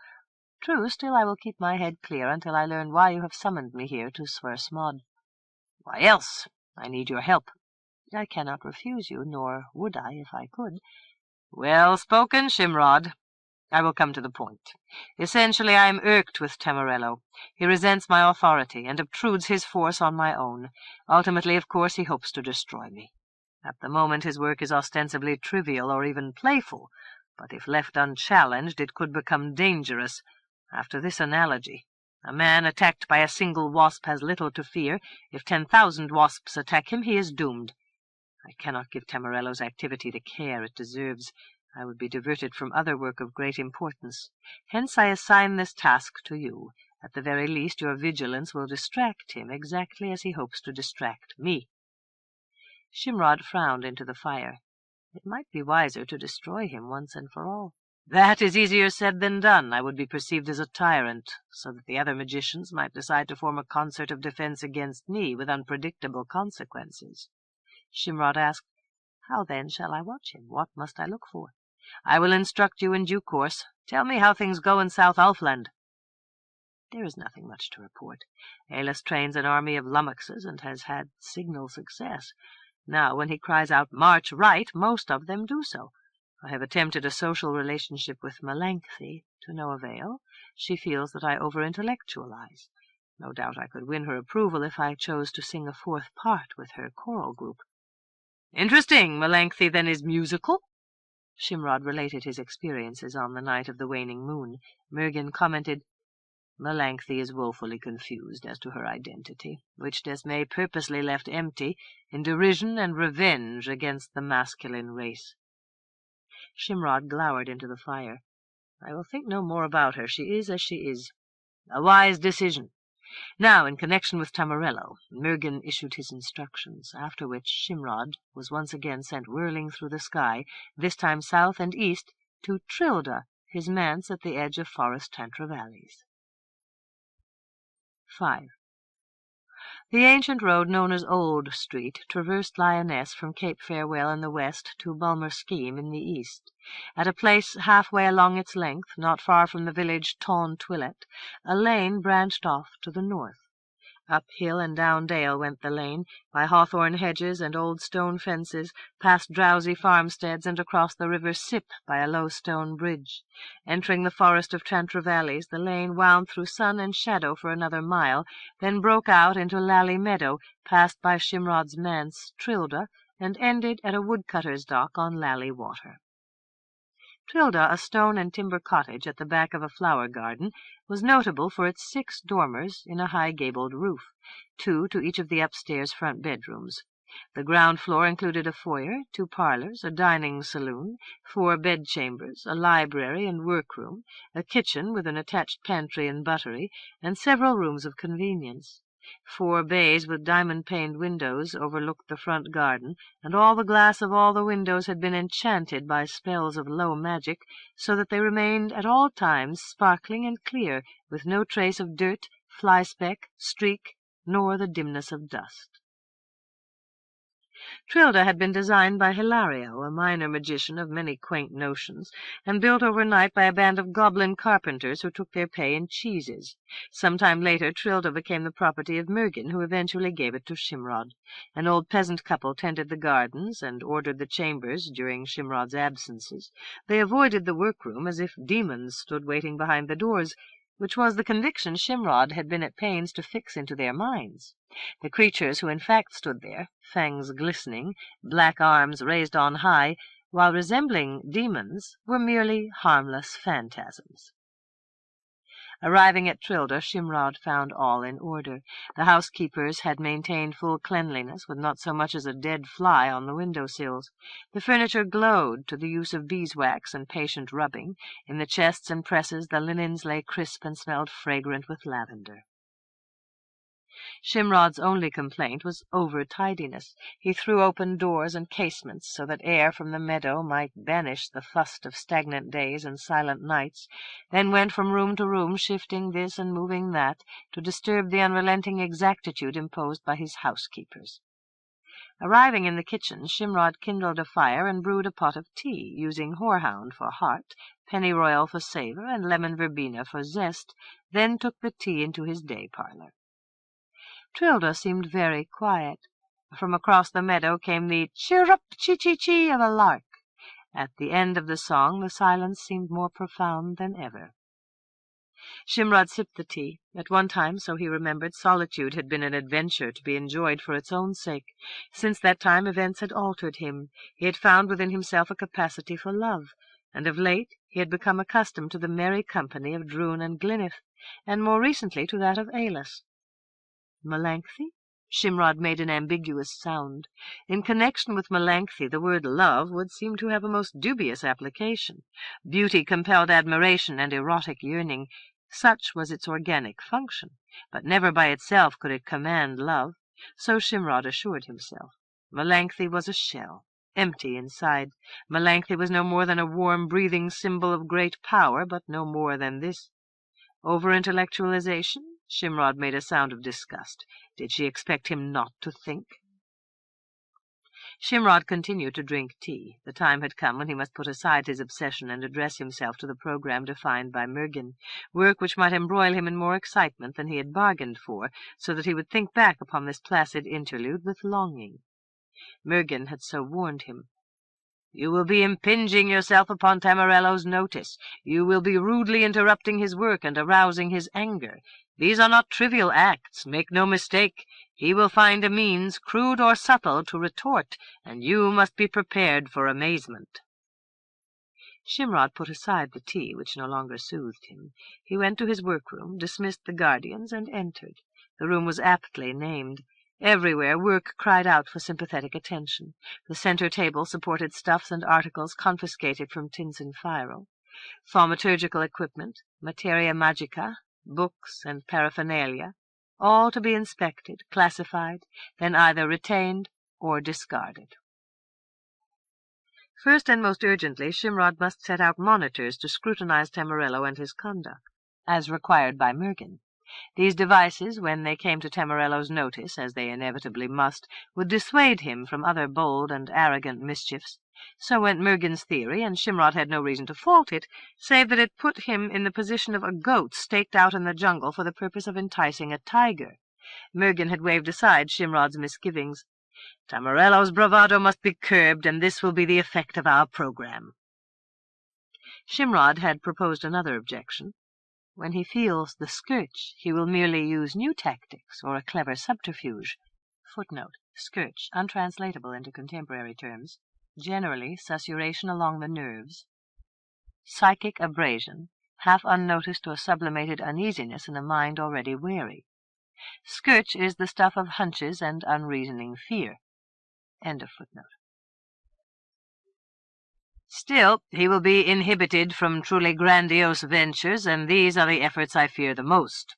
"True, still I will keep my head clear until I learn why you have summoned me here to Swersmod." "Why else? I need your help." "I cannot refuse you, nor would I if I could." "Well spoken, Shimrod. I will come to the point. Essentially, I am irked with Tamarello. He resents my authority and obtrudes his force on my own. Ultimately, of course, he hopes to destroy me. At the moment, his work is ostensibly trivial or even playful, but if left unchallenged, it could become dangerous. After this analogy, a man attacked by a single wasp has little to fear. If 10,000 wasps attack him, he is doomed. I cannot give Tamarello's activity the care it deserves. I would be diverted from other work of great importance. Hence I assign this task to you. At the very least, your vigilance will distract him exactly as he hopes to distract me." Shimrod frowned into the fire. It might be wiser to destroy him once and for all. "That is easier said than done. I would be perceived as a tyrant, so that the other magicians might decide to form a concert of defense against me with unpredictable consequences." Shimrod asked, "How then shall I watch him? What must I look for?" "I will instruct you in due course. Tell me how things go in South Ulfland." "There is nothing much to report. Aillas trains an army of lummoxes and has had signal success. Now, when he cries out, 'March right,' most of them do so. I have attempted a social relationship with Melanthe, to no avail. She feels that I over-intellectualize. No doubt I could win her approval if I chose to sing a fourth part with her choral group." "Interesting. Melanthe, then, is musical?" Shimrod related his experiences on the night of the waning moon. Mergin commented, "Melanthe is woefully confused as to her identity, which Desmay purposely left empty in derision and revenge against the masculine race." Shimrod glowered into the fire. "I will think no more about her. She is as she is." "A wise decision. Now, in connection with Tamarello, Mergin issued his instructions, after which Shimrod was once again sent whirling through the sky, this time south and east, to Trilda, his manse at the edge of forest Tantravales. 5. The ancient road known as Old Street traversed Lyonesse from Cape Farewell in the west to Bulmer Scheme in the east. At a place halfway along its length, not far from the village Ton Twillet, a lane branched off to the north. Up hill and down dale went the lane, by hawthorn hedges and old stone fences, past drowsy farmsteads, and across the river Sip by a low stone bridge. Entering the forest of Tantravales, the lane wound through sun and shadow for another mile, then broke out into Lally Meadow, passed by Shimrod's manse, Trilda, and ended at a woodcutter's dock on Lally Water. Trilda, a stone and timber cottage at the back of a flower garden, was notable for its 6 dormers in a high-gabled roof, 2 to each of the upstairs front bedrooms. The ground floor included a foyer, 2 parlors, a dining saloon, 4 bedchambers, a library and workroom, a kitchen with an attached pantry and buttery, and several rooms of convenience. 4 bays with diamond-paned windows overlooked the front garden, and all the glass of all the windows had been enchanted by spells of low magic, so that they remained at all times sparkling and clear, with no trace of dirt, fly-speck, streak, nor the dimness of dust. Trilda had been designed by Hilario, a minor magician of many quaint notions, and built overnight by a band of goblin carpenters who took their pay in cheeses. Some time later Trilda became the property of Mergin, who eventually gave it to Shimrod. An old peasant couple tended the gardens and ordered the chambers during Shimrod's absences. They avoided the workroom as if demons stood waiting behind the doors, which was the conviction Shimrod had been at pains to fix into their minds. The creatures who in fact stood there, fangs glistening, black arms raised on high, while resembling demons, were merely harmless phantasms. Arriving at Trilda, Shimrod found all in order. The housekeepers had maintained full cleanliness, with not so much as a dead fly on the window-sills. The furniture glowed to the use of beeswax and patient rubbing. In the chests and presses the linens lay crisp and smelled fragrant with lavender. Shimrod's only complaint was over-tidiness. He threw open doors and casements so that air from the meadow might banish the fust of stagnant days and silent nights, then went from room to room, shifting this and moving that, to disturb the unrelenting exactitude imposed by his housekeepers. Arriving in the kitchen, Shimrod kindled a fire and brewed a pot of tea, using horehound for heart, pennyroyal for savour, and lemon verbena for zest, then took the tea into his day-parlour. Trilda seemed very quiet. From across the meadow came the chirrup-chee-chee-chee of a lark. At the end of the song the silence seemed more profound than ever. Shimrod sipped the tea. At one time, so he remembered, solitude had been an adventure to be enjoyed for its own sake. Since that time events had altered him. He had found within himself a capacity for love, and of late he had become accustomed to the merry company of Droon and Glyneth, and more recently to that of Aillas. Melancholy? Shimrod made an ambiguous sound. In connection with Melancholy, the word love would seem to have a most dubious application. Beauty compelled admiration and erotic yearning. Such was its organic function, but never by itself could it command love. So Shimrod assured himself. Melancholy was a shell, empty inside. Melancholy was no more than a warm, breathing symbol of great power, but no more than this. Over-intellectualization? Shimrod made a sound of disgust. Did she expect him not to think? Shimrod continued to drink tea. The time had come when he must put aside his obsession and address himself to the program defined by Mergin, work which might embroil him in more excitement than he had bargained for, so that he would think back upon this placid interlude with longing. Mergin had so warned him. "You will be impinging yourself upon Tamarello's notice. You will be rudely interrupting his work and arousing his anger. These are not trivial acts, make no mistake. He will find a means, crude or subtle, to retort, and you must be prepared for amazement." Shimrod put aside the tea, which no longer soothed him. He went to his workroom, dismissed the guardians, and entered. The room was aptly named. Everywhere work cried out for sympathetic attention. The center table supported stuffs and articles confiscated from Tinsinfiro, thaumaturgical equipment, materia magica, books and paraphernalia, all to be inspected, classified, then either retained or discarded. First and most urgently, Shimrod must set out monitors to scrutinize Tamarello and his conduct, as required by Mergin. These devices, when they came to Tamarello's notice, as they inevitably must, would dissuade him from other bold and arrogant mischiefs. So went Mergin's theory, and Shimrod had no reason to fault it, save that it put him in the position of a goat staked out in the jungle for the purpose of enticing a tiger. Mergin had waved aside Shimrod's misgivings. Tamarello's bravado must be curbed, and this will be the effect of our program. Shimrod had proposed another objection. When he feels the scourge, he will merely use new tactics or a clever subterfuge. Footnote: scourge, untranslatable into contemporary terms. Generally, susurration along the nerves. Psychic abrasion, half unnoticed or sublimated uneasiness in a mind already wary. Scourge is the stuff of hunches and unreasoning fear. End of footnote. Still, he will be inhibited from truly grandiose ventures, and these are the efforts I fear the most.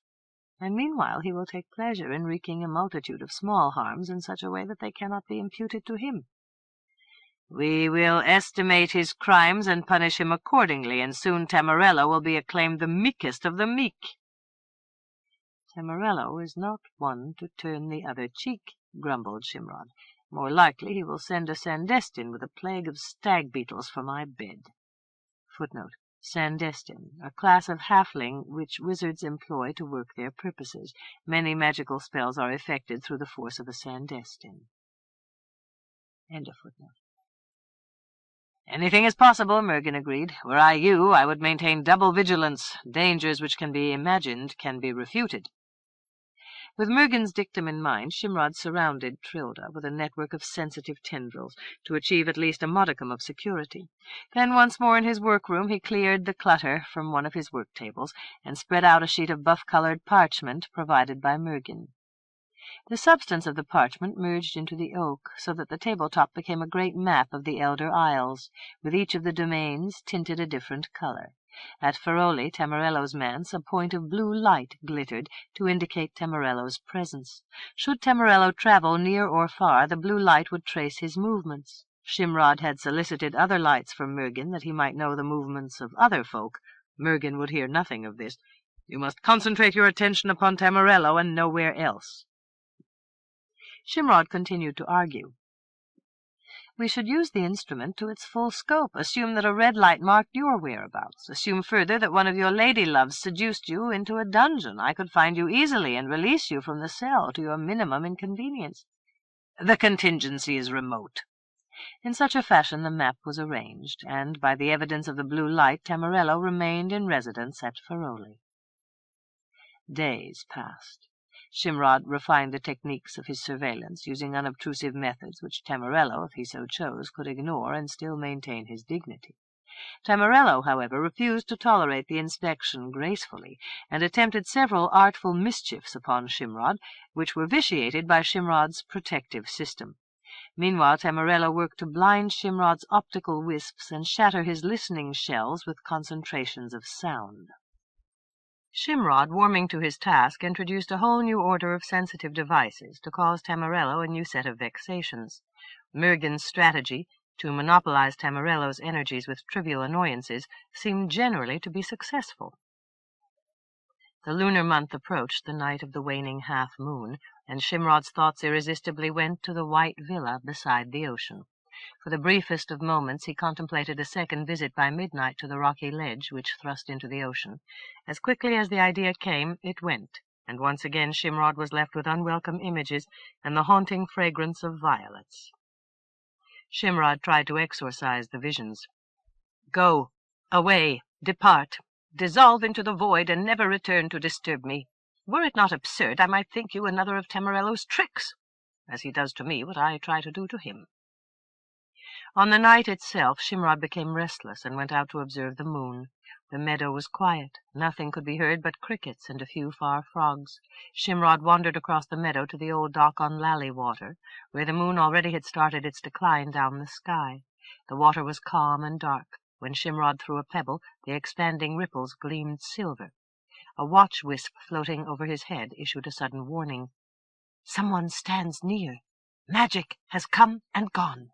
And meanwhile he will take pleasure in wreaking a multitude of small harms in such a way that they cannot be imputed to him. We will estimate his crimes and punish him accordingly, and soon Tamarello will be acclaimed the meekest of the meek. Tamarello is not one to turn the other cheek, grumbled Shimrod. More likely he will send a Sandestin with a plague of stag-beetles for my bed. Footnote: Sandestin, a class of halfling which wizards employ to work their purposes. Many magical spells are effected through the force of a Sandestin. End of footnote. Anything is possible, Mergin agreed. Were I you, I would maintain double vigilance. Dangers which can be imagined can be refuted. With Mergin's dictum in mind, Shimrod surrounded Trilda with a network of sensitive tendrils to achieve at least a modicum of security. Then once more in his workroom he cleared the clutter from one of his work tables and spread out a sheet of buff-colored parchment provided by Mergin. The substance of the parchment merged into the oak, so that the tabletop became a great map of the Elder Isles, with each of the domains tinted a different color. At Feroli, Tamarello's manse, a point of blue light glittered to indicate Tamarello's presence. Should Tamarello travel near or far, the blue light would trace his movements. Shimrod had solicited other lights from Mergin that he might know the movements of other folk. Mergin would hear nothing of this. You must concentrate your attention upon Tamarello and nowhere else. Shimrod continued to argue. We should use the instrument to its full scope. Assume that a red light marked your whereabouts. Assume further that one of your lady-loves seduced you into a dungeon. I could find you easily and release you from the cell to your minimum inconvenience. The contingency is remote. In such a fashion the map was arranged, and by the evidence of the blue light Tamarello remained in residence at Feroli. Days passed. Shimrod refined the techniques of his surveillance, using unobtrusive methods which Tamarello, if he so chose, could ignore and still maintain his dignity. Tamarello, however, refused to tolerate the inspection gracefully, and attempted several artful mischiefs upon Shimrod, which were vitiated by Shimrod's protective system. Meanwhile Tamarello worked to blind Shimrod's optical wisps and shatter his listening shells with concentrations of sound. Shimrod, warming to his task, introduced a whole new order of sensitive devices to cause Tamarello a new set of vexations. Mergin's strategy, to monopolize Tamarello's energies with trivial annoyances, seemed generally to be successful. The lunar month approached the night of the waning half-moon, and Shimrod's thoughts irresistibly went to the white villa beside the ocean. For the briefest of moments he contemplated a second visit by midnight to the rocky ledge which thrust into the ocean. As quickly as the idea came, it went, and once again Shimrod was left with unwelcome images and the haunting fragrance of violets. Shimrod tried to exorcise the visions. Go, away, depart, dissolve into the void, and never return to disturb me. Were it not absurd, I might think you another of Tamarello's tricks, as he does to me what I try to do to him. On the night itself Shimrod became restless and went out to observe the moon. The meadow was quiet. Nothing could be heard but crickets and a few far frogs. Shimrod wandered across the meadow to the old dock on Lally Water, where the moon already had started its decline down the sky. The water was calm and dark. When Shimrod threw a pebble, the expanding ripples gleamed silver. A watch-wisp floating over his head issued a sudden warning. Someone stands near. Magic has come and gone.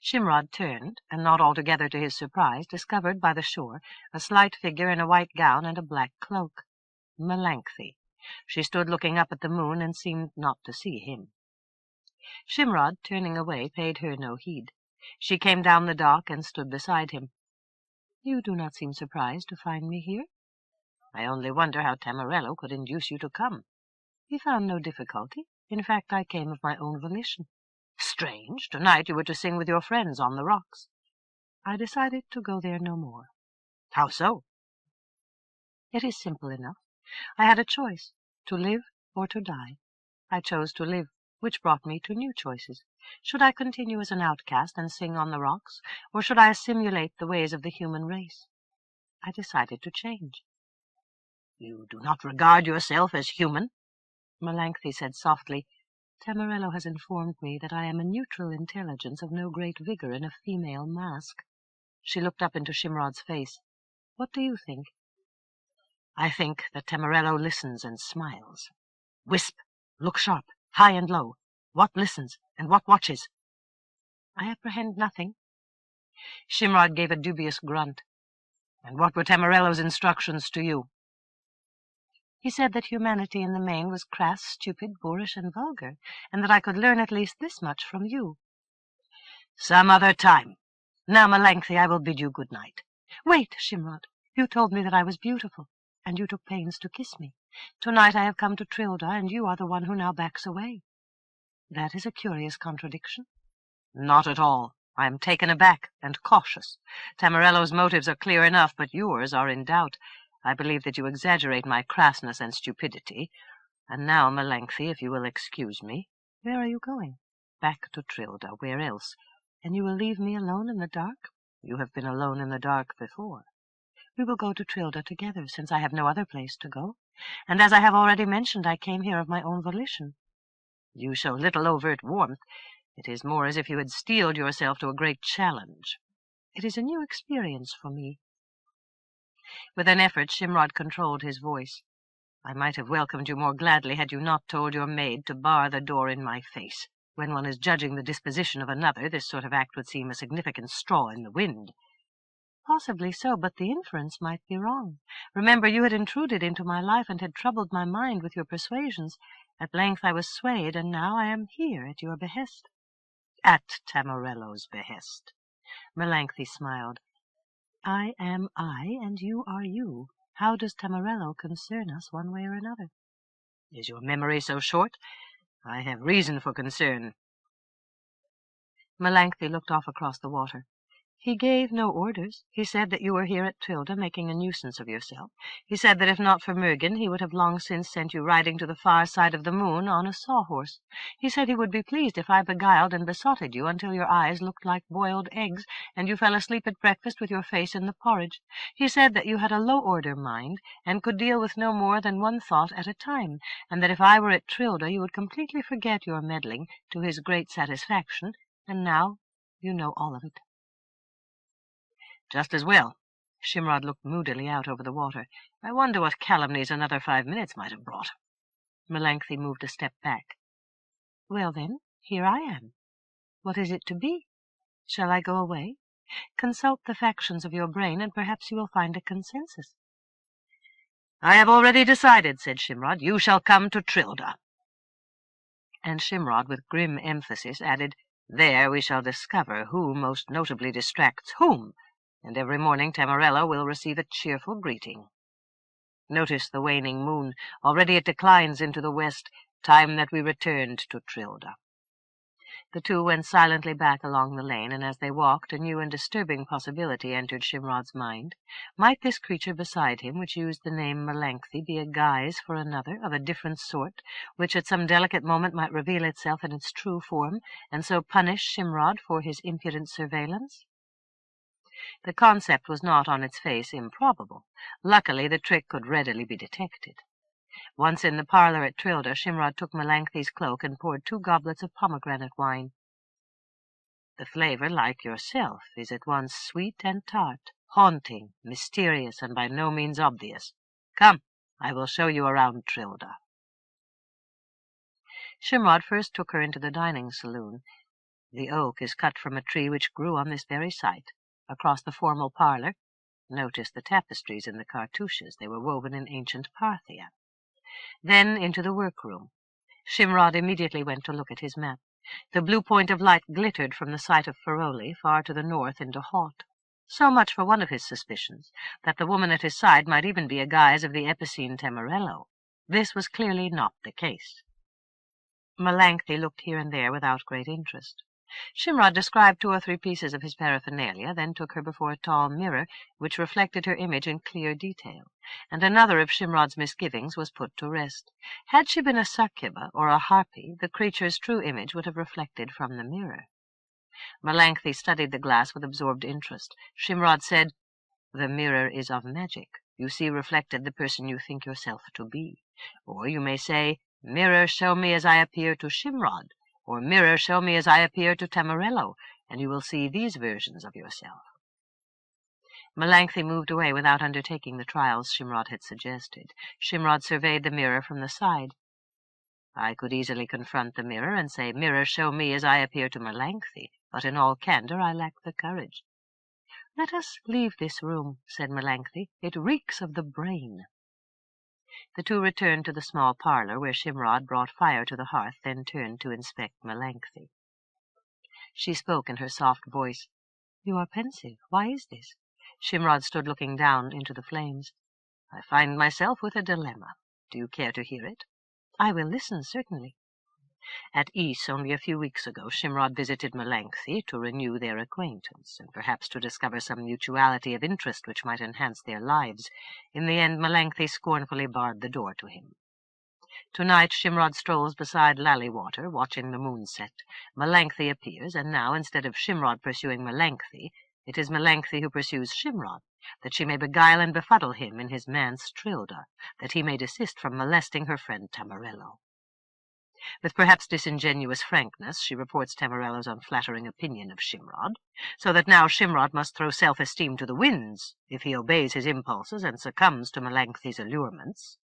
Shimrod turned, and not altogether to his surprise, discovered by the shore a slight figure in a white gown and a black cloak. Melanthe. She stood looking up at the moon and seemed not to see him. Shimrod, turning away, paid her no heed. She came down the dock and stood beside him. "You do not seem surprised to find me here." "I only wonder how Tamarello could induce you to come." "He found no difficulty. In fact, I came of my own volition." "Strange. Tonight you were to sing with your friends on the rocks." "I decided to go there no more." "How so?" "It is simple enough. I had a choice, to live or to die. I chose to live, which brought me to new choices. Should I continue as an outcast and sing on the rocks, or should I assimilate the ways of the human race? I decided to change." "You do not regard yourself as human?" Melanthe said softly, "Tamarello has informed me that I am a neutral intelligence of no great vigor in a female mask." She looked up into Shimrod's face. "What do you think?" "I think that Tamarello listens and smiles." "Wisp! Look sharp, high and low. What listens, and what watches?" "I apprehend nothing." Shimrod gave a dubious grunt. "And what were Tamarello's instructions to you?" "He said that humanity in the main was crass, stupid, boorish, and vulgar, and that I could learn at least this much from you." "Some other time. Now, Melanthe, I will bid you good night." "Wait, Shimrod. You told me that I was beautiful, and you took pains to kiss me. Tonight I have come to Trilda, and you are the one who now backs away. That is a curious contradiction." "Not at all. I am taken aback and cautious. Tamarello's motives are clear enough, but yours are in doubt. I believe that you exaggerate my crassness and stupidity. And now, Melanthe, if you will excuse me." "Where are you going?" "Back to Trilda. Where else?" "And you will leave me alone in the dark?" "You have been alone in the dark before." "We will go to Trilda together, since I have no other place to go. And as I have already mentioned, I came here of my own volition." "You show little overt warmth. It is more as if you had steeled yourself to a great challenge." "It is a new experience for me." With an effort, Shimrod controlled his voice. "I might have welcomed you more gladly had you not told your maid to bar the door in my face. When one is judging the disposition of another, this sort of act would seem a significant straw in the wind." "Possibly so, but the inference might be wrong. Remember, you had intruded into my life and had troubled my mind with your persuasions. At length I was swayed, and now I am here at your behest." "At Tamarello's behest." Melanthe smiled. "I am I, and you are you. How does Tamarello concern us one way or another?" "Is your memory so short? I have reason for concern." Melanthe looked off across the water. "He gave no orders. He said that you were here at Trilda making a nuisance of yourself. He said that if not for Murgen, he would have long since sent you riding to the far side of the moon on a sawhorse. He said he would be pleased if I beguiled and besotted you until your eyes looked like boiled eggs, and you fell asleep at breakfast with your face in the porridge. He said that you had a low-order mind, and could deal with no more than one thought at a time, and that if I were at Trilda you would completely forget your meddling, to his great satisfaction, and now you know all of it." "Just as well." Shimrod looked moodily out over the water. "I wonder what calumnies another 5 minutes might have brought." Melanthe moved a step back. "Well, then, here I am. What is it to be? Shall I go away? Consult the factions of your brain, and perhaps you will find a consensus." "I have already decided," said Shimrod. "You shall come to Trilda." And Shimrod, with grim emphasis, added, "There we shall discover who most notably distracts whom, and every morning Tamarello will receive a cheerful greeting. Notice the waning moon. Already it declines into the west, time that we returned to Trilda." The two went silently back along the lane, and as they walked, a new and disturbing possibility entered Shimrod's mind. Might this creature beside him, which used the name Melanthe, be a guise for another, of a different sort, which at some delicate moment might reveal itself in its true form, and so punish Shimrod for his impudent surveillance? The concept was not on its face improbable. Luckily, the trick could readily be detected. Once in the parlor at Trilda, Shimrod took Melanthe's cloak and poured 2 goblets of pomegranate wine. "The flavor, like yourself, is at once sweet and tart, haunting, mysterious, and by no means obvious. Come, I will show you around Trilda." Shimrod first took her into the dining saloon. The oak is cut from a tree which grew on this very site. Across the formal parlor, notice the tapestries in the cartouches. They were woven in ancient Parthia. Then into the workroom. Shimrod immediately went to look at his map. The blue point of light glittered from the site of Feroli, far to the north into Haut. So much for one of his suspicions, that the woman at his side might even be a guise of the Epicene Temerello. This was clearly not the case. Melanchthon looked here and there without great interest. Shimrod described 2 or 3 pieces of his paraphernalia, then took her before a tall mirror, which reflected her image in clear detail, and another of Shimrod's misgivings was put to rest. Had she been a succuba or a harpy, the creature's true image would have reflected from the mirror. Melanchthon studied the glass with absorbed interest. Shimrod said, "The mirror is of magic. You see reflected the person you think yourself to be. Or you may say, 'Mirror, show me as I appear to Shimrod,' or 'Mirror, show me as I appear to Temerello,' and you will see these versions of yourself." Melanchthon moved away without undertaking the trials Shimrod had suggested. Shimrod surveyed the mirror from the side. "I could easily confront the mirror and say, 'Mirror, show me as I appear to Melanchthon,' but in all candor I lack the courage." "Let us leave this room," said Melanchthon. "It reeks of the brain." The 2 returned to the small parlor, where Shimrod brought fire to the hearth, then turned to inspect Melanchthon. She spoke in her soft voice. "You are pensive. Why is this?" Shimrod stood looking down into the flames. "I find myself with a dilemma. Do you care to hear it?" "I will listen, certainly." At Ys, only a few weeks ago, Shimrod visited Melanchthon to renew their acquaintance, and perhaps to discover some mutuality of interest which might enhance their lives. In the end, Melanchthon scornfully barred the door to him. Tonight, Shimrod strolls beside Lally-Water, watching the moon set. Melanchthon appears, and now, instead of Shimrod pursuing Melanchthon, it is Melanchthon who pursues Shimrod, that she may beguile and befuddle him in his manse Trilda, that he may desist from molesting her friend Temerello. With perhaps disingenuous frankness, she reports Temerello's unflattering opinion of Shimrod, so that now Shimrod must throw self-esteem to the winds if he obeys his impulses and succumbs to Melanchthon's allurements.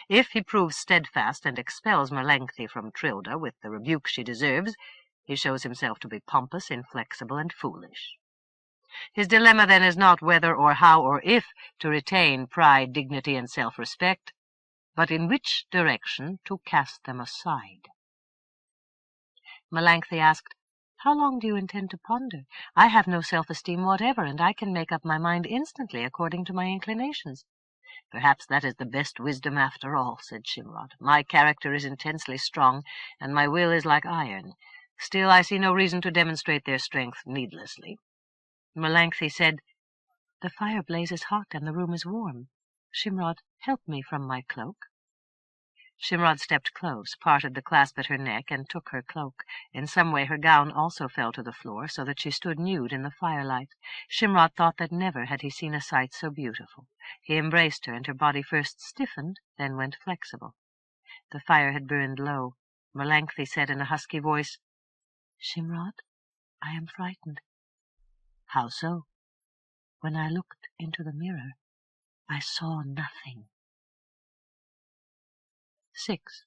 If he proves steadfast and expels Melanchthon from Trilda with the rebuke she deserves, he shows himself to be pompous, inflexible, and foolish. His dilemma, then, is not whether or how or if to retain pride, dignity, and self-respect, but in which direction to cast them aside. Melanchthon asked, "How long do you intend to ponder? I have no self-esteem whatever, and I can make up my mind instantly according to my inclinations." "Perhaps that is the best wisdom after all," said Shimrod. "My character is intensely strong, and my will is like iron. Still, I see no reason to demonstrate their strength needlessly." Melanchthon said, "The fire blazes hot, and the room is warm. Shimrod, help me from my cloak." Shimrod stepped close, parted the clasp at her neck, and took her cloak. In some way her gown also fell to the floor, so that she stood nude in the firelight. Shimrod thought that never had he seen a sight so beautiful. He embraced her, and her body first stiffened, then went flexible. The fire had burned low. Melanchthon said in a husky voice, "Shimrod, I am frightened." "How so?" "When I looked into the mirror, I saw nothing." 6.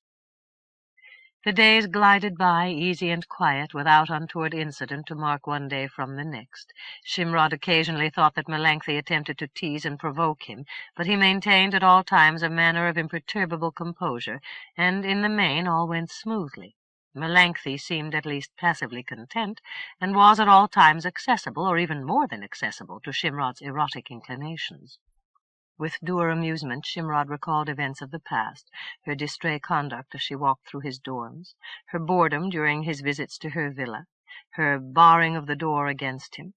The days glided by, easy and quiet, without untoward incident to mark one day from the next. Shimrod occasionally thought that Melanchthon attempted to tease and provoke him, but he maintained at all times a manner of imperturbable composure, and in the main all went smoothly. Melanchthon seemed at least passively content, and was at all times accessible, or even more than accessible, to Shimrod's erotic inclinations. With dour amusement, Shimrod recalled events of the past, her distrait conduct as she walked through his dorms, her boredom during his visits to her villa, her barring of the door against him,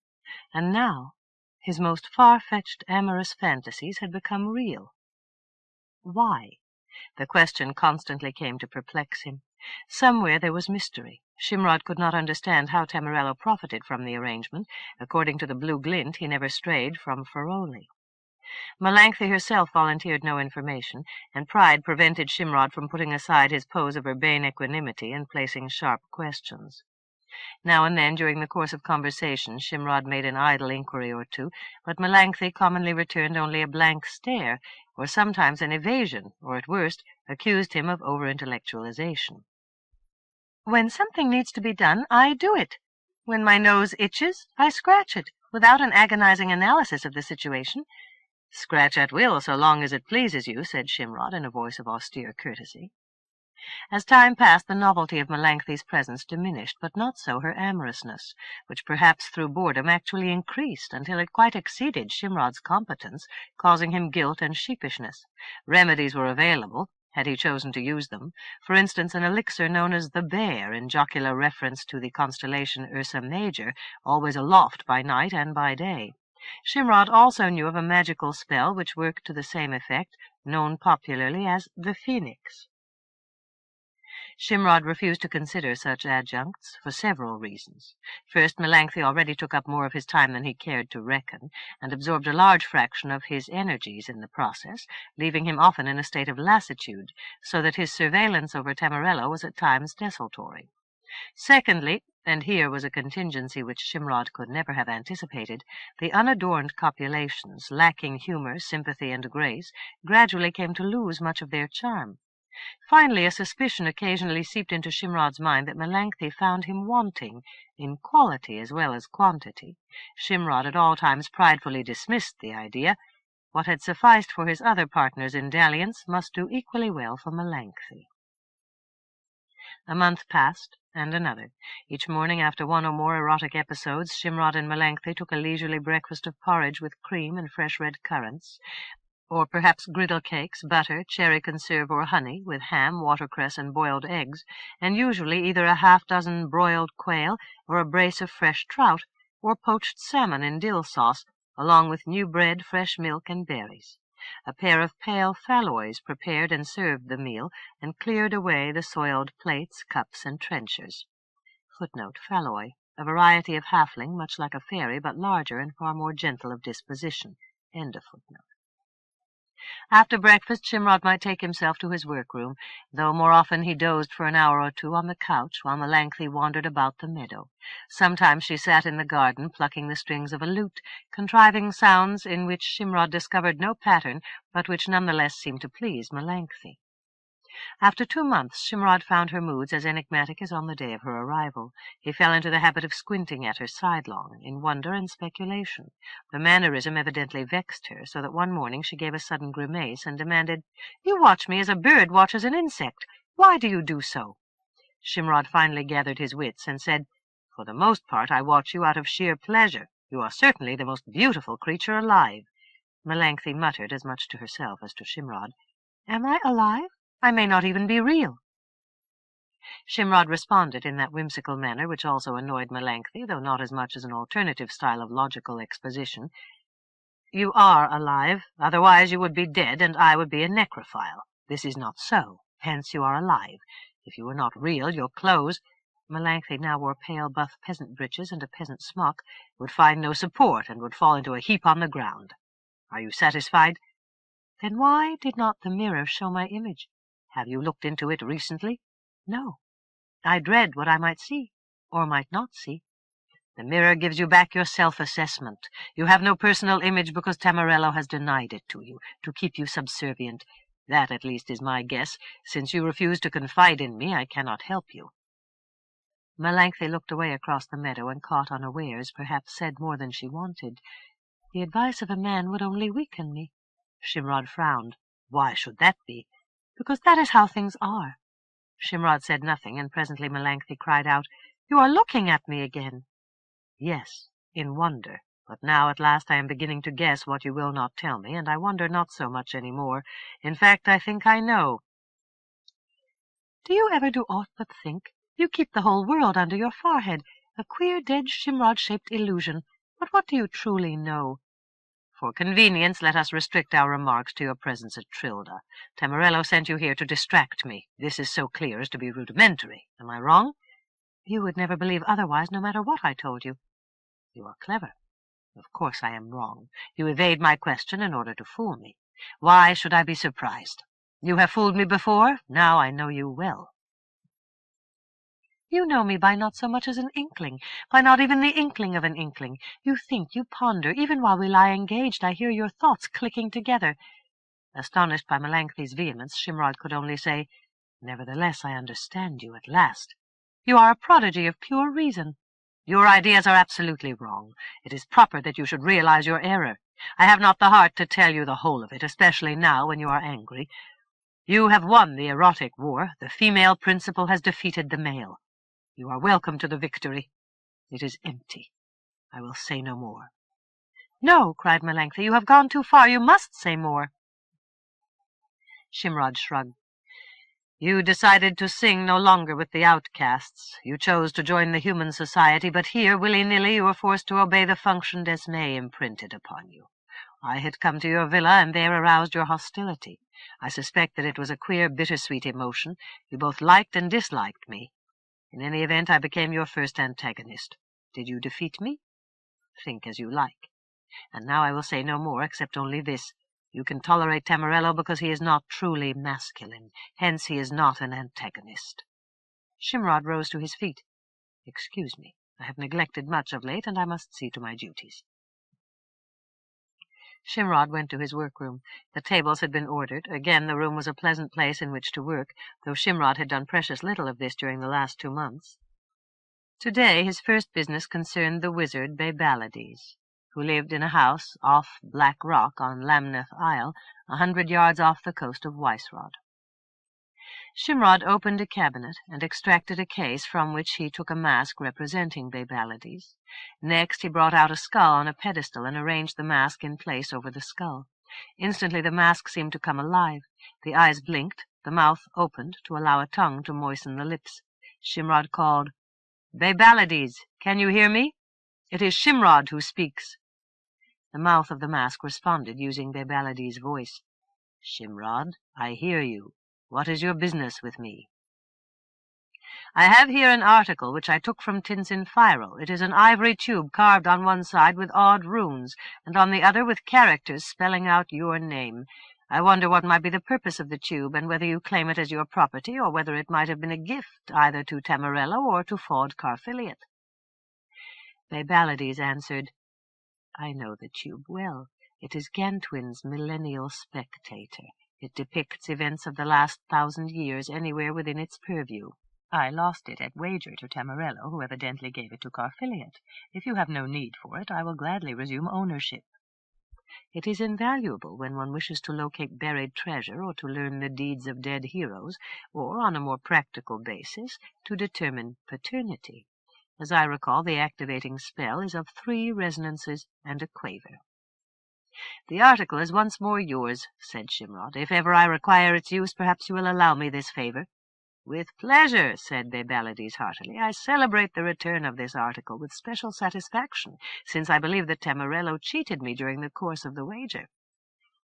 and now his most far-fetched amorous fantasies had become real. Why? The question constantly came to perplex him. Somewhere there was mystery. Shimrod could not understand how Temerello profited from the arrangement. According to the blue glint, he never strayed from Feroli. Melanchthon herself volunteered no information, and pride prevented Shimrod from putting aside his pose of urbane equanimity and placing sharp questions. Now and then, during the course of conversation, Shimrod made an idle inquiry or two, but Melanchthon commonly returned only a blank stare, or sometimes an evasion, or at worst, accused him of over-intellectualization. "When something needs to be done, I do it," When my nose itches, I scratch it, without an agonizing analysis of the situation. Scratch at will, so long as it pleases you, said Shimrod in a voice of austere courtesy. As time passed, the novelty of Melanthe's presence diminished, but not so her amorousness, which perhaps through boredom actually increased, until it quite exceeded Shimrod's competence, causing him guilt and sheepishness. Remedies were available, had he chosen to use them, for instance an elixir known as the Bear, in jocular reference to the constellation Ursa Major, always aloft by night and by day. Shimrod also knew of a magical spell which worked to the same effect, known popularly as the Phoenix. Shimrod refused to consider such adjuncts for several reasons. First, Melanthe already took up more of his time than he cared to reckon, and absorbed a large fraction of his energies in the process, leaving him often in a state of lassitude, so that his surveillance over Tamarello was at times desultory. Secondly, and here was a contingency which Shimrod could never have anticipated, the unadorned copulations, lacking humor, sympathy, and grace, gradually came to lose much of their charm. Finally, a suspicion occasionally seeped into Shimrod's mind that Melanthe found him wanting in quality as well as quantity. Shimrod at all times pridefully dismissed the idea. What had sufficed for his other partners in dalliance must do equally well for Melanthe. A month passed, and another. Each morning, after one or more erotic episodes, Shimrod and Melanthe took a leisurely breakfast of porridge with cream and fresh red currants, or perhaps griddle cakes, butter, cherry conserve, or honey, with ham, watercress, and boiled eggs, and usually either a half-dozen broiled quail, or a brace of fresh trout, or poached salmon in dill sauce, along with new bread, fresh milk, and berries. A pair of pale falloys prepared and served the meal, and cleared away the soiled plates, cups, and trenchers. Footnote: falloy, a variety of halfling, much like a fairy, but larger and far more gentle of disposition. End of footnote. After breakfast, Shimrod might take himself to his workroom, though more often he dozed for an hour or two on the couch, while Melanthe wandered about the meadow. Sometimes she sat in the garden, plucking the strings of a lute, contriving sounds in which Shimrod discovered no pattern, but which none the less seemed to please Melanthe. After 2 months, Shimrod found her moods as enigmatic as on the day of her arrival. He fell into the habit of squinting at her sidelong, in wonder and speculation. The mannerism evidently vexed her, so that one morning she gave a sudden grimace and demanded, "You watch me as a bird watches an insect. Why do you do so?" Shimrod finally gathered his wits and said, "For the most part I watch you out of sheer pleasure. You are certainly the most beautiful creature alive." Melanthe muttered, as much to herself as to Shimrod, "Am I alive? I may not even be real." Shimrod responded in that whimsical manner which also annoyed Melanthe, though not as much as an alternative style of logical exposition. "You are alive, otherwise you would be dead, and I would be a necrophile. This is not so, hence you are alive. If you were not real, your clothes—" Melanthe now wore pale buff peasant breeches and a peasant smock, "would find no support, and would fall into a heap on the ground. Are you satisfied?" "Then why did not the mirror show my image?" "Have you looked into it recently?" "No. I dread what I might see, or might not see." "The mirror gives you back your self-assessment. You have no personal image because Tamarello has denied it to you, to keep you subservient. That, at least, is my guess. Since you refuse to confide in me, I cannot help you." Melanthe looked away across the meadow and caught unawares, perhaps said more than she wanted, "The advice of a man would only weaken me." Shimrod frowned. "Why should that be?" "Because that is how things are." Shimrod said nothing, and presently Melanthe cried out, "You are looking at me again." "Yes, in wonder. But now at last I am beginning to guess what you will not tell me, and I wonder not so much any more. In fact, I think I know." "Do you ever do aught but think? You keep the whole world under your forehead, a queer dead Shimrod-shaped illusion. But what do you truly know?" "For convenience, let us restrict our remarks to your presence at Trilda. Tamarello sent you here to distract me. This is so clear as to be rudimentary. Am I wrong?" "You would never believe otherwise, no matter what I told you." "You are clever. Of course I am wrong. You evade my question in order to fool me. Why should I be surprised? You have fooled me before. Now I know you well." "You know me by not so much as an inkling, by not even the inkling of an inkling. You think, you ponder. Even while we lie engaged, I hear your thoughts clicking together." Astonished by Melanthe's vehemence, Shimrod could only say, "Nevertheless, I understand you at last. You are a prodigy of pure reason. Your ideas are absolutely wrong. It is proper that you should realize your error. I have not the heart to tell you the whole of it, especially now when you are angry. You have won the erotic war. The female principle has defeated the male. You are welcome to the victory. It is empty. I will say no more. No, cried Melanchthon, you have gone too far. You must say more. Shimrod shrugged. You decided to sing no longer with the outcasts. You chose to join the human society, but here, willy-nilly, you were forced to obey the function Desmay imprinted upon you. I had come to your villa, and there aroused your hostility. I suspect that it was a queer, bittersweet emotion. You both liked and disliked me. In any event, I became your first antagonist. Did you defeat me? Think as you like. And now I will say no more, except only this. You can tolerate Tamarello because he is not truly masculine. Hence he is not an antagonist. Shimrod rose to his feet. Excuse me. I have neglected much of late, and I must see to my duties. Shimrod went to his workroom. The tables had been ordered. Again, the room was a pleasant place in which to work, though Shimrod had done precious little of this during the last 2 months. Today his first business concerned the wizard Baybalides, who lived in a house off Black Rock on Lamneth Isle, 100 yards off the coast of Weisrod. Shimrod opened a cabinet and extracted a case from which he took a mask representing Baybalides. Next he brought out a skull on a pedestal and arranged the mask in place over the skull. Instantly the mask seemed to come alive. The eyes blinked, the mouth opened to allow a tongue to moisten the lips. Shimrod called, Baybalides, can you hear me? It is Shimrod who speaks. The mouth of the mask responded, using Baybalides' voice. Shimrod, I hear you. What is your business with me? I have here an article which I took from Tinsinfiro. It is an ivory tube carved on one side with odd runes, and on the other with characters spelling out your name. I wonder what might be the purpose of the tube, and whether you claim it as your property, or whether it might have been a gift either to Tamarello or to Ford Carfiliot. Baybalides answered, I know the tube well. It is Gantwin's millennial spectator. It depicts events of the last 1,000 years anywhere within its purview. I lost it at wager to Tamarello, who evidently gave it to Carfiliot. If you have no need for it, I will gladly resume ownership. It is invaluable when one wishes to locate buried treasure or to learn the deeds of dead heroes, or, on a more practical basis, to determine paternity. As I recall, the activating spell is of 3 resonances and a quaver. The article is once more yours, said Shimrod. If ever I require its use, perhaps you will allow me this favor. With pleasure, said Baybalides heartily. I celebrate the return of this article with special satisfaction, since I believe that Tamarello cheated me during the course of the wager.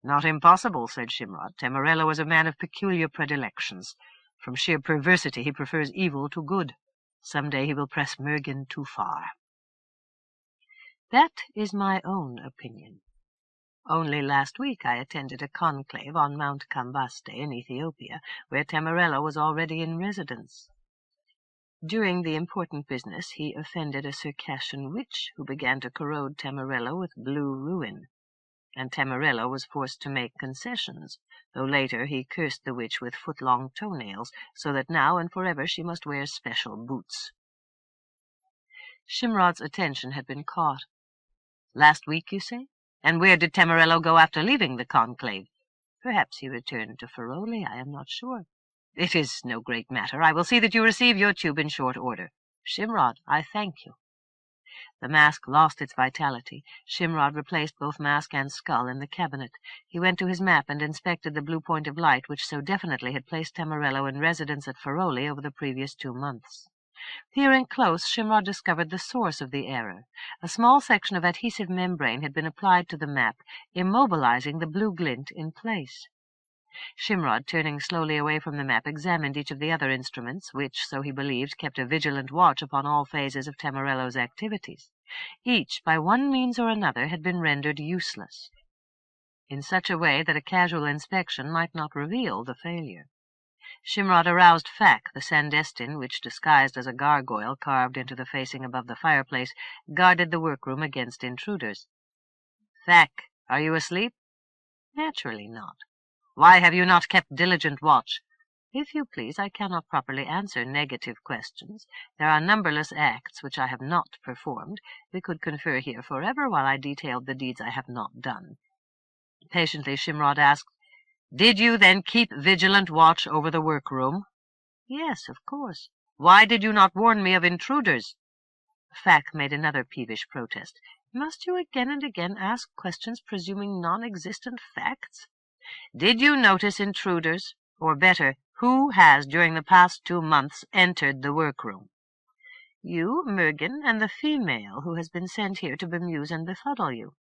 Not impossible, said Shimrod. Tamarello is a man of peculiar predilections. From sheer perversity he prefers evil to good. Some day he will press Mergin too far. That is my own opinion. Only last week I attended a conclave on Mount Kambaste in Ethiopia, where Tamarello was already in residence. During the important business he offended a Circassian witch, who began to corrode Tamarello with blue ruin, and Tamarello was forced to make concessions, though later he cursed the witch with foot-long toenails, so that now and forever she must wear special boots. Shimrod's attention had been caught. Last week, you say? And where did Tamarello go after leaving the conclave? Perhaps he returned to Feroli, I am not sure. It is no great matter. I will see that you receive your tube in short order. Shimrod, I thank you. The mask lost its vitality. Shimrod replaced both mask and skull in the cabinet. He went to his map and inspected the blue point of light which so definitely had placed Tamarello in residence at Feroli over the previous 2 months. Peering close, Shimrod discovered the source of the error. A small section of adhesive membrane had been applied to the map, immobilizing the blue glint in place. Shimrod, turning slowly away from the map, examined each of the other instruments, which, so he believed, kept a vigilant watch upon all phases of Tamarello's activities. Each, by one means or another, had been rendered useless, in such a way that a casual inspection might not reveal the failure. Shimrod aroused Fak, the Sandestin, which, disguised as a gargoyle carved into the facing above the fireplace, guarded the workroom against intruders. Fak, are you asleep? Naturally not. Why have you not kept diligent watch? If you please, I cannot properly answer negative questions. There are numberless acts which I have not performed. We could confer here forever while I detailed the deeds I have not done." Patiently Shimrod asked, "Did you then keep vigilant watch over the workroom?" "Yes, of course." "Why did you not warn me of intruders?" Fack made another peevish protest. "Must you again and again ask questions presuming non-existent facts?" "Did you notice intruders? Or better, who has during the past 2 months entered the workroom?" "You, Mergen, and the female who has been sent here to bemuse and befuddle you."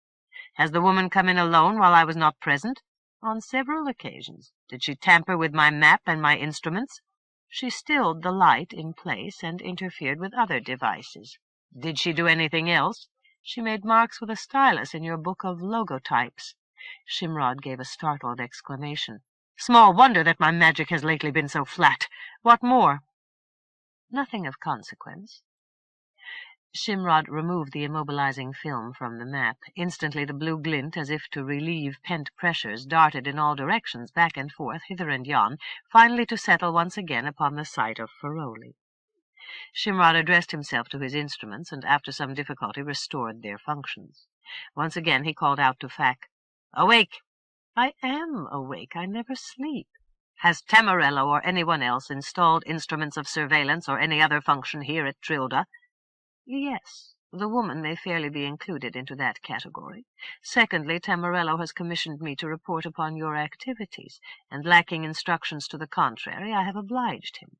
"Has the woman come in alone while I was not present?" "On several occasions." "Did she tamper with my map and my instruments?" "She stilled the light in place and interfered with other devices." "Did she do anything else?" "She made marks with a stylus in your book of logotypes." Shimrod gave a startled exclamation. "Small wonder that my magic has lately been so flat. What more?" "Nothing of consequence." Shimrod removed the immobilizing film from the map. Instantly the blue glint, as if to relieve pent pressures, darted in all directions, back and forth, hither and yon, finally to settle once again upon the site of Faroli. Shimrod addressed himself to his instruments, and after some difficulty restored their functions. Once again he called out to Fack, "Awake!" "I am awake. I never sleep." "Has Tamarello or anyone else installed instruments of surveillance or any other function here at Trilda?" "Yes. The woman may fairly be included into that category. Secondly, Tamarello has commissioned me to report upon your activities, and lacking instructions to the contrary, I have obliged him.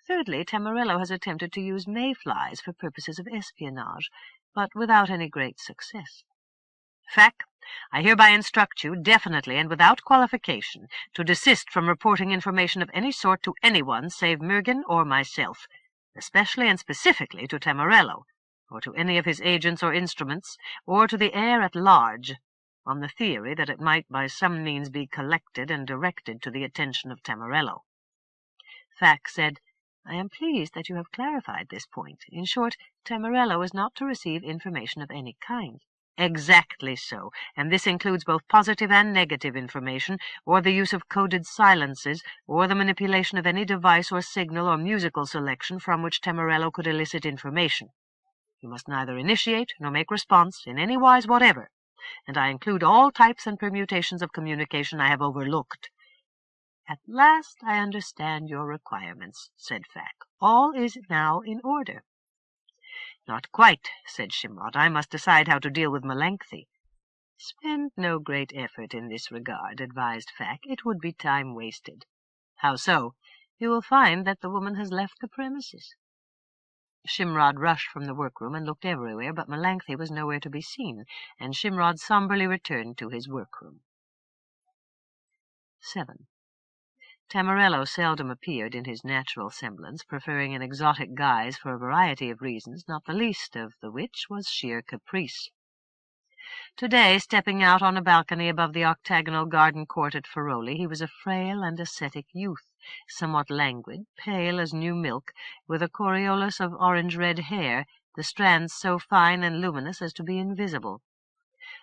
Thirdly, Tamarello has attempted to use mayflies for purposes of espionage, but without any great success." "Fack, I hereby instruct you, definitely and without qualification, to desist from reporting information of any sort to anyone save Mergen or myself, especially and specifically to Tamarello, or to any of his agents or instruments, or to the air at large, on the theory that it might by some means be collected and directed to the attention of Tamarello." Fack said, "I am pleased that you have clarified this point. In short, Tamarello is not to receive information of any kind." "Exactly so, and this includes both positive and negative information, or the use of coded silences, or the manipulation of any device or signal or musical selection from which Tamarello could elicit information. You must neither initiate nor make response in any wise whatever, and I include all types and permutations of communication I have overlooked." "At last I understand your requirements," said Fack. "All is now in order." "Not quite," said Shimrod. "I must decide how to deal with Melanchthie." "Spend no great effort in this regard," advised Fack. "It would be time wasted." "How so?" "You will find that the woman has left the premises." Shimrod rushed from the workroom and looked everywhere, but Melanchthie was nowhere to be seen, and Shimrod somberly returned to his workroom. 7. Tamarello seldom appeared in his natural semblance, preferring an exotic guise for a variety of reasons, not the least of the which was sheer caprice. Today, stepping out on a balcony above the octagonal garden court at Faroli, he was a frail and ascetic youth, somewhat languid, pale as new milk, with a coriolis of orange-red hair, the strands so fine and luminous as to be invisible.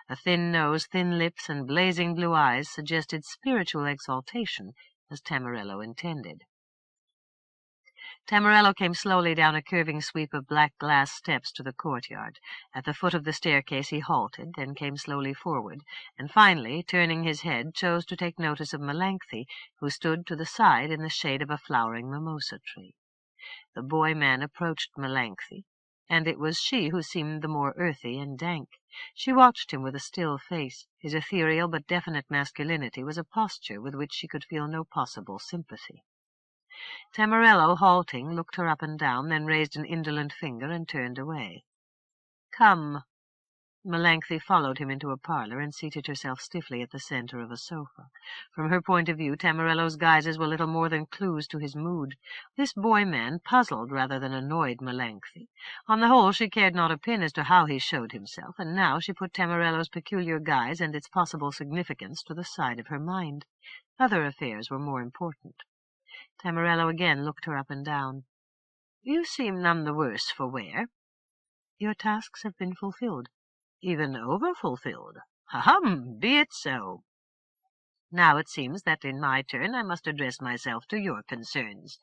A thin nose, thin lips, and blazing blue eyes suggested spiritual exaltation, as Tamarello intended. Tamarello came slowly down a curving sweep of black glass steps to the courtyard. At the foot of the staircase he halted, then came slowly forward, and finally, turning his head, chose to take notice of Melanchthie, who stood to the side in the shade of a flowering mimosa tree. The boy-man approached Melanchthie, and it was she who seemed the more earthy and dank. She watched him with a still face. His ethereal but definite masculinity was a posture with which she could feel no possible sympathy. Tamarello, halting, looked her up and down, then raised an indolent finger and turned away. "Come." Melanchthie followed him into a parlor and seated herself stiffly at the center of a sofa. From her point of view, Tamarello's guises were little more than clues to his mood. This boy-man puzzled rather than annoyed Melanchthie. On the whole, she cared not a pin as to how he showed himself, and now she put Tamarello's peculiar guise and its possible significance to the side of her mind. Other affairs were more important. Tamarello again looked her up and down. "You seem none the worse for wear." "Your tasks have been fulfilled." "Even over-fulfilled. Ahem, be it so." Now it seems that in my turn I must address myself to your concerns.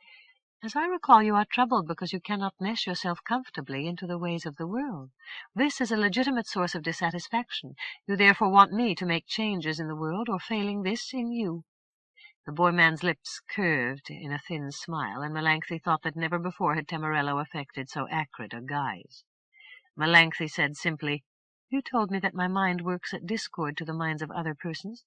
As I recall, you are troubled because you cannot mesh yourself comfortably into the ways of the world. This is a legitimate source of dissatisfaction. You therefore want me to make changes in the world, or failing this, in you." The boy-man's lips curved in a thin smile, and Melanchthon thought that never before had Tamarello affected so acrid a guise. Melanchthon said simply, "You told me that my mind works at discord to the minds of other persons."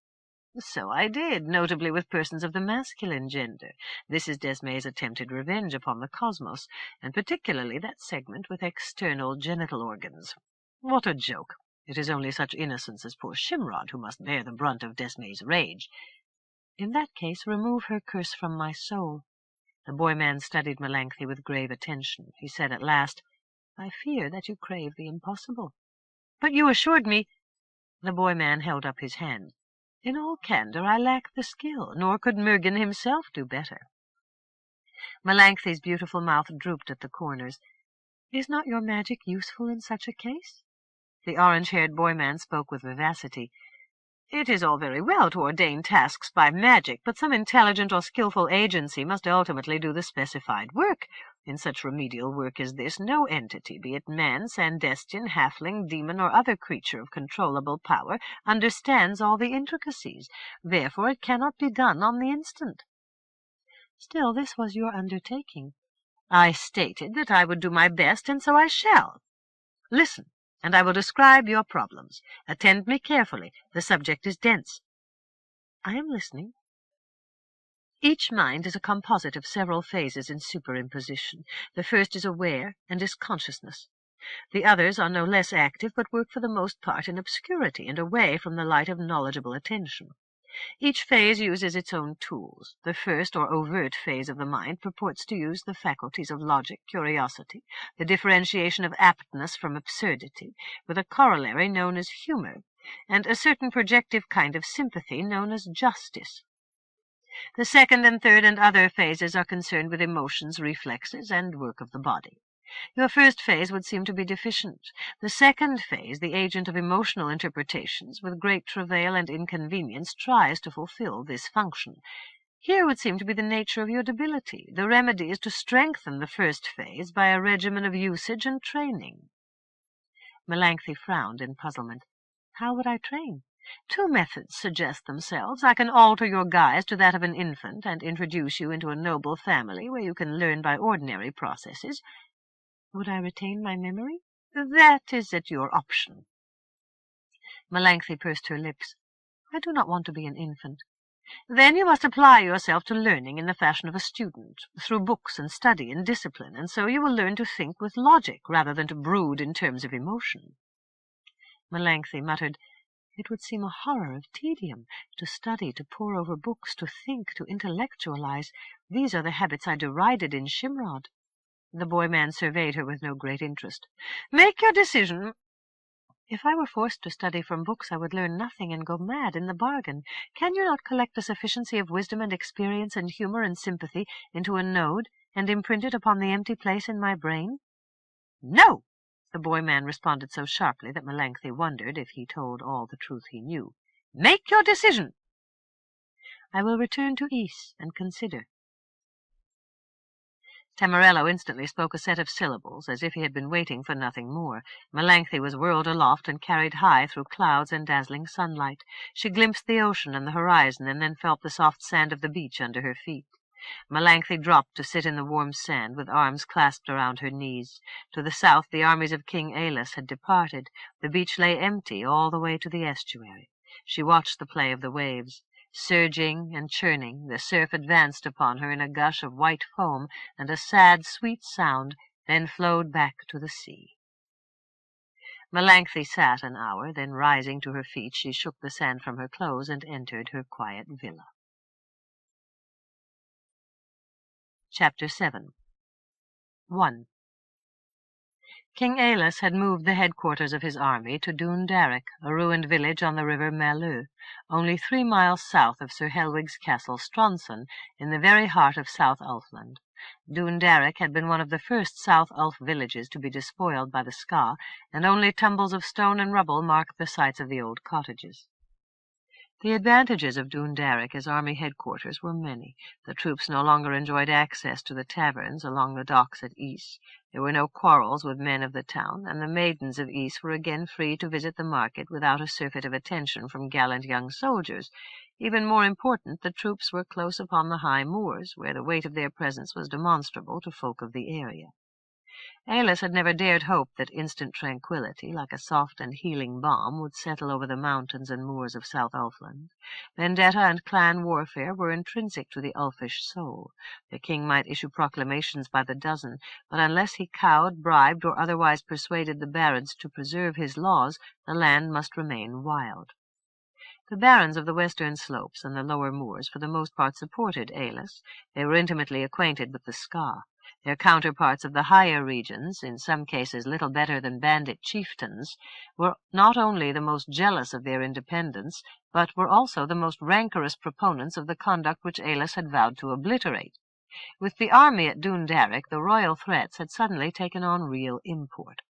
"So I did, notably with persons of the masculine gender. This is Desmai's attempted revenge upon the cosmos, and particularly that segment with external genital organs. What a joke! It is only such innocents as poor Shimrod who must bear the brunt of Desmai's rage." "In that case, remove her curse from my soul." The boy-man studied Melanchthon with grave attention. He said at last, "I fear that you crave the impossible." "But you assured me—" The boy-man held up his hand. "In all candor, I lack the skill, nor could Murgen himself do better." Melanchthon's beautiful mouth drooped at the corners. "Is not your magic useful in such a case?" The orange-haired boy-man spoke with vivacity. "It is all very well to ordain tasks by magic, but some intelligent or skillful agency must ultimately do the specified work. In such remedial work as this, no entity, be it man, Sandestian, halfling, demon, or other creature of controllable power, understands all the intricacies. Therefore it cannot be done on the instant." "Still, this was your undertaking." "I stated that I would do my best, and so I shall. Listen, and I will describe your problems. Attend me carefully. The subject is dense." "I am listening." "Each mind is a composite of several phases in superimposition. The first is aware and is consciousness. The others are no less active, but work for the most part in obscurity and away from the light of knowledgeable attention. Each phase uses its own tools. The first, or overt phase of the mind purports to use the faculties of logic, curiosity, the differentiation of aptness from absurdity, with a corollary known as humor, and a certain projective kind of sympathy known as justice. The second and third and other phases are concerned with emotions, reflexes, and work of the body. Your first phase would seem to be deficient. The second phase, the agent of emotional interpretations, with great travail and inconvenience, tries to fulfill this function. Here would seem to be the nature of your debility. The remedy is to strengthen the first phase by a regimen of usage and training." Melanchthon frowned in puzzlement. "How would I train?" "Two methods suggest themselves. I can alter your guise to that of an infant, and introduce you into a noble family where you can learn by ordinary processes." "Would I retain my memory?" "That is at your option." Melanchthon pursed her lips. "I do not want to be an infant." "Then you must apply yourself to learning in the fashion of a student, through books and study and discipline, and so you will learn to think with logic rather than to brood in terms of emotion." Melanchthon muttered, "It would seem a horror of tedium, to study, to pore over books, to think, to intellectualize. These are the habits I derided in Shimrod." The boy-man surveyed her with no great interest. "Make your decision." "If I were forced to study from books, I would learn nothing and go mad in the bargain. Can you not collect a sufficiency of wisdom and experience and humor and sympathy into a node and imprint it upon the empty place in my brain?" "No!" the boy-man responded so sharply that Melanchthon wondered if he told all the truth he knew. "Make your decision." "I will return to Ys and consider." Tamarello instantly spoke a set of syllables, as if he had been waiting for nothing more. Melanchthon was whirled aloft and carried high through clouds and dazzling sunlight. She glimpsed the ocean and the horizon, and then felt the soft sand of the beach under her feet. Melanchthon dropped to sit in the warm sand, with arms clasped around her knees. To the south the armies of King Aillas had departed. The beach lay empty all the way to the estuary. She watched the play of the waves. Surging and churning, the surf advanced upon her in a gush of white foam and a sad, sweet sound, then flowed back to the sea. Melanchthon sat an hour, then rising to her feet, she shook the sand from her clothes and entered her quiet villa. Chapter 7 1. King Aillas had moved the headquarters of his army to Dún Darach, a ruined village on the river Merleux, only 3 miles south of Sir Helwig's castle Stronson, in the very heart of South Ulfland. Dún Darach had been one of the first South Ulf villages to be despoiled by the Ska, and only tumbles of stone and rubble marked the sites of the old cottages. The advantages of Dundalk as army headquarters were many. The troops no longer enjoyed access to the taverns along the docks at Yss. There were no quarrels with men of the town, and the maidens of Yss were again free to visit the market without a surfeit of attention from gallant young soldiers. Even more important, the troops were close upon the high moors, where the weight of their presence was demonstrable to folk of the area. Aillas had never dared hope that instant tranquillity, like a soft and healing balm, would settle over the mountains and moors of South Ulfland. Vendetta and clan warfare were intrinsic to the Ulfish soul. The king might issue proclamations by the dozen, but unless he cowed, bribed, or otherwise persuaded the barons to preserve his laws, the land must remain wild. The barons of the western slopes and the lower moors for the most part supported Aillas. They were intimately acquainted with the Ska. Their counterparts of the higher regions, in some cases little better than bandit chieftains, were not only the most jealous of their independence, but were also the most rancorous proponents of the conduct which Aillas had vowed to obliterate. With the army at Dundalk, the royal threats had suddenly taken on real import.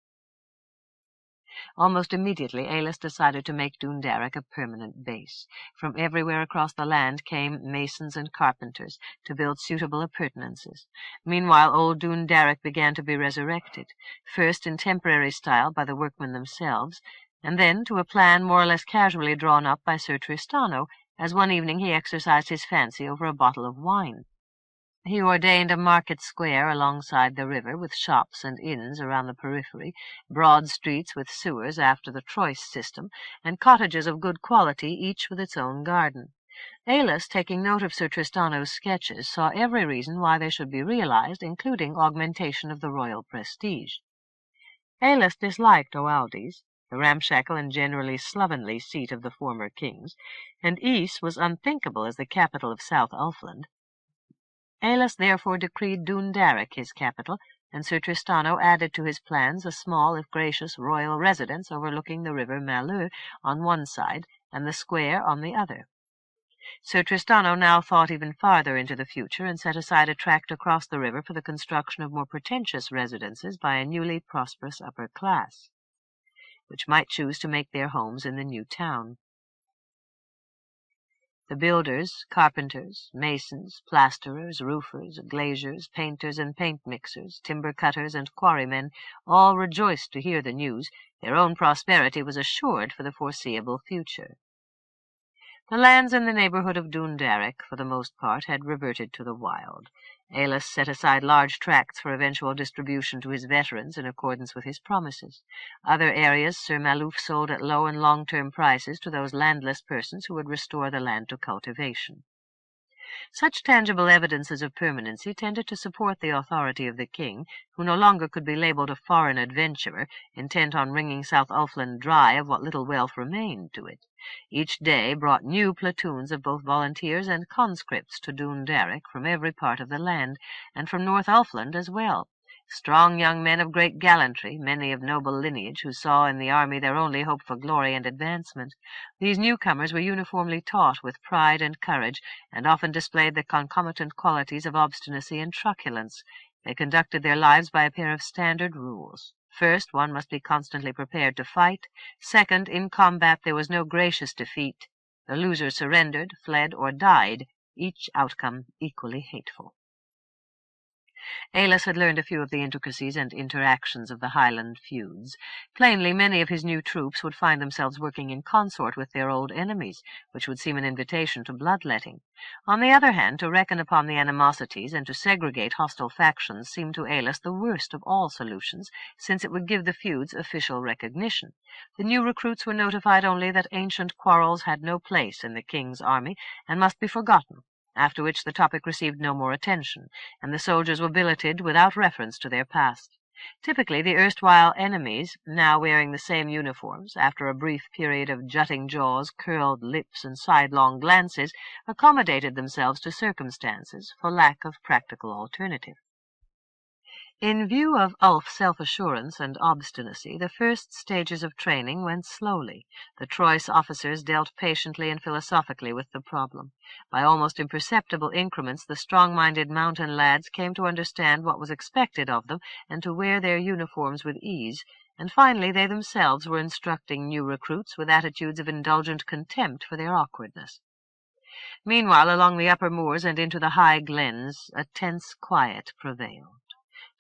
Almost immediately Aillas decided to make Dundalk a permanent base. From everywhere across the land came masons and carpenters to build suitable appurtenances. Meanwhile old Dundalk began to be resurrected, first in temporary style by the workmen themselves, and then to a plan more or less casually drawn up by Sir Tristano, as one evening he exercised his fancy over a bottle of wine. He ordained a market square alongside the river, with shops and inns around the periphery, broad streets with sewers after the Troyes system, and cottages of good quality, each with its own garden. Aillas, taking note of Sir Tristano's sketches, saw every reason why they should be realized, including augmentation of the royal prestige. Aillas disliked Oaldys, the ramshackle and generally slovenly seat of the former kings, and Yss was unthinkable as the capital of South Ulfland. Aillas therefore decreed Dundalk his capital, and Sir Tristano added to his plans a small, if gracious, royal residence overlooking the river Maleu on one side and the square on the other. Sir Tristano now thought even farther into the future, and set aside a tract across the river for the construction of more pretentious residences by a newly prosperous upper class, which might choose to make their homes in the new town. The builders, carpenters, masons, plasterers, roofers, glaziers, painters and paint mixers, timber cutters and quarrymen all rejoiced to hear the news. Their own prosperity was assured for the foreseeable future. The lands in the neighborhood of Dundalk, for the most part, had reverted to the wild. Aillas set aside large tracts for eventual distribution to his veterans in accordance with his promises. Other areas Sir Maluf sold at low and long-term prices to those landless persons who would restore the land to cultivation. Such tangible evidences of permanency tended to support the authority of the king, who no longer could be labelled a foreign adventurer, intent on wringing South Ulfland dry of what little wealth remained to it. Each day brought new platoons of both volunteers and conscripts to Dundalk from every part of the land, and from North Ulfland as well. Strong young men of great gallantry, many of noble lineage, who saw in the army their only hope for glory and advancement. These newcomers were uniformly taught with pride and courage, and often displayed the concomitant qualities of obstinacy and truculence. They conducted their lives by a pair of standard rules. First, one must be constantly prepared to fight. Second, in combat there was no gracious defeat. The loser surrendered, fled, or died, each outcome equally hateful. Aillas had learned a few of the intricacies and interactions of the Highland feuds. Plainly, many of his new troops would find themselves working in consort with their old enemies, which would seem an invitation to bloodletting. On the other hand, to reckon upon the animosities and to segregate hostile factions seemed to Aillas the worst of all solutions, since it would give the feuds official recognition. The new recruits were notified only that ancient quarrels had no place in the king's army and must be forgotten, after which the topic received no more attention, and the soldiers were billeted without reference to their past. Typically, the erstwhile enemies, now wearing the same uniforms, after a brief period of jutting jaws, curled lips, and sidelong glances, accommodated themselves to circumstances for lack of practical alternative. In view of Ulf's self-assurance and obstinacy, the first stages of training went slowly. The Troyes officers dealt patiently and philosophically with the problem. By almost imperceptible increments, the strong-minded mountain lads came to understand what was expected of them and to wear their uniforms with ease, and finally they themselves were instructing new recruits with attitudes of indulgent contempt for their awkwardness. Meanwhile, along the upper moors and into the high glens, a tense quiet prevailed.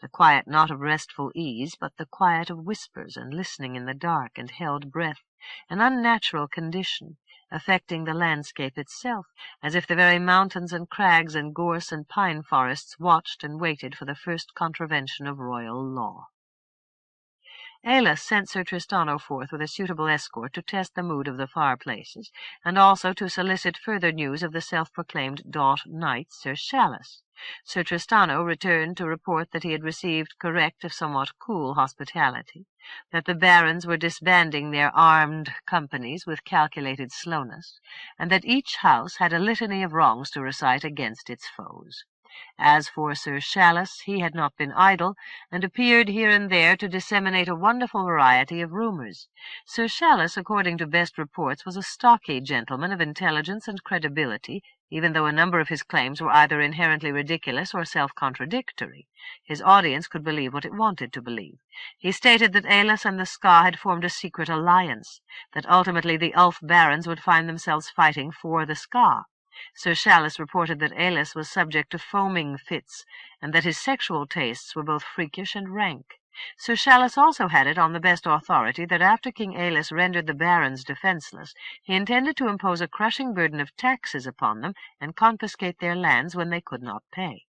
The quiet not of restful ease, but the quiet of whispers and listening in the dark and held breath, an unnatural condition, affecting the landscape itself, as if the very mountains and crags and gorse and pine forests watched and waited for the first contravention of royal law. Aillas sent Sir Tristano forth with a suitable escort to test the mood of the far places, and also to solicit further news of the self-proclaimed Daut Knight, Sir Chalice. Sir Tristano returned to report that he had received correct if somewhat cool hospitality, that the barons were disbanding their armed companies with calculated slowness, and that each house had a litany of wrongs to recite against its foes. As for Sir Chalice, he had not been idle, and appeared here and there to disseminate a wonderful variety of rumours. Sir Chalice, according to best reports, was a stocky gentleman of intelligence and credibility, even though a number of his claims were either inherently ridiculous or self-contradictory. His audience could believe what it wanted to believe. He stated that Aillas and the Ska had formed a secret alliance, that ultimately the Ulf barons would find themselves fighting for the Ska. Sir Chalice reported that Aillas was subject to foaming fits, and that his sexual tastes were both freakish and rank. Sir Chalice also had it on the best authority that after King Aillas rendered the barons defenceless, he intended to impose a crushing burden of taxes upon them and confiscate their lands when they could not pay.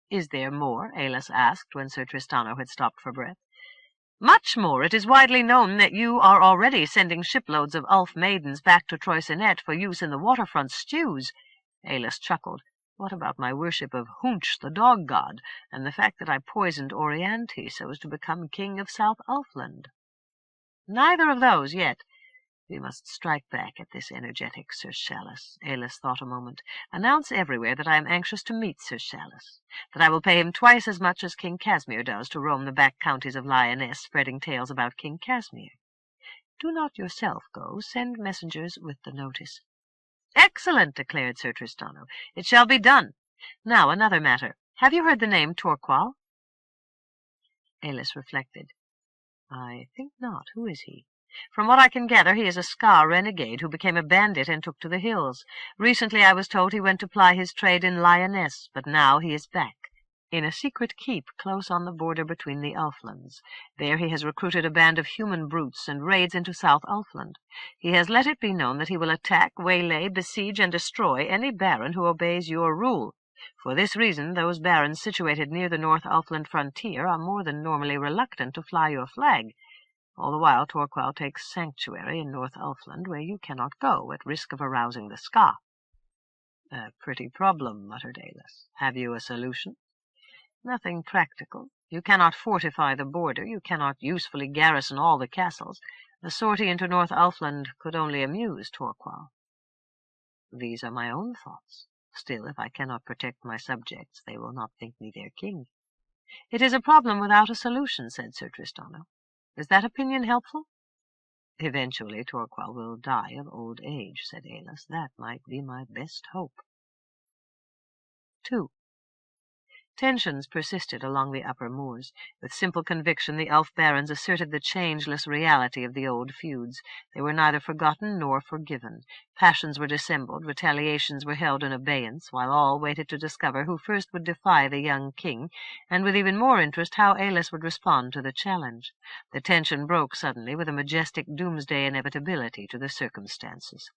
"Is there more?" Aillas asked when Sir Tristano had stopped for breath. "Much more. It is widely known that you are already sending shiploads of Ulf maidens back to Troicinet for use in the waterfront stews." Aillas chuckled. "What about my worship of Hunch, the dog god, and the fact that I poisoned Orianthi so as to become king of South Ulfland?" "Neither of those yet." "We must strike back at this energetic Sir Chalice." Aillas thought a moment. "Announce everywhere that I am anxious to meet Sir Chalice, that I will pay him twice as much as King Casmir does to roam the back counties of Lyonesse, spreading tales about King Casmir. Do not yourself go. Send messengers with the notice." "Excellent," declared Sir Tristano. "It shall be done. Now, another matter. Have you heard the name Torqual?" Aillas reflected. "I think not. Who is he?" "From what I can gather, he is a Ska renegade who became a bandit and took to the hills. Recently I was told he went to ply his trade in Lyonesse, but now he is back, in a secret keep close on the border between the Ulflands. There he has recruited a band of human brutes and raids into South Ulfland. He has let it be known that he will attack, waylay, besiege, and destroy any baron who obeys your rule. For this reason, those barons situated near the North Ulfland frontier are more than normally reluctant to fly your flag. All the while Torqual takes sanctuary in North Ulfland, where you cannot go, at risk of arousing the Ska." "A pretty problem," muttered Aillas. "Have you a solution?" "Nothing practical. You cannot fortify the border. You cannot usefully garrison all the castles. A sortie into North Ulfland could only amuse Torqual." "These are my own thoughts. Still, if I cannot protect my subjects, they will not think me their king." "It is a problem without a solution," said Sir Tristano. "Is that opinion helpful?" "Eventually Torqual will die of old age," said Aillas. "That might be my best hope." 2. Tensions persisted along the upper moors. With simple conviction the Ulf barons asserted the changeless reality of the old feuds. They were neither forgotten nor forgiven. Passions were dissembled, retaliations were held in abeyance, while all waited to discover who first would defy the young king, and with even more interest how Aillas would respond to the challenge. The tension broke suddenly with a majestic doomsday inevitability to the circumstances.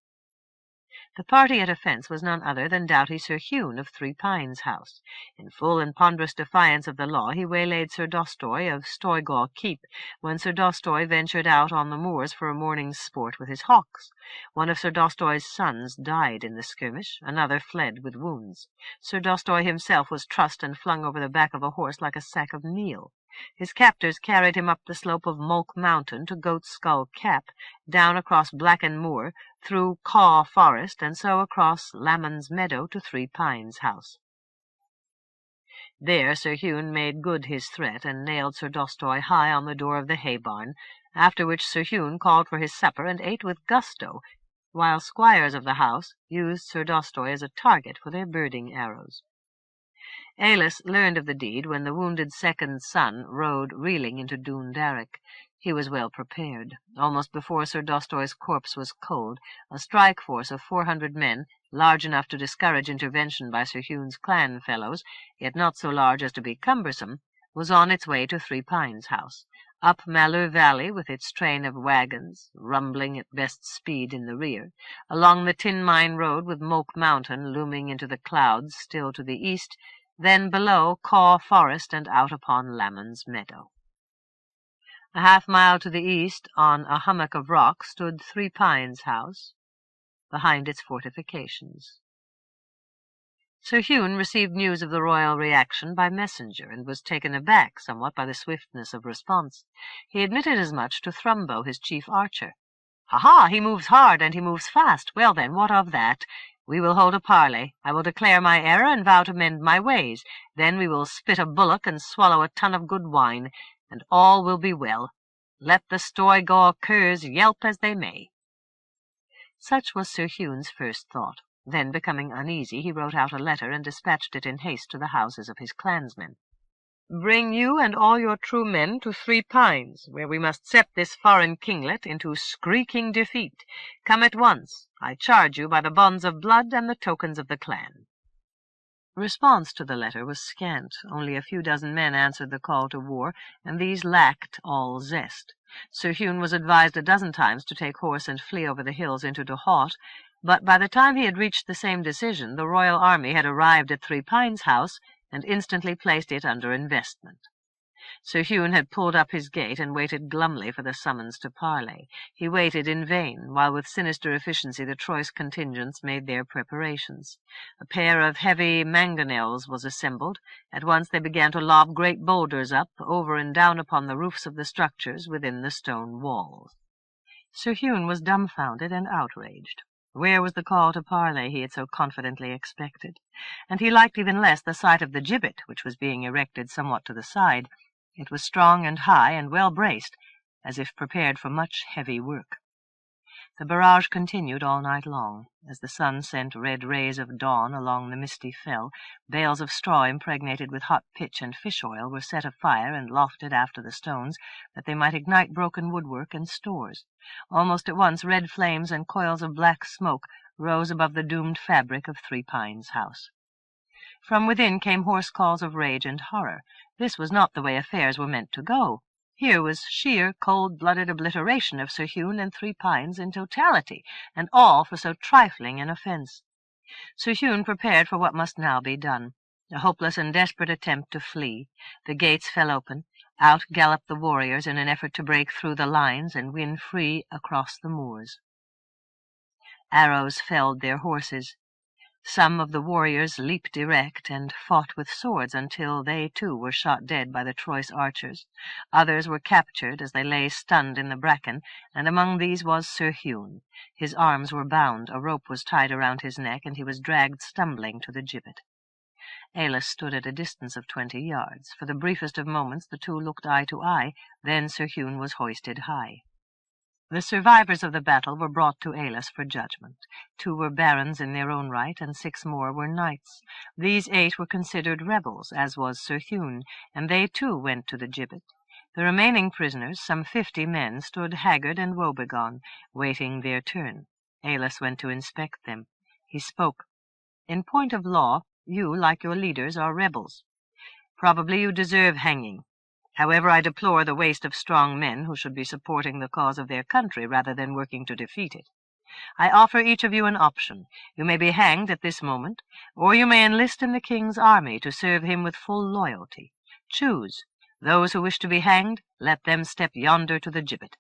The party at offence was none other than doughty Sir Hune of Three Pines House. In full and ponderous defiance of the law, he waylaid Sir Dostoy of Stoygaw Keep, when Sir Dostoy ventured out on the moors for a morning's sport with his hawks. One of Sir Dostoy's sons died in the skirmish, another fled with wounds. Sir Dostoy himself was trussed and flung over the back of a horse like a sack of meal. His captors carried him up the slope of Mulk Mountain to Goat Skull Cap, down across Blacken Moor, through Caw Forest, and so across Lamon's Meadow to Three Pines House. There Sir Hune made good his threat, and nailed Sir Dostoy high on the door of the hay barn, after which Sir Hune called for his supper and ate with gusto, while squires of the house used Sir Dostoy as a target for their birding arrows. Aillas learned of the deed when the wounded second son rode reeling into Dún Darroch. He was well prepared. Almost before Sir Dostoy's corpse was cold, a strike force of 400 men, large enough to discourage intervention by Sir Hugh's clan fellows, yet not so large as to be cumbersome, was on its way to Three Pines House. Up Malheur Valley with its train of wagons, rumbling at best speed in the rear, along the Tin Mine Road with Moke Mountain looming into the clouds still to the east, then below Caw Forest and out upon Lamon's Meadow. A half-mile to the east, on a hummock of rock, stood Three Pines House, behind its fortifications. Sir Hugh received news of the royal reaction by messenger, and was taken aback somewhat by the swiftness of response. He admitted as much to Thrumbo, his chief archer. "Ha! He moves hard, and he moves fast. Well then, what of that? We will hold a parley. I will declare my error and vow to mend my ways. Then we will spit a bullock and swallow a tun of good wine, and all will be well. Let the Stoigor curs yelp as they may." Such was Sir Hugh's first thought. Then, becoming uneasy, he wrote out a letter and dispatched it in haste to the houses of his clansmen. "Bring you and all your true men to Three Pines, where we must set this foreign kinglet into screeking defeat. Come at once, I charge you by the bonds of blood and the tokens of the clan." Response to the letter was scant. Only a few dozen men answered the call to war, and these lacked all zest. Sir Hugh was advised a dozen times to take horse and flee over the hills into Duhaut, but by the time he had reached the same decision, the royal army had arrived at Three Pines House and instantly placed it under investment. Sir Hugh had pulled up his gate and waited glumly for the summons to parley. He waited in vain, while with sinister efficiency the Troyes contingents made their preparations. A pair of heavy mangonels was assembled. At once they began to lob great boulders up, over and down upon the roofs of the structures within the stone walls. Sir Hugh was dumbfounded and outraged. Where was the call to parley he had so confidently expected? And he liked even less the sight of the gibbet, which was being erected somewhat to the side. It was strong and high and well braced, as if prepared for much heavy work. The barrage continued all night long. As the sun sent red rays of dawn along the misty fell, bales of straw impregnated with hot pitch and fish oil were set afire and lofted after the stones, that they might ignite broken woodwork and stores. Almost at once red flames and coils of black smoke rose above the doomed fabric of Three Pines House. From within came hoarse calls of rage and horror. This was not the way affairs were meant to go. Here was sheer, cold-blooded obliteration of Sir Hugh and Three Pines in totality, and all for so trifling an offence. Sir Hugh prepared for what must now be done. A hopeless and desperate attempt to flee. The gates fell open. Out galloped the warriors in an effort to break through the lines and win free across the moors. Arrows felled their horses. Some of the warriors leaped erect and fought with swords until they too were shot dead by the Troyes archers. Others were captured as they lay stunned in the bracken, and among these was Sir Hugh. His arms were bound, a rope was tied around his neck, and he was dragged stumbling to the gibbet. Aillas stood at a distance of 20 yards. For the briefest of moments the two looked eye to eye, then Sir Hugh was hoisted high. The survivors of the battle were brought to Aillas for judgment. 2 were barons in their own right, and 6 more were knights. These 8 were considered rebels, as was Sir Hugh, and they too went to the gibbet. The remaining prisoners, some 50 men, stood haggard and woebegone, waiting their turn. Aillas went to inspect them. He spoke. "In point of law, you, like your leaders, are rebels. Probably you deserve hanging. However, I deplore the waste of strong men who should be supporting the cause of their country rather than working to defeat it. I offer each of you an option. You may be hanged at this moment, or you may enlist in the king's army to serve him with full loyalty. Choose. Those who wish to be hanged, let them step yonder to the gibbet."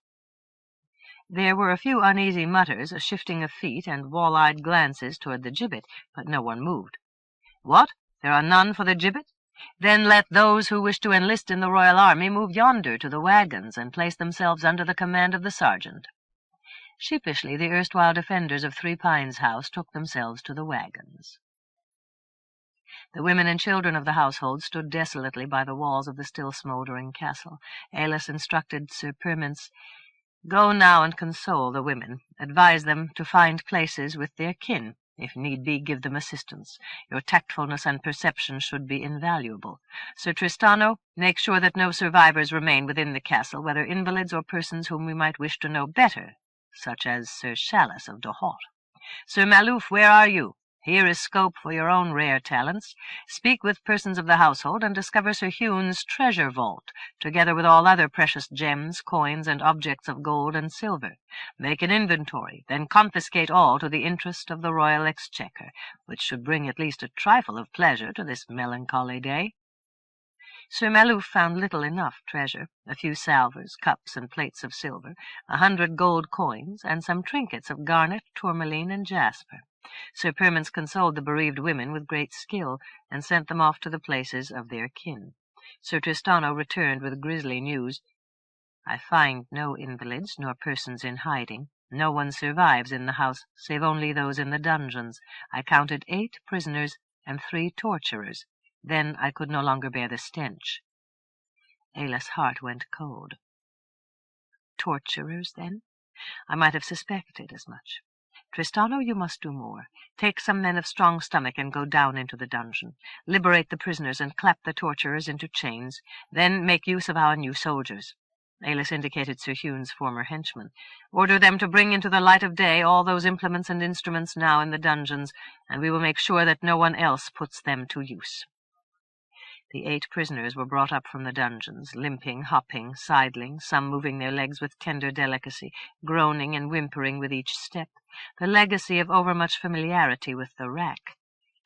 There were a few uneasy mutters, a shifting of feet, and wall-eyed glances toward the gibbet, but no one moved. "What? There are none for the gibbet? Then let those who wish to enlist in the royal army move yonder to the wagons and place themselves under the command of the sergeant." Sheepishly the erstwhile defenders of Three Pines House took themselves to the wagons. The women and children of the household stood desolately by the walls of the still smouldering castle. Aillas instructed Sir Permence, "Go now and console the women. Advise them to find places with their kin. If need be, give them assistance. Your tactfulness and perception should be invaluable. Sir Tristano, make sure that no survivors remain within the castle, whether invalids or persons whom we might wish to know better, such as Sir Aillas of Troicinet. Sir Maluf, where are you? Here is scope for your own rare talents. Speak with persons of the household and discover Sir Hune's treasure vault, together with all other precious gems, coins, and objects of gold and silver. Make an inventory, then confiscate all to the interest of the royal exchequer, which should bring at least a trifle of pleasure to this melancholy day. Sir Maluf found little enough treasure, a few salvers, cups, and plates of silver, 100 gold coins, and some trinkets of garnet, tourmaline, and jasper. Sir Permance consoled the bereaved women with great skill, and sent them off to the places of their kin. Sir Tristano returned with grisly news. I find no invalids, nor persons in hiding. No one survives in the house, save only those in the dungeons. I counted 8 prisoners and 3 torturers. Then I could no longer bear the stench. Aillas' heart went cold. Torturers, then? I might have suspected as much. Tristano, you must do more. Take some men of strong stomach and go down into the dungeon. Liberate the prisoners and clap the torturers into chains. Then make use of our new soldiers. Aillas indicated Sir Hune's former henchmen. Order them to bring into the light of day all those implements and instruments now in the dungeons, and we will make sure that no one else puts them to use. The 8 prisoners were brought up from the dungeons, limping, hopping, sidling, some moving their legs with tender delicacy, groaning and whimpering with each step, the legacy of overmuch familiarity with the rack.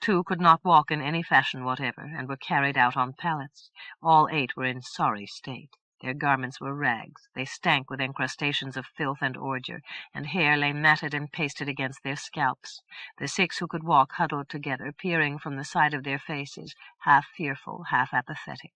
2 could not walk in any fashion whatever, and were carried out on pallets. All 8 were in sorry state. Their garments were rags. They stank with encrustations of filth and ordure, and hair lay matted and pasted against their scalps. The 6 who could walk huddled together, peering from the side of their faces, half fearful, half apathetic.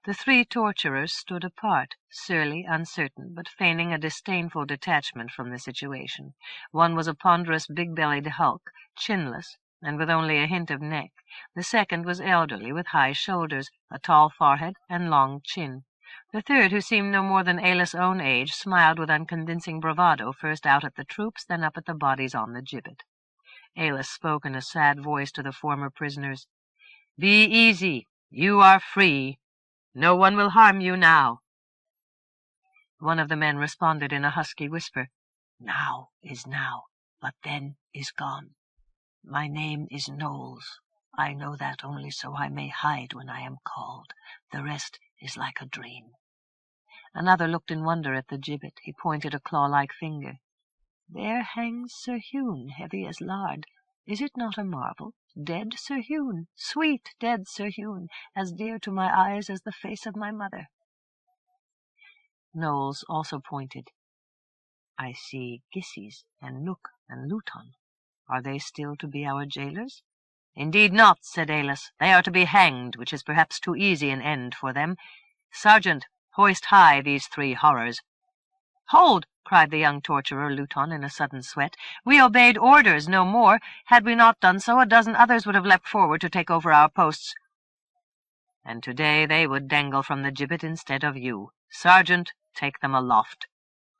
The 3 torturers stood apart, surly, uncertain, but feigning a disdainful detachment from the situation. One was a ponderous, big-bellied hulk, chinless, and with only a hint of neck. The second was elderly, with high shoulders, a tall forehead, and long chin. The third, who seemed no more than Aillas' own age, smiled with unconvincing bravado, first out at the troops, then up at the bodies on the gibbet. Aillas spoke in a sad voice to the former prisoners. "Be easy. You are free. No one will harm you now." One of the men responded in a husky whisper. "Now is now, but then is gone. My name is Knowles. I know that only so I may hide when I am called. The rest is like a dream." Another looked in wonder at the gibbet. He pointed a claw-like finger. "There hangs Sir Hune, heavy as lard. Is it not a marvel? Dead Sir Hune, sweet dead Sir Hune, as dear to my eyes as the face of my mother." Knowles also pointed. "I see Gisses and Nook and Luton. Are they still to be our jailers?" "Indeed not," said Aillas. "They are to be hanged, which is perhaps too easy an end for them. Sergeant, hoist high these 3 horrors." "Hold!" cried the young torturer Luton in a sudden sweat. "We obeyed orders, no more. Had we not done so, a dozen others would have leapt forward to take over our posts. And today they would dangle from the gibbet instead of you. Sergeant, take them aloft."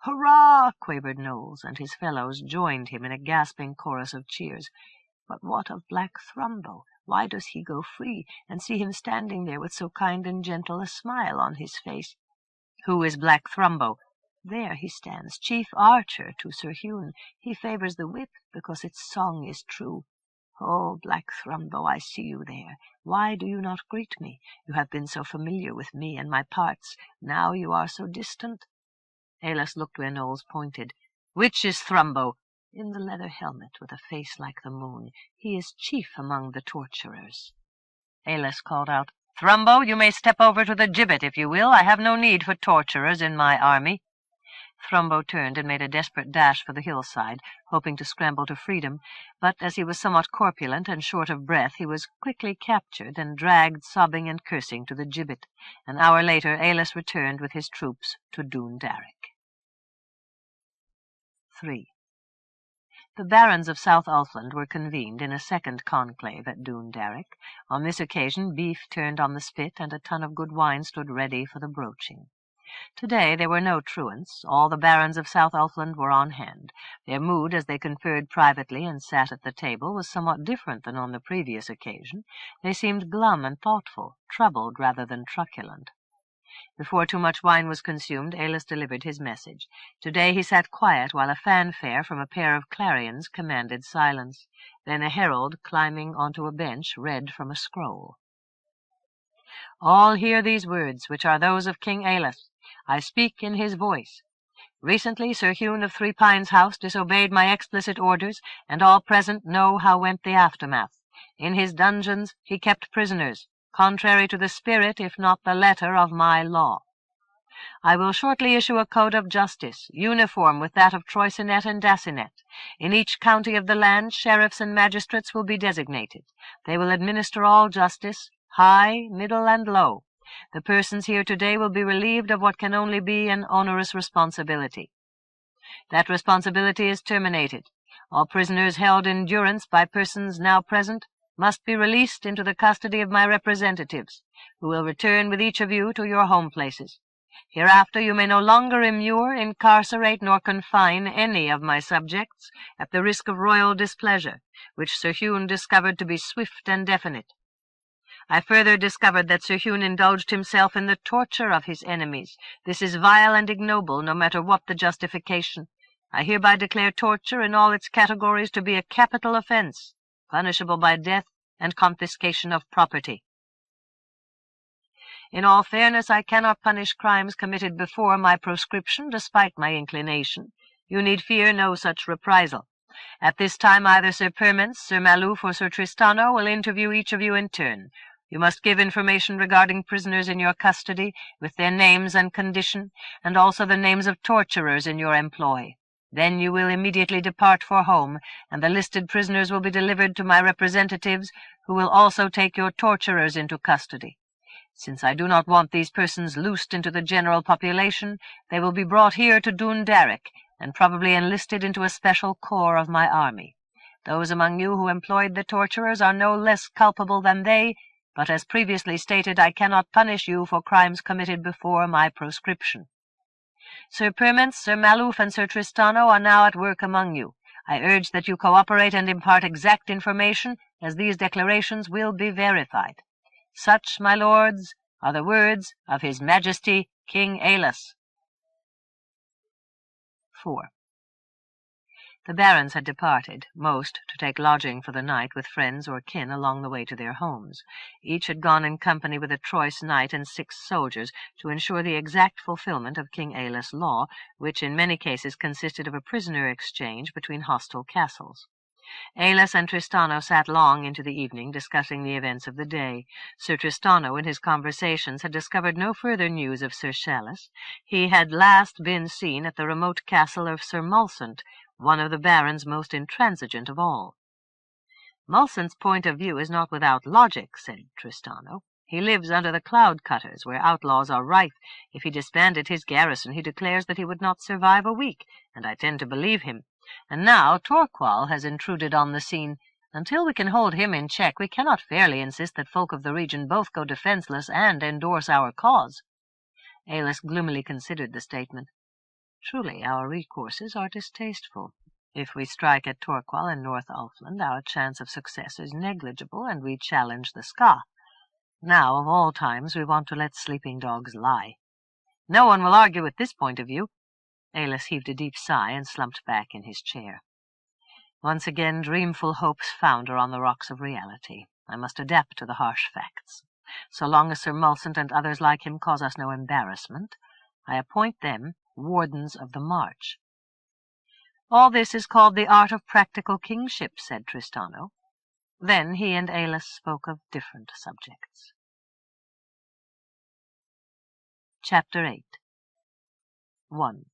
"Hurrah!" quavered Knowles, and his fellows joined him in a gasping chorus of cheers. But what of Black Thrumbo? Why does he go free, and see him standing there with so kind and gentle a smile on his face? "Who is Black Thrumbo?" "There he stands, chief archer to Sir Hune. He favours the whip because its song is true. Oh, Black Thrumbo, I see you there. Why do you not greet me? You have been so familiar with me and my parts. Now you are so distant." Aillas looked where Knowles pointed. "Which is Thrumbo?" "In the leather helmet, with a face like the moon. He is chief among the torturers." Aillas called out, "Thrumbo, you may step over to the gibbet if you will. I have no need for torturers in my army." Thrumbo turned and made a desperate dash for the hillside, hoping to scramble to freedom, but as he was somewhat corpulent and short of breath, he was quickly captured and dragged sobbing and cursing to the gibbet. An hour later Aillas returned with his troops to Doon Darroch. 3. The barons of South Ulfland were convened in a second conclave at Doon Darroch. On this occasion beef turned on the spit, and a tun of good wine stood ready for the broaching. Today there were no truants. All the barons of South Ulfland were on hand. Their mood, as they conferred privately and sat at the table, was somewhat different than on the previous occasion. They seemed glum and thoughtful, troubled rather than truculent. Before too much wine was consumed, Aillas delivered his message. Today he sat quiet while a fanfare from a pair of clarions commanded silence. Then a herald, climbing onto a bench, read from a scroll. "All hear these words, which are those of King Aillas. I speak in his voice. Recently Sir Huon of Three Pines House disobeyed my explicit orders, and all present know how went the aftermath. In his dungeons he kept prisoners, contrary to the spirit, if not the letter, of my law. I will shortly issue a code of justice, uniform with that of Troicinet and Dacinet. In each county of the land, sheriffs and magistrates will be designated. They will administer all justice, high, middle, and low. The persons here today will be relieved of what can only be an onerous responsibility. That responsibility is terminated. All prisoners held in durance by persons now present must be released into the custody of my representatives, who will return with each of you to your home places. Hereafter you may no longer immure, incarcerate, nor confine any of my subjects at the risk of royal displeasure, which Sir Huon discovered to be swift and definite. I further discovered that Sir Huon indulged himself in the torture of his enemies. This is vile and ignoble, no matter what the justification. I hereby declare torture in all its categories to be a capital offense, punishable by death and confiscation of property. In all fairness, I cannot punish crimes committed before my proscription, despite my inclination. You need fear no such reprisal. At this time either Sir Permence, Sir Maluf, or Sir Tristano will interview each of you in turn. You must give information regarding prisoners in your custody, with their names and condition, and also the names of torturers in your employ. Then you will immediately depart for home, and the listed prisoners will be delivered to my representatives, who will also take your torturers into custody. Since I do not want these persons loosed into the general population, they will be brought here to Dun Darrick, and probably enlisted into a special corps of my army. Those among you who employed the torturers are no less culpable than they, but as previously stated, I cannot punish you for crimes committed before my proscription. Sir Permence, Sir Maluf, and Sir Tristano are now at work among you. I urge that you cooperate and impart exact information, as these declarations will be verified. Such, my lords, are the words of His Majesty King Aillas." 4. The barons had departed, most to take lodging for the night with friends or kin along the way to their homes. Each had gone in company with a Troyes knight and 6 soldiers to ensure the exact fulfillment of King Aillas' law, which in many cases consisted of a prisoner exchange between hostile castles. Aillas and Tristano sat long into the evening, discussing the events of the day. Sir Tristano, in his conversations, had discovered no further news of Sir Chalice. He had last been seen at the remote castle of Sir Mulsant, one of the barons most intransigent of all. "Mulsant's point of view is not without logic," said Tristano. "He lives under the cloud cutters, where outlaws are rife. If he disbanded his garrison, he declares that he would not survive a week, and I tend to believe him. And now Torqual has intruded on the scene. Until we can hold him in check, we cannot fairly insist that folk of the region both go defenseless and endorse our cause." Aillas gloomily considered the statement. "Truly, our recourses are distasteful. If we strike at Torqual in North Ulfland, our chance of success is negligible, and we challenge the Ska. Now, of all times, we want to let sleeping dogs lie. No one will argue with this point of view." Aillas heaved a deep sigh and slumped back in his chair. "Once again, dreamful hopes founder on the rocks of reality. I must adapt to the harsh facts. So long as Sir Mulsant and others like him cause us no embarrassment, I appoint them wardens of the march." "All this is called the art of practical kingship," said Tristano. Then he and Aillas spoke of different subjects. Chapter 8. 1.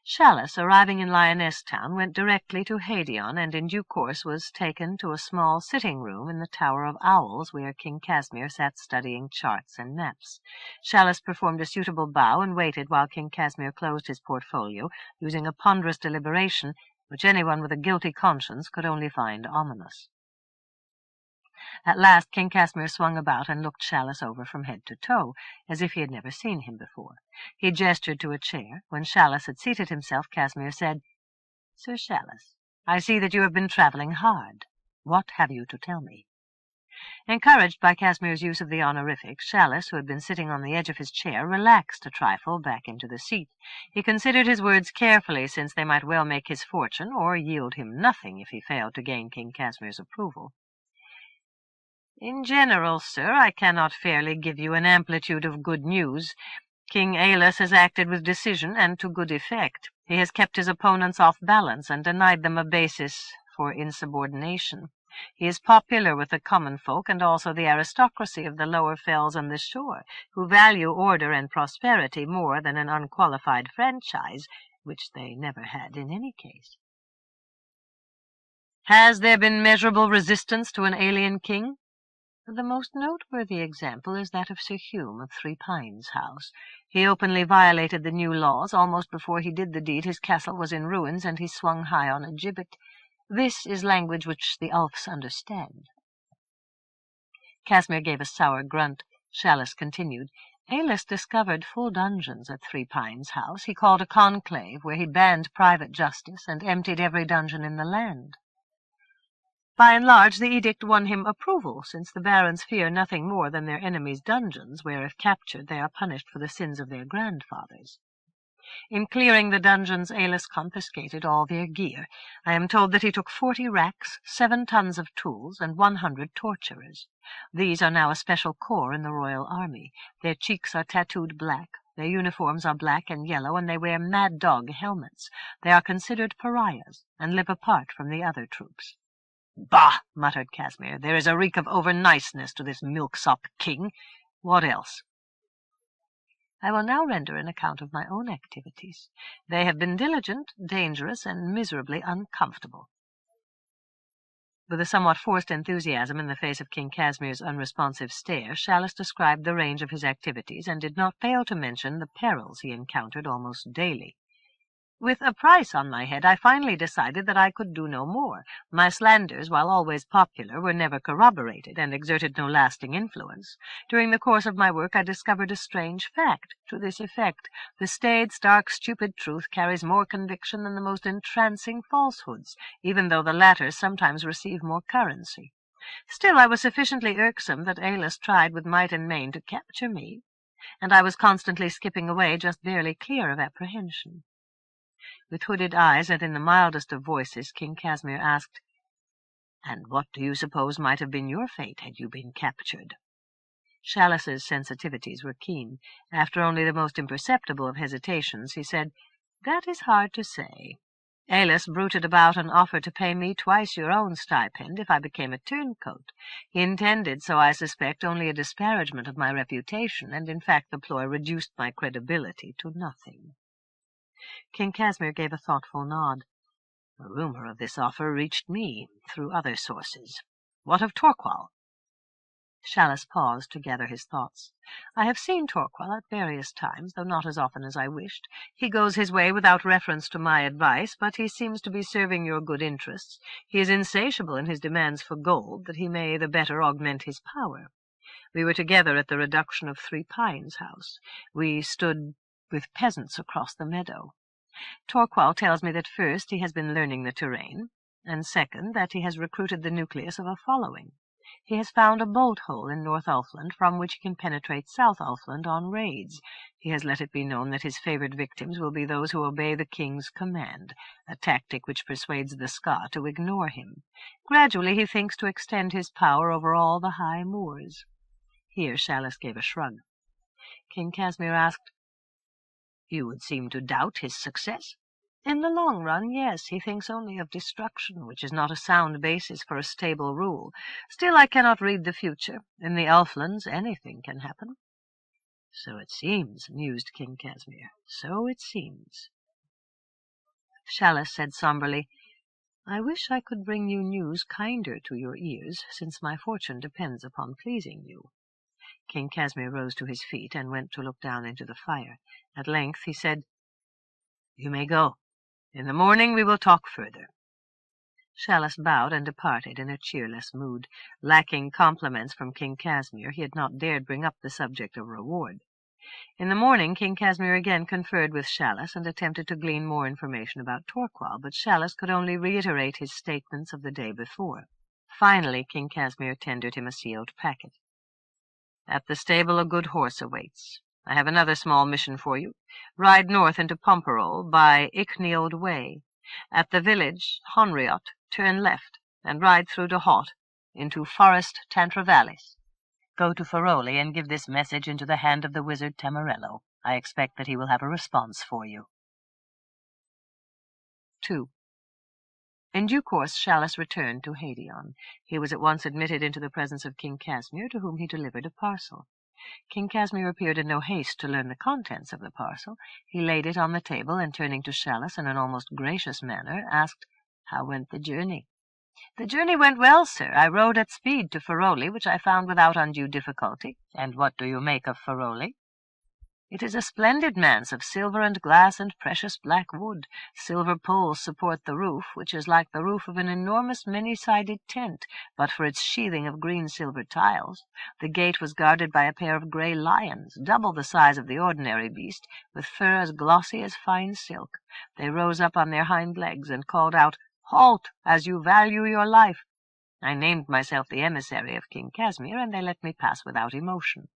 Chalice, arriving in Lyonesse town, went directly to Hadion, and in due course was taken to a small sitting-room in the Tower of Owls, where King Casmir sat studying charts and maps. Chalice performed a suitable bow and waited while King Casmir closed his portfolio, using a ponderous deliberation which anyone with a guilty conscience could only find ominous. At last King Casmir swung about and looked Chalice over from head to toe, as if he had never seen him before. He gestured to a chair. When Chalice had seated himself, Casmir said, "Sir Chalice, I see that you have been travelling hard. What have you to tell me?" Encouraged by Casmir's use of the honorific, Chalice, who had been sitting on the edge of his chair, relaxed a trifle back into the seat. He considered his words carefully, since they might well make his fortune, or yield him nothing if he failed to gain King Casmir's approval. "In general, sir, I cannot fairly give you an amplitude of good news. King Aillas has acted with decision and to good effect. He has kept his opponents off balance and denied them a basis for insubordination. He is popular with the common folk and also the aristocracy of the lower fells and the shore, who value order and prosperity more than an unqualified franchise, which they never had in any case." "Has there been measurable resistance to an alien king?" "The most noteworthy example is that of Sir Hume of Three Pines House. He openly violated the new laws. Almost before he did the deed his castle was in ruins, and he swung high on a gibbet. This is language which the Ulfs understand." Casmir gave a sour grunt. Chalice continued, "Aillas discovered full dungeons at Three Pines House. He called a conclave, where he banned private justice and emptied every dungeon in the land. By and large, the edict won him approval, since the barons fear nothing more than their enemies' dungeons, where, if captured, they are punished for the sins of their grandfathers. In clearing the dungeons, Aillas confiscated all their gear. I am told that he took 40 racks, 7 tons of tools, and 100 torturers. These are now a special corps in the royal army. Their cheeks are tattooed black, their uniforms are black and yellow, and they wear mad dog helmets. They are considered pariahs, and live apart from the other troops." "Bah!" muttered Casmir. "There is a reek of over-niceness to this milksop king. What else?" "I will now render an account of my own activities. They have been diligent, dangerous, and miserably uncomfortable." With a somewhat forced enthusiasm in the face of King Casmir's unresponsive stare, Chalice described the range of his activities, and did not fail to mention the perils he encountered almost daily. "With a price on my head, I finally decided that I could do no more. My slanders, while always popular, were never corroborated, and exerted no lasting influence. During the course of my work I discovered a strange fact, to this effect: the staid, stark, stupid truth carries more conviction than the most entrancing falsehoods, even though the latter sometimes receive more currency. Still, I was sufficiently irksome that Aillas tried with might and main to capture me, and I was constantly skipping away, just barely clear of apprehension." With hooded eyes and in the mildest of voices, King Casmir asked, "And what do you suppose might have been your fate had you been captured?" Chalice's sensitivities were keen. After only the most imperceptible of hesitations, he said, "That is hard to say. Aillas bruited about and offered to pay me twice your own stipend if I became a turncoat. He intended, so I suspect, only a disparagement of my reputation, and in fact the ploy reduced my credibility to nothing." King Casmir gave a thoughtful nod. "A rumor of this offer reached me through other sources. What of Torqual?" Chalice paused to gather his thoughts. "I have seen Torqual at various times, though not as often as I wished. He goes his way without reference to my advice, but he seems to be serving your good interests. He is insatiable in his demands for gold, that he may the better augment his power. We were together at the reduction of Three Pines House. We stood with peasants across the meadow. Torqual tells me that first he has been learning the terrain, and second that he has recruited the nucleus of a following. He has found a bolt hole in North Ulfland from which he can penetrate South Ulfland on raids. He has let it be known that his favoured victims will be those who obey the king's command, a tactic which persuades the Ska to ignore him. Gradually he thinks to extend his power over all the high moors." Here Chalice gave a shrug. King Casmir asked, "You would seem to doubt his success?" "In the long run, yes. He thinks only of destruction, which is not a sound basis for a stable rule. Still, I cannot read the future. In the Ulflands anything can happen." "So it seems," mused King Casmir. "So it seems." Chalice said somberly, "I wish I could bring you news kinder to your ears, since my fortune depends upon pleasing you." King Casmir rose to his feet and went to look down into the fire. At length he said, "You may go. In the morning we will talk further." Chalice bowed and departed in a cheerless mood. Lacking compliments from King Casmir, he had not dared bring up the subject of reward. In the morning King Casmir again conferred with Chalice and attempted to glean more information about Torquil, but Chalice could only reiterate his statements of the day before. Finally King Casmir tendered him a sealed packet. "At the stable a good horse awaits. I have another small mission for you. Ride north into Pomperol by Ichneod Way. At the village Honriot, turn left, and ride through to Hot, into Forest Tantravalis. Go to Feroli and give this message into the hand of the wizard Tamarello. I expect that he will have a response for you." 2. In due course Chalice returned to Haedion. He was at once admitted into the presence of King Casmir, to whom he delivered a parcel. King Casmir appeared in no haste to learn the contents of the parcel. He laid it on the table, and turning to Chalice in an almost gracious manner, asked, "How went the journey?" "The journey went well, sir. I rode at speed to Feroli, which I found without undue difficulty." "And what do you make of Feroli?" "It is a splendid manse of silver and glass and precious black wood. Silver poles support the roof, which is like the roof of an enormous many-sided tent, but for its sheathing of green-silver tiles. The gate was guarded by a pair of grey lions, double the size of the ordinary beast, with fur as glossy as fine silk. They rose up on their hind legs and called out, 'Halt, as you value your life.' I named myself the emissary of King Casmir, and they let me pass without emotion."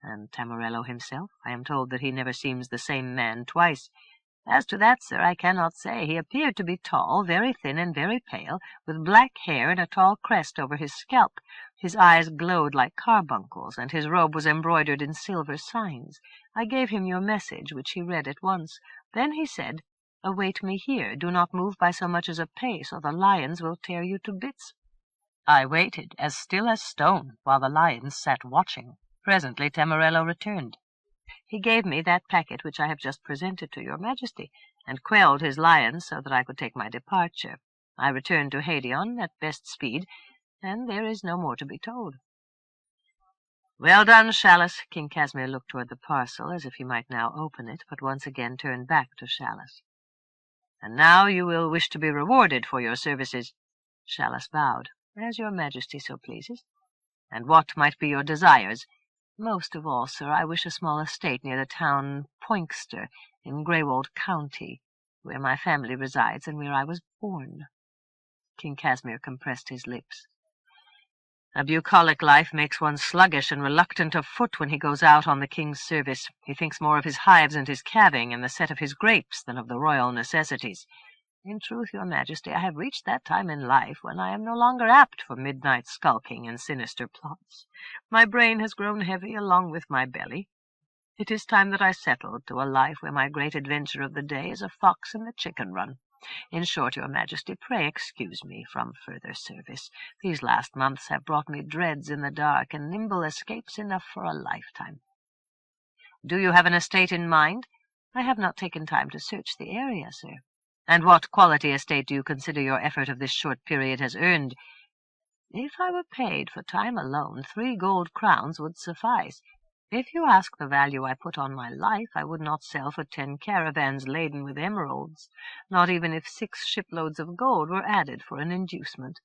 "And Tamarello himself? I am told that he never seems the same man twice." "As to that, sir, I cannot say. He appeared to be tall, very thin and very pale, with black hair and a tall crest over his scalp. His eyes glowed like carbuncles, and his robe was embroidered in silver signs. I gave him your message, which he read at once. Then he said, 'Await me here. Do not move by so much as a pace, or the lions will tear you to bits.' I waited, as still as stone, while the lions sat watching. Presently Tamarello returned. He gave me that packet which I have just presented to your majesty, and quelled his lions so that I could take my departure. I returned to Haedion at best speed, and there is no more to be told." "Well done, Chalice." King Casmir looked toward the parcel, as if he might now open it, but once again turned back to Chalice. "And now you will wish to be rewarded for your services." Chalice bowed. "As your majesty so pleases." "And what might be your desires?" "Most of all, sir, I wish a small estate near the town Poinkster, in Greywold County, where my family resides and where I was born." King Casmir compressed his lips. "A bucolic life makes one sluggish and reluctant of foot when he goes out on the king's service. He thinks more of his hives and his calving and the set of his grapes than of the royal necessities. In truth, your majesty, I have reached that time in life when I am no longer apt for midnight skulking and sinister plots. My brain has grown heavy along with my belly. It is time that I settled to a life where my great adventure of the day is a fox in the chicken run. In short, your majesty, pray excuse me from further service. These last months have brought me dreads in the dark, and nimble escapes enough for a lifetime." "Do you have an estate in mind?" "I have not taken time to search the area, sir." "And what quality estate do you consider your effort of this short period has earned?" "If I were paid for time alone, 3 gold crowns would suffice. If you ask the value I put on my life, I would not sell for 10 caravans laden with emeralds, not even if 6 shiploads of gold were added for an inducement.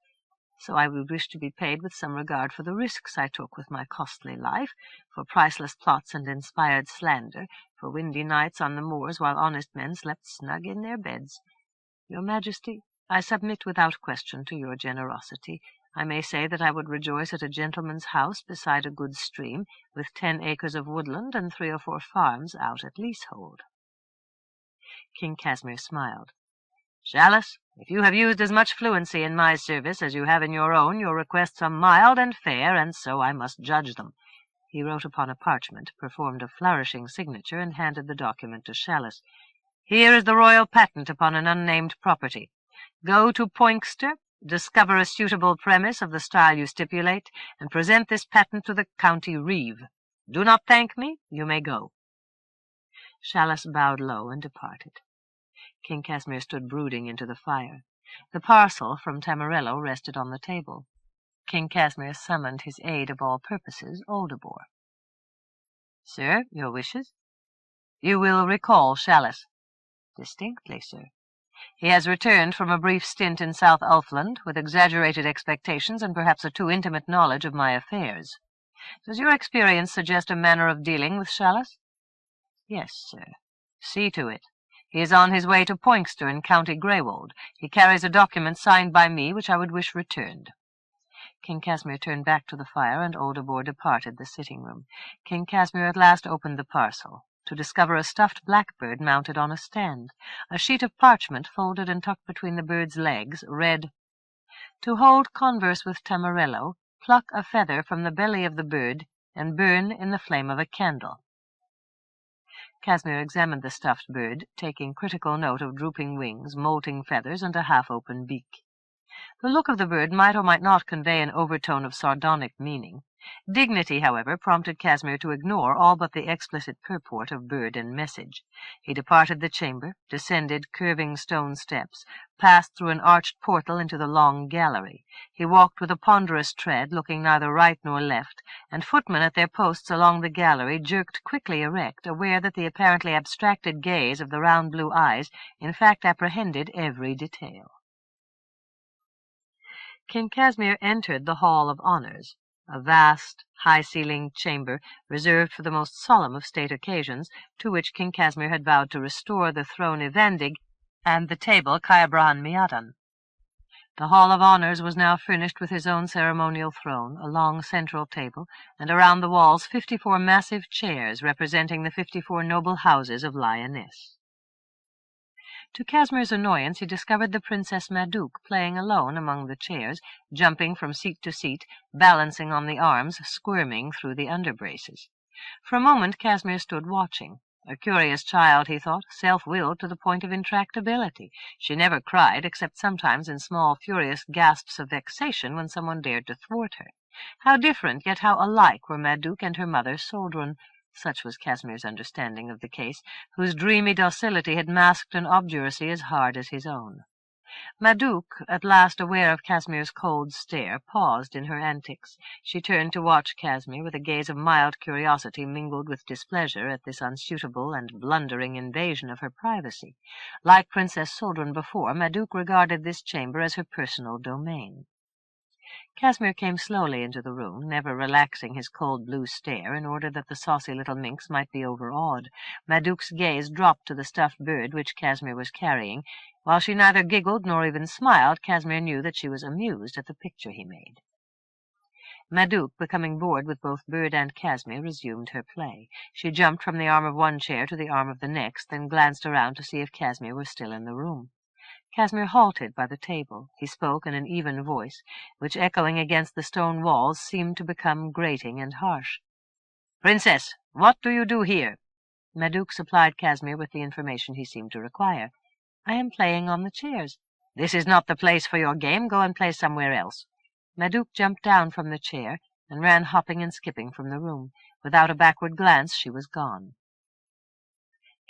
So I would wish to be paid with some regard for the risks I took with my costly life, for priceless plots and inspired slander, for windy nights on the moors while honest men slept snug in their beds. Your majesty, I submit without question to your generosity. I may say that I would rejoice at a gentleman's house beside a good stream, with 10 acres of woodland and 3 or 4 farms out at leasehold." King Casmir smiled. "Chalice, if you have used as much fluency in my service as you have in your own, your requests are mild and fair, and so I must judge them." He wrote upon a parchment, performed a flourishing signature, and handed the document to Chalice. "Here is the royal patent upon an unnamed property. Go to Poinkster, discover a suitable premise of the style you stipulate, and present this patent to the county reeve. Do not thank me. You may go." Chalice bowed low and departed. King Casmir stood brooding into the fire. The parcel from Tamarello rested on the table. King Casmir summoned his aide of all purposes, Oldebor. "Sir, your wishes?" "You will recall Chalice." "Distinctly, sir." He has returned from a brief stint in South Ulfland, with exaggerated expectations and perhaps a too intimate knowledge of my affairs. Does your experience suggest a manner of dealing with Chalice?" "Yes, sir." "See to it. He is on his way to Poinkster in County Greywold. He carries a document signed by me which I would wish returned." King Casmir turned back to the fire, and Oldebor departed the sitting-room. King Casmir at last opened the parcel, to discover a stuffed blackbird mounted on a stand. A sheet of parchment, folded and tucked between the bird's legs, read, "To hold converse with Tamarello, pluck a feather from the belly of the bird, and burn in the flame of a candle." Casmir examined the stuffed bird, taking critical note of drooping wings, molting feathers, and a half-open beak. The look of the bird might or might not convey an overtone of sardonic meaning. Dignity, however, prompted Casmir to ignore all but the explicit purport of bird and message. He departed the chamber, descended curving stone steps, passed through an arched portal into the long gallery. He walked with a ponderous tread, looking neither right nor left, and footmen at their posts along the gallery jerked quickly erect, aware that the apparently abstracted gaze of the round blue eyes in fact apprehended every detail. King Casmir entered the Hall of Honours, a vast, high-ceilinged chamber reserved for the most solemn of state occasions, to which King Casmir had vowed to restore the throne Ivandig and the table Caerbran Miadan. The Hall of Honours was now furnished with his own ceremonial throne, a long central table, and around the walls 54 massive chairs representing the 54 noble houses of Lyonesse. To Casmir's annoyance, he discovered the Princess Madouc playing alone among the chairs, jumping from seat to seat, balancing on the arms, squirming through the underbraces. For a moment Casmir stood watching. A curious child, he thought, self-willed to the point of intractability. She never cried, except sometimes in small, furious gasps of vexation when someone dared to thwart her. How different, yet how alike, were Madouc and her mother Suldrun. Such was Casmir's understanding of the case, whose dreamy docility had masked an obduracy as hard as his own. Madouc, at last aware of Casmir's cold stare, paused in her antics. She turned to watch Casmir with a gaze of mild curiosity mingled with displeasure at this unsuitable and blundering invasion of her privacy. Like Princess Suldrun before, Madouc regarded this chamber as her personal domain. Casmir came slowly into the room, never relaxing his cold blue stare in order that the saucy little minx might be overawed. Madouc's gaze dropped to the stuffed bird which Casmir was carrying. While she neither giggled nor even smiled, Casmir knew that she was amused at the picture he made. Madouc, becoming bored with both bird and Casmir, resumed her play. She jumped from the arm of one chair to the arm of the next, then glanced around to see if Casmir were still in the room. Casmir halted by the table. He spoke in an even voice, which, echoing against the stone walls, seemed to become grating and harsh. "Princess, what do you do here?" Madouc supplied Casmir with the information he seemed to require. "I am playing on the chairs." "This is not the place for your game. Go and play somewhere else." Madouc jumped down from the chair and ran hopping and skipping from the room. Without a backward glance, she was gone.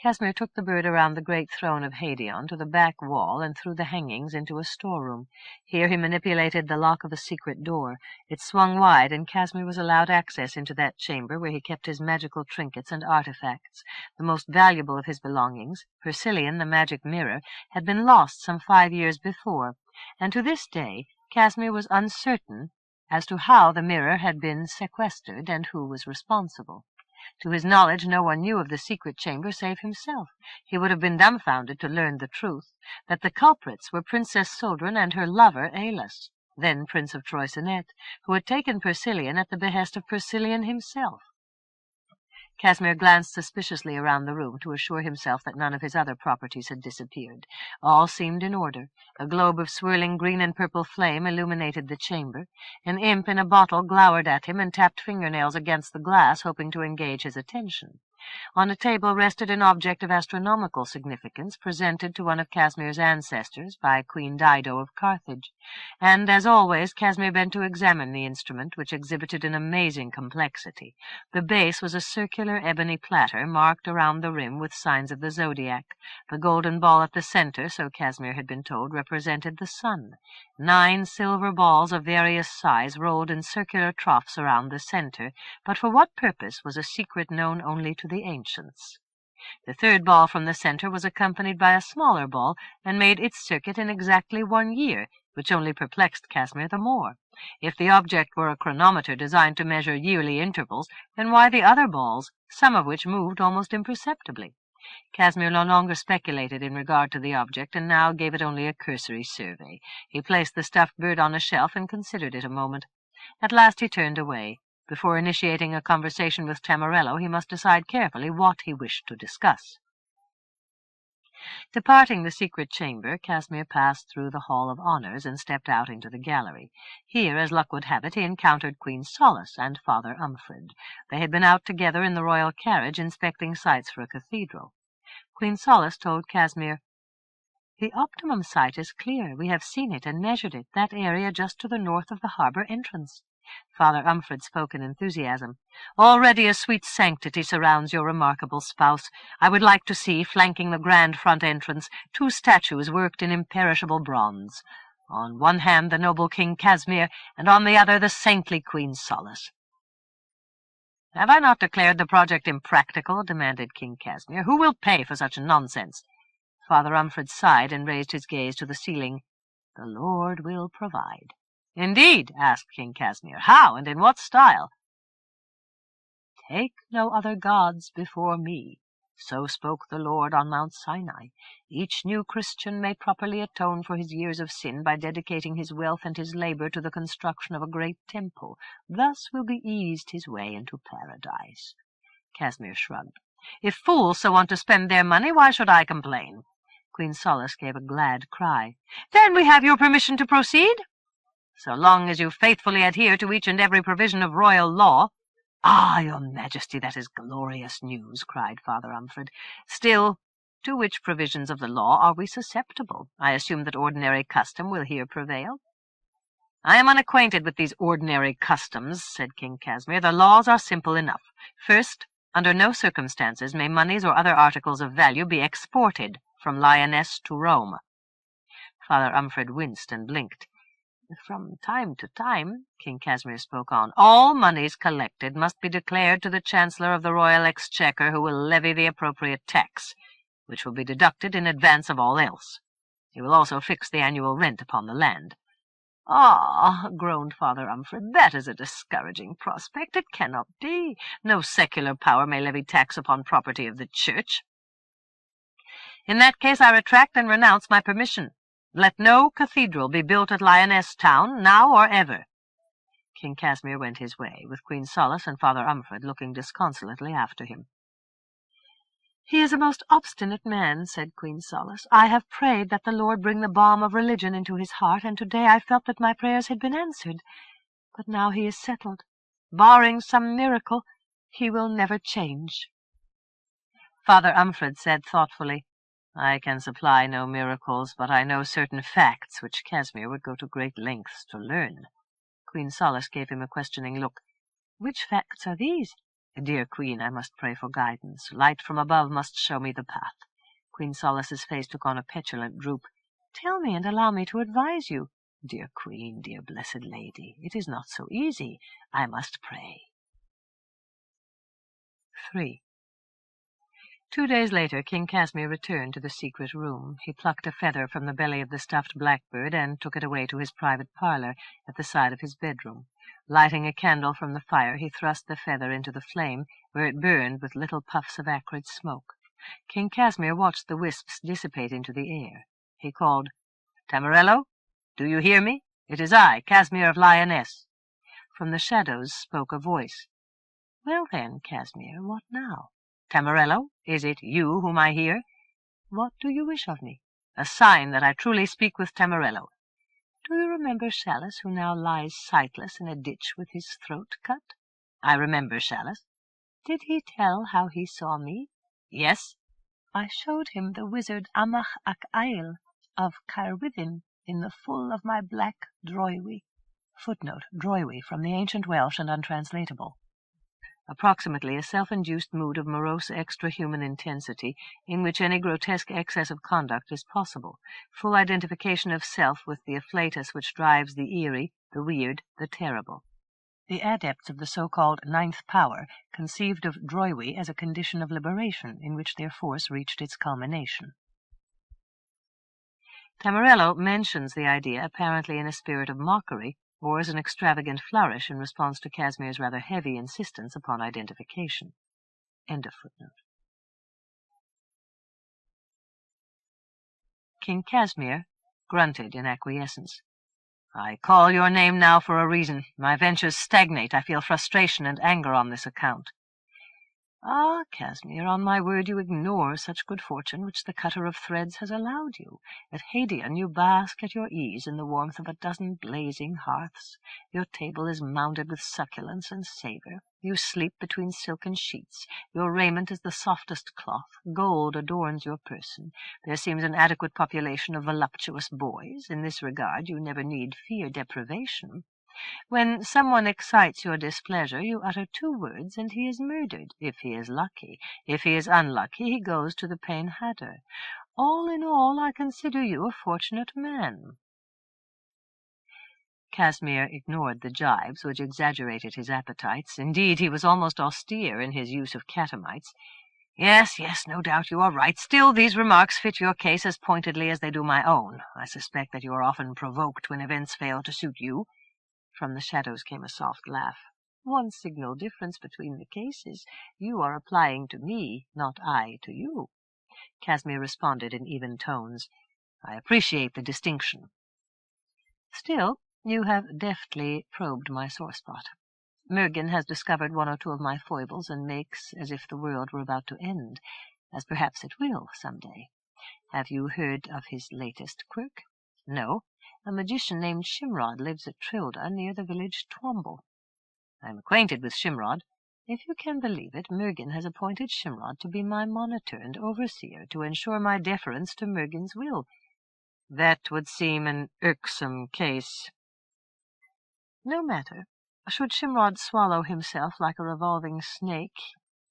Casmir took the bird around the great throne of Hadion to the back wall and through the hangings into a storeroom. Here he manipulated the lock of a secret door. It swung wide, and Casmir was allowed access into that chamber where he kept his magical trinkets and artifacts. The most valuable of his belongings, Persilion, the magic mirror, had been lost some 5 years before, and to this day Casmir was uncertain as to how the mirror had been sequestered and who was responsible. To his knowledge, no one knew of the secret chamber save himself. He would have been dumbfounded to learn the truth, that the culprits were Princess Suldrun and her lover Aillas, then Prince of Troicinet, who had taken Persilion at the behest of Persilion himself. Casmir glanced suspiciously around the room to assure himself that none of his other properties had disappeared. All seemed in order. A globe of swirling green and purple flame illuminated the chamber. An imp in a bottle glowered at him and tapped fingernails against the glass, hoping to engage his attention. On a table rested an object of astronomical significance, presented to one of Casmir's ancestors by Queen Dido of Carthage, and, as always, Casmir bent to examine the instrument, which exhibited an amazing complexity. The base was a circular ebony platter, marked around the rim with signs of the zodiac. The golden ball at the center, so Casmir had been told, represented the sun. 9 silver balls of various size rolled in circular troughs around the center, but for what purpose was a secret known only to the ancients. The third ball from the center was accompanied by a smaller ball, and made its circuit in exactly 1 year, which only perplexed Casmir the more. If the object were a chronometer designed to measure yearly intervals, then why the other balls, some of which moved almost imperceptibly? Casmir no longer speculated in regard to the object, and now gave it only a cursory survey. He placed the stuffed bird on a shelf and considered it a moment. At last he turned away. Before initiating a conversation with Tamarello, he must decide carefully what he wished to discuss. Departing the secret chamber, Casmir passed through the Hall of Honours and stepped out into the gallery. Here, as luck would have it, he encountered Queen Solace and Father Umfred. They had been out together in the royal carriage, inspecting sites for a cathedral. Queen Solace told Casmir, "The optimum site is clear. We have seen it and measured it, that area just to the north of the harbour entrance." Father Umfred spoke in enthusiasm. "Already a sweet sanctity surrounds your remarkable spouse. I would like to see, flanking the grand front entrance, 2 statues worked in imperishable bronze. On one hand the noble King Casmir, and on the other the saintly Queen Solace." "Have I not declared the project impractical?" demanded King Casmir. "Who will pay for such nonsense?" Father Umfred sighed and raised his gaze to the ceiling. "The Lord will provide." "Indeed?" asked King Casmir. "How, and in what style?" "Take no other gods before me. So spoke the Lord on Mount Sinai. Each new Christian may properly atone for his years of sin by dedicating his wealth and his labor to the construction of a great temple. Thus will be eased his way into paradise." Casmir shrugged. "If fools so want to spend their money, why should I complain?" Queen Solace gave a glad cry. "Then we have your permission to proceed?" "So long as you faithfully adhere to each and every provision of royal law." "Ah, your Majesty, that is glorious news," cried Father Umfred. "Still, to which provisions of the law are we susceptible? I assume that ordinary custom will here prevail." "I am unacquainted with these ordinary customs," said King Casmir. "The laws are simple enough. First, under no circumstances may moneys or other articles of value be exported from Lyonesse to Rome." Father Umfred winced and blinked. "From time to time," King Casmir spoke on, "all moneys collected must be declared to the Chancellor of the Royal Exchequer, who will levy the appropriate tax, which will be deducted in advance of all else. He will also fix the annual rent upon the land." "Ah," groaned Father Umfred, "that is a discouraging prospect. It cannot be. No secular power may levy tax upon property of the Church." "In that case I retract and renounce my permission. Let no cathedral be built at Lyonesse town, now or ever." King Casmir went his way, with Queen Solace and Father Umfred looking disconsolately after him. "He is a most obstinate man," said Queen Solace. "I have prayed that the Lord bring the balm of religion into his heart, and today I felt that my prayers had been answered. But now he is settled. Barring some miracle, he will never change." Father Umfred said thoughtfully, "I can supply no miracles, but I know certain facts which Casmir would go to great lengths to learn." Queen Solace gave him a questioning look. "Which facts are these?" "Dear Queen, I must pray for guidance. Light from above must show me the path." Queen Solace's face took on a petulant droop. "Tell me, and allow me to advise you." "Dear Queen, dear blessed lady, it is not so easy. I must pray." 3. 2 days later, King Casmir returned to the secret room. He plucked a feather from the belly of the stuffed blackbird and took it away to his private parlour at the side of his bedroom. Lighting a candle from the fire, he thrust the feather into the flame, where it burned with little puffs of acrid smoke. King Casmir watched the wisps dissipate into the air. He called, "Tamarello, do you hear me? It is I, Casmir of Lyonesse." From the shadows spoke a voice. "Well then, Casmir, what now?" "Tamarello, is it you whom I hear?" "What do you wish of me?" "A sign that I truly speak with Tamarello." "Do you remember Chalice, who now lies sightless in a ditch with his throat cut?" "I remember Chalice." "Did he tell how he saw me?" "Yes." "I showed him the wizard Amach ac Ail of Caerwithin in the full of my black droiwi." Footnote: droiwi, from the ancient Welsh and untranslatable. Approximately a self-induced mood of morose extra-human intensity in which any grotesque excess of conduct is possible, full identification of self with the afflatus which drives the eerie, the weird, the terrible. The adepts of the so-called Ninth Power conceived of Droiwi as a condition of liberation in which their force reached its culmination. Tamarello mentions the idea apparently in a spirit of mockery, or as an extravagant flourish in response to Casmir's rather heavy insistence upon identification. End of footnote. King Casmir grunted in acquiescence. "I call your name now for a reason. My ventures stagnate. I feel frustration and anger on this account." "Ah, Casmir, on my word you ignore such good fortune which the cutter of threads has allowed you. At Hadean you bask at your ease in the warmth of a dozen blazing hearths. Your table is mounded with succulence and savour. You sleep between silken sheets. Your raiment is the softest cloth. Gold adorns your person. There seems an adequate population of voluptuous boys. In this regard you never need fear deprivation. When someone excites your displeasure, you utter 2 words, and he is murdered, if he is lucky. If he is unlucky, he goes to the Pain Hatter. All in all, I consider you a fortunate man." Casmir ignored the jibes, which exaggerated his appetites. Indeed, he was almost austere in his use of catamites. Yes, no doubt you are right. Still, these remarks fit your case as pointedly as they do my own. I suspect that you are often provoked when events fail to suit you." From the shadows came a soft laugh. "One signal difference between the cases. You are applying to me, not I to you." Casmir responded in even tones. "I appreciate the distinction." "Still, you have deftly probed my sore spot. Mergin has discovered 1 or 2 of my foibles and makes as if the world were about to end, as perhaps it will some day. Have you heard of his latest quirk? No. A magician named Shimrod lives at Trilda, near the village Twomble. I am acquainted with Shimrod. If you can believe it, Mergin has appointed Shimrod to be my monitor and overseer, to ensure my deference to Mergin's will. That would seem an irksome case." "No matter. Should Shimrod swallow himself like a revolving snake,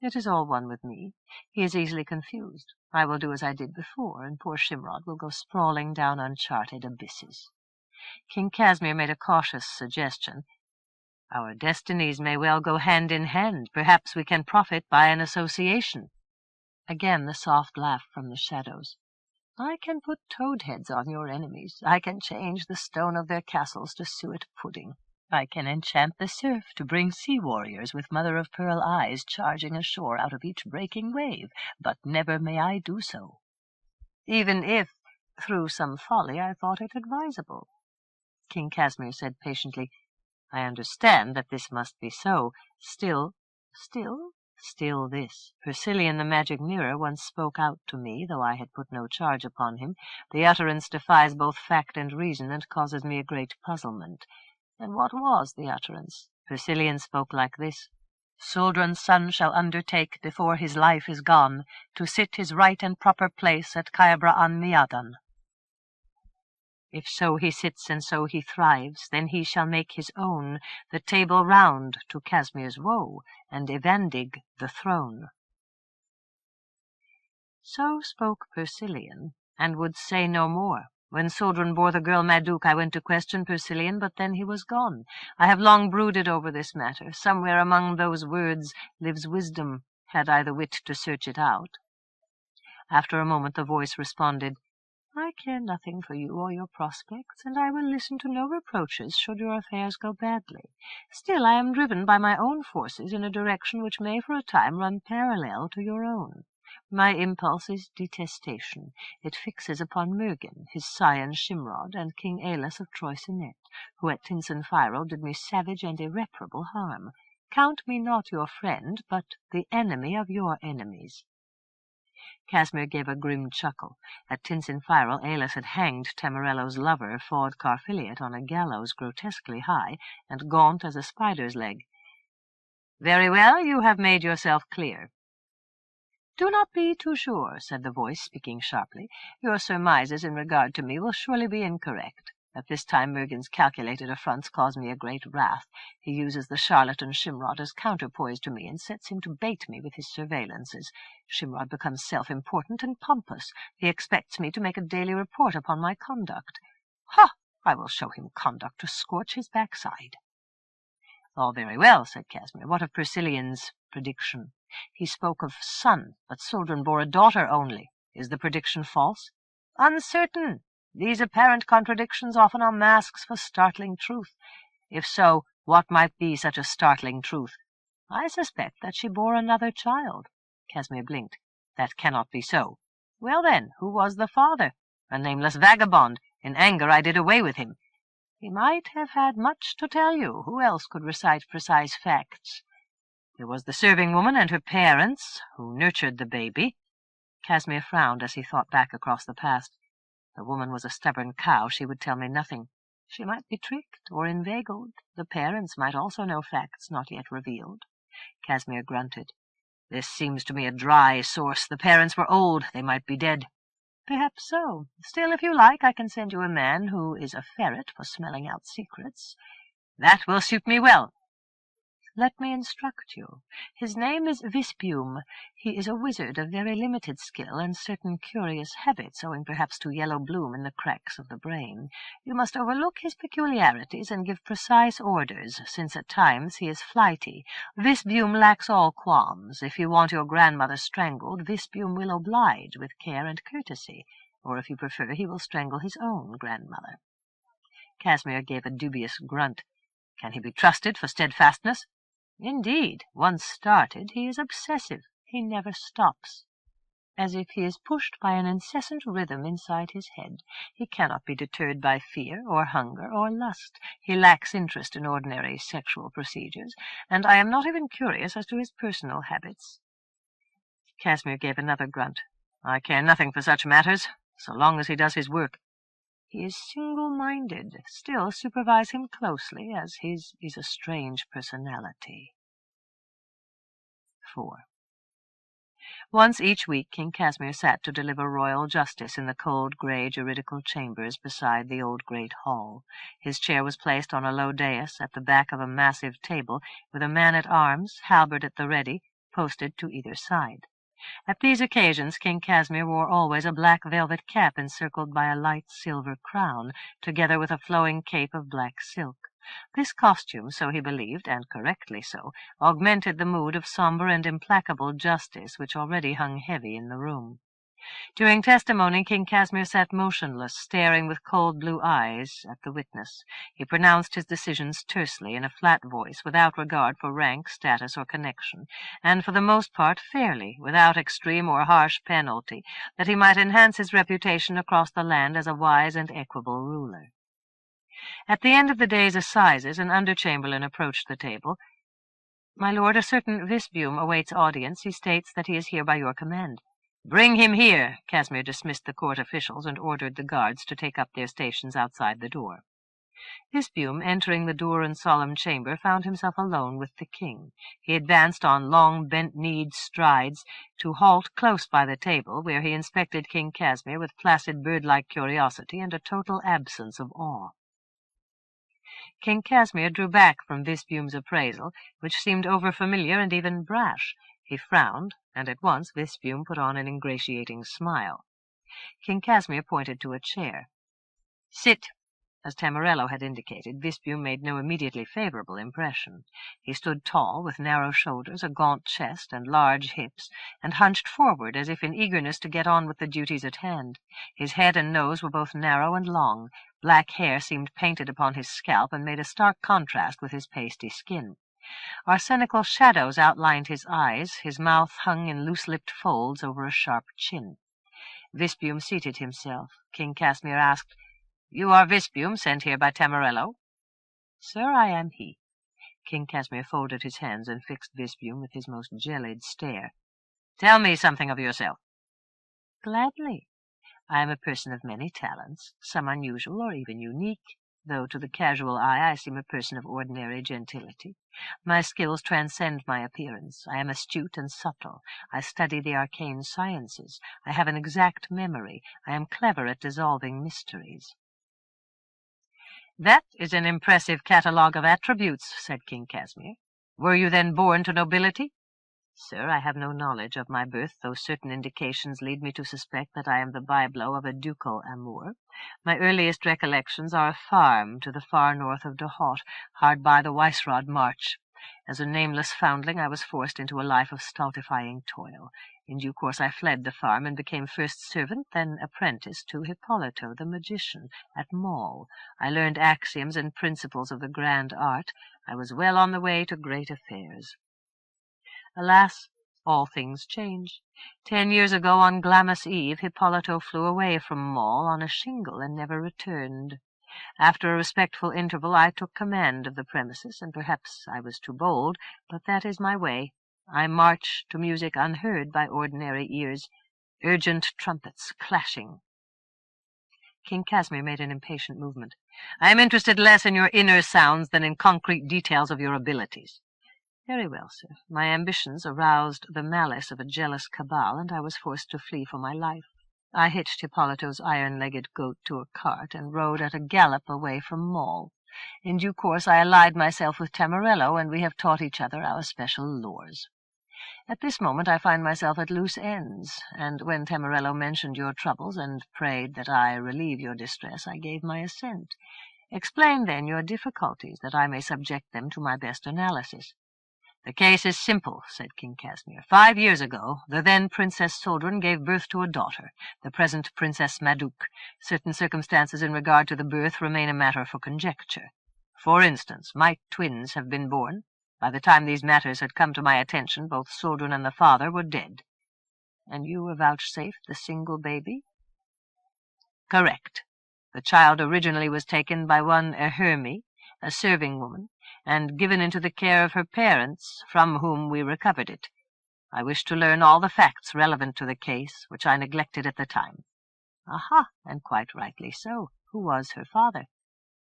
it is all one with me. He is easily confused. I will do as I did before, and poor Shimrod will go sprawling down uncharted abysses." King Casmir made a cautious suggestion. "Our destinies may well go hand in hand. Perhaps we can profit by an association." Again the soft laugh from the shadows. "I can put toad heads on your enemies. I can change the stone of their castles to suet pudding. I can enchant the surf to bring sea warriors with mother-of-pearl eyes charging ashore out of each breaking wave, but never may I do so, even if, through some folly, I thought it advisable." King Casmir said patiently, "I understand that this must be so. Still this. Persilian the magic mirror once spoke out to me, though I had put no charge upon him. The utterance defies both fact and reason, and causes me a great puzzlement. And what was the utterance? Persilian spoke like this: 'Suldrun's son shall undertake, before his life is gone, to sit his right and proper place at Caebra an Miadan. If so he sits and so he thrives, then he shall make his own the Table Round to Casmir's woe, and Evandig the throne.' So spoke Persilian, and would say no more. When Suldrun bore the girl Madouc, I went to question Persilian, but then he was gone. I have long brooded over this matter. Somewhere among those words lives wisdom, had I the wit to search it out." After a moment the voice responded, "I care nothing for you or your prospects, and I will listen to no reproaches should your affairs go badly. Still, I am driven by my own forces in a direction which may for a time run parallel to your own. My impulse is detestation. It fixes upon Mergin, his scion Shimrod, and King Aillas of Troicinet, who at Tinsinfiro did me savage and irreparable harm. Count me not your friend, but the enemy of your enemies." Casmir gave a grim chuckle. At Tinsinfiro, Aillas had hanged Tamarello's lover, Ford Carfiliet, on a gallows grotesquely high, and gaunt as a spider's leg. "Very well, you have made yourself clear." "Do not be too sure," said the voice, speaking sharply. "Your surmises in regard to me will surely be incorrect. At this time Mergin's calculated affronts cause me a great wrath. He uses the charlatan Shimrod as counterpoise to me, and sets him to bait me with his surveillances. Shimrod becomes self-important and pompous. He expects me to make a daily report upon my conduct. Ha! I will show him conduct to scorch his backside." "All very well," said Casmir. "What of Persilien's prediction? He spoke of son, but Suldrun bore a daughter only. Is the prediction false?" "Uncertain. These apparent contradictions often are masks for startling truth. If so, what might be such a startling truth?" "I suspect that she bore another child." Casmir blinked. "That cannot be so." "Well then, who was the father? A nameless vagabond. In anger I did away with him." "He might have had much to tell you. Who else could recite precise facts?" "There was the serving woman and her parents, who nurtured the baby." Casmir frowned as he thought back across the past. "The woman was a stubborn cow. She would tell me nothing." "She might be tricked or inveigled. The parents might also know facts not yet revealed." Casmir grunted. "This seems to me a dry source. The parents were old. They might be dead." "Perhaps so. Still, if you like, I can send you a man who is a ferret for smelling out secrets." "That will suit me well." "Let me instruct you. His name is Visbium. He is a wizard of very limited skill and certain curious habits, owing perhaps to yellow bloom in the cracks of the brain. You must overlook his peculiarities and give precise orders, since at times he is flighty. Visbium lacks all qualms. If you want your grandmother strangled, Visbium will oblige with care and courtesy, or if you prefer, he will strangle his own grandmother." Casmir gave a dubious grunt. "Can he be trusted for steadfastness?" "Indeed. Once started, he is obsessive. He never stops. As if he is pushed by an incessant rhythm inside his head. He cannot be deterred by fear or hunger or lust. He lacks interest in ordinary sexual procedures, and I am not even curious as to his personal habits." Casmir gave another grunt. "I care nothing for such matters, so long as he does his work." "He is single-minded. Still, supervise him closely, as his is a strange personality." 4. Once each week King Casmir sat to deliver royal justice in the cold grey juridical chambers beside the old great hall. His chair was placed on a low dais at the back of a massive table, with a man-at-arms, halberd at the ready, posted to either side. At these occasions King Casmir wore always a black velvet cap encircled by a light silver crown, together with a flowing cape of black silk. This costume, so he believed, and correctly so, augmented the mood of sombre and implacable justice which already hung heavy in the room. During testimony King Casmir sat motionless, staring with cold blue eyes at the witness. He pronounced his decisions tersely, in a flat voice, without regard for rank, status, or connection, and for the most part fairly, without extreme or harsh penalty, that he might enhance his reputation across the land as a wise and equable ruler. At the end of the day's assizes an under-chamberlain approached the table. "My lord, a certain Visbium awaits audience. He states that he is here by your command." "Bring him here." Casmir dismissed the court officials and ordered the guards to take up their stations outside the door. Visbium, entering the dour and solemn chamber, found himself alone with the king. He advanced on long, bent-kneed strides to halt close by the table, where he inspected King Casmir with placid bird-like curiosity and a total absence of awe. King Casmir drew back from Visbium's appraisal, which seemed over-familiar and even brash. He frowned, and at once Visbium put on an ingratiating smile. King Casmir pointed to a chair. "Sit." As Tamarello had indicated, Visbium made no immediately favorable impression. He stood tall, with narrow shoulders, a gaunt chest, and large hips, and hunched forward as if in eagerness to get on with the duties at hand. His head and nose were both narrow and long. Black hair seemed painted upon his scalp and made a stark contrast with his pasty skin. Arsenical shadows outlined his eyes. His mouth hung in loose-lipped folds over a sharp chin. Visbium seated himself. King Casmir asked, "You are Visbium, sent here by Tamarello?" "Sir, I am he." King Casmir folded his hands and fixed Visbium with his most gelid stare. "Tell me something of yourself." "Gladly. I am a person of many talents, some unusual or even unique, though to the casual eye I seem a person of ordinary gentility. My skills transcend my appearance. I am astute and subtle. I study the arcane sciences. I have an exact memory. I am clever at dissolving mysteries." "That is an impressive catalogue of attributes," said King Casmir. "Were you then born to nobility?" Sir, I have no knowledge of my birth, though certain indications lead me to suspect that I am the byblow of a ducal amour. My earliest recollections are a farm to the far north of Dohot, hard by the Weisrod March. As a nameless foundling, I was forced into a life of stultifying toil. In due course I fled the farm and became first servant, then apprentice to Hippolito, the magician, at Maul. I learned axioms and principles of the grand art. I was well on the way to great affairs. Alas, all things change. 10 years ago, on Glamis Eve, Hippolito flew away from Maul on a shingle and never returned. After a respectful interval, I took command of the premises, and perhaps I was too bold, but that is my way. I march to music unheard by ordinary ears, urgent trumpets clashing. King Casmir made an impatient movement. I am interested less in your inner sounds than in concrete details of your abilities. Very well, sir. My ambitions aroused the malice of a jealous cabal, and I was forced to flee for my life. I hitched Hippolito's iron-legged goat to a cart and rode at a gallop away from Maul. In due course I allied myself with Tamarello, and we have taught each other our special lores. At this moment I find myself at loose ends, and when Tamarello mentioned your troubles and prayed that I relieve your distress, I gave my assent. Explain, then, your difficulties, that I may subject them to my best analysis. The case is simple, said King Casmir. 5 years ago, the then Princess Suldrun gave birth to a daughter, the present Princess Madouc. Certain circumstances in regard to the birth remain a matter for conjecture. For instance, might twins have been born? By the time these matters had come to my attention, both Suldrun and the father were dead. And you were vouchsafed the single baby? Correct. The child originally was taken by one Hermie, a serving woman, and given into the care of her parents, from whom we recovered it. I wished to learn all the facts relevant to the case, which I neglected at the time. Aha, and quite rightly so. Who was her father?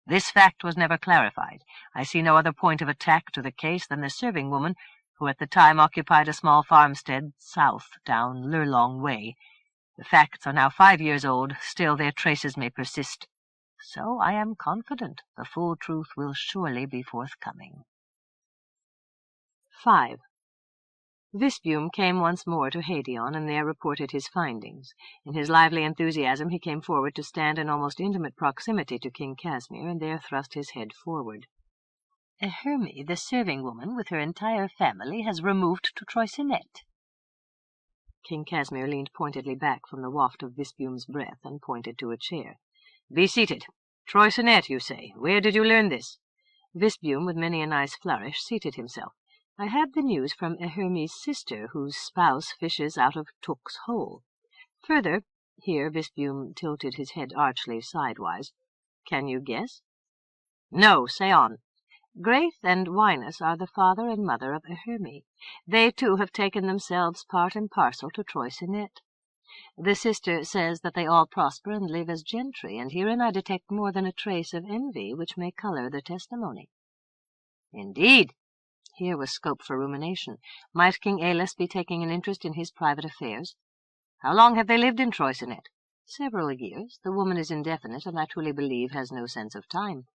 This fact was never clarified. I see no other point of attack to the case than the serving woman, who at the time occupied a small farmstead south down Lurlong Way. The facts are now 5 years old, still their traces may persist. So I am confident the full truth will surely be forthcoming. 5. Visbume came once more to Hadeon, and there reported his findings. In his lively enthusiasm he came forward to stand in almost intimate proximity to King Casmir, and there thrust his head forward. Hermie, the serving woman, with her entire family, has removed to Troicinet. King Casmir leaned pointedly back from the waft of Visbume's breath and pointed to a chair. Be seated. Troicinet, you say. Where did you learn this? Visbume, with many a nice flourish, seated himself. I had the news from Hermie's sister, whose spouse fishes out of Took's hole. Further, here Visbume tilted his head archly sidewise. Can you guess? No, say on. Graith and Wynas are the father and mother of Hermie. They, too, have taken themselves part and parcel to Troicinet. The sister says that they all prosper and live as gentry, and herein I detect more than a trace of envy which may colour the testimony. Indeed. Here was scope for rumination. Might King Aillas be taking an interest in his private affairs? How long have they lived in Troicinet? Several years. The woman is indefinite, and I truly believe has no sense of time.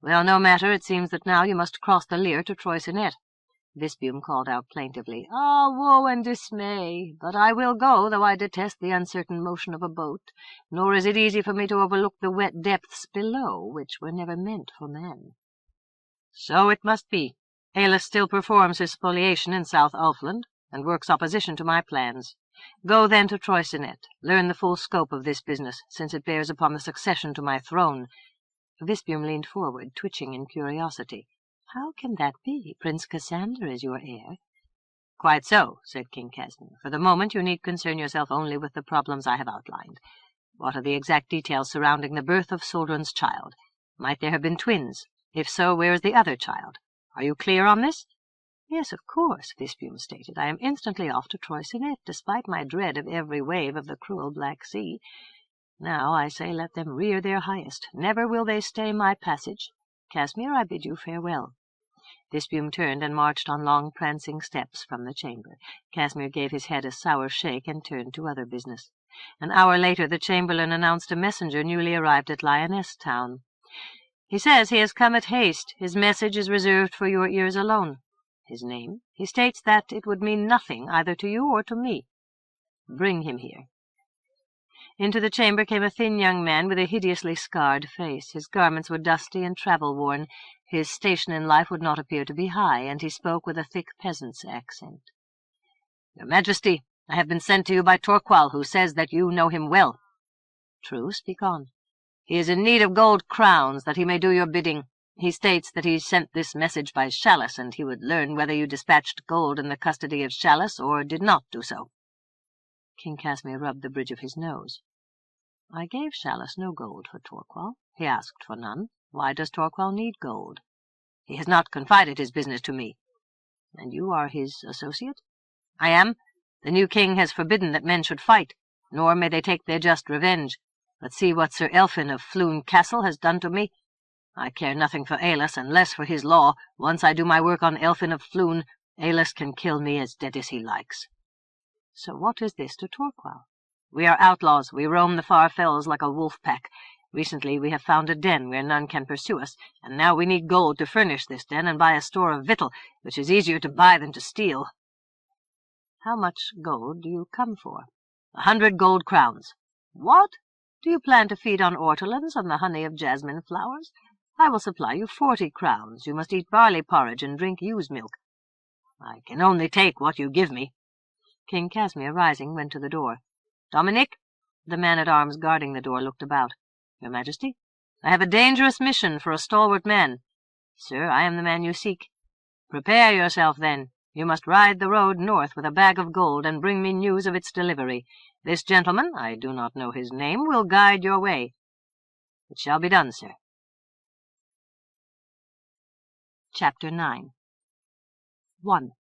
Well, no matter. It seems that now you must cross the Lyre to Troicinet. Visbume called out plaintively, Ah, woe and dismay! But I will go, though I detest the uncertain motion of a boat, nor is it easy for me to overlook the wet depths below, which were never meant for man. So it must be. Aillas still performs his spoliation in South Ulfland, and works opposition to my plans. Go then to Troicinet, learn the full scope of this business, since it bears upon the succession to my throne. Visbume leaned forward, twitching in curiosity. How can that be? Prince Cassander is your heir. Quite so, said King Casmir. For the moment you need concern yourself only with the problems I have outlined. What are the exact details surrounding the birth of Suldrun's child? Might there have been twins? If so, where is the other child? Are you clear on this? Yes, of course, Visbume stated. I am instantly off to Troicinet, despite my dread of every wave of the cruel Black Sea. Now, I say, let them rear their highest. Never will they stay my passage. Casmir, I bid you farewell. Visbume turned and marched on long prancing steps from the chamber. Casmir gave his head a sour shake and turned to other business. An hour later the chamberlain announced a messenger newly arrived at Lyonesse town. He says he has come at haste. His message is reserved for your ears alone. His name? He states that it would mean nothing either to you or to me. Bring him here." Into the chamber came a thin young man with a hideously scarred face. His garments were dusty and travel-worn. His station in life would not appear to be high, and he spoke with a thick peasant's accent. "Your Majesty, I have been sent to you by Torqual, who says that you know him well." "True, speak on." "He is in need of gold crowns, that he may do your bidding. He states that he sent this message by Chalice, and he would learn whether you dispatched gold in the custody of Chalice or did not do so." King Casmir rubbed the bridge of his nose. "I gave Chalice no gold for Torqual. He asked for none. Why does Torqual need gold?" "He has not confided his business to me." "And you are his associate?" "I am. The new king has forbidden that men should fight, nor may they take their just revenge. But see what Sir Elphin of Floon Castle has done to me. I care nothing for Aillas, and less for his law. Once I do my work on Elphin of Floon, Aillas can kill me as dead as he likes." "So what is this to Torqual?" "We are outlaws. We roam the far fells like a wolf pack. Recently we have found a den where none can pursue us, and now we need gold to furnish this den and buy a store of victual, which is easier to buy than to steal." "How much gold do you come for?" 100 gold crowns. "What? Do you plan to feed on ortolans and the honey of jasmine flowers? I will supply you 40 crowns. You must eat barley porridge and drink ewe's milk." "I can only take what you give me." King Casmir, rising, went to the door. "Dominic?" The man-at-arms guarding the door looked about. "Your Majesty?" "I have a dangerous mission for a stalwart man." "Sir, I am the man you seek." "Prepare yourself, then. You must ride the road north with a bag of gold, and bring me news of its delivery. This gentleman, I do not know his name, will guide your way." "It shall be done, sir." Chapter 9. 1.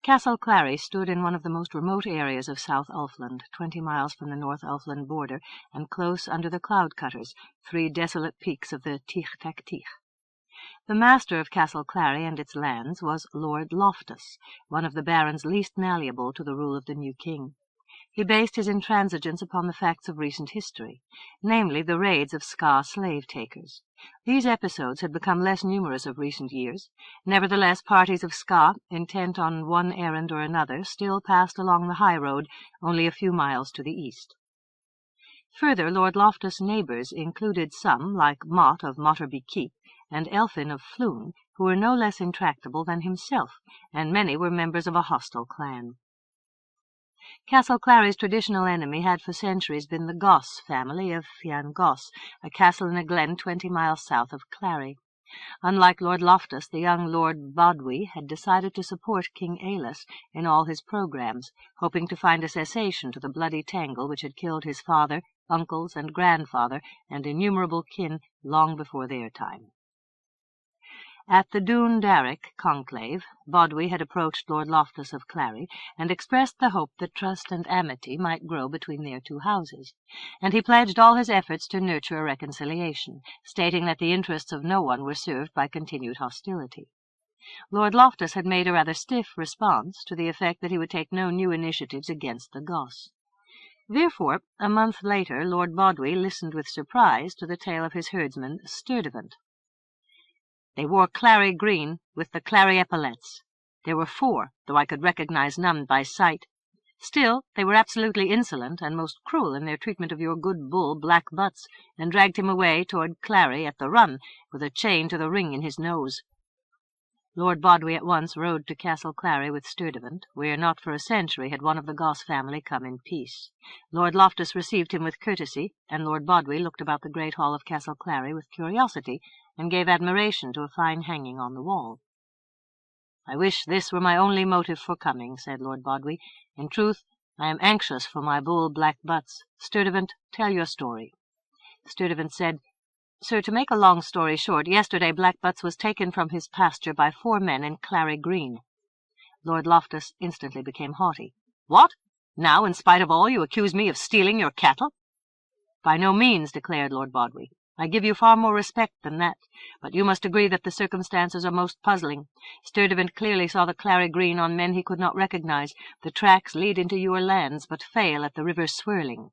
Castle Clary stood in one of the most remote areas of South Ulfland, 20 miles from the North Ulfland border, and close under the Cloud-Cutters, 3 desolate peaks of the Teach Tak Teach. The master of Castle Clary and its lands was Lord Loftus, one of the barons least malleable to the rule of the new king. He based his intransigence upon the facts of recent history, namely the raids of Ska slave-takers. These episodes had become less numerous of recent years. Nevertheless, parties of Ska, intent on one errand or another, still passed along the high road only a few miles to the east. Further, Lord Loftus' neighbours included some, like Mott of Motterby Keep, and Elphin of Floon, who were no less intractable than himself, and many were members of a hostile clan. Castle Clary's traditional enemy had for centuries been the Goss family of Fian Goss, a castle in a glen 20 miles south of Clary. Unlike Lord Loftus, the young Lord Bodwy had decided to support King Aillas in all his programs, hoping to find a cessation to the bloody tangle which had killed his father, uncles, and grandfather, and innumerable kin long before their time. At the Dún Darrick conclave, Bodwy had approached Lord Loftus of Clary, and expressed the hope that trust and amity might grow between their two houses, and he pledged all his efforts to nurture a reconciliation, stating that the interests of no one were served by continued hostility. Lord Loftus had made a rather stiff response, to the effect that he would take no new initiatives against the Goss. Therefore, a month later, Lord Bodwy listened with surprise to the tale of his herdsman Sturdivant. They wore clary green, with the clary epaulets. There were 4, though I could recognize none by sight. Still, they were absolutely insolent and most cruel in their treatment of your good bull Black Butts, and dragged him away toward Clary at the run, with a chain to the ring in his nose. Lord Bodwy at once rode to Castle Clary with Sturdivant, where not for a century had one of the Goss family come in peace. Lord Loftus received him with courtesy, and Lord Bodwy looked about the great hall of Castle Clary with curiosity, and gave admiration to a fine hanging on the wall. "I wish this were my only motive for coming," said Lord Bodwy. "In truth, I am anxious for my bull Black Butts. Sturdivant, tell your story." Sturdivant said, "Sir, to make a long story short, yesterday Black Butts was taken from his pasture by 4 men in Clary Green." Lord Loftus instantly became haughty. "What? Now, in spite of all, you accuse me of stealing your cattle?" "By no means," declared Lord Bodwy. "I give you far more respect than that, but you must agree that the circumstances are most puzzling. Sturdivant clearly saw the Clary Green on men he could not recognize. The tracks lead into your lands, but fail at the river Swirling."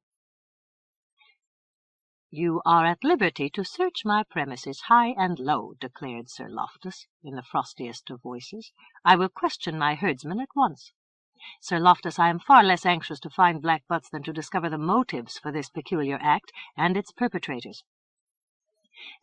"You are at liberty to search my premises high and low," declared Sir Loftus, in the frostiest of voices. "I will question my herdsman at once. Sir Loftus, I am far less anxious to find Black Butts than to discover the motives for this peculiar act and its perpetrators."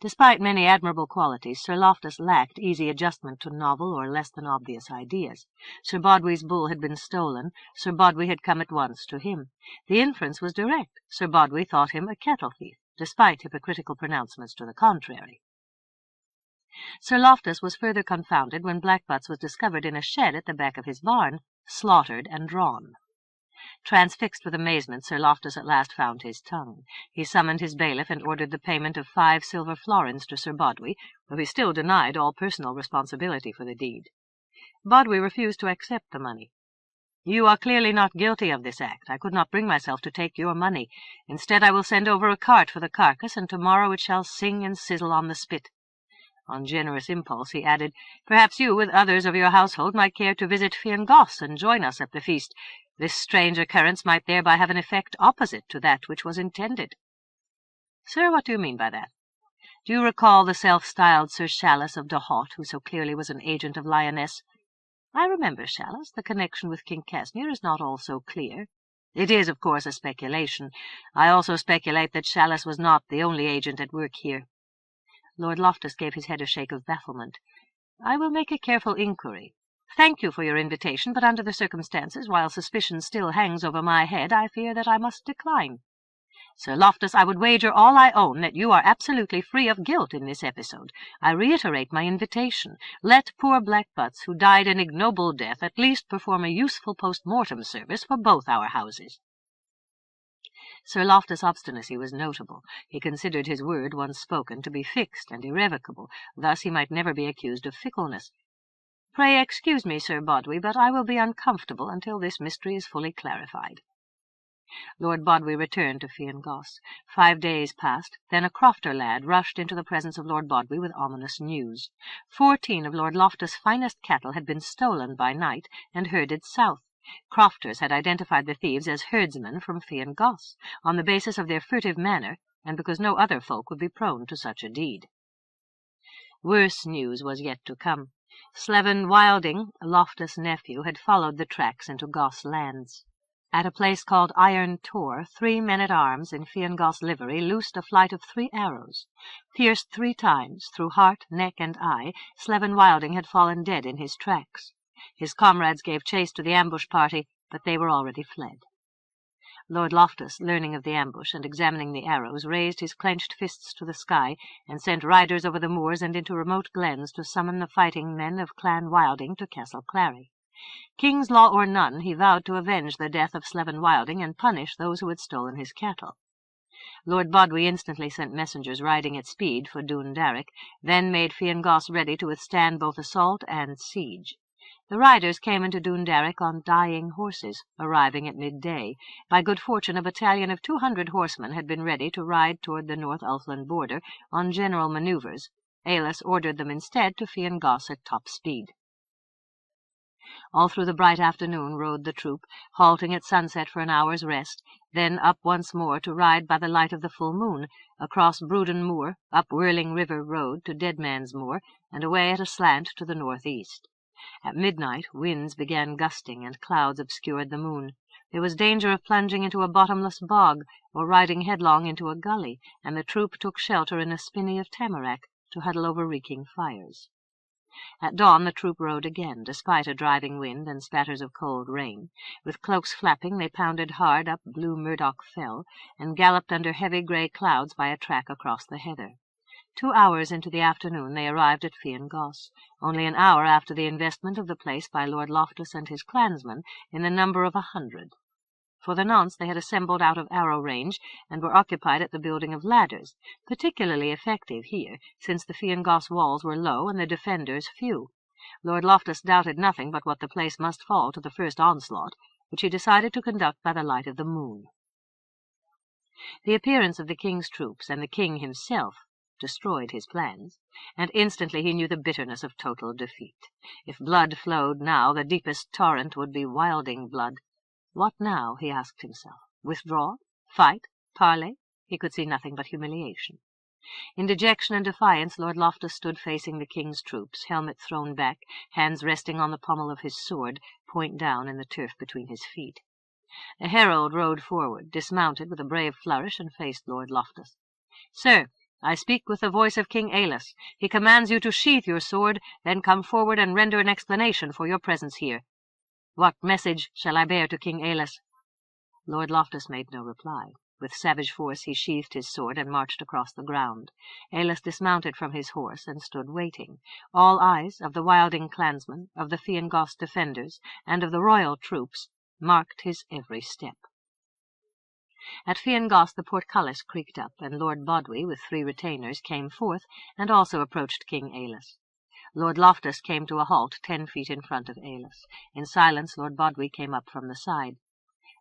Despite many admirable qualities, Sir Loftus lacked easy adjustment to novel or less than obvious ideas. Sir Bodway's bull had been stolen. Sir Bodway had come at once to him. The inference was direct. Sir Bodway thought him a cattle thief, despite hypocritical pronouncements to the contrary. Sir Loftus was further confounded when Black Butts was discovered in a shed at the back of his barn, slaughtered and drawn. Transfixed with amazement, Sir Loftus at last found his tongue. He summoned his bailiff and ordered the payment of 5 silver florins to Sir Bodway, though he still denied all personal responsibility for the deed. Bodway refused to accept the money. "You are clearly not guilty of this act. I could not bring myself to take your money. Instead, I will send over a cart for the carcass, and tomorrow it shall sing and sizzle on the spit." On generous impulse, he added, "Perhaps you, with others of your household, might care to visit Fionn Goss and join us at the feast. This strange occurrence might thereby have an effect opposite to that which was intended." "Sir, what do you mean by that? Do you recall the self-styled Sir Chalice of Dohot, who so clearly was an agent of Lyonesse?" "I remember Chalice. The connection with King Casmir is not all so clear." "It is, of course, a speculation. I also speculate that Chalice was not the only agent at work here." Lord Loftus gave his head a shake of bafflement. "I will make a careful inquiry. Thank you for your invitation, but under the circumstances, while suspicion still hangs over my head, I fear that I must decline." "Sir Loftus, I would wager all I own that you are absolutely free of guilt in this episode. I reiterate my invitation. Let poor Black Butts, who died an ignoble death, at least perform a useful post-mortem service for both our houses." Sir Loftus' obstinacy was notable. He considered his word, once spoken, to be fixed and irrevocable. Thus he might never be accused of fickleness. "Pray excuse me, Sir Bodway, but I will be uncomfortable until this mystery is fully clarified." Lord Bodway returned to Fionn Goss. 5 days passed. Then a crofter lad rushed into the presence of Lord Bodway with ominous news. 14 of Lord Loftus' finest cattle had been stolen by night and herded south. Crofters had identified the thieves as herdsmen from Fionn Goss, on the basis of their furtive manner, and because no other folk would be prone to such a deed. Worse news was yet to come. Slevin Wilding, Loftus' nephew, had followed the tracks into Goss lands. At a place called Iron Tor, 3 men-at-arms in Fionn Goss livery loosed a flight of 3 arrows. Pierced 3 times, through heart, neck, and eye, Slevin Wilding had fallen dead in his tracks. His comrades gave chase to the ambush party, but they were already fled. Lord Loftus, learning of the ambush and examining the arrows, raised his clenched fists to the sky and sent riders over the moors and into remote glens to summon the fighting men of Clan Wilding to Castle Clary. King's law or none, he vowed to avenge the death of Slevin Wilding and punish those who had stolen his cattle. Lord Bodway instantly sent messengers riding at speed for Dún Darroch, then made Fionn Goss ready to withstand both assault and siege. The riders came into Dún Darroch on dying horses, arriving at midday. By good fortune, a battalion of 200 horsemen had been ready to ride toward the North Ulfland border on general manoeuvres. Aillas ordered them instead to Fionn Goss at top speed. All through the bright afternoon rode the troop, halting at sunset for an hour's rest, then up once more to ride by the light of the full moon, across Brudon Moor, up Whirling River Road to Deadman's Moor, and away at a slant to the northeast. At midnight winds began gusting and clouds obscured the moon. There was danger of plunging into a bottomless bog or riding headlong into a gully, and the troop took shelter in a spinney of tamarack to huddle over reeking fires. At dawn the troop rode again, despite a driving wind and spatters of cold rain. With cloaks flapping, they pounded hard up Blue Murdoch Fell, and galloped under heavy grey clouds by a track across the heather. 2 hours into the afternoon they arrived at Fionn Goss, only an hour after the investment of the place by Lord Loftus and his clansmen in the number of 100. For the nonce they had assembled out of arrow range, and were occupied at the building of ladders, particularly effective here, since the Fionn Goss walls were low and the defenders few. Lord Loftus doubted nothing but what the place must fall to the first onslaught, which he decided to conduct by the light of the moon. The appearance of the king's troops and the king himself destroyed his plans, and instantly he knew the bitterness of total defeat. If blood flowed now, the deepest torrent would be Wilding blood. What now, he asked himself. Withdraw? Fight? Parley? He could see nothing but humiliation. In dejection and defiance, Lord Loftus stood facing the king's troops, helmet thrown back, hands resting on the pommel of his sword, point down in the turf between his feet. A herald rode forward, dismounted with a brave flourish, and faced Lord Loftus. "Sir, I speak with the voice of King Aillas. He commands you to sheathe your sword, then come forward and render an explanation for your presence here. What message shall I bear to King Aillas?" Lord Loftus made no reply. With savage force he sheathed his sword and marched across the ground. Aillas dismounted from his horse and stood waiting. All eyes of the Wilding clansmen, of the Fiangoss defenders, and of the royal troops marked his every step. At Fiangoss the portcullis creaked up, and Lord Bodwy, with 3 retainers, came forth, and also approached King Aillas. Lord Loftus came to a halt 10 feet in front of Aillas. In silence Lord Bodwy came up from the side.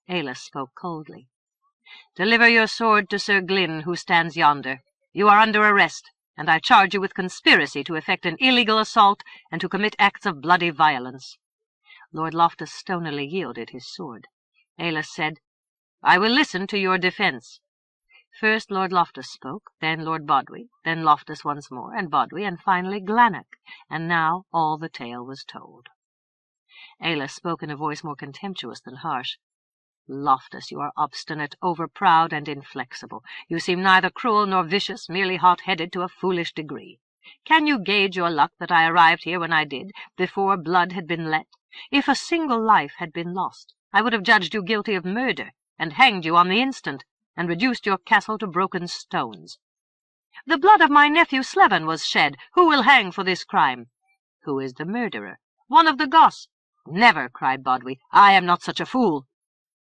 Aillas spoke coldly. "Deliver your sword to Sir Glynn, who stands yonder. You are under arrest, and I charge you with conspiracy to effect an illegal assault and to commit acts of bloody violence." Lord Loftus stonily yielded his sword. Aillas said, "I will listen to your defence." First Lord Loftus spoke, then Lord Bodwy, then Loftus once more, and Bodwy, and finally Glanach, and now all the tale was told. Aillas spoke in a voice more contemptuous than harsh. "Loftus, you are obstinate, overproud, and inflexible. You seem neither cruel nor vicious, merely hot-headed to a foolish degree. Can you gauge your luck that I arrived here when I did, before blood had been let? If a single life had been lost, I would have judged you guilty of murder, and hanged you on the instant, and reduced your castle to broken stones. The blood of my nephew Slevin was shed. Who will hang for this crime? Who is the murderer? One of the Goss. Never, cried Bodwy. I am not such a fool.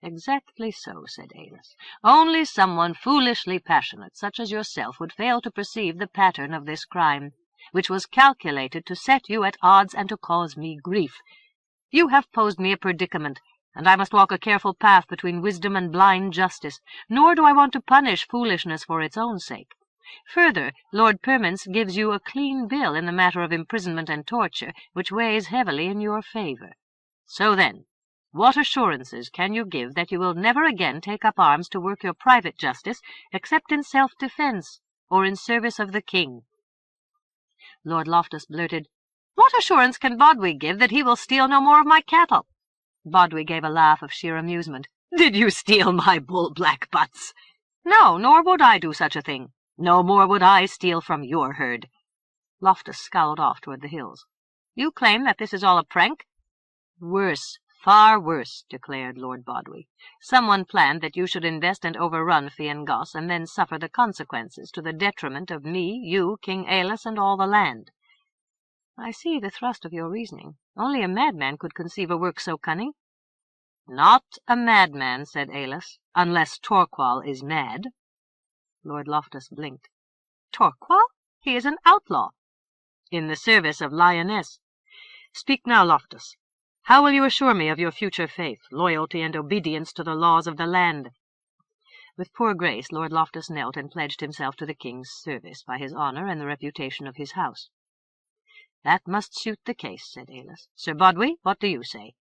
Exactly so, said Aillas. Only someone foolishly passionate, such as yourself, would fail to perceive the pattern of this crime, which was calculated to set you at odds and to cause me grief. You have posed me a predicament, and I must walk a careful path between wisdom and blind justice, nor do I want to punish foolishness for its own sake. Further, Lord Permance gives you a clean bill in the matter of imprisonment and torture, which weighs heavily in your favour. So then, what assurances can you give that you will never again take up arms to work your private justice, except in self-defence, or in service of the king? Lord Loftus blurted, What assurance can Bodwy give that he will steal no more of my cattle? Bodwy gave a laugh of sheer amusement. Did you steal my bull-black butts? No, nor would I do such a thing. No more would I steal from your herd. Loftus scowled off toward the hills. You claim that this is all a prank? Worse. Far worse, declared Lord Bodwy. Someone planned that you should invest and overrun Fiangoss, and then suffer the consequences to the detriment of me, you, King Aillas, and all the land. I see the thrust of your reasoning. Only a madman could conceive a work so cunning. Not a madman, said Aillas, unless Torqual is mad. Lord Loftus blinked. Torqual? He is an outlaw. In the service of Lyonesse. Speak now, Loftus. How will you assure me of your future faith, loyalty, and obedience to the laws of the land? With poor grace, Lord Loftus knelt and pledged himself to the king's service by his honour and the reputation of his house. That must suit the case, said Aillas. Sir Bodwy, what do you say?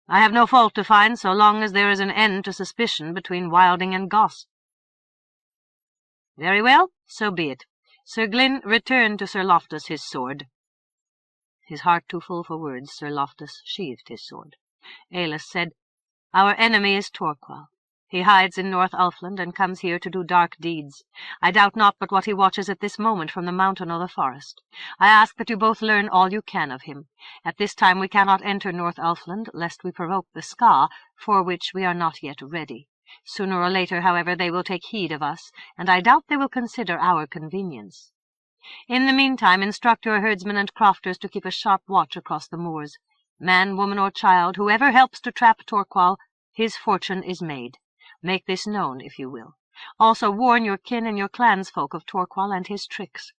I have no fault to find so long as there is an end to suspicion between Wilding and Goss. Very well, so be it. Sir Glynn, return to Sir Loftus his sword. His heart too full for words, Sir Loftus sheathed his sword. Aillas said, Our enemy is Torqual. He hides in North Ulfland, and comes here to do dark deeds. I doubt not but what he watches at this moment from the mountain or the forest. I ask that you both learn all you can of him. At this time we cannot enter North Ulfland, lest we provoke the Ska, for which we are not yet ready. Sooner or later, however, they will take heed of us, and I doubt they will consider our convenience. In the meantime, instruct your herdsmen and crofters to keep a sharp watch across the moors. Man, woman, or child, whoever helps to trap Torqual, his fortune is made. Make this known, if you will. Also warn your kin and your clansfolk of Torqual and his tricks.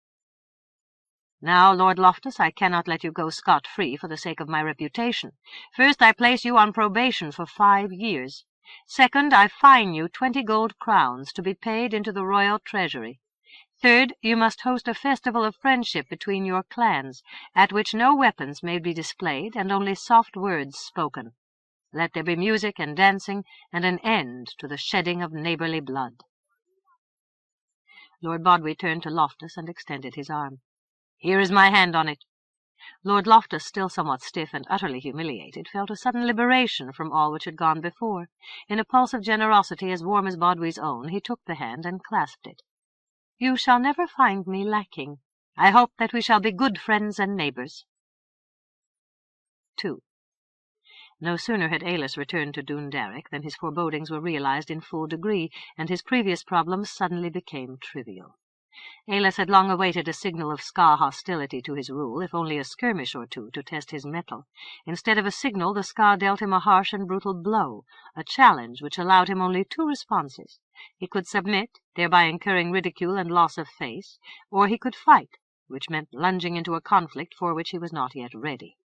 Now, Lord Loftus, I cannot let you go scot-free for the sake of my reputation. First, I place you on probation for 5 years. Second, I fine you 20 gold crowns to be paid into the royal treasury. Third, you must host a festival of friendship between your clans, at which no weapons may be displayed and only soft words spoken. Let there be music and dancing, and an end to the shedding of neighbourly blood. Lord Bodwy turned to Loftus and extended his arm. "Here is my hand on it." Lord Loftus, still somewhat stiff and utterly humiliated, felt a sudden liberation from all which had gone before. In a pulse of generosity as warm as Bodwy's own, he took the hand and clasped it. "You shall never find me lacking. I hope that we shall be good friends and neighbours." 2. No sooner had Aillas returned to Doondarroch than his forebodings were realized in full degree, and his previous problems suddenly became trivial. Aillas had long awaited a signal of Ska hostility to his rule, if only a skirmish or two to test his mettle. Instead of a signal, the Ska dealt him a harsh and brutal blow, a challenge which allowed him only two responses. He could submit, thereby incurring ridicule and loss of face, or he could fight, which meant lunging into a conflict for which he was not yet ready.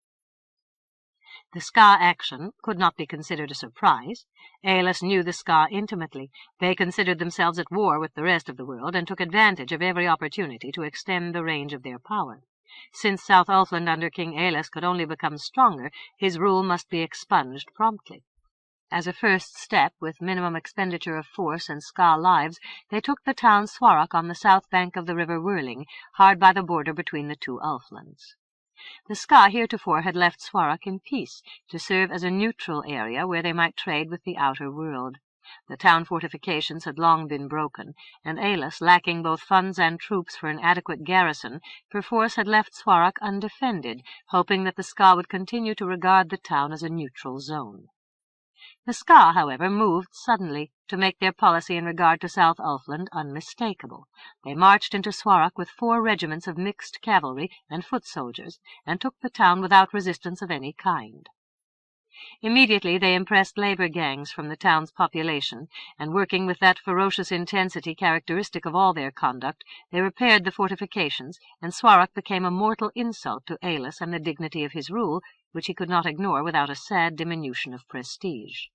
The Ska action could not be considered a surprise. Aillas knew the Ska intimately. They considered themselves at war with the rest of the world, and took advantage of every opportunity to extend the range of their power. Since South Ulfland under King Aillas could only become stronger, his rule must be expunged promptly. As a first step, with minimum expenditure of force and Ska lives, they took the town Swarrock on the south bank of the river Whirling, hard by the border between the two Ulflands. The Ska heretofore had left Swarrock in peace, to serve as a neutral area where they might trade with the outer world. The town fortifications had long been broken, and Aillas, lacking both funds and troops for an adequate garrison, perforce had left Swarrock undefended, hoping that the Ska would continue to regard the town as a neutral zone. The Ska, however, moved suddenly to make their policy in regard to South Ulfland unmistakable. They marched into Swarrock with 4 regiments of mixed cavalry and foot soldiers, and took the town without resistance of any kind. Immediately they impressed labor gangs from the town's population, and working with that ferocious intensity characteristic of all their conduct, they repaired the fortifications, and Swarrock became a mortal insult to Aillas and the dignity of his rule, which he could not ignore without a sad diminution of prestige.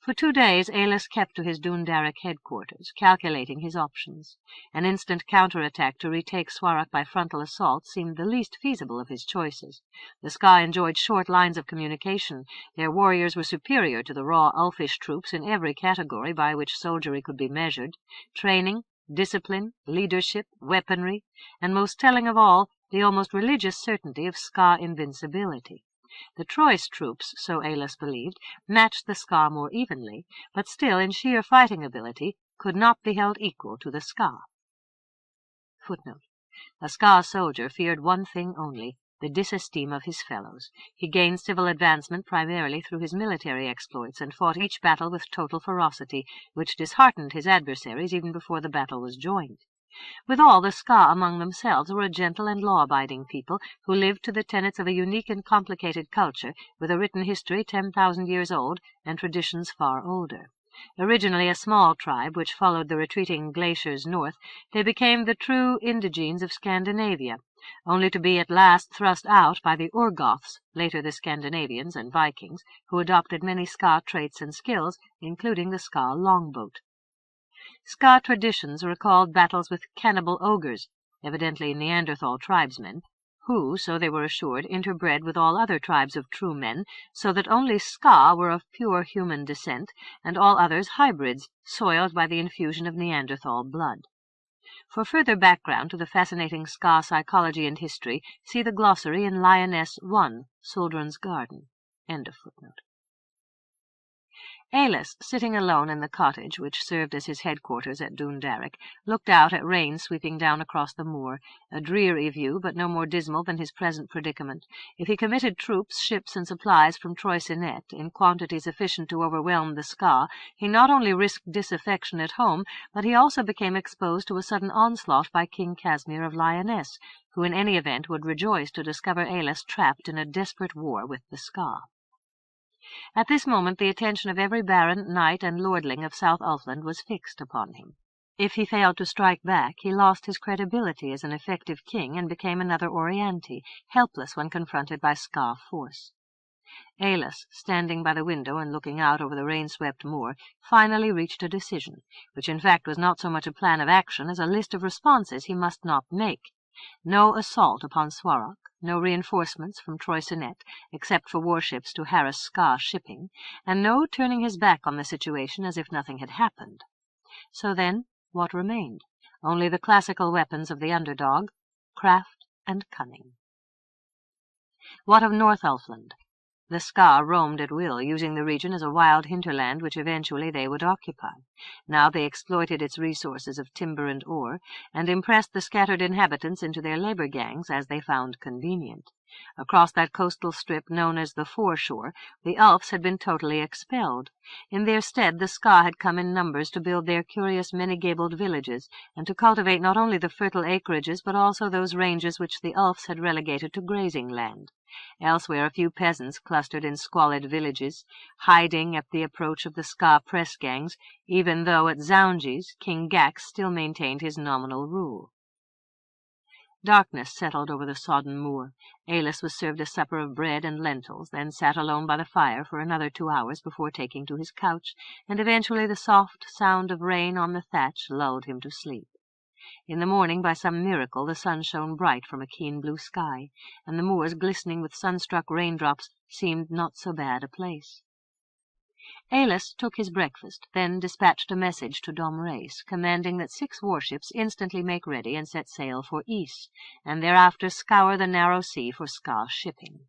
For 2 days Aillas kept to his Doondarroch headquarters, calculating his options. An instant counterattack to retake Swarrock by frontal assault seemed the least feasible of his choices. The Ska enjoyed short lines of communication. Their warriors were superior to the raw Ulfish troops in every category by which soldiery could be measured: training, discipline, leadership, weaponry, and, most telling of all, the almost religious certainty of Ska invincibility. The Troyes troops, so Aillas believed, matched the Ska more evenly, but still in sheer fighting ability could not be held equal to the Ska. Footnote: a Ska soldier feared one thing only, the disesteem of his fellows. He gained civil advancement primarily through his military exploits, and fought each battle with total ferocity, which disheartened his adversaries even before the battle was joined. Withal, the Ska among themselves were a gentle and law-abiding people who lived to the tenets of a unique and complicated culture, with a written history 10,000 years old and traditions far older. Originally a small tribe which followed the retreating glaciers north, they became the true indigenes of Scandinavia, only to be at last thrust out by the Urgoths, later the Scandinavians and Vikings, who adopted many Ska traits and skills, including the Ska longboat. Ska traditions recalled battles with cannibal ogres, evidently Neanderthal tribesmen, who, so they were assured, interbred with all other tribes of true men, so that only Ska were of pure human descent, and all others hybrids, soiled by the infusion of Neanderthal blood. For further background to the fascinating Ska psychology and history, see the glossary in Lyonesse 1, Suldrun's Garden. End of footnote. Aillas, sitting alone in the cottage which served as his headquarters at Doondarroch, looked out at rain sweeping down across the moor, a dreary view, but no more dismal than his present predicament. If he committed troops, ships, and supplies from Troicinet in quantity sufficient to overwhelm the Ska, he not only risked disaffection at home, but he also became exposed to a sudden onslaught by King Casmir of Lyonesse, who in any event would rejoice to discover Aillas trapped in a desperate war with the Ska. At this moment the attention of every baron, knight, and lordling of South Ulfland was fixed upon him. If he failed to strike back, he lost his credibility as an effective king and became another Orianti, helpless when confronted by Ska force. Aillas, standing by the window and looking out over the rain-swept moor, finally reached a decision, which in fact was not so much a plan of action as a list of responses he must not make. No assault upon Swarrock, no reinforcements from Troicinet, except for warships to harass Ska shipping, and no turning his back on the situation as if nothing had happened. So then, what remained? only the classical weapons of the underdog, craft and cunning. What of North Elfland? The Ska roamed at will, using the region as a wild hinterland which eventually they would occupy. Now they exploited its resources of timber and ore, and impressed the scattered inhabitants into their labor gangs as they found convenient. Across that coastal strip known as the foreshore, the Elves had been totally expelled. In their stead the Ska had come in numbers to build their curious many-gabled villages, and to cultivate not only the fertile acreages but also those ranges which the Elves had relegated to grazing land. Elsewhere a few peasants clustered in squalid villages, hiding at the approach of the Ska press gangs, even though at Zounges King Gax still maintained his nominal rule. Darkness settled over the sodden moor. Aillas was served a supper of bread and lentils, then sat alone by the fire for another 2 hours before taking to his couch, and eventually the soft sound of rain on the thatch lulled him to sleep. In the morning, by some miracle, the sun shone bright from a keen blue sky, and the moors, glistening with sun-struck raindrops, seemed not so bad a place. Aillas took his breakfast, then dispatched a message to Domreyse, commanding that 6 warships instantly make ready and set sail for Ys, and thereafter scour the narrow sea for Ska shipping.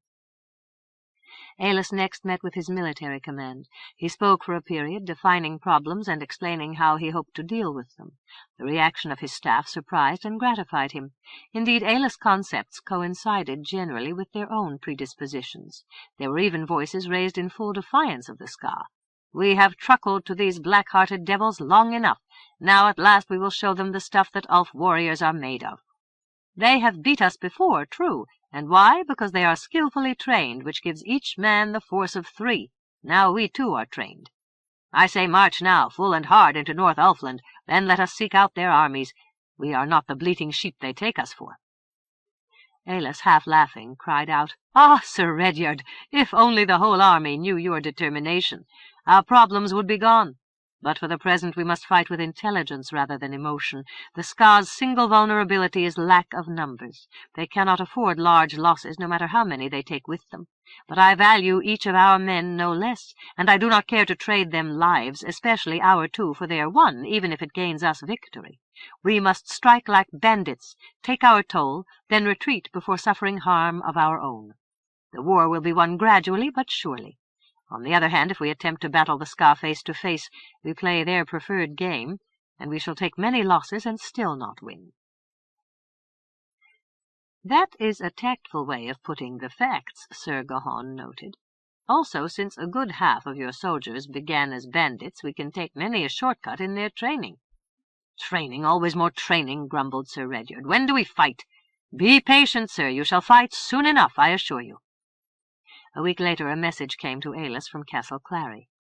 Aillas next met with his military command. He spoke for a period, defining problems and explaining how he hoped to deal with them. The reaction of his staff surprised and gratified him. Indeed, Aillas' concepts coincided generally with their own predispositions. There were even voices raised in full defiance of the Ska. "We have truckled to these black-hearted devils long enough. Now at last we will show them the stuff that elf warriors are made of. They have beat us before, true, and why? Because they are skillfully trained, which gives each man the force of 3. Now we too are trained. I say march now, full and hard, into North Elfland, then let us seek out their armies. We are not the bleating sheep they take us for." Aillas, half laughing, cried out, "Ah, Sir Redyard, if only the whole army knew your determination, our problems would be gone. But for the present we must fight with intelligence rather than emotion. The Ska's single vulnerability is lack of numbers. They cannot afford large losses, no matter how many they take with them. But I value each of our men no less, and I do not care to trade them lives, especially our 2, for their 1, even if it gains us victory. We must strike like bandits, take our toll, then retreat before suffering harm of our own. The war will be won gradually but surely. On the other hand, if we attempt to battle the Ska face to face, we play their preferred game, and we shall take many losses and still not win." "That is a tactful way of putting the facts," Sir Gahan noted. "Also, since a good half of your soldiers began as bandits, we can take many a shortcut in their training." "Training, always more training," grumbled Sir Redyard. "When do we fight?" "Be patient, sir. You shall fight soon enough, I assure you." A week later a message came to Aillas from Castle Clary.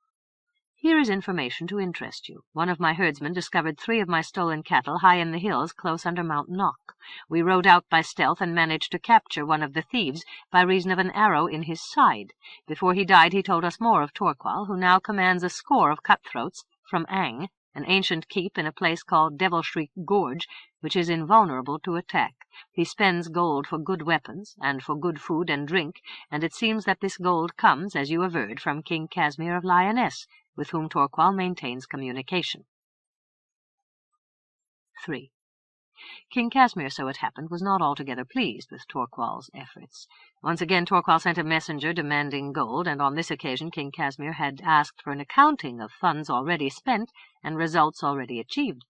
"Here is information to interest you. One of my herdsmen discovered 3 of my stolen cattle high in the hills close under Mount Knock. We rode out by stealth and managed to capture one of the thieves by reason of an arrow in his side. Before he died he told us more of Torqual, who now commands a score of cutthroats from Ang, an ancient keep in a place called Devilshriek Gorge, which is invulnerable to attack. He spends gold for good weapons, and for good food and drink, and it seems that this gold comes, as you averred, from King Casmir of Lyonesse, with whom Torqual maintains communication." 3. King Casmir, so it happened, was not altogether pleased with Torqual's efforts. Once again Torqual sent a messenger demanding gold, and on this occasion King Casmir had asked for an accounting of funds already spent and results already achieved.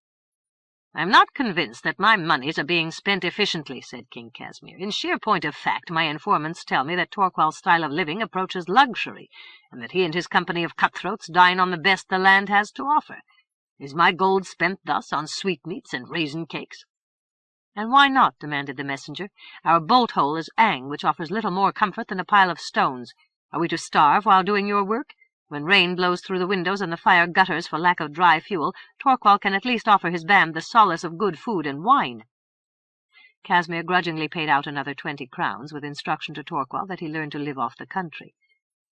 "I am not convinced that my monies are being spent efficiently," said King Casmir. "In sheer point of fact, my informants tell me that Torqual's style of living approaches luxury, and that he and his company of cutthroats dine on the best the land has to offer. Is my gold spent thus on sweetmeats and raisin cakes?" "And why not?" demanded the messenger. "Our bolt-hole is Ang, which offers little more comfort than a pile of stones. Are we to starve while doing your work? When rain blows through the windows and the fire gutters for lack of dry fuel, Torqual can at least offer his band the solace of good food and wine." Casmir grudgingly paid out another 20 crowns, with instruction to Torqual that he learn to live off the country.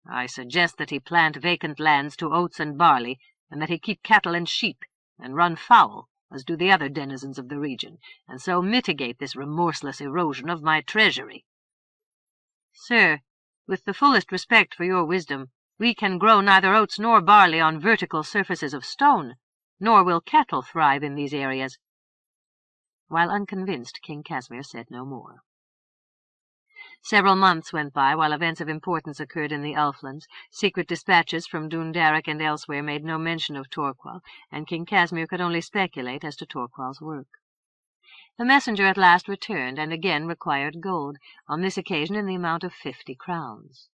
"I suggest that he plant vacant lands to oats and barley, and that he keep cattle and sheep, and run fowl, as do the other denizens of the region, and so mitigate this remorseless erosion of my treasury." "Sir, with the fullest respect for your wisdom, we can grow neither oats nor barley on vertical surfaces of stone, nor will cattle thrive in these areas." While unconvinced, King Casmir said no more. Several months went by while events of importance occurred in the Elflands. Secret dispatches from Dundarach and elsewhere made no mention of Torquil, and King Casmir could only speculate as to Torquil's work. The messenger at last returned, and again required gold, on this occasion in the amount of 50 crowns.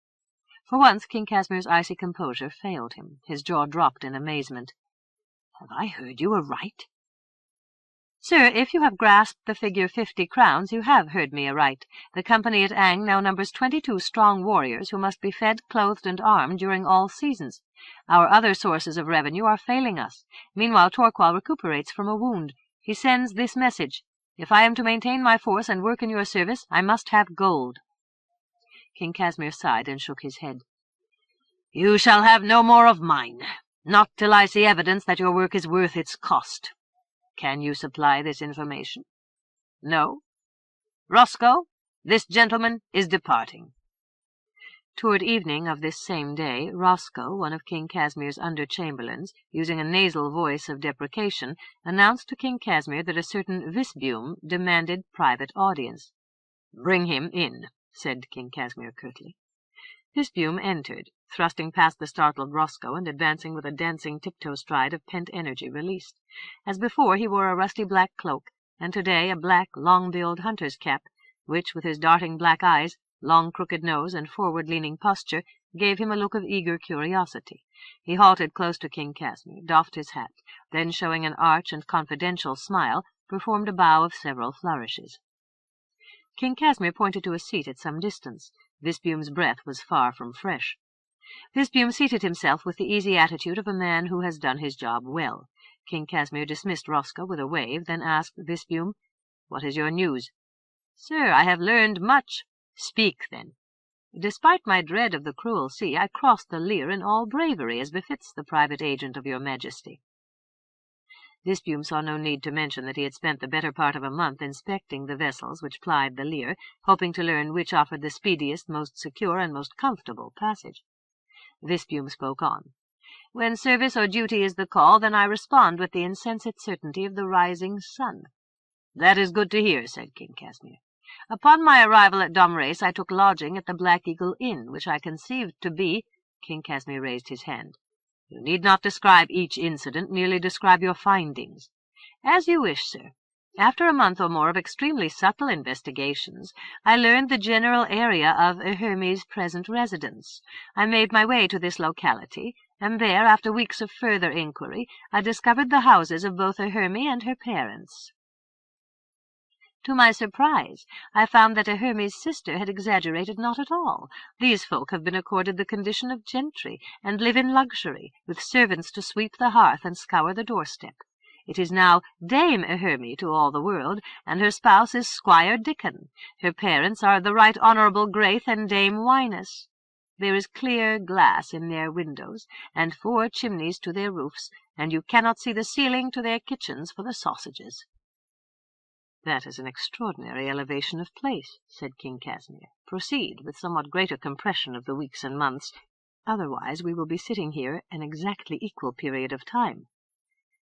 For once King Casmir's icy composure failed him. His jaw dropped in amazement. "Have I heard you aright?" "Sir, if you have grasped the figure 50 crowns, you have heard me aright. The company at Ang now numbers 22 strong warriors who must be fed, clothed, and armed during all seasons. Our other sources of revenue are failing us. Meanwhile Torquil recuperates from a wound. He sends this message: if I am to maintain my force and work in your service, I must have gold." King Casmir sighed and shook his head. "You shall have no more of mine, not till I see evidence that your work is worth its cost. Can you supply this information? No? Roscoe, this gentleman is departing." Toward evening of this same day, Roscoe, one of King Casmir's under-chamberlains, using a nasal voice of deprecation, announced to King Casmir that a certain Visbume demanded private audience. "Bring him in," said King Casmir curtly. Visbume entered, thrusting past the startled Roscoe and advancing with a dancing tiptoe stride of pent energy released. As before, he wore a rusty black cloak, and today a black, long-billed hunter's cap, which, with his darting black eyes, long crooked nose, and forward-leaning posture, gave him a look of eager curiosity. He halted close to King Casmir, doffed his hat, then, showing an arch and confidential smile, performed a bow of several flourishes. King Casmir pointed to a seat at some distance. Visbume's breath was far from fresh. Visbume seated himself with the easy attitude of a man who has done his job well. King Casmir dismissed Roscoe with a wave, then asked Visbume, "What is your news?" "Sir, I have learned much." "Speak, then." "Despite my dread of the cruel sea, I crossed the Lyre in all bravery, as befits the private agent of your majesty." Visbume saw no need to mention that he had spent the better part of a month inspecting the vessels which plied the Lyre, hoping to learn which offered the speediest, most secure, and most comfortable passage. Visbume spoke on. "When service or duty is the call, then I respond with the insensate certainty of the rising sun." "That is good to hear," said King Casmir. "Upon my arrival at Domrase, I took lodging at the Black Eagle Inn, which I conceived to be—" King Casmir raised his hand. "You need not describe each incident, merely describe your findings." "As you wish, sir. After a month or more of extremely subtle investigations, I learned the general area of Hermie's present residence. I made my way to this locality, and there, after weeks of further inquiry, I discovered the houses of both Hermie and her parents. To my surprise, I found that Hermie's sister had exaggerated not at all. These folk have been accorded the condition of gentry, and live in luxury, with servants to sweep the hearth and scour the doorstep. It is now Dame Hermie to all the world, and her spouse is Squire Dickon. Her parents are the Right Honourable Graith and Dame Lyonesse. There is clear glass in their windows, and 4 chimneys to their roofs, and you cannot see the ceiling to their kitchens for the sausages." "That is an extraordinary elevation of place," said King Casmir. "Proceed, with somewhat greater compression of the weeks and months. Otherwise we will be sitting here an exactly equal period of time."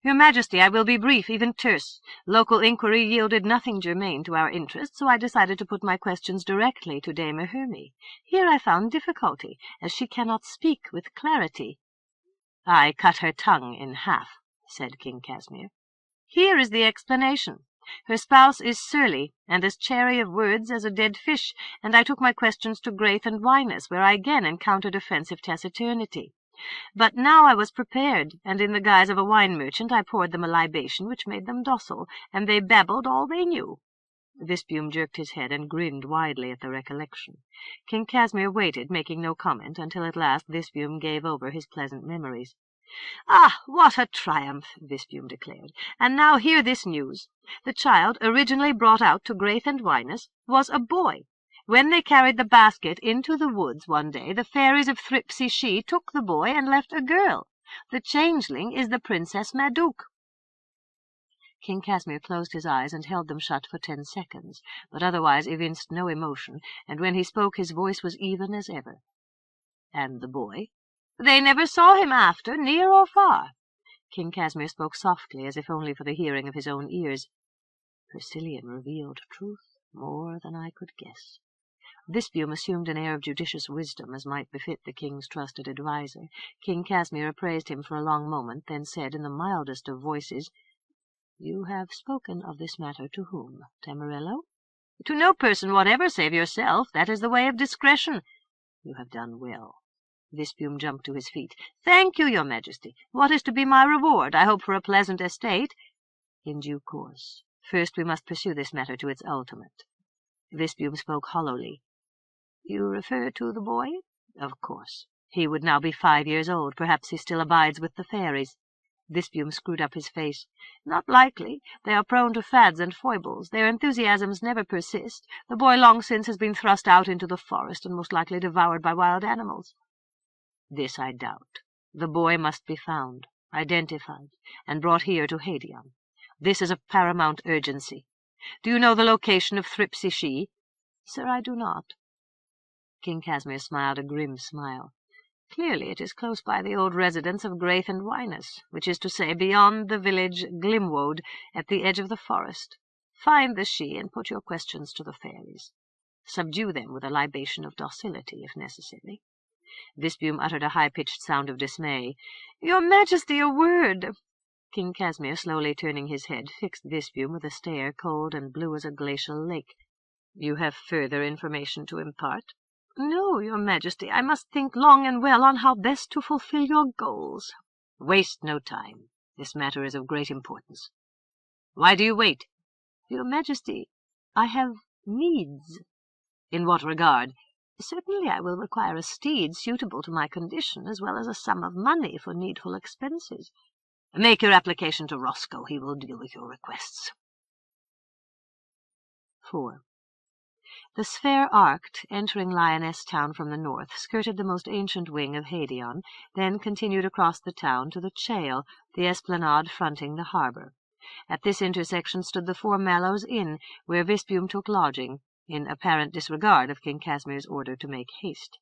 "Your Majesty, I will be brief, even terse. Local inquiry yielded nothing germane to our interests, so I decided to put my questions directly to Dame Hermie. Here I found difficulty, as she cannot speak with clarity." "I cut her tongue in half," said King Casmir. "Here is the explanation. Her spouse is surly, and as chary of words as a dead fish, and I took my questions to Graith and Lyonesse, where I again encountered offensive taciturnity. But now I was prepared, and in the guise of a wine merchant I poured them a libation which made them docile, and they babbled all they knew." Visbume jerked his head and grinned widely at the recollection. King Casmir waited, making no comment, until at last Visbume gave over his pleasant memories. "Ah, what a triumph!" Visbume declared. "And now hear this news. The child, originally brought out to Graith and Lyonesse, was a boy. When they carried the basket into the woods one day, the fairies of Thripsy She took the boy and left a girl. The changeling is the Princess Madouc." King Casmir closed his eyes and held them shut for 10 seconds, but otherwise evinced no emotion, and when he spoke his voice was even as ever. "And the boy?" "They never saw him after, near or far." King Casmir spoke softly, as if only for the hearing of his own ears. Persilian revealed truth more than I could guess. Visbium assumed an air of judicious wisdom, as might befit the king's trusted adviser. King Casmir appraised him for a long moment, then said in the mildest of voices, "You have spoken of this matter to whom, Tamarello?" "To no person whatever save yourself. That is the way of discretion." "You have done well." Visbium jumped to his feet. "Thank you, your majesty. What is to be my reward? I hope for a pleasant estate." "In due course. First we must pursue this matter to its ultimate." Visbium spoke hollowly. "You refer to the boy?" "Of course. He would now be 5 years old. Perhaps he still abides with the fairies." Visbium screwed up his face. "Not likely. They are prone to fads and foibles. Their enthusiasms never persist. The boy long since has been thrust out into the forest and most likely devoured by wild animals." "This I doubt. The boy must be found, identified, and brought here to Haedion. This is of paramount urgency. Do you know the location of Thripsy-She?" "Sir, I do not." King Casmir smiled a grim smile. "Clearly it is close by the old residence of Graith and Wynas, which is to say beyond the village Glimwode, at the edge of the forest. Find the She and put your questions to the fairies. Subdue them with a libation of docility, if necessary." Visbium uttered a high-pitched sound of dismay. "Your majesty, a word!" King Casmir, slowly turning his head, fixed Visbium with a stare cold and blue as a glacial lake. "You have further information to impart?" "No, your majesty. I must think long and well on how best to fulfill your goals." "Waste no time. This matter is of great importance. Why do you wait?" "Your majesty, I have needs." "In what regard?" "Certainly I will require a steed suitable to my condition, as well as a sum of money for needful expenses." "Make your application to Roscoe. He will deal with your requests." 4. The sphere arced, entering Lyonesse town from the north, skirted the most ancient wing of Haedion, then continued across the town to the Chail, the esplanade fronting the harbour. At this intersection stood the Four Mallows Inn, where Visbium took lodging, in apparent disregard of King Casmir's order to make haste.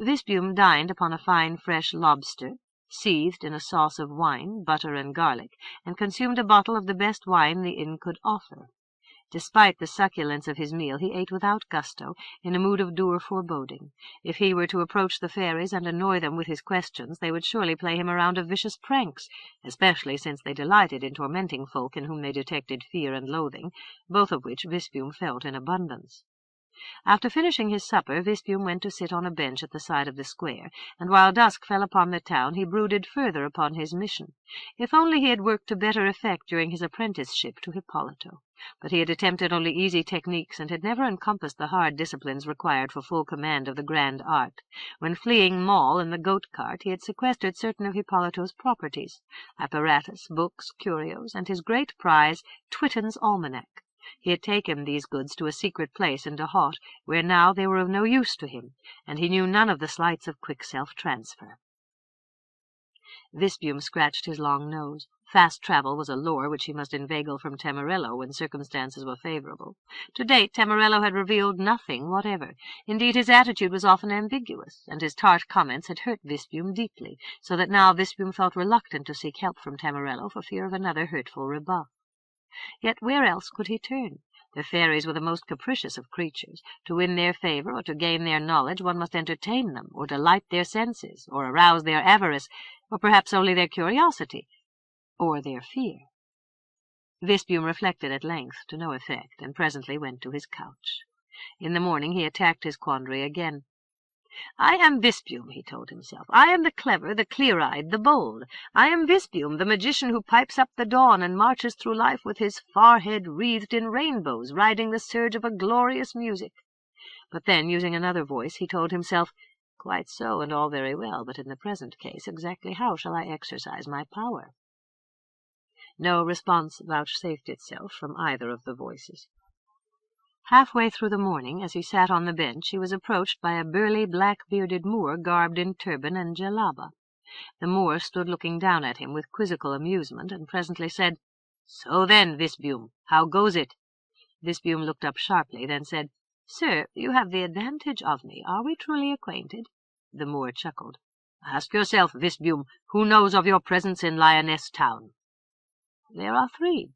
Visbium dined upon a fine fresh lobster, seethed in a sauce of wine, butter, and garlic, and consumed a bottle of the best wine the inn could offer. Despite the succulence of his meal, he ate without gusto, in a mood of dour foreboding. If he were to approach the fairies and annoy them with his questions, they would surely play him a round of vicious pranks, especially since they delighted in tormenting folk in whom they detected fear and loathing, both of which Visbium felt in abundance. After finishing his supper, Visbium went to sit on a bench at the side of the square, and while dusk fell upon the town he brooded further upon his mission. If only he had worked to better effect during his apprenticeship to Hippolito! But he had attempted only easy techniques, and had never encompassed the hard disciplines required for full command of the grand art. When fleeing Maul in the goat-cart, he had sequestered certain of Hippolito's properties, apparatus, books, curios, and his great prize, Twitten's Almanac. He had taken these goods to a secret place in Dahot, where now they were of no use to him, and he knew none of the sleights of quick self-transfer. Visbium scratched his long nose. Fast travel was a lure which he must inveigle from Tamarello when circumstances were favourable. To date, Tamarello had revealed nothing whatever. Indeed, his attitude was often ambiguous, and his tart comments had hurt Visbium deeply, so that now Visbium felt reluctant to seek help from Tamarello for fear of another hurtful rebuff. Yet where else could he turn? The fairies were the most capricious of creatures. To win their favour or to gain their knowledge, one must entertain them, or delight their senses, or arouse their avarice, or perhaps only their curiosity, or their fear. Visbium reflected at length, to no effect, and presently went to his couch. In the morning he attacked his quandary again. "I am Visbium," he told himself. "I am the clever, the clear-eyed, the bold. I am Visbium, the magician who pipes up the dawn and marches through life with his forehead wreathed in rainbows, riding the surge of a glorious music." But then, using another voice, he told himself, "Quite so, and all very well, but in the present case, exactly how shall I exercise my power?" No response vouchsafed itself from either of the voices. Halfway through the morning, as he sat on the bench, he was approached by a burly, black-bearded Moor garbed in turban and jalaba. The Moor stood looking down at him with quizzical amusement, and presently said, "So then, Visbium, how goes it?" Visbium looked up sharply, then said, "Sir, you have the advantage of me. Are we truly acquainted?" The Moor chuckled. "Ask yourself, Visbium, who knows of your presence in Lyonesse town?" "There are 3.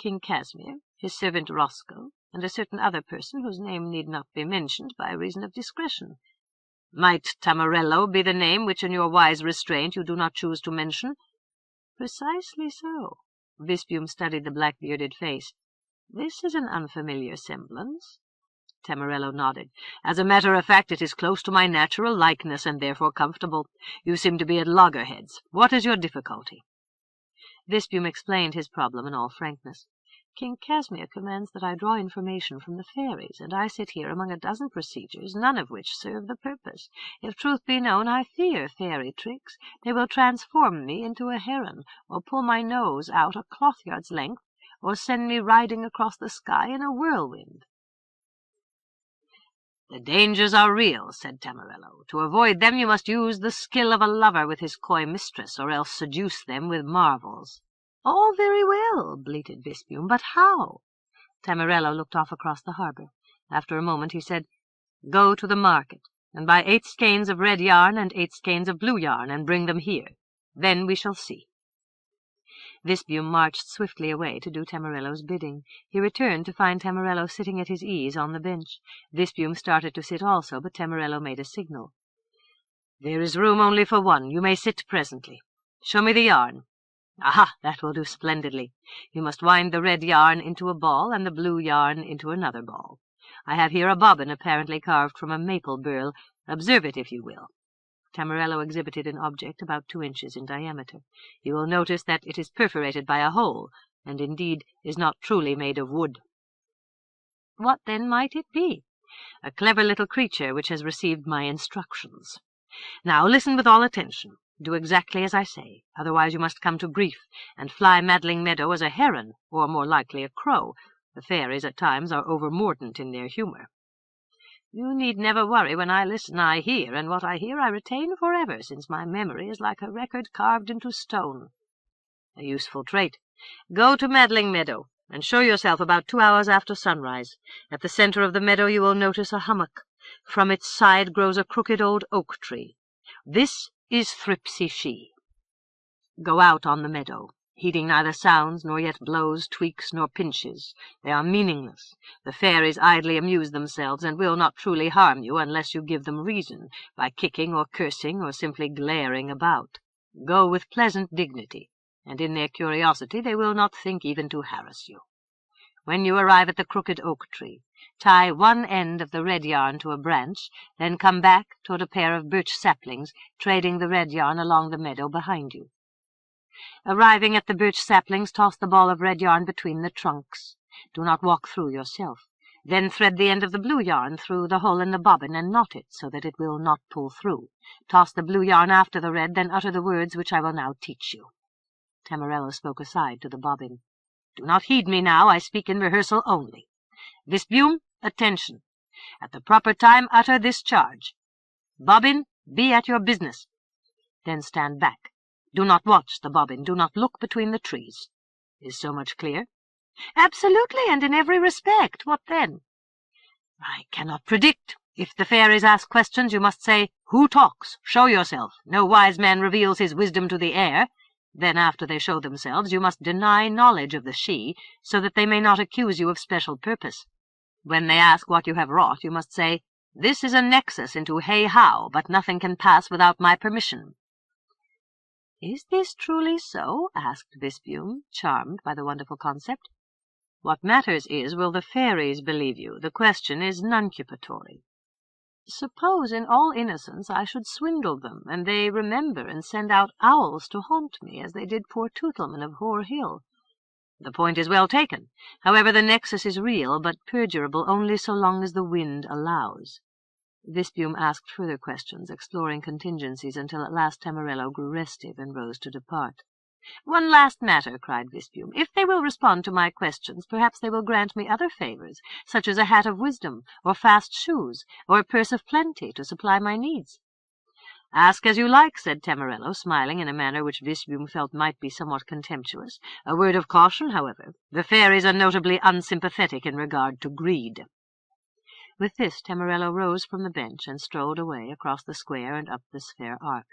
King Casmir, his servant Roscoe, and a certain other person whose name need not be mentioned by reason of discretion. Might Tamarello be the name which in your wise restraint you do not choose to mention? Precisely so. Visbium studied the black-bearded face. This is an unfamiliar semblance. Tamarello nodded. As a matter of fact, it is close to my natural likeness, and therefore comfortable. You seem to be at loggerheads. What is your difficulty? Visbium explained his problem in all frankness. King Casmir commands that I draw information from the fairies, and I sit here among a dozen procedures, none of which serve the purpose. If truth be known, I fear fairy tricks. They will transform me into a heron, or pull my nose out a cloth-yard's length, or send me riding across the sky in a whirlwind. The dangers are real, said Tamarello. To avoid them you must use the skill of a lover with his coy mistress, or else seduce them with marvels. All very well, bleated Visbium, but how? Tamarello looked off across the harbour. After a moment he said, Go to the market, and buy 8 skeins of red yarn and 8 skeins of blue yarn, and bring them here. Then we shall see. Visbium marched swiftly away to do Tamarello's bidding. He returned to find Tamarello sitting at his ease on the bench. Visbium started to sit also, but Tamarello made a signal. There is room only for one. You may sit presently. Show me the yarn. Aha, that will do splendidly. You must wind the red yarn into a ball, and the blue yarn into another ball. I have here a bobbin apparently carved from a maple burl. Observe it, if you will. Tamarello exhibited an object about 2 inches in diameter. You will notice that it is perforated by a hole, and indeed is not truly made of wood. What then might it be? A clever little creature which has received my instructions. Now listen with all attention. Do exactly as I say, otherwise you must come to grief, and fly Madling Meadow as a heron, or more likely a crow. The fairies at times are over-mordant in their humour. You need never worry. When I listen, I hear, and what I hear I retain forever, since my memory is like a record carved into stone. A useful trait. Go to Madling Meadow, and show yourself about 2 hours after sunrise. At the centre of the meadow you will notice a hummock. From its side grows a crooked old oak tree. This is Thripsy She. Go out on the meadow, heeding neither sounds, nor yet blows, tweaks, nor pinches. They are meaningless. The fairies idly amuse themselves, and will not truly harm you unless you give them reason, by kicking or cursing, or simply glaring about. Go with pleasant dignity, and in their curiosity they will not think even to harass you. When you arrive at the crooked oak tree, tie one end of the red yarn to a branch, then come back toward a pair of birch saplings, trailing the red yarn along the meadow behind you. Arriving at the birch saplings, toss the ball of red yarn between the trunks. Do not walk through yourself. Then thread the end of the blue yarn through the hole in the bobbin and knot it so that it will not pull through. Toss the blue yarn after the red, then utter the words which I will now teach you. Tamarello spoke aside to the bobbin. Do not heed me now. I speak in rehearsal only. Visbium, attention. At the proper time utter this charge. Bobbin, be at your business. Then stand back. Do not watch the bobbin. Do not look between the trees. Is so much clear? Absolutely, and in every respect. What then? I cannot predict. If the fairies ask questions, you must say, Who talks? Show yourself. No wise man reveals his wisdom to the air. Then, after they show themselves, you must deny knowledge of the she, so that they may not accuse you of special purpose. When they ask what you have wrought, you must say, This is a nexus into Hay-How, but nothing can pass without my permission. Is this truly so? Asked Visbium, charmed by the wonderful concept. What matters is, will the fairies believe you? The question is nuncupatory. Suppose in all innocence I should swindle them, and they remember and send out owls to haunt me, as they did poor Tootleman of Hoare Hill. The point is well taken. However, the nexus is real, but perdurable only so long as the wind allows. Visbium asked further questions, exploring contingencies, until at last Tamarello grew restive and rose to depart. One last matter, cried Visbium. If they will respond to my questions, perhaps they will grant me other favours, such as a hat of wisdom, or fast shoes, or a purse of plenty to supply my needs. Ask as you like, said Tamarello, smiling in a manner which Visbium felt might be somewhat contemptuous. A word of caution, however. The fairies are notably unsympathetic in regard to greed. With this, Tamarello rose from the bench and strolled away across the square and up the sphere arch.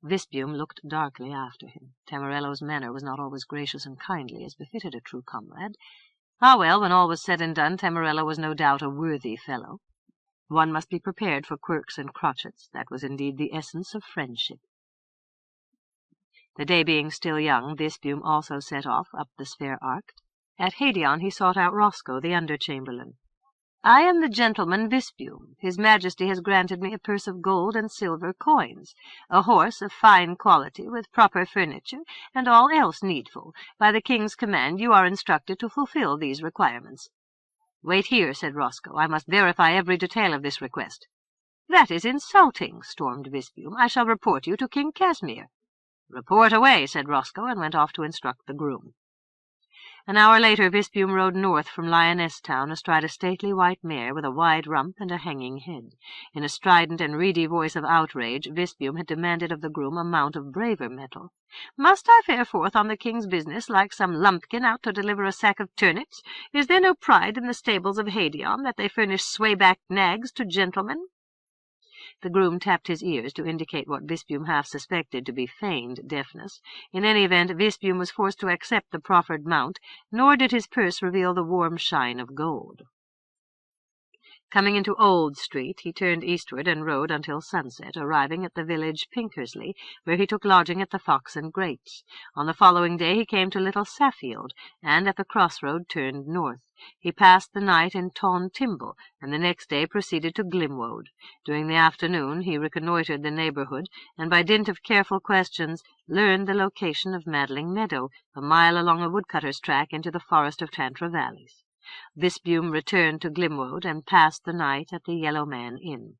Visbium looked darkly after him. Tamarello's manner was not always gracious and kindly, as befitted a true comrade. Ah, well, when all was said and done, Tamarello was no doubt a worthy fellow. One must be prepared for quirks and crotchets. That was indeed the essence of friendship. The day being still young, Visbium also set off up the sphere arc. At Hadion he sought out Roscoe, the under-chamberlain. "I am the gentleman Visbium. His Majesty has granted me a purse of gold and silver coins, a horse of fine quality, with proper furniture, and all else needful. By the king's command you are instructed to fulfill these requirements." "Wait here," said Roscoe. "I must verify every detail of this request." "That is insulting," stormed Visbium. "I shall report you to King Casmir." "Report away," said Roscoe, and went off to instruct the groom. An hour later Visbium rode north from Lyonesse town astride a stately white mare with a wide rump and a hanging head. In a strident and reedy voice of outrage, Visbium had demanded of the groom a mount of braver mettle. "Must I fare forth on the king's business like some lumpkin out to deliver a sack of turnips? Is there no pride in the stables of Hadion that they furnish sway-backed nags to gentlemen?" The groom tapped his ears to indicate what Visbium half suspected to be feigned deafness. In any event, Visbium was forced to accept the proffered mount, nor did his purse reveal the warm shine of gold. Coming into Old Street, he turned eastward and rode until sunset, arriving at the village Pinkersley, where he took lodging at the Fox and Grates. On the following day he came to Little Saffield, and at the crossroad turned north. He passed the night in Ton Timble, and the next day proceeded to Glimwoad. During the afternoon he reconnoitred the neighbourhood, and by dint of careful questions learned the location of Madling Meadow, a mile along a woodcutter's track into the forest of Tantra Valleys. Visbium returned to Glimwoad and passed the night at the Yellow Man Inn.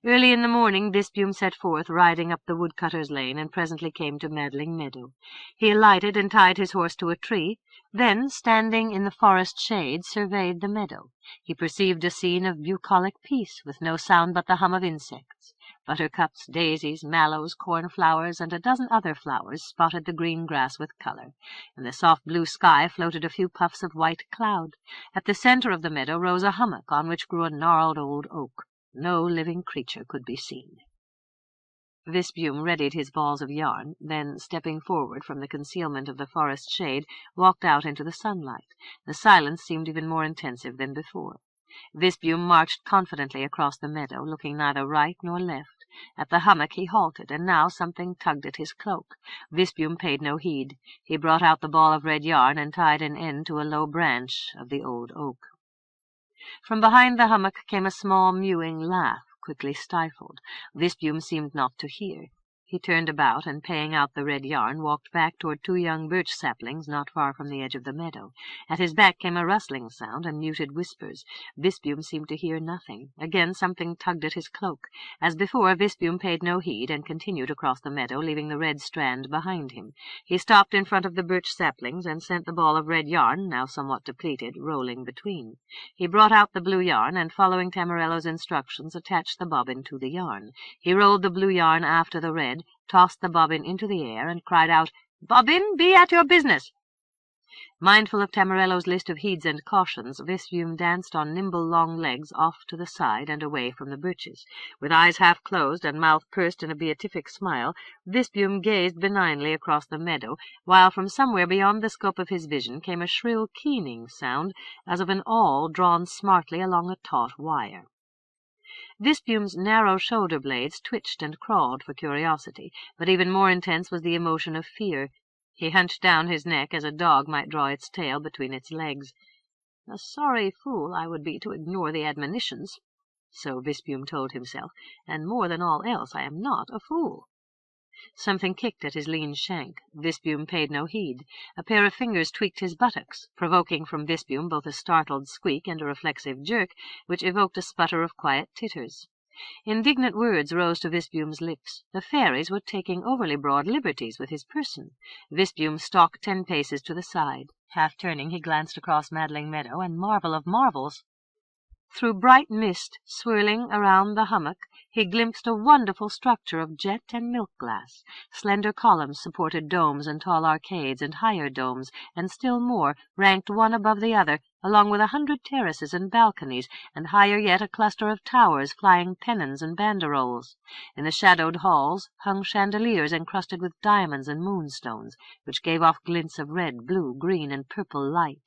Early in the morning Visbium set forth, riding up the woodcutter's lane, and presently came to Madling Meadow. He alighted and tied his horse to a tree, then, standing in the forest shade, surveyed the meadow. He perceived a scene of bucolic peace, with no sound but the hum of insects. Buttercups, daisies, mallows, cornflowers, and a dozen other flowers spotted the green grass with color. In the soft blue sky floated a few puffs of white cloud. At the center of the meadow rose a hummock on which grew a gnarled old oak. No living creature could be seen. Visbium readied his balls of yarn, then, stepping forward from the concealment of the forest shade, walked out into the sunlight. The silence seemed even more intensive than before. Visbium marched confidently across the meadow, looking neither right nor left. At the hummock he halted, and now something tugged at his cloak. Visbium paid no heed. He brought out the ball of red yarn and tied an end to a low branch of the old oak. From behind the hummock came a small mewing laugh, quickly stifled. Visbium seemed not to hear. He turned about, and paying out the red yarn, walked back toward two young birch saplings not far from the edge of the meadow. At his back came a rustling sound and muted whispers. Visbium seemed to hear nothing. Again something tugged at his cloak. As before, Visbium paid no heed and continued across the meadow, leaving the red strand behind him. He stopped in front of the birch saplings and sent the ball of red yarn, now somewhat depleted, rolling between. He brought out the blue yarn, and following Tamarello's instructions, attached the bobbin to the yarn. He rolled the blue yarn after the red, tossed the bobbin into the air, and cried out, "Bobbin, be at your business!" Mindful of Tamarello's list of heeds and cautions, Visbium danced on nimble long legs off to the side and away from the birches. With eyes half closed and mouth pursed in a beatific smile, Visbium gazed benignly across the meadow, while from somewhere beyond the scope of his vision came a shrill keening sound, as of an awl drawn smartly along a taut wire. Visbium's narrow shoulder blades twitched and crawled for curiosity, but even more intense was the emotion of fear. He hunched down his neck as a dog might draw its tail between its legs. A sorry fool I would be to ignore the admonitions, so Visbium told himself, and more than all else I am not a fool. Something kicked at his lean shank. Visbium paid no heed. A pair of fingers tweaked his buttocks, provoking from Visbium both a startled squeak and a reflexive jerk, which evoked a sputter of quiet titters. Indignant words rose to Visbium's lips. The fairies were taking overly broad liberties with his person. Visbium stalked 10 paces to the side. Half turning, he glanced across Madling Meadow, and marvel of marvels! Through bright mist swirling around the hummock, he glimpsed a wonderful structure of jet and milk-glass. Slender columns supported domes and tall arcades and higher domes, and still more, ranked one above the other, along with 100 terraces and balconies, and higher yet a cluster of towers flying pennons and banderoles. In the shadowed halls hung chandeliers encrusted with diamonds and moonstones, which gave off glints of red, blue, green, and purple light.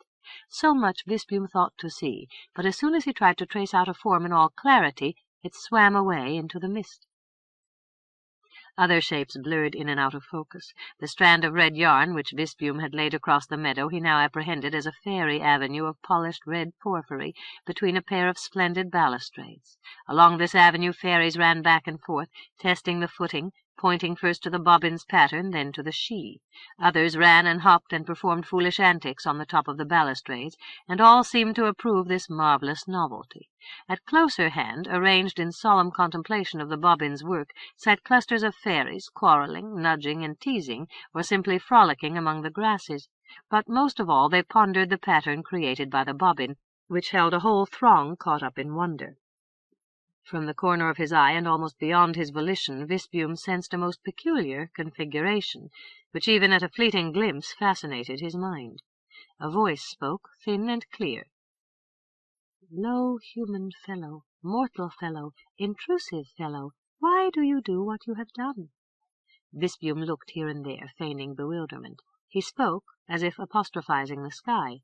So much Visbium thought to see, but as soon as he tried to trace out a form in all clarity, it swam away into the mist. Other shapes blurred in and out of focus. The strand of red yarn which Visbium had laid across the meadow he now apprehended as a fairy avenue of polished red porphyry between a pair of splendid balustrades. Along this avenue fairies ran back and forth, testing the footing, pointing first to the bobbin's pattern, then to the she. Others ran and hopped and performed foolish antics on the top of the balustrades, and all seemed to approve this marvelous novelty. At closer hand, arranged in solemn contemplation of the bobbin's work, sat clusters of fairies, quarrelling, nudging, and teasing, or simply frolicking among the grasses. But most of all they pondered the pattern created by the bobbin, which held a whole throng caught up in wonder. From the corner of his eye, and almost beyond his volition, Visbium sensed a most peculiar configuration, which even at a fleeting glimpse fascinated his mind. A voice spoke, thin and clear. "Low human fellow, mortal fellow, intrusive fellow, why do you do what you have done?" Visbium looked here and there, feigning bewilderment. He spoke, as if apostrophizing the sky.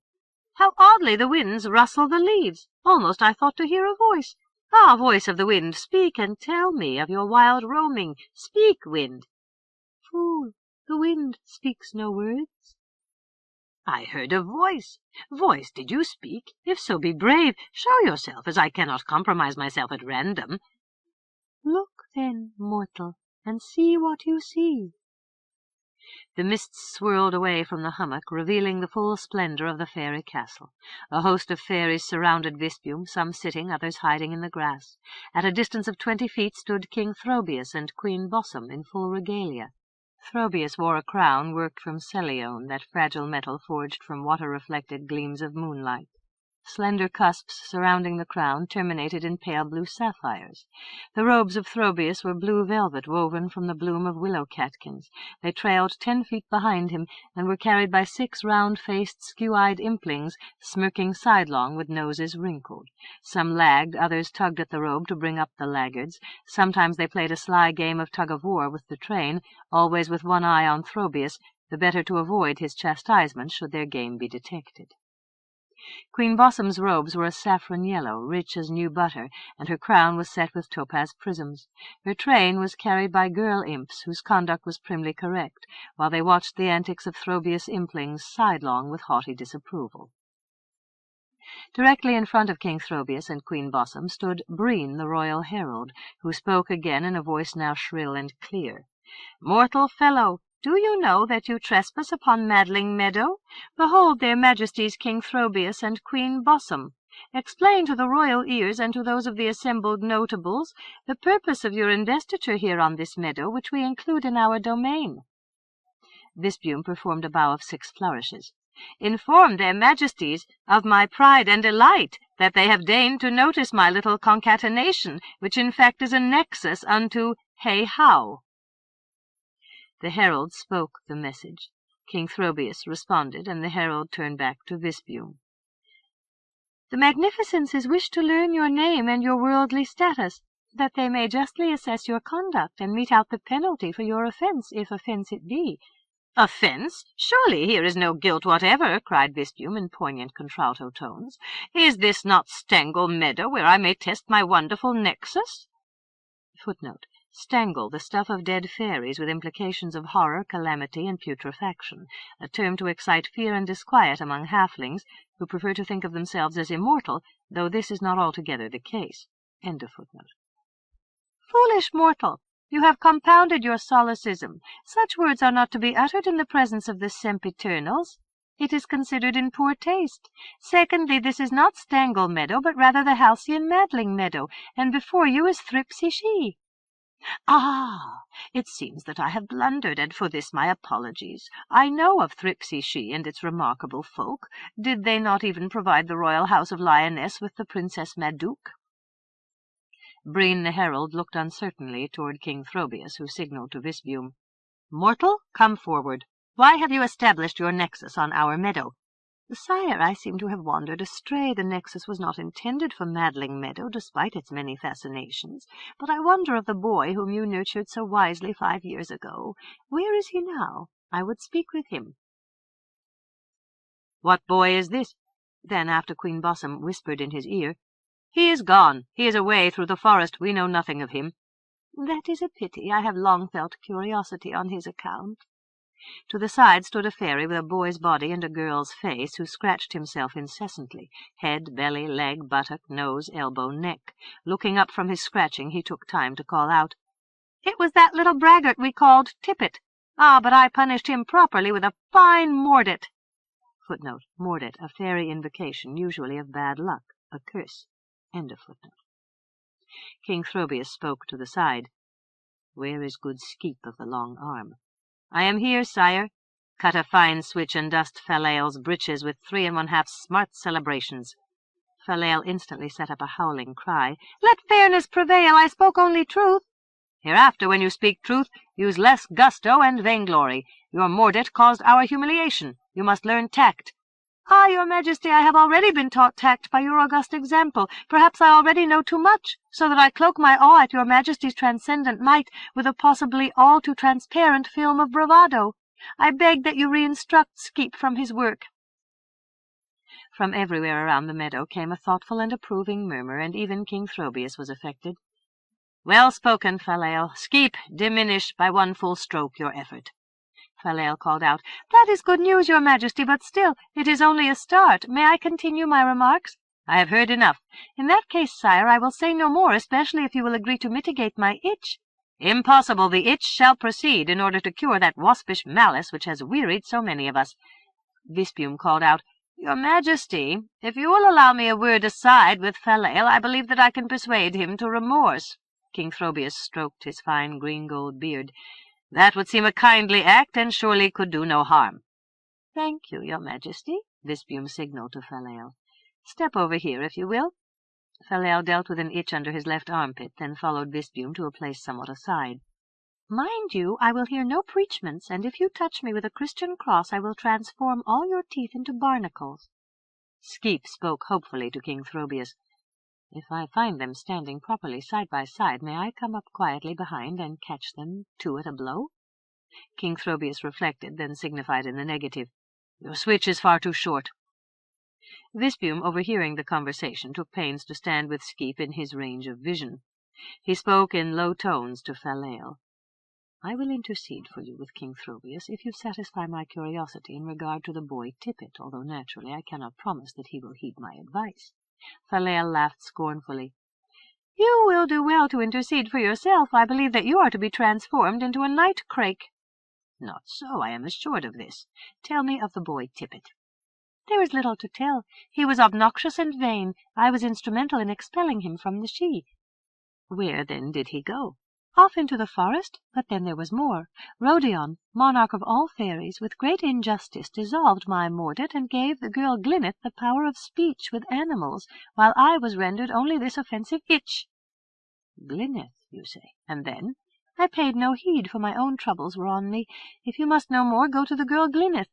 "How oddly the winds rustle the leaves! Almost I thought to hear a voice. Ah, voice of the wind, speak and tell me of your wild roaming. Speak, wind." "Fool, the wind speaks no words." "I heard a voice. Voice, did you speak? If so, be brave. Show yourself, as I cannot compromise myself at random." "Look, then, mortal, and see what you see." The mists swirled away from the hummock, revealing the full splendor of the fairy castle. A host of fairies surrounded Visbium, some sitting, others hiding in the grass. At a distance of 20 feet stood King Throbius and Queen Bossum in full regalia. Throbius wore a crown worked from celione, that fragile metal forged from water-reflected gleams of moonlight. Slender cusps surrounding the crown terminated in pale blue sapphires. The robes of Throbius were blue velvet woven from the bloom of willow catkins. They trailed 10 feet behind him, and were carried by 6 round-faced, skew-eyed implings, smirking sidelong with noses wrinkled. Some lagged, others tugged at the robe to bring up the laggards. Sometimes they played a sly game of tug-of-war with the train, always with one eye on Throbius, the better to avoid his chastisement should their game be detected. Queen Bossum's robes were a saffron yellow, rich as new butter, and her crown was set with topaz prisms. Her train was carried by girl imps, whose conduct was primly correct, while they watched the antics of Throbius implings sidelong with haughty disapproval. Directly in front of King Throbius and Queen Bossum stood Breen, the royal herald, who spoke again in a voice now shrill and clear. "Mortal fellow, do you know that you trespass upon Madling Meadow? Behold their Majesties King Throbius and Queen Bossum. Explain to the royal ears and to those of the assembled notables the purpose of your investiture here on this meadow, which we include in our domain." Visbium performed a bow of 6 flourishes. "Inform their Majesties of my pride and delight that they have deigned to notice my little concatenation, which in fact is a nexus unto hey-how." The herald spoke the message. King Throbius responded, and the herald turned back to Visbium. "The magnificences wish to learn your name and your worldly status, that they may justly assess your conduct and mete out the penalty for your offense, if offense it be." "Offense? Surely here is no guilt whatever," cried Visbium in poignant contralto tones. "Is this not Stangle Meadow, where I may test my wonderful nexus?" Footnote. Stangle, the stuff of dead fairies, with implications of horror, calamity, and putrefaction, a term to excite fear and disquiet among halflings, who prefer to think of themselves as immortal, though this is not altogether the case. End of footnote. "Foolish mortal, you have compounded your solecism. Such words are not to be uttered in the presence of the sempiternals. It is considered in poor taste. Secondly, this is not Stangle Meadow, but rather the halcyon Madling Meadow, and before you is Thripsy She." "Ah, it seems that I have blundered, and for this my apologies. I know of Thrixie and its remarkable folk. Did they not even provide the royal house of Lyonesse with the Princess Madouc?" Breen the herald looked uncertainly toward King Throbius, who signaled to Visbium. "Mortal, come forward. Why have you established your nexus on our meadow?" "Sire, I seem to have wandered astray. The nexus was not intended for Madling Meadow, despite its many fascinations. But I wonder of the boy whom you nurtured so wisely 5 years ago. Where is he now? I would speak with him." "What boy is this?" Then, after Queen Bossum whispered in his ear, "He is gone. He is away through the forest. We know nothing of him." "That is a pity. I have long felt curiosity on his account." To the side stood a fairy with a boy's body and a girl's face, who scratched himself incessantly, head, belly, leg, buttock, nose, elbow, neck. Looking up from his scratching, he took time to call out, "It was that little braggart we called Tippet. Ah, but I punished him properly with a fine mordant." Footnote: Mordant, a fairy invocation, usually of bad luck, a curse. End of footnote. King Throbius spoke to the side. "Where is good Skeep of the long arm?" "I am here, sire. Cut a fine switch and dust Falael's breeches with 3 1/2 smart celebrations." Falael instantly set up a howling cry. "Let fairness prevail. I spoke only truth." "Hereafter, when you speak truth, use less gusto and vainglory. Your mordant caused our humiliation. You must learn tact." "Ah, your majesty, I have already been taught tact by your august example. Perhaps I already know too much, so that I cloak my awe at your majesty's transcendent might with a possibly all too transparent film of bravado. I beg that you re-instruct Skeep from his work." From everywhere around the meadow came a thoughtful and approving murmur, and even King Throbius was affected. "Well spoken, Falael. Skeep, diminish by 1 full stroke your effort." Falael called out, "That is good news, your majesty, but still, it is only a start. May I continue my remarks?" "I have heard enough." "In that case, sire, I will say no more, especially if you will agree to mitigate my itch." "Impossible. The itch shall proceed in order to cure that waspish malice which has wearied so many of us." Visbium called out, "Your majesty, if you will allow me a word aside with Falael, I believe that I can persuade him to remorse." King Throbius stroked his fine green-gold beard. "That would seem a kindly act, and surely could do no harm." "Thank you, your majesty," Visbium signaled to Falael. "Step over here, if you will." Falael dealt with an itch under his left armpit, then followed Visbium to a place somewhat aside. "Mind you, I will hear no preachments, and if you touch me with a Christian cross, I will transform all your teeth into barnacles." Skeep spoke hopefully to King Throbius. "If I find them standing properly side by side, may I come up quietly behind and catch them 2 at a blow?" King Throbius reflected, then signified in the negative. "Your switch is far too short." Visbium, overhearing the conversation, took pains to stand with Skeep in his range of vision. He spoke in low tones to Falael. "I will intercede for you with King Throbius if you satisfy my curiosity in regard to the boy Tippet, although naturally I cannot promise that he will heed my advice." Falael laughed scornfully. "You will do well to intercede for yourself. I believe that you are to be transformed into a night crake." "Not so, I am assured of this. Tell me of the boy Tippet." "There is little to tell. He was obnoxious and vain. I was instrumental in expelling him from the Sidhe." "Where, then, did he go?" "Off into the forest, but then there was more. Rodion, monarch of all fairies, with great injustice dissolved my mordant and gave the girl Glyneth the power of speech with animals, while I was rendered only this offensive itch." "Glyneth, you say. And then?" "I paid no heed, for my own troubles were on me. If you must know more, go to the girl Glyneth."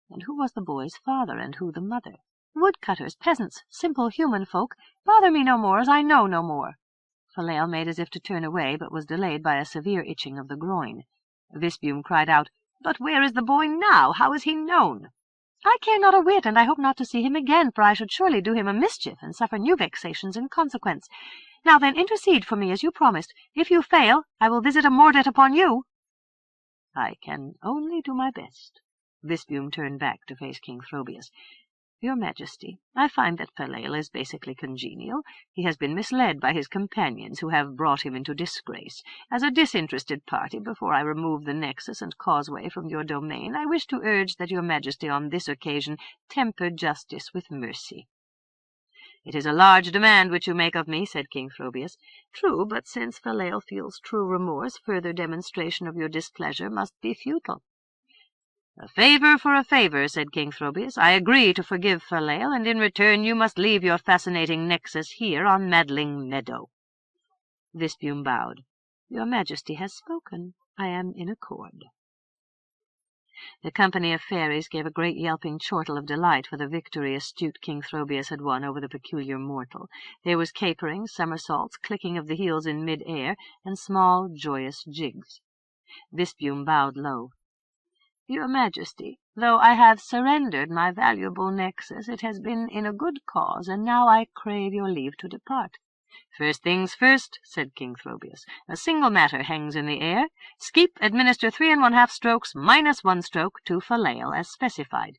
"And who was the boy's father, and who the mother?" "Woodcutters, peasants, simple human folk. Bother me no more, as I know no more." Falael made as if to turn away, but was delayed by a severe itching of the groin. Visbium cried out, "But where is the boy now? How is he known?" "I care not a whit, and I hope not to see him again, for I should surely do him a mischief, and suffer new vexations in consequence. Now then, intercede for me, as you promised. If you fail, I will visit a mordant upon you." "I can only do my best." Visbium turned back to face King Throbius. "Your Majesty, I find that Falael is basically congenial. He has been misled by his companions, who have brought him into disgrace. As a disinterested party, before I remove the nexus and causeway from your domain, I wish to urge that your Majesty on this occasion temper justice with mercy." "It is a large demand which you make of me," said King Throbius. "True, but since Falael feels true remorse, further demonstration of your displeasure must be futile." "A favour for a favour," said King Throbius. "I agree to forgive Falael, and in return you must leave your fascinating nexus here on Madling Meadow." Visbium bowed. "Your Majesty has spoken. I am in accord." The company of fairies gave a great yelping chortle of delight for the victory astute King Throbius had won over the peculiar mortal. There was capering, somersaults, clicking of the heels in mid-air, and small, joyous jigs. Visbium bowed low. "Your Majesty, though I have surrendered my valuable nexus, it has been in a good cause, and now I crave your leave to depart." "First things first," said King Throbius. "A single matter hangs in the air. Skeep, administer 3 1/2 strokes minus 1 stroke to Falael, as specified."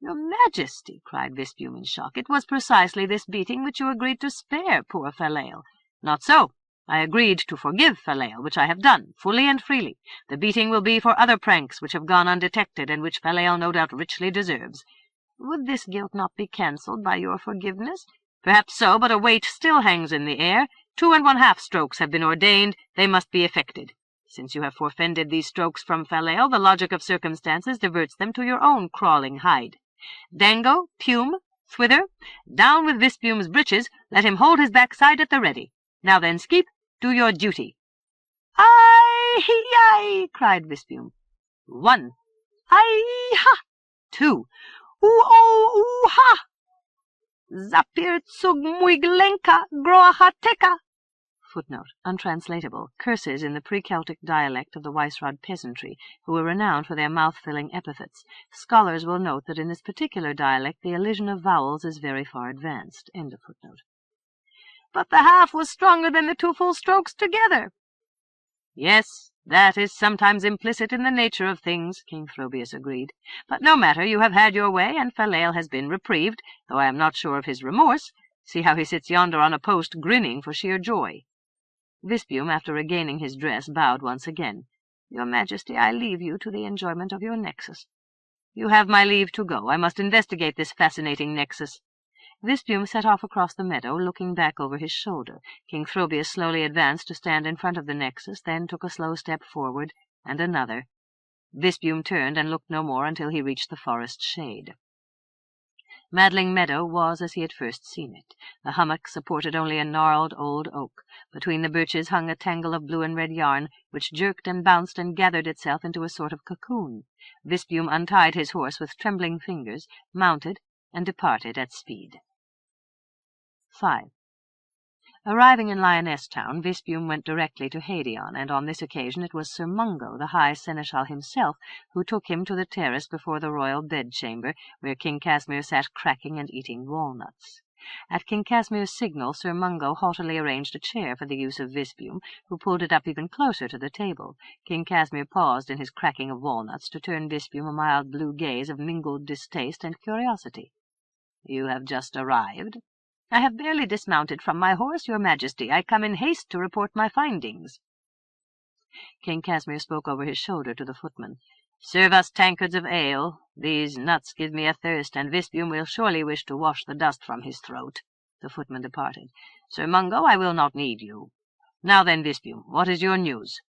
"Your Majesty," cried Visbium in shock, "it was precisely this beating which you agreed to spare poor Falael." "Not so. I agreed to forgive Falael, which I have done, fully and freely. The beating will be for other pranks which have gone undetected, and which Falael no doubt richly deserves." "Would this guilt not be cancelled by your forgiveness?" "Perhaps so, but a weight still hangs in the air. 2 1/2 strokes have been ordained. They must be effected. Since you have forfended these strokes from Falael, the logic of circumstances diverts them to your own crawling hide. Dango, Pume, Thwither, down with Visbium's breeches. Let him hold his backside at the ready. Now then, Skeep, do your duty." "Ai-hi-ai!" cried Visbium. 1. "Ai-ha!" 2. "Oo-oh-oo-ha!" "Zapirtsug muiglenka groahateka." Footnote: untranslatable. Curses in the pre-Celtic dialect of the Weisrod peasantry, who were renowned for their mouth-filling epithets. Scholars will note that in this particular dialect the elision of vowels is very far advanced. End of footnote. "But the half was stronger than the 2 full strokes together." "Yes, that is sometimes implicit in the nature of things," King Throbius agreed. "But no matter, you have had your way, and Falael has been reprieved, though I am not sure of his remorse. See how he sits yonder on a post, grinning for sheer joy." Visbium, after regaining his dress, bowed once again. "Your Majesty, I leave you to the enjoyment of your nexus." "You have my leave to go. I must investigate this fascinating nexus." Visbium set off across the meadow, looking back over his shoulder. King Throbius slowly advanced to stand in front of the nexus, then took a slow step forward, and another. Visbium turned and looked no more until he reached the forest shade. Madling Meadow was as he had first seen it. The hummock supported only a gnarled old oak. Between the birches hung a tangle of blue and red yarn, which jerked and bounced and gathered itself into a sort of cocoon. Visbium untied his horse with trembling fingers, mounted, and departed at speed. 5. Arriving in Lyonesse town, Visbium went directly to Hadion, and on this occasion it was Sir Mungo, the High Seneschal himself, who took him to the terrace before the royal bedchamber, where King Casmir sat cracking and eating walnuts. At King Casmir's signal, Sir Mungo haughtily arranged a chair for the use of Visbium, who pulled it up even closer to the table. King Casmir paused in his cracking of walnuts to turn Visbium a mild blue gaze of mingled distaste and curiosity. "You have just arrived?" "I have barely dismounted from my horse, your Majesty. I come in haste to report my findings." King Casmir spoke over his shoulder to the footman. "Serve us tankards of ale. These nuts give me a thirst, and Visbium will surely wish to wash the dust from his throat." The footman departed. "Sir Mungo, I will not need you. Now then, Visbium, what is your news?"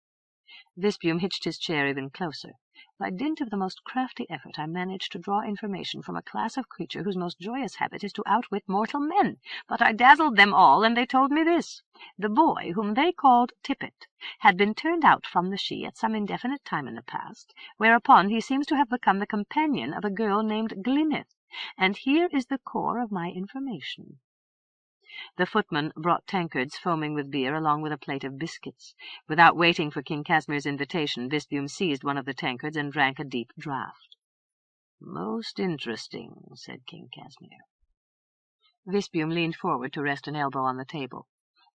Visbium hitched his chair even closer. "By dint of the most crafty effort, I managed to draw information from a class of creature whose most joyous habit is to outwit mortal men. But I dazzled them all, and they told me this. The boy, whom they called Tippet, had been turned out from the Sidhe at some indefinite time in the past, whereupon he seems to have become the companion of a girl named Glyneth. And here is the core of my information." The footman brought tankards foaming with beer along with a plate of biscuits. Without waiting for King Casmir's invitation, Visbium seized one of the tankards and drank a deep draught. "Most interesting," said King Casmir. Visbium leaned forward to rest an elbow on the table.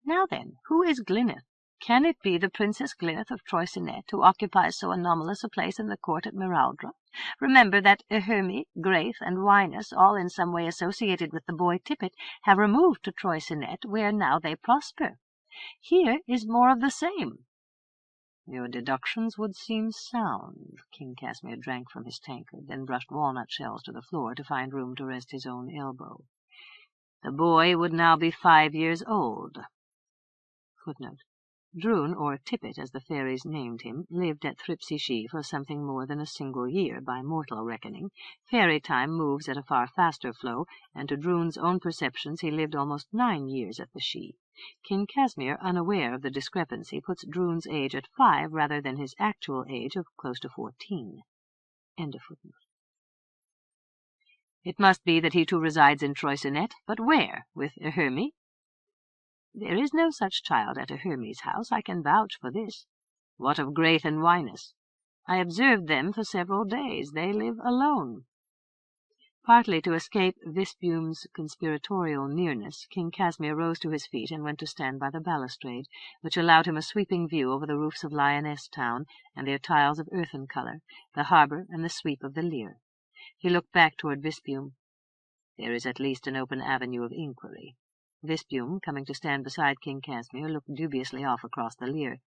"Now then, who is Glyneth? Can it be the Princess Glyneth of Troicinet, who occupies so anomalous a place in the court at Miraldra? Remember that Ehermi, Graith, and Wynas, all in some way associated with the boy Tippet, have removed to Troicinet, where now they prosper. Here is more of the same." "Your deductions would seem sound." King Casmir drank from his tankard, then brushed walnut shells to the floor to find room to rest his own elbow. The boy would now be 5 years old. Footnote. Drun, or Tippet as the fairies named him, lived at Thripsy for something more than a single year by mortal reckoning. Fairy time moves at a far faster flow, and to Drun's own perceptions he lived almost 9 years at the Sidhe. King Casmir, unaware of the discrepancy, puts Drun's age at 5 rather than his actual age of close to 14. End of footnote. It must be that he too resides in Troicinet, but where? With Hermie? There is no such child at Hermie's house, I can vouch for this. What of Graith and Wynes? I observed them for several days. They live alone. Partly to escape Visbum's conspiratorial nearness, King Casmir rose to his feet and went to stand by the balustrade, which allowed him a sweeping view over the roofs of Lyonesse town and their tiles of earthen colour, the harbour and the sweep of the Lyre. He looked back toward Visbum. There is at least an open avenue of inquiry. Visbum, coming to stand beside King Casmir, looked dubiously off across the Lyre.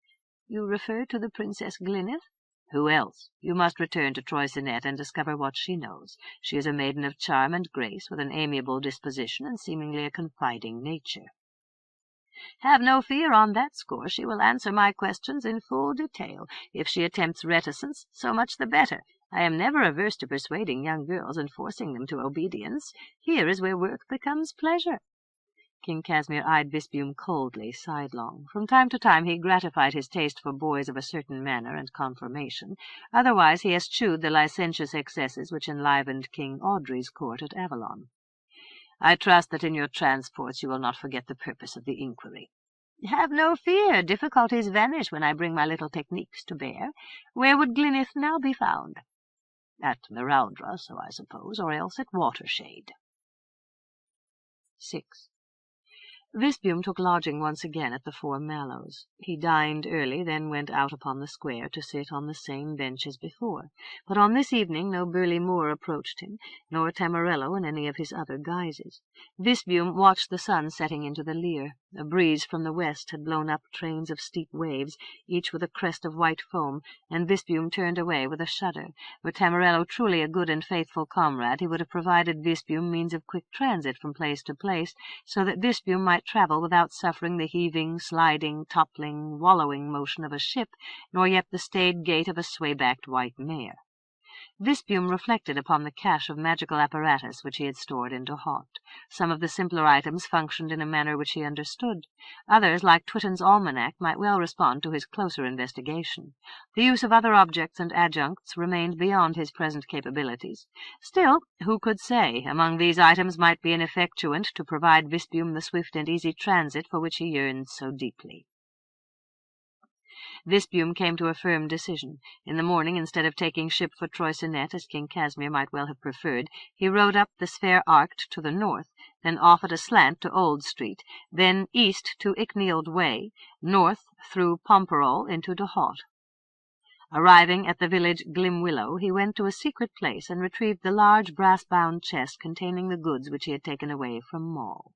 You refer to the Princess Glyneth? Who else? You must return to Troicinet and discover what she knows. She is a maiden of charm and grace, with an amiable disposition and seemingly a confiding nature. Have no fear on that score. She will answer my questions in full detail. If she attempts reticence, so much the better. I am never averse to persuading young girls and forcing them to obedience. Here is where work becomes pleasure. King Casmir eyed Visbum coldly, sidelong. From time to time he gratified his taste for boys of a certain manner and conformation. Otherwise he eschewed the licentious excesses which enlivened King Audrey's court at Avalon. I trust that in your transports you will not forget the purpose of the inquiry. Have no fear. Difficulties vanish when I bring my little techniques to bear. Where would Glyneth now be found? At Miraldra, so I suppose, or else at Watershade. 6. Visbum took lodging once again at the Four Mallows. He dined early, then went out upon the square to sit on the same bench as before. But on this evening no burly Moor approached him, nor Tamarello in any of his other guises. Visbum watched the sun setting into the Lyre. A breeze from the west had blown up trains of steep waves, each with a crest of white foam, and Visbum turned away with a shudder. Were Tamarello truly a good and faithful comrade, he would have provided Visbum means of quick transit from place to place, so that Visbum might travel without suffering the heaving, sliding, toppling, wallowing motion of a ship, nor yet the staid gait of a sway-backed white mare. Visbum reflected upon the cache of magical apparatus which he had stored into Haught. Some of the simpler items functioned in a manner which he understood. Others, like Twitten's almanac, might well respond to his closer investigation. The use of other objects and adjuncts remained beyond his present capabilities. Still, who could say? Among these items might be an effectuant to provide Visbum the swift and easy transit for which he yearned so deeply. Visbum came to a firm decision. In the morning, instead of taking ship for Troicinet, as King Casmir might well have preferred, he rode up the Sfair Arct to the north, then off at a slant to Old Street, then east to Icknield Way, north through Pomperol into de Haught. Arriving at the village Glimwillow, he went to a secret place and retrieved the large brass-bound chest containing the goods which he had taken away from Moll.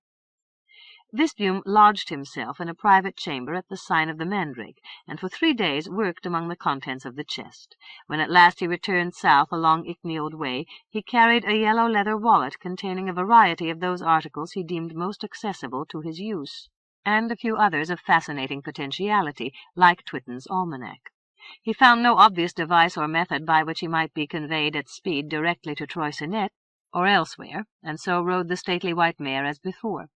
Visbum lodged himself in a private chamber at the Sign of the Mandrake, and for 3 days worked among the contents of the chest. When at last he returned south along Icknield Way, he carried a yellow leather wallet containing a variety of those articles he deemed most accessible to his use, and a few others of fascinating potentiality, like Twitten's almanac. He found no obvious device or method by which he might be conveyed at speed directly to Troicinet or elsewhere, and so rode the stately white mare as before.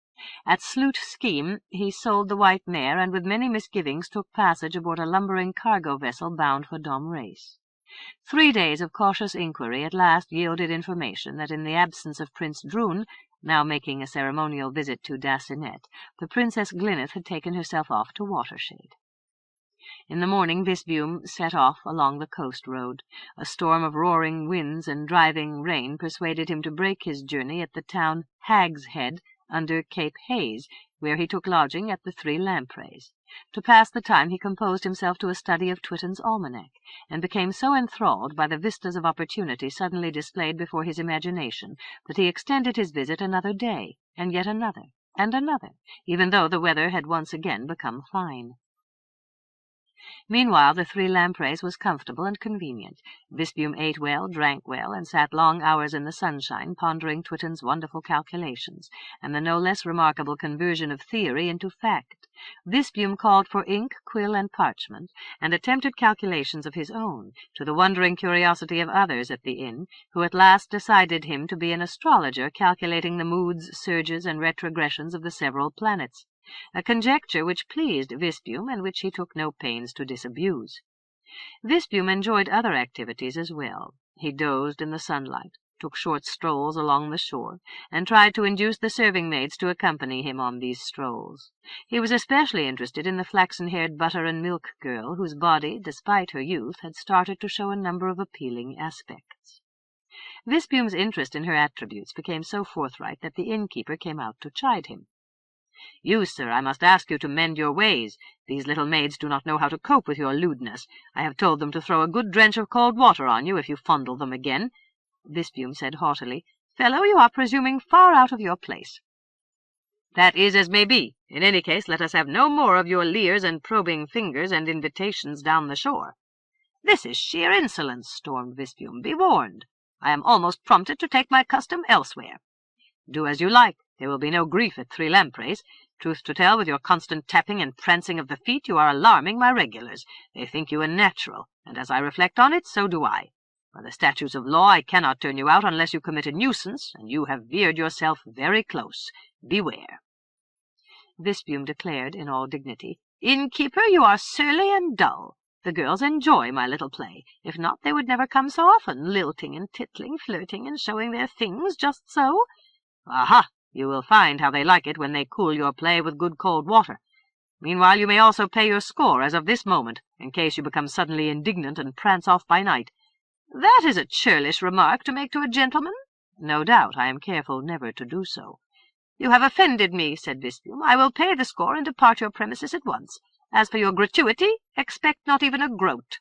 At Sloot Scheme he sold the white mare, and with many misgivings took passage aboard a lumbering cargo vessel bound for Domrece. 3 days of cautious inquiry at last yielded information that in the absence of Prince Drun, now making a ceremonial visit to Dacinet, the Princess Glyneth had taken herself off to Watershade. In the morning Visbum set off along the coast road. A storm of roaring winds and driving rain persuaded him to break his journey at the town Hag's Head, under Cape Hayes, where he took lodging at the Three Lampreys. To pass the time he composed himself to a study of Twitten's almanac, and became so enthralled by the vistas of opportunity suddenly displayed before his imagination that he extended his visit another day, and yet another, and another, even though the weather had once again become fine. Meanwhile, the three lampreys was comfortable and convenient. Visbium ate well, drank well, and sat long hours in the sunshine, pondering Twitten's wonderful calculations, and the no less remarkable conversion of theory into fact. Visbium called for ink, quill, and parchment, and attempted calculations of his own, to the wondering curiosity of others at the inn, who at last decided him to be an astrologer calculating the moods, surges, and retrogressions of the several planets, a conjecture which pleased Visbium and which he took no pains to disabuse. Visbium enjoyed other activities as well. He dozed in the sunlight, took short strolls along the shore, and tried to induce the serving-maids to accompany him on these strolls. He was especially interested in the flaxen-haired butter-and-milk girl, whose body, despite her youth, had started to show a number of appealing aspects. Visbium's interest in her attributes became so forthright that the innkeeper came out to chide him. "You, sir, I must ask you to mend your ways. These little maids do not know how to cope with your lewdness. I have told them to throw a good drench of cold water on you if you fondle them again." Visbium said haughtily, "Fellow, you are presuming far out of your place." "That is as may be. In any case, let us have no more of your leers and probing fingers and invitations down the shore." "This is sheer insolence," stormed Visbium. "Be warned. I am almost prompted to take my custom elsewhere." "Do as you like. There will be no grief at Three Lampreys. Truth to tell, with your constant tapping and prancing of the feet, you are alarming my regulars. They think you unnatural, and as I reflect on it, so do I. By the statutes of law, I cannot turn you out unless you commit a nuisance, and you have veered yourself very close. Beware." Visbium declared in all dignity, "Innkeeper, you are surly and dull. The girls enjoy my little play. If not, they would never come so often, lilting and tittling, flirting and showing their things, just so." "Aha! You will find how they like it when they cool your play with good cold water. Meanwhile, you may also pay your score as of this moment, in case you become suddenly indignant and prance off by night." "That is a churlish remark to make to a gentleman." "No doubt. I am careful never to do so." "You have offended me," said Visbium. "I will pay the score and depart your premises at once. As for your gratuity, expect not even a groat."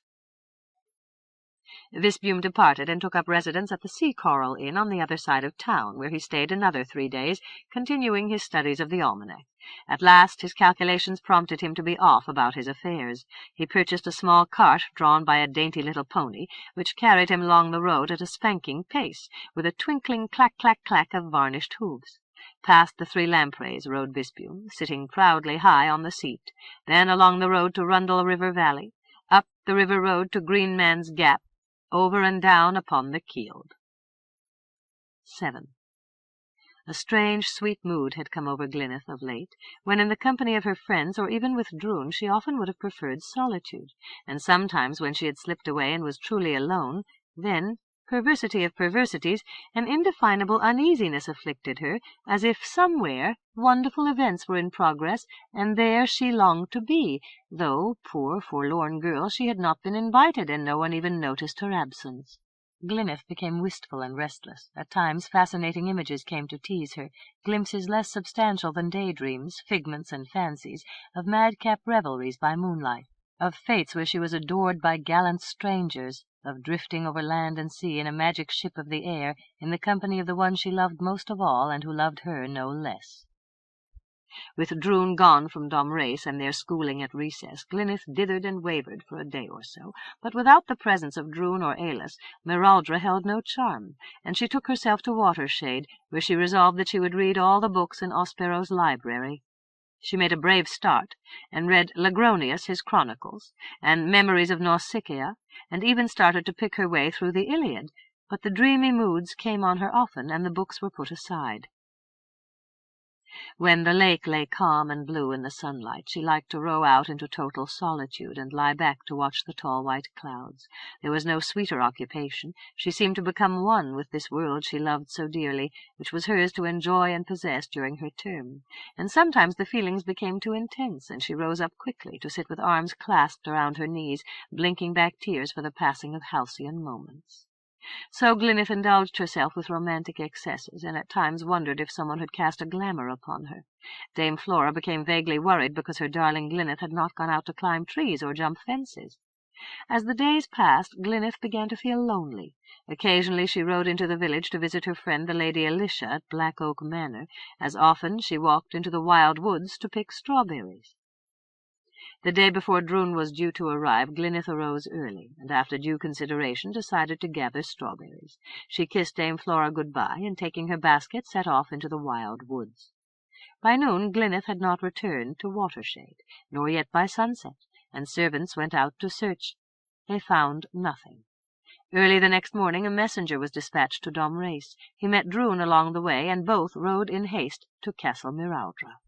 Visbium departed and took up residence at the Sea Coral Inn on the other side of town, where he stayed another 3 days, continuing his studies of the almanac. At last his calculations prompted him to be off about his affairs. He purchased a small cart drawn by a dainty little pony, which carried him along the road at a spanking pace, with a twinkling clack-clack-clack of varnished hoofs. Past the Three Lampreys rode Visbium, sitting proudly high on the seat, then along the road to Rundle River Valley, up the river road to Greenman's Gap, over and down upon the Kield. 7. A strange, sweet mood had come over Glyneth of late, when in the company of her friends, or even with Drun, she often would have preferred solitude, and sometimes when she had slipped away and was truly alone, then, perversity of perversities, an indefinable uneasiness afflicted her, as if somewhere wonderful events were in progress, and there she longed to be, though, poor forlorn girl, she had not been invited, and no one even noticed her absence. Glyneth became wistful and restless. At times fascinating images came to tease her, glimpses less substantial than daydreams, figments and fancies, of madcap revelries by moonlight, of fates where she was adored by gallant strangers, of drifting over land and sea in a magic ship of the air, in the company of the one she loved most of all, and who loved her no less. With Drun gone from Domrace and their schooling at recess, Glyneth dithered and wavered for a day or so, but without the presence of Drun or Aillas, Miraldra held no charm, and she took herself to Watershade, where she resolved that she would read all the books in Ospero's library. She made a brave start, and read Lagronius his Chronicles, and Memories of Nausicaa, and even started to pick her way through the Iliad, but the dreamy moods came on her often, and the books were put aside. When the lake lay calm and blue in the sunlight, she liked to row out into total solitude and lie back to watch the tall white clouds. There was no sweeter occupation. She seemed to become one with this world she loved so dearly, which was hers to enjoy and possess during her term. And sometimes the feelings became too intense, and she rose up quickly to sit with arms clasped around her knees, blinking back tears for the passing of halcyon moments. So Glyneth indulged herself with romantic excesses, and at times wondered if someone had cast a glamour upon her. Dame Flora became vaguely worried because her darling Glyneth had not gone out to climb trees or jump fences. As the days passed, Glyneth began to feel lonely. Occasionally she rode into the village to visit her friend the Lady Alicia at Black Oak Manor. As often she walked into the wild woods to pick strawberries. The day before Drun was due to arrive, Glyneth arose early, and after due consideration decided to gather strawberries. She kissed Dame Flora good-bye, and taking her basket set off into the wild woods. By noon Glyneth had not returned to Watershade, nor yet by sunset, and servants went out to search. They found nothing. Early the next morning a messenger was dispatched to Domrese. He met Drun along the way, and both rode in haste to Castle Miraudra.